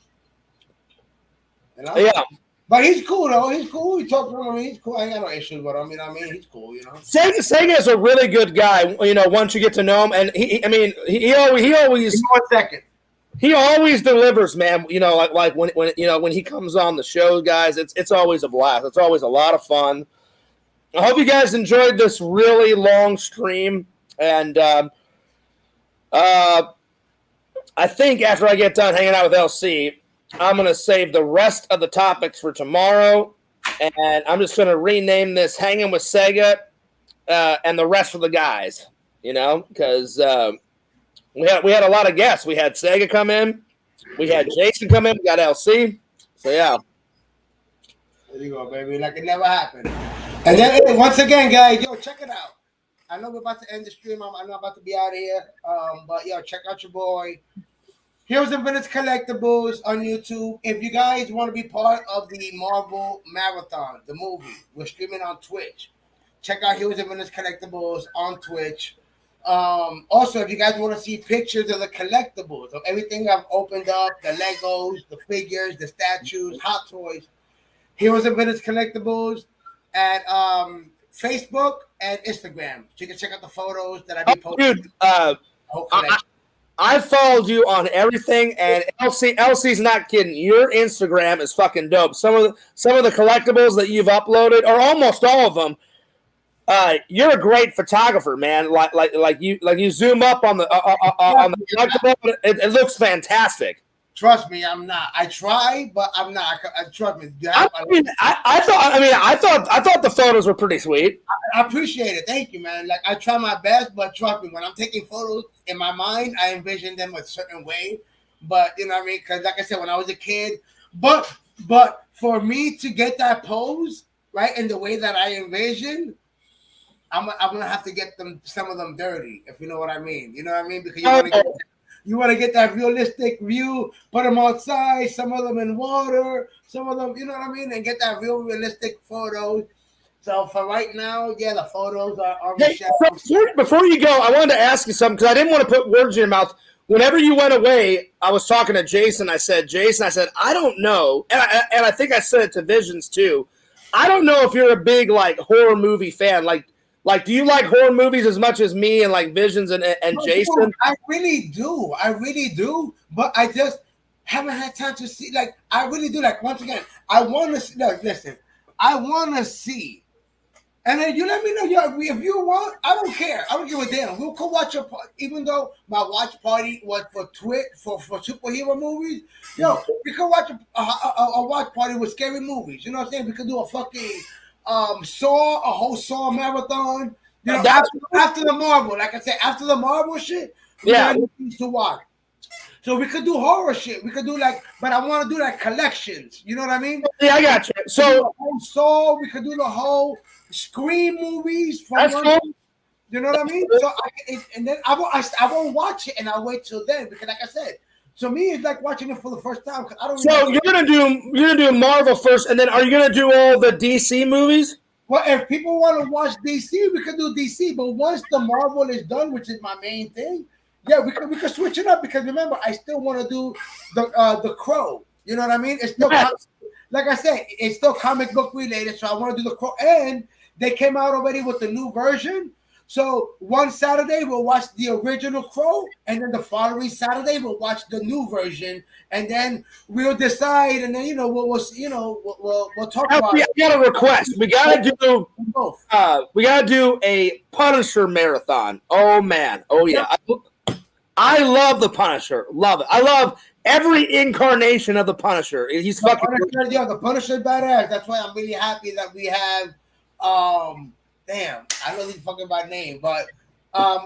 You know? Yeah. But he's cool, though. He's cool. We talk to him. I mean, he's cool. I ain't got no issues with him. You know what I mean? He's cool, you know? Sega is a really good guy, you know, once you get to know him. And he always. Give me 1 second. He always delivers, man. You know, like when you know when he comes on the show, guys, it's always a blast. It's always a lot of fun. I hope you guys enjoyed this really long stream, and I think after I get done hanging out with LC, I'm gonna save the rest of the topics for tomorrow, and I'm just gonna rename this "Hanging with Sega," and the rest of the guys. You know, because. We had a lot of guests. We had Sega come in. We had Jason come in. We got LC. So, yeah. There you go, baby. Like it never happened. And then, hey, once again, guys, yo, check it out. I know we're about to end the stream. I know I'm about to be out of here. But, yo, check out your boy. Heroes and Villains Collectibles on YouTube. If you guys want to be part of the Marvel Marathon, the movie, we're streaming on Twitch. Check out Heroes and Villains Collectibles on Twitch. Also, if you guys want to see pictures of the collectibles, of everything I've opened up, the Legos, the figures, the statues, Hot Toys, Heroes and Villains Collectibles at Facebook and Instagram. So you can check out the photos that I be posting. Dude, I followed you on everything, and LC's not kidding. Your Instagram is fucking dope. Some of the collectibles that you've uploaded, or almost all of them, you're a great photographer, man. Like you zoom up on the collectible, it looks fantastic. Trust me, I'm not. I try, but I'm not. Trust me. I thought the photos were pretty sweet. I appreciate it. Thank you, man. Like I try my best, but trust me, when I'm taking photos in my mind, I envision them a certain way. But you know what I mean? Because like I said, when I was a kid, but for me to get that pose right in the way that I envision, I'm gonna have to get some of them dirty, if you know what I mean. You know what I mean? Because you want to get that realistic view, put them outside, some of them in water, some of them, you know what I mean, and get that real realistic photos. So for right now, yeah, the photos are before you go, I wanted to ask you something because I didn't want to put words in your mouth. Whenever you went away, I was talking to Jason. I said, I don't know, and I think I said it to Visions too. I don't know if you're a big like horror movie fan, Like, do you like horror movies as much as me and like Visions and Jason? I really do. But I just haven't had time to see. Like, I really do. Like, once again, I want to see. No, listen, I want to see. And then you let me know, if you want. I don't care. I don't give a damn. We'll go watch a party, even though my watch party was for for superhero movies. Yo, we could watch a watch party with scary movies. You know what I'm saying? We could do a fucking a whole Saw marathon. You know, after the Marvel, like I said, after the Marvel shit, we got things to watch. So we could do horror shit. We could do but I want to do collections. You know what I mean? Yeah, I got you. So Saw, we could do the whole Scream movies from cool. You know what I mean? So and then I won't watch it, and I'll wait till then because, like I said, to me it's like watching it for the first time. I don't. So you're gonna do Marvel first, and then are you gonna do all the DC movies? Well, if people want to watch DC, we could do DC. But once the Marvel is done, which is my main thing, yeah, we could switch it up because remember, I still want to do the Crow. You know what I mean? It's still like I said, it's still comic book related. So I want to do the Crow, and they came out already with the new version. So one Saturday we'll watch the original Crow, and then the following Saturday we'll watch the new version, and then we'll decide, and then we'll talk about. We got a request. We gotta do both. We gotta do a Punisher marathon. Oh man. Oh yeah. I love the Punisher. Love it. I love every incarnation of the Punisher. He's fucking. The Punisher badass. That's why I'm really happy that we have. Damn, I know these fucking by name, but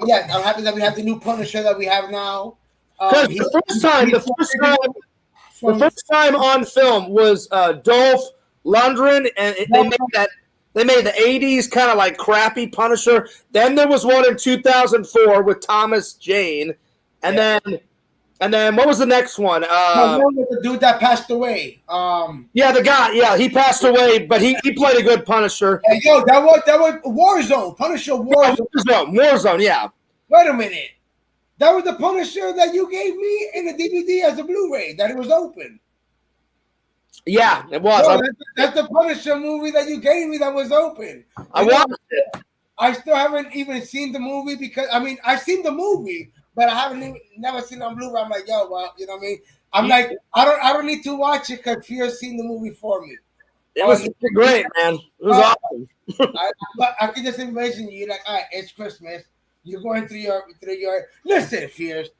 yeah, I'm happy that we have the new Punisher that we have now. Because the first time on film was Dolph Lundgren, and they made the 80s kind of like crappy Punisher. Then there was one in 2004 with Thomas Jane, and then what was the next one? The dude that passed away. The guy. Yeah, he passed away, but he played a good Punisher. Hey, yo, that was Warzone. Punisher Warzone. Warzone. Yeah. Wait a minute. That was the Punisher that you gave me in the DVD as a Blu-ray. That it was open. Yeah, it was. Yo, that's the Punisher movie that you gave me that was open. I watched it. I still haven't even seen the movie because I've seen the movie. But I haven't never seen it on Blu-ray. I'm like, yo, well, you know what I mean? I'm like, I don't need to watch it because Fear's seen the movie for me. It was great, man. It was awesome. But I can just envision you like, all right, it's Christmas. You're going through your listen, Fears.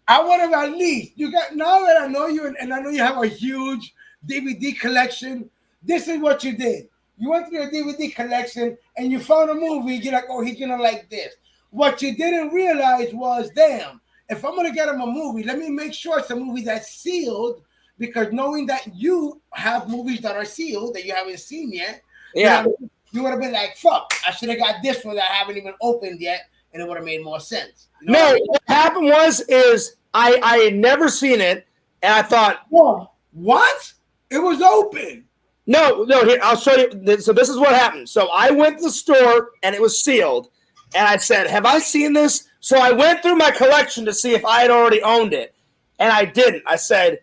I want to at least now that I know you and I know you have a huge DVD collection. This is what you did. You went through your DVD collection and you found a movie. You're like, oh, he's gonna like this. What you didn't realize was, damn, if I'm going to get him a movie, let me make sure it's a movie that's sealed, because knowing that you have movies that are sealed that you haven't seen yet, you would have been like, fuck, I should have got this one that I haven't even opened yet, and it would have made more sense. You know what happened is I had never seen it, and I thought, whoa, what? It was open. No, here, I'll show you. So this is what happened. So I went to the store, and it was sealed. And I said, have I seen this? So I went through my collection to see if I had already owned it. And I didn't. I said,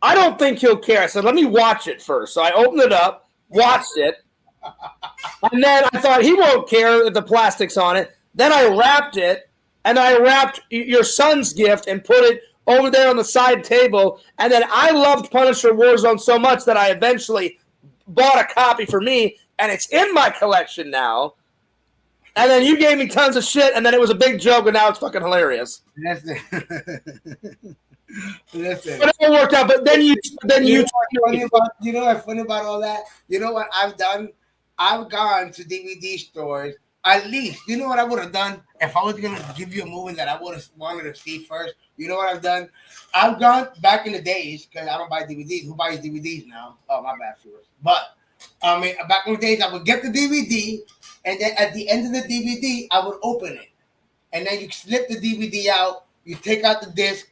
I don't think he'll care. I said, let me watch it first. So I opened it up, watched it. And then I thought, he won't care if the plastic's on it. Then I wrapped it. And I wrapped your son's gift and put it over there on the side table. And then I loved Punisher Warzone so much that I eventually bought a copy for me. And it's in my collection now. And then you gave me tons of shit, and then it was a big joke, and now it's fucking hilarious. Listen. But it all worked out. But then you know what's funny about all that? You know what I've done? I've gone to DVD stores. At least, you know what I would have done if I was gonna give you a movie that I would have wanted to see first. You know what I've done? I've gone back in the days because I don't buy DVDs. Who buys DVDs now? Oh, my bad, viewers. But back in the days, I would get the DVD. And then at the end of the DVD, I would open it. And then you slip the DVD out, you take out the disc,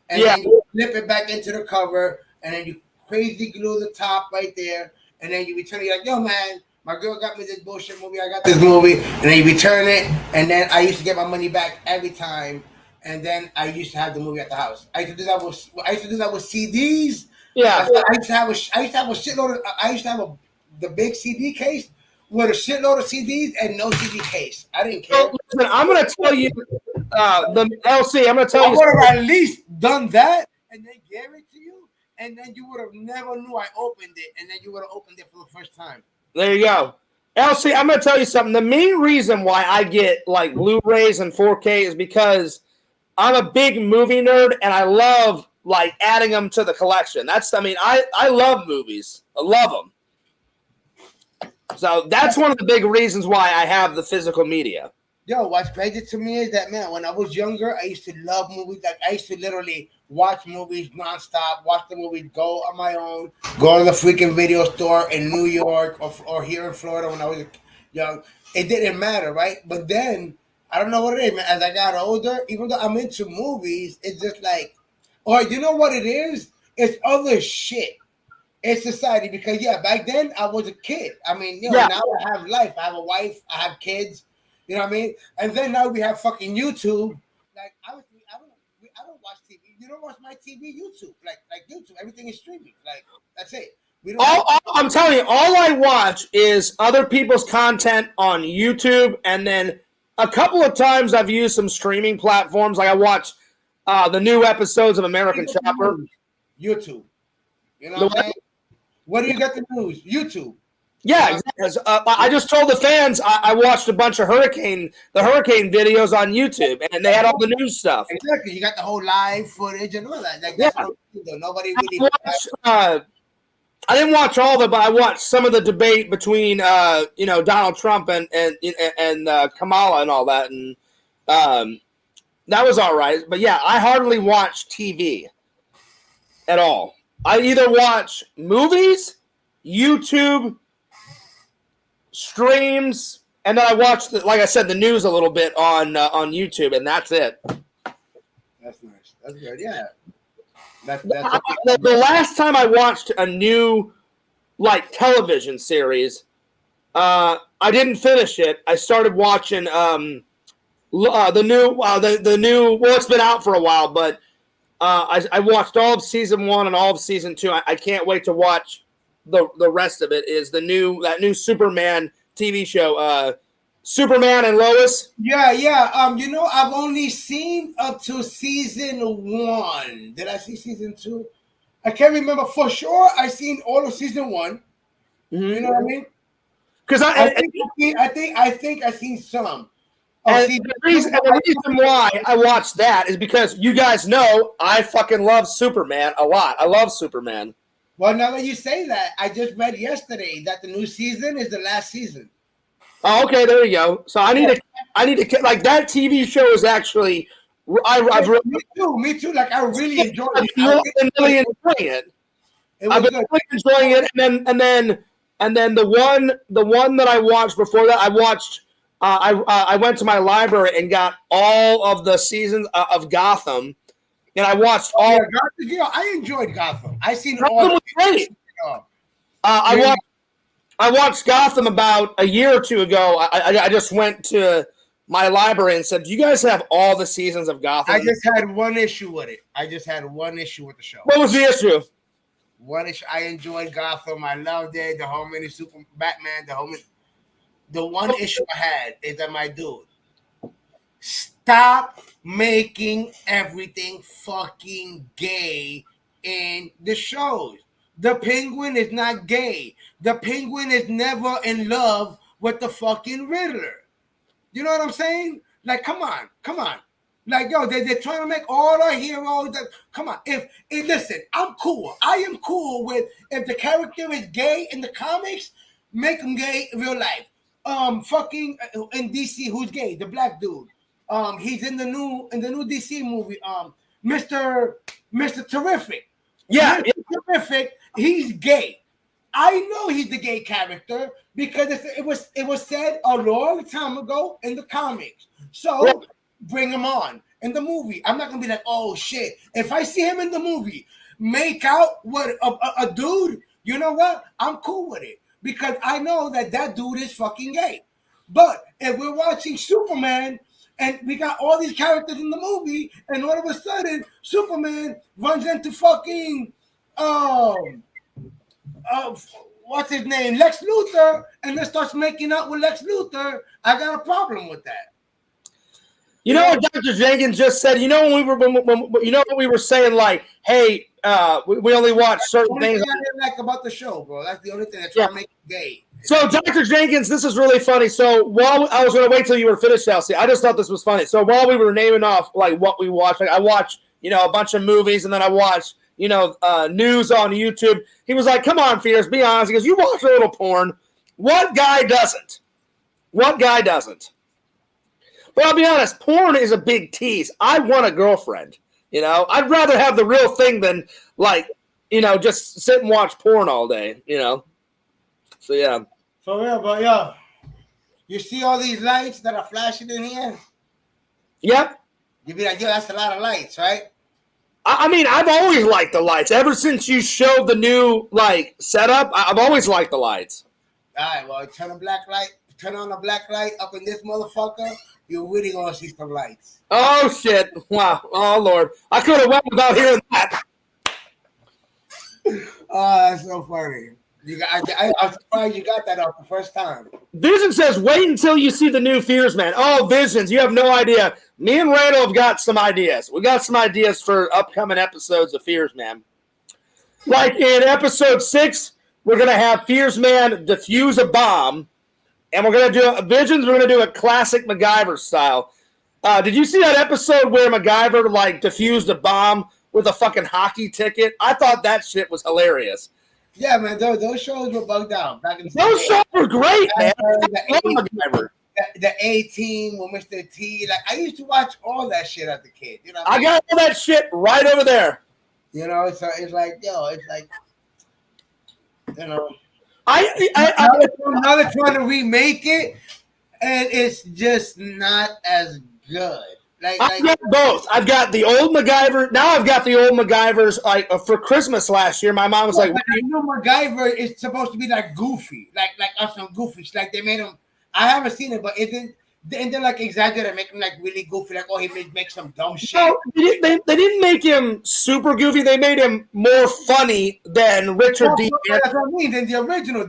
and then you flip it back into the cover, and then you crazy glue the top right there, and then you return it. You're like, yo, man, my girl got me this bullshit movie, I got this movie, and then you return it, and then I used to get my money back every time, and then I used to have the movie at the house. I used to do that with CDs. Yeah. I used to have a shitload of, the big CD case, with a shitload of CDs and no CD case. I didn't care. So, listen, I'm going to tell you, the LC, I'm going to tell you. I would have at least done that and then gave it to you, and then you would have never knew I opened it, and then you would have opened it for the first time. There you go. Elsie, I'm going to tell you something. The main reason why I get like Blu-rays and 4K is because I'm a big movie nerd and I love like adding them to the collection. I love movies. I love them. So that's one of the big reasons why I have the physical media. Yo, what's crazy to me is that, man, when I was younger, I used to love movies. Like, I used to literally watch movies nonstop, watch the movies, go on my own, go to the freaking video store in New York or here in Florida when I was young. It didn't matter, right? But then, I don't know what it is, man. As I got older, even though I'm into movies, it's just like, or you know what it is? It's other shit. It's society. Because, yeah, back then, I was a kid. I mean, you know, now I have life. I have a wife. I have kids. You know what I mean? And then now we have fucking YouTube. Like, I don't watch TV. You don't watch my TV, YouTube. Like YouTube, everything is streaming. Like, that's it. We don't. I'm telling you, all I watch is other people's content on YouTube, and then a couple of times I've used some streaming platforms. Like I watch the new episodes of American Chopper. YouTube. You know what I'm saying? Where do you get the news? YouTube. Yeah, exactly. I just told the fans I watched a bunch of hurricane videos on YouTube, and they had all the news stuff. Exactly, you got the whole live footage and all that. Like, that's nobody really. I didn't watch all of it, but I watched some of the debate between Donald Trump and Kamala and all that, and that was all right. But yeah, I hardly watch TV at all. I either watch movies, YouTube, streams, and then I watch, like I said, the news a little bit on YouTube, and that's it. That's nice. That's good. Yeah. The last time I watched a new like television series, I didn't finish it. I started watching the new. Well, it's been out for a while, but I watched all of season 1 and all of season 2. I can't wait to watch the rest of it. Is that new Superman TV show, Superman and Lois? Yeah. I've only seen up to season 1. Did I see season 2? I can't remember for sure. I seen all of season 1. Mm-hmm. You know what I mean? Because I think I seen some. And the reason why I watched that is because you guys know I fucking love Superman a lot. I love Superman. Well, now that you say that, I just read yesterday that the new season is the last season. Oh, okay, there you go. So I need to like that TV show is actually. Me too. Like I really enjoyed it. I've been really enjoying it. I've been really enjoying it, and then the one that I watched before that, I watched. I went to my library and got all of the seasons of Gotham, and I watched all. Yeah, Gotham, you know, I enjoyed Gotham. I seen Gotham all. Was great. I watched Gotham about a year or two ago. I just went to my library and said, "Do you guys have all the seasons of Gotham?" I just had one issue with it. I just had one issue with the show. What was the issue? One issue. I enjoyed Gotham. I loved it. The whole mini Super Batman. The one issue I had is that my dude, stop making everything fucking gay in the shows. The Penguin is not gay. The Penguin is never in love with the fucking Riddler. You know what I'm saying? Like, come on. Like, yo, they're trying to make all our heroes. Come on. Listen, I'm cool. I am cool with if the character is gay in the comics, make him gay in real life. Fucking in DC, who's gay? The black dude. He's in the new DC movie. Mr. Terrific. Yeah, Mr. Terrific. He's gay. I know he's the gay character because it was said a long time ago in the comics. So bring him on in the movie. I'm not gonna be like, oh shit. If I see him in the movie, make out with a dude, you know what? I'm cool with it. Because I know that dude is fucking gay. But if we're watching Superman and we got all these characters in the movie and all of a sudden Superman runs into fucking what's his name? Lex Luthor, and then starts making out with Lex Luthor, I got a problem with that. You know what Dr. Jenkins just said? You know when we were saying like, hey, we only watch certain things. I didn't like about the show, bro. That's the only thing that's trying to make it gay. So, Dr. Jenkins, this is really funny. So, while I was going to wait till you were finished, Chelsea, I just thought this was funny. So, while we were naming off like what we watched, like I watched, a bunch of movies, and then I watched, news on YouTube. He was like, "Come on, Fierce, be honest." He goes, "You watch a little porn. What guy doesn't? What guy doesn't?" But I'll be honest, porn is a big tease. I want a girlfriend. I'd rather have the real thing than just sit and watch porn all day. So yeah. For real, but yo, you see all these lights that are flashing in here? Yep. You be like, yo, that's a lot of lights, right? I mean, I've always liked the lights. Ever since you showed the new setup, I've always liked the lights. All right, well, turn on a black light up in this motherfucker. You're really gonna see some lights. Oh shit! Wow! Oh Lord! I could have went without hearing that. Oh, that's so funny. I'm surprised you got that off the first time. Vision says, "Wait until you see the new Fears Man." Oh, Visions, you have no idea. Me and Randall have got some ideas. We got some ideas for upcoming episodes of Fears Man. Like in episode 6, we're gonna have Fears Man defuse a bomb. And we're going to do Visions. We're going to do a classic MacGyver style. Did you see that episode where MacGyver defused a bomb with a fucking hockey ticket? I thought that shit was hilarious. Yeah, man, those shows were bugged out back in the Those shows were great, man. The A-Team with Mr. T. I used to watch all that shit as a kid. I got all that shit right over there. So it's like, yo, it's like, now they're trying to remake it, and it's just not as good. I've got both. I've got the old MacGyver. Now I've got the old MacGyvers. For Christmas last year, my mom was like, MacGyver is supposed to be goofy, like us some goofies. They made him. I haven't seen it, but and they're exaggerated, make him really goofy, he make some dumb shit. No, they didn't make him super goofy. They made him more funny than Richard D. That's what I mean. Than the original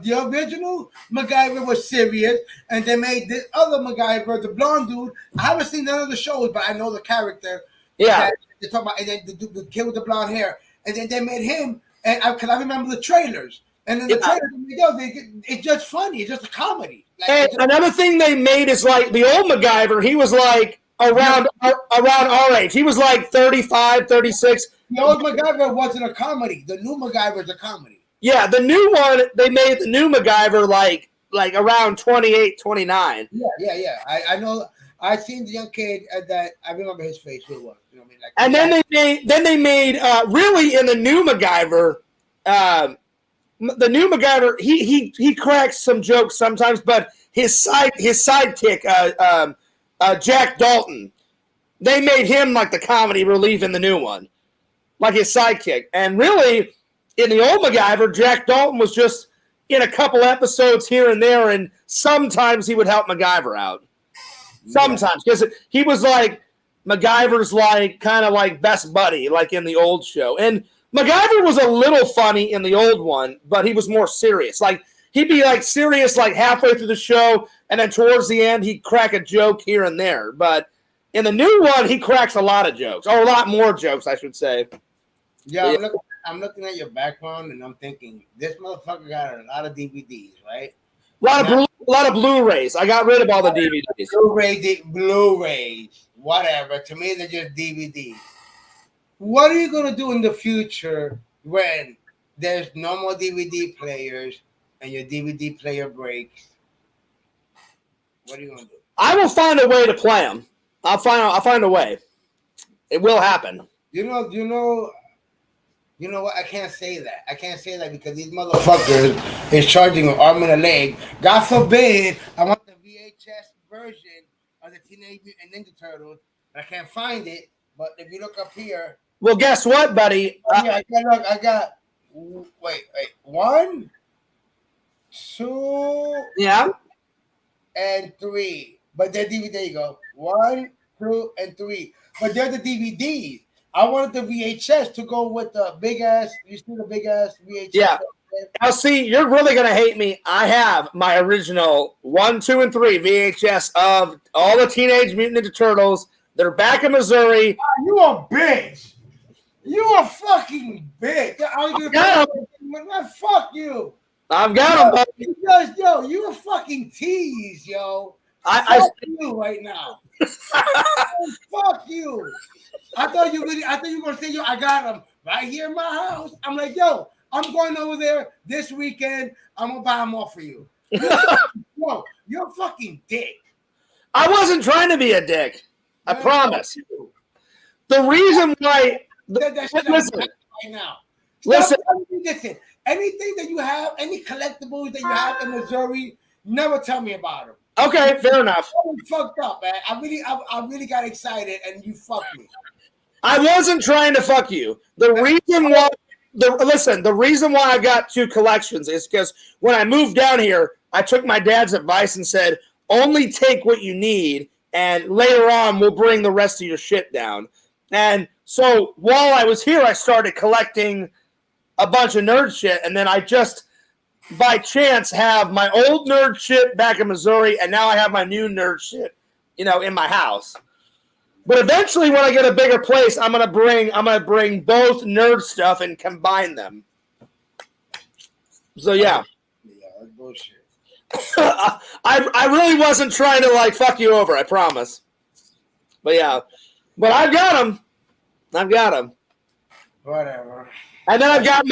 MacGyver was serious, and they made this other MacGyver, the blonde dude. I haven't seen none of the shows, but I know the character. Yeah, they talk about, and then the kid with the blonde hair, and then they made him. And because I remember the trailers, and then the trailers, it's just funny. It's just a comedy. And another thing they made is the old MacGyver. He was around our age. He was 35, 36. The old MacGyver wasn't a comedy. The new MacGyver is a comedy. Yeah, the new one, they made the new MacGyver around 28, 29. Yeah. I know. I seen the young kid that I remember his face. Who it was? You know what I and mean? then they made really in the new MacGyver. The new MacGyver, he cracks some jokes sometimes, but his sidekick, Jack Dalton, they made him the comedy relief in the new one, his sidekick. And really, in the old MacGyver, Jack Dalton was just in a couple episodes here and there, and sometimes he would help MacGyver out. Sometimes, because he was MacGyver's kind of best buddy, in the old show. And MacGyver was a little funny in the old one, but he was more serious. He'd be serious halfway through the show, and then towards the end he'd crack a joke here and there. But in the new one, he cracks a lot of jokes, or a lot more jokes, I should say. Yeah, I'm looking at your background, and I'm thinking this motherfucker got a lot of DVDs, right? A lot of Blu-rays. I got rid of all the DVDs. Blu-rays, whatever. To me, they're just DVDs. What are you going to do in the future when there's no more DVD players and your DVD player breaks? What are you going to do? I will find a way to play them. I'll find a way. It will happen. You know what? I can't say that. I can't say that because these motherfuckers is charging an arm and a leg. God forbid I want the VHS version of the Teenage Mutant Ninja Turtles. I can't find it. But if you look up here. Well, guess what, buddy? I got. Wait. 1, 2. Yeah. And 3. But they're DVD. There you go. 1, 2, and 3. But they're the DVDs. I wanted the VHS to go with the big ass. You see the big ass VHS? Yeah. Now, see, you're really gonna hate me. I have my original 1, 2, and 3 VHS of all the Teenage Mutant Ninja Turtles. They're back in Missouri. You a bitch. You a fucking bitch. Man, fuck you. I've got them. Yo, you a fucking tease, yo. Fuck you right now. Fuck you. I thought you were gonna say, yo, I got them right here in my house. I'm like, yo, I'm going over there this weekend. I'm gonna buy them all for you. Yo, you're a fucking dick. I wasn't trying to be a dick. I promise. The reason why. Listen. Right now. Listen. Anything that you have, any collectibles that you have in Missouri, never tell me about them. Okay, fair enough. I'm fucked up, man. I really got excited, and you fucked me. I wasn't trying to fuck you. The reason why I got 2 collections is because when I moved down here, I took my dad's advice and said, only take what you need, and later on we'll bring the rest of your shit down. And so while I was here, I started collecting a bunch of nerd shit, and then I just, by chance, have my old nerd shit back in Missouri, and now I have my new nerd shit, in my house. But eventually, when I get a bigger place, I'm gonna bring both nerd stuff and combine them. So yeah. Yeah, that's bullshit. I really wasn't trying to fuck you over, I promise. But yeah. But I've got them. Whatever. And then I've got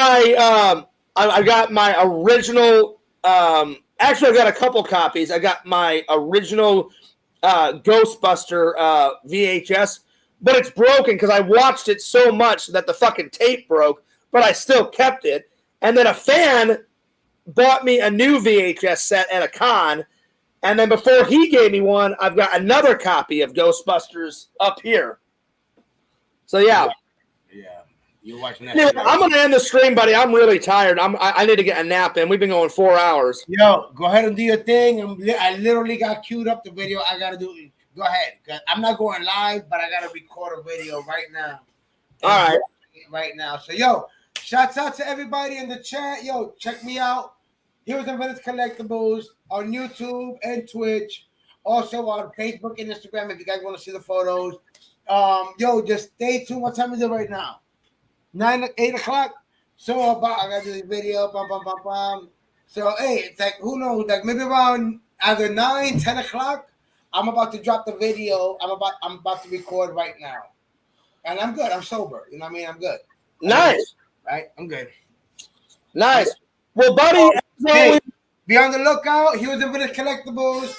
my original actually I've got a couple copies. I got my original Ghostbuster VHS, but it's broken because I watched it so much that the fucking tape broke, but I still kept it. And then a fan bought me a new VHS set at a con, and then before he gave me one, I've got another copy of Ghostbusters up here. So yeah. You're watching that. Anyway, I'm gonna end the stream, buddy. I'm really tired. I need to get a nap in. We've been going 4 hours. Yo, go ahead and do your thing. I literally got queued up the video. I gotta do it. Go ahead. I'm not going live, but I gotta record a video right now. All right. Right now. So yo, shouts out to everybody in the chat. Yo, check me out. Heroes and Villains Collectibles on YouTube and Twitch. Also on Facebook and Instagram if you guys want to see the photos. Yo, just stay tuned. What time is it right now? 8 o'clock. So I gotta do this video. So hey, it's who knows? Maybe around either 9, 10 o'clock. I'm about to drop the video. I'm about to record right now. And I'm good. I'm sober. You know what I mean? I'm good. Nice. Right? I'm good. Nice. Well, buddy, be on the lookout. Heroes and Villains Collectibles.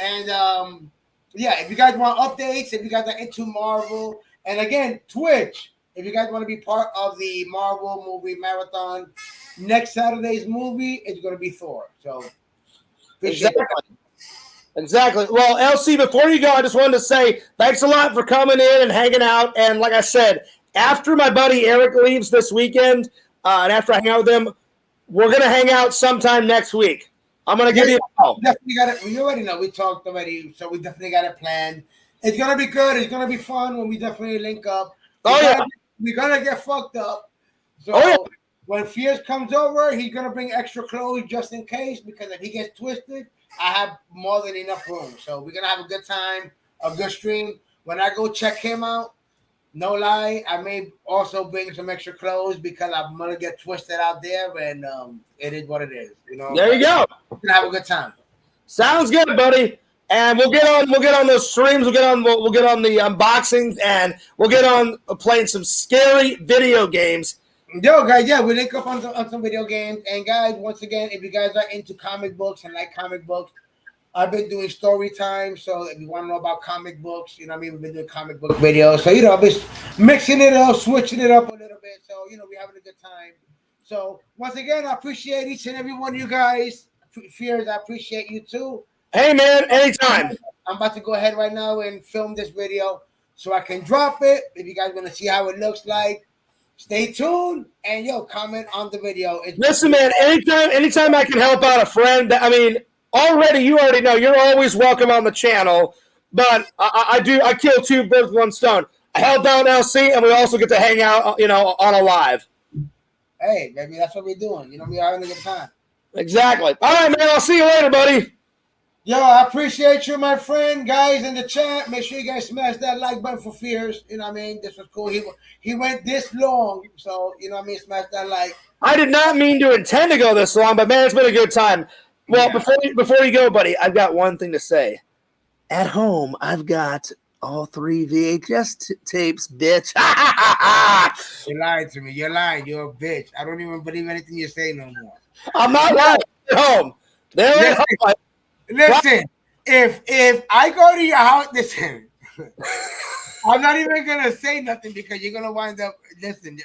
And if you guys want updates, if you guys are into Marvel, and again, Twitch. If you guys want to be part of the Marvel movie marathon, next Saturday's movie is going to be Thor. So, exactly. Well, LC, before you go, I just wanted to say thanks a lot for coming in and hanging out. And like I said, after my buddy Eric leaves this weekend, and after I hang out with him, we're going to hang out sometime next week. I'm going to give you a call. Definitely got it. You already know. We talked already, so we definitely got it planned. It's going to be good. It's going to be fun when we definitely link up. We're gonna get fucked up. So when Fierce comes over, he's gonna bring extra clothes just in case, because if he gets twisted, I have more than enough room. So we're gonna have a good time, a good stream. When I go check him out, no lie, I may also bring some extra clothes because I'm gonna get twisted out there, and it is what it is. There you go. We're gonna have a good time. Sounds good, buddy. And we'll get on those streams. We'll get on the unboxings, and we'll get on playing some scary video games. Yo, guys, we link up on some video games. And guys, once again, if you guys are into comic books and like comic books, I've been doing story time. So if you want to know about comic books, we've been doing comic book videos. So I've been mixing it up, switching it up a little bit. So we're having a good time. So once again, I appreciate each and every one of you guys. Fears, I appreciate you too. Hey, man, anytime. I'm about to go ahead right now and film this video so I can drop it. If you guys want to see how it looks like, stay tuned and, comment on the video. Listen, man, anytime I can help out a friend, you already know you're always welcome on the channel, but I kill 2 birds with 1 stone. I help out LC, and we also get to hang out, on a live. Hey, baby, that's what we're doing. We're having a good time. Exactly. All right, man, I'll see you later, buddy. Yo, I appreciate you, my friend, guys in the chat. Make sure you guys smash that like button for Fears. You know what I mean? This was cool. He went this long, so you know what I mean. Smash that like. I did not mean to intend to go this long, but man, it's been a good time. Well, before you go, buddy, I've got one thing to say. At home, I've got all 3 VHS tapes, bitch. You lied to me. You're lying. You're a bitch. I don't even believe anything you say no more. I'm not lying. At home. They're at home. Listen, if I go to your house, listen, I'm not even gonna say nothing because you're gonna wind up. Listen,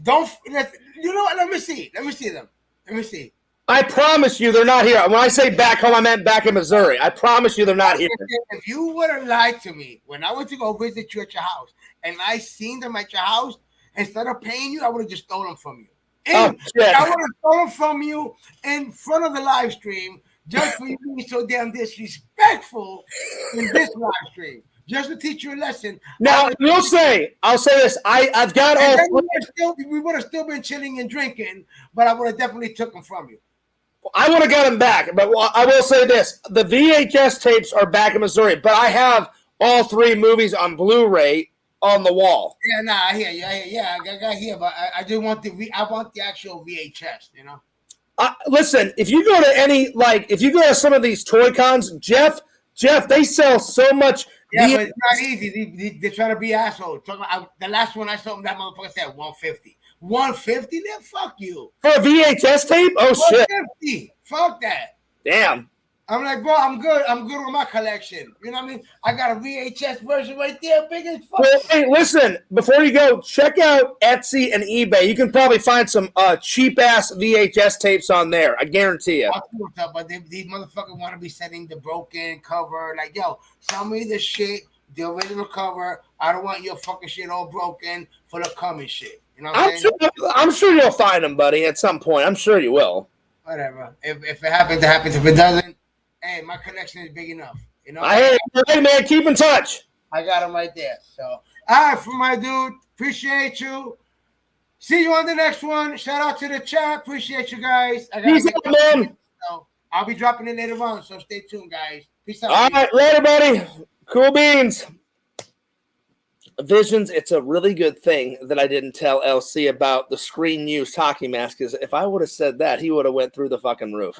don't. Listen, you know what? Let me see. Let me see them. Let me see. I promise you, they're not here. When I say back home, I meant back in Missouri. I promise you, they're not here. If you would have lied to me when I went to go visit you at your house and I seen them at your house, instead of paying you, I would have just stolen from you. And I would have stolen from you in front of the live stream. Just for you being so damn disrespectful in this live stream, just to teach you a lesson. Now I'll say this: I've got all. We would have still been chilling and drinking, but I would have definitely took them from you. I would have got them back, but I will say this: the VHS tapes are back in Missouri, but I have all 3 movies on Blu-ray on the wall. Yeah, nah, I hear you. I got here, but I do want I want the actual VHS. You know. Listen, if you go to some of these toy cons, Jeff, they sell so much. Yeah, but it's not easy. They're trying to be assholes. The last one I saw, that motherfucker said 150. 150? Then fuck you. For a VHS tape? Oh, 150. Shit. Fuck that. Damn. I'm like, bro, I'm good. I'm good with my collection. You know what I mean? I got a VHS version right there, big as fuck. Well, hey, listen, before you go, check out Etsy and eBay. You can probably find some cheap-ass VHS tapes on there. I guarantee you. But these motherfuckers want to be sending the broken cover. Like, yo, sell me the shit, the original cover. I don't want your fucking shit all broken for the coming shit. You know what I'm saying? I'm sure you'll find them, buddy, at some point. I'm sure you will. Whatever. If it happens, it happens. If it doesn't, hey, my collection is big enough. You know. Hey, man, keep in touch. I got them right there. So, all right, for my dude, appreciate you. See you on the next one. Shout out to the chat. Appreciate you guys. Peace out, man. So I'll be dropping it later on. So stay tuned, guys. Peace out. All right, later, buddy. Cool beans. Visions, it's a really good thing that I didn't tell LC about the screen use hockey mask, because if I would have said that, he would have went through the fucking roof.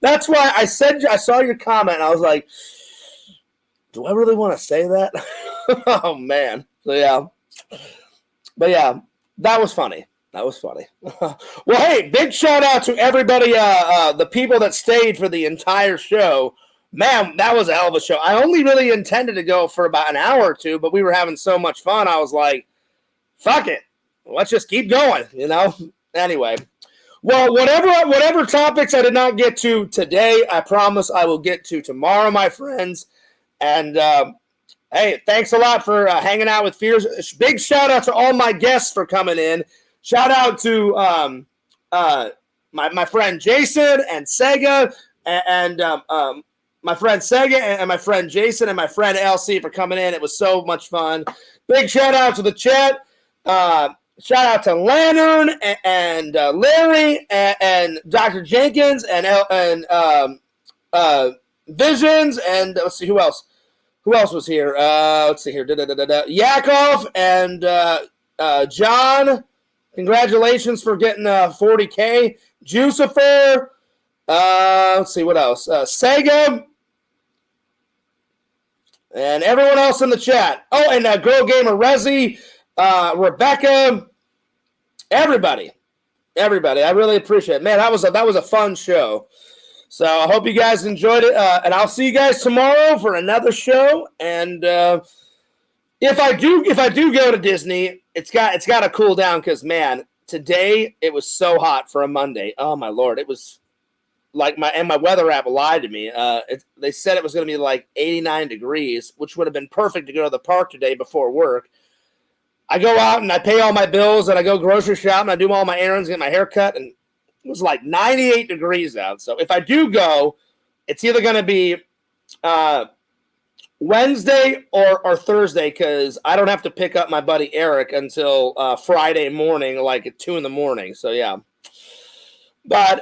That's why I saw your comment, and I was like, do I really want to say that? Oh, man. So, yeah. But, yeah, that was funny. Well, hey, big shout out to everybody, the people that stayed for the entire show. Man, that was a hell of a show. I only really intended to go for about an hour or 2, but we were having so much fun. I was like, fuck it. Let's just keep going, you know? Anyway. Well, whatever topics I did not get to today, I promise I will get to tomorrow, my friends. And, hey, thanks a lot for hanging out with Fears. Big shout out to all my guests for coming in. Shout out to my friend Jason and Sega and my friend Sega and my friend Jason and my friend LC for coming in. It was so much fun. Big shout out to the chat. Shout out to Lantern and Larry and Dr. Jenkins and Visions and let's see who else. Who else was here? Let's see here. Yakov and John. Congratulations for getting 40K. Jucifer. Let's see what else. Sega. And everyone else in the chat. Oh, and Girl Gamer Rezi, Rebecca, everybody. I really appreciate it. Man, that was a fun show. So I hope you guys enjoyed it. And I'll see you guys tomorrow for another show. And if I do go to Disney, it's got to cool down because, man, today it was so hot for a Monday. Oh my Lord, it was like my weather app lied to me. They said it was going to be like 89 degrees, which would have been perfect to go to the park today before work. I go out and I pay all my bills and I go grocery shop and I do all my errands, get my hair cut, and it was like 98 degrees out. So if I do go, it's either going to be Wednesday or Thursday because I don't have to pick up my buddy Eric until Friday morning, like at 2 a.m. So, yeah. But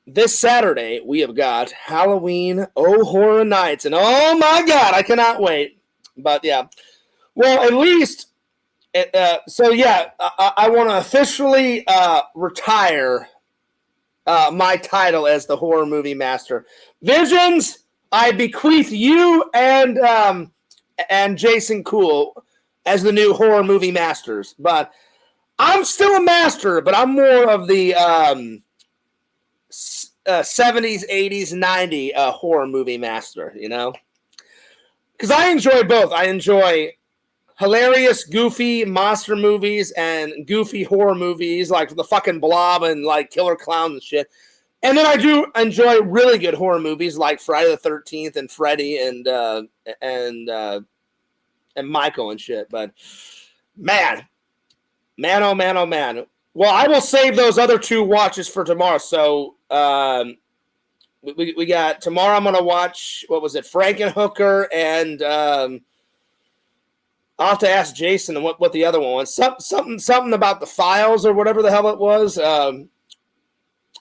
this Saturday, we have got Halloween Horror Nights. And oh my God, I cannot wait. But yeah. Well, at least, I want to officially retire my title as the horror movie master. Visions, I bequeath you and Jason Cool as the new horror movie masters. But I'm still a master, but I'm more of the 70s, 80s, 90s horror movie master, you know? Because I enjoy both. I enjoy hilarious, goofy monster movies and goofy horror movies like the fucking Blob and like Killer Clowns and shit. And then I do enjoy really good horror movies like Friday the 13th and Freddy and Michael and shit. But man, oh man, oh man. Well, I will save those other two watches for tomorrow. So we got tomorrow. I'm gonna watch Frankenhooker and I'll have to ask Jason what the other one was. Something about the files or whatever the hell it was.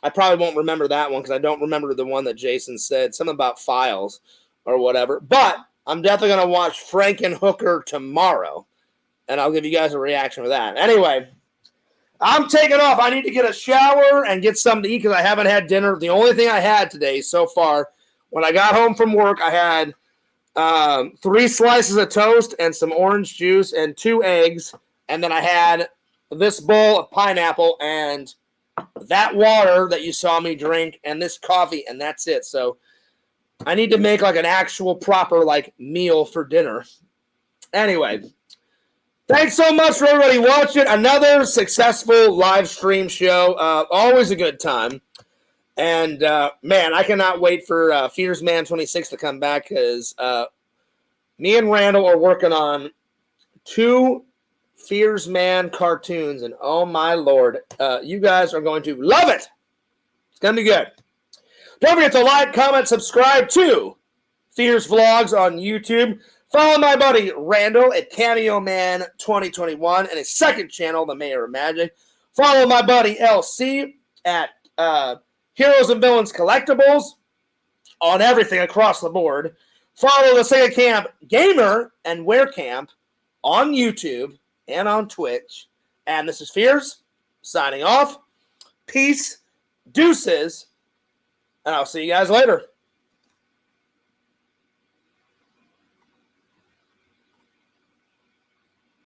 I probably won't remember that one because I don't remember the one that Jason said. Something about files or whatever. But I'm definitely going to watch Frankenhooker tomorrow. And I'll give you guys a reaction for that. Anyway, I'm taking off. I need to get a shower and get something to eat because I haven't had dinner. The only thing I had today so far, when I got home from work, I had 3 slices of toast and some orange juice and 2 eggs. And then I had this bowl of pineapple and that water that you saw me drink and this coffee, and that's it. So I need to make like an actual proper like meal for dinner. Anyway, thanks so much for everybody watching. Another successful live stream show. Always a good time. And man, I cannot wait for Fears Man 26 to come back because me and Randall are working on 2 Fears Man cartoons, and oh my lord, you guys are going to love it. It's going to be good. Don't forget to like, comment, subscribe to Fears Vlogs on YouTube. Follow my buddy Randall at Cameo Man 2021 and his second channel, The Mayor of Magic. Follow my buddy LC at Heroes and Villains Collectibles on everything across the board. Follow the Sega Camp Gamer and Wear Camp on YouTube and on Twitch. And this is Fears, signing off. Peace, deuces, and I'll see you guys later.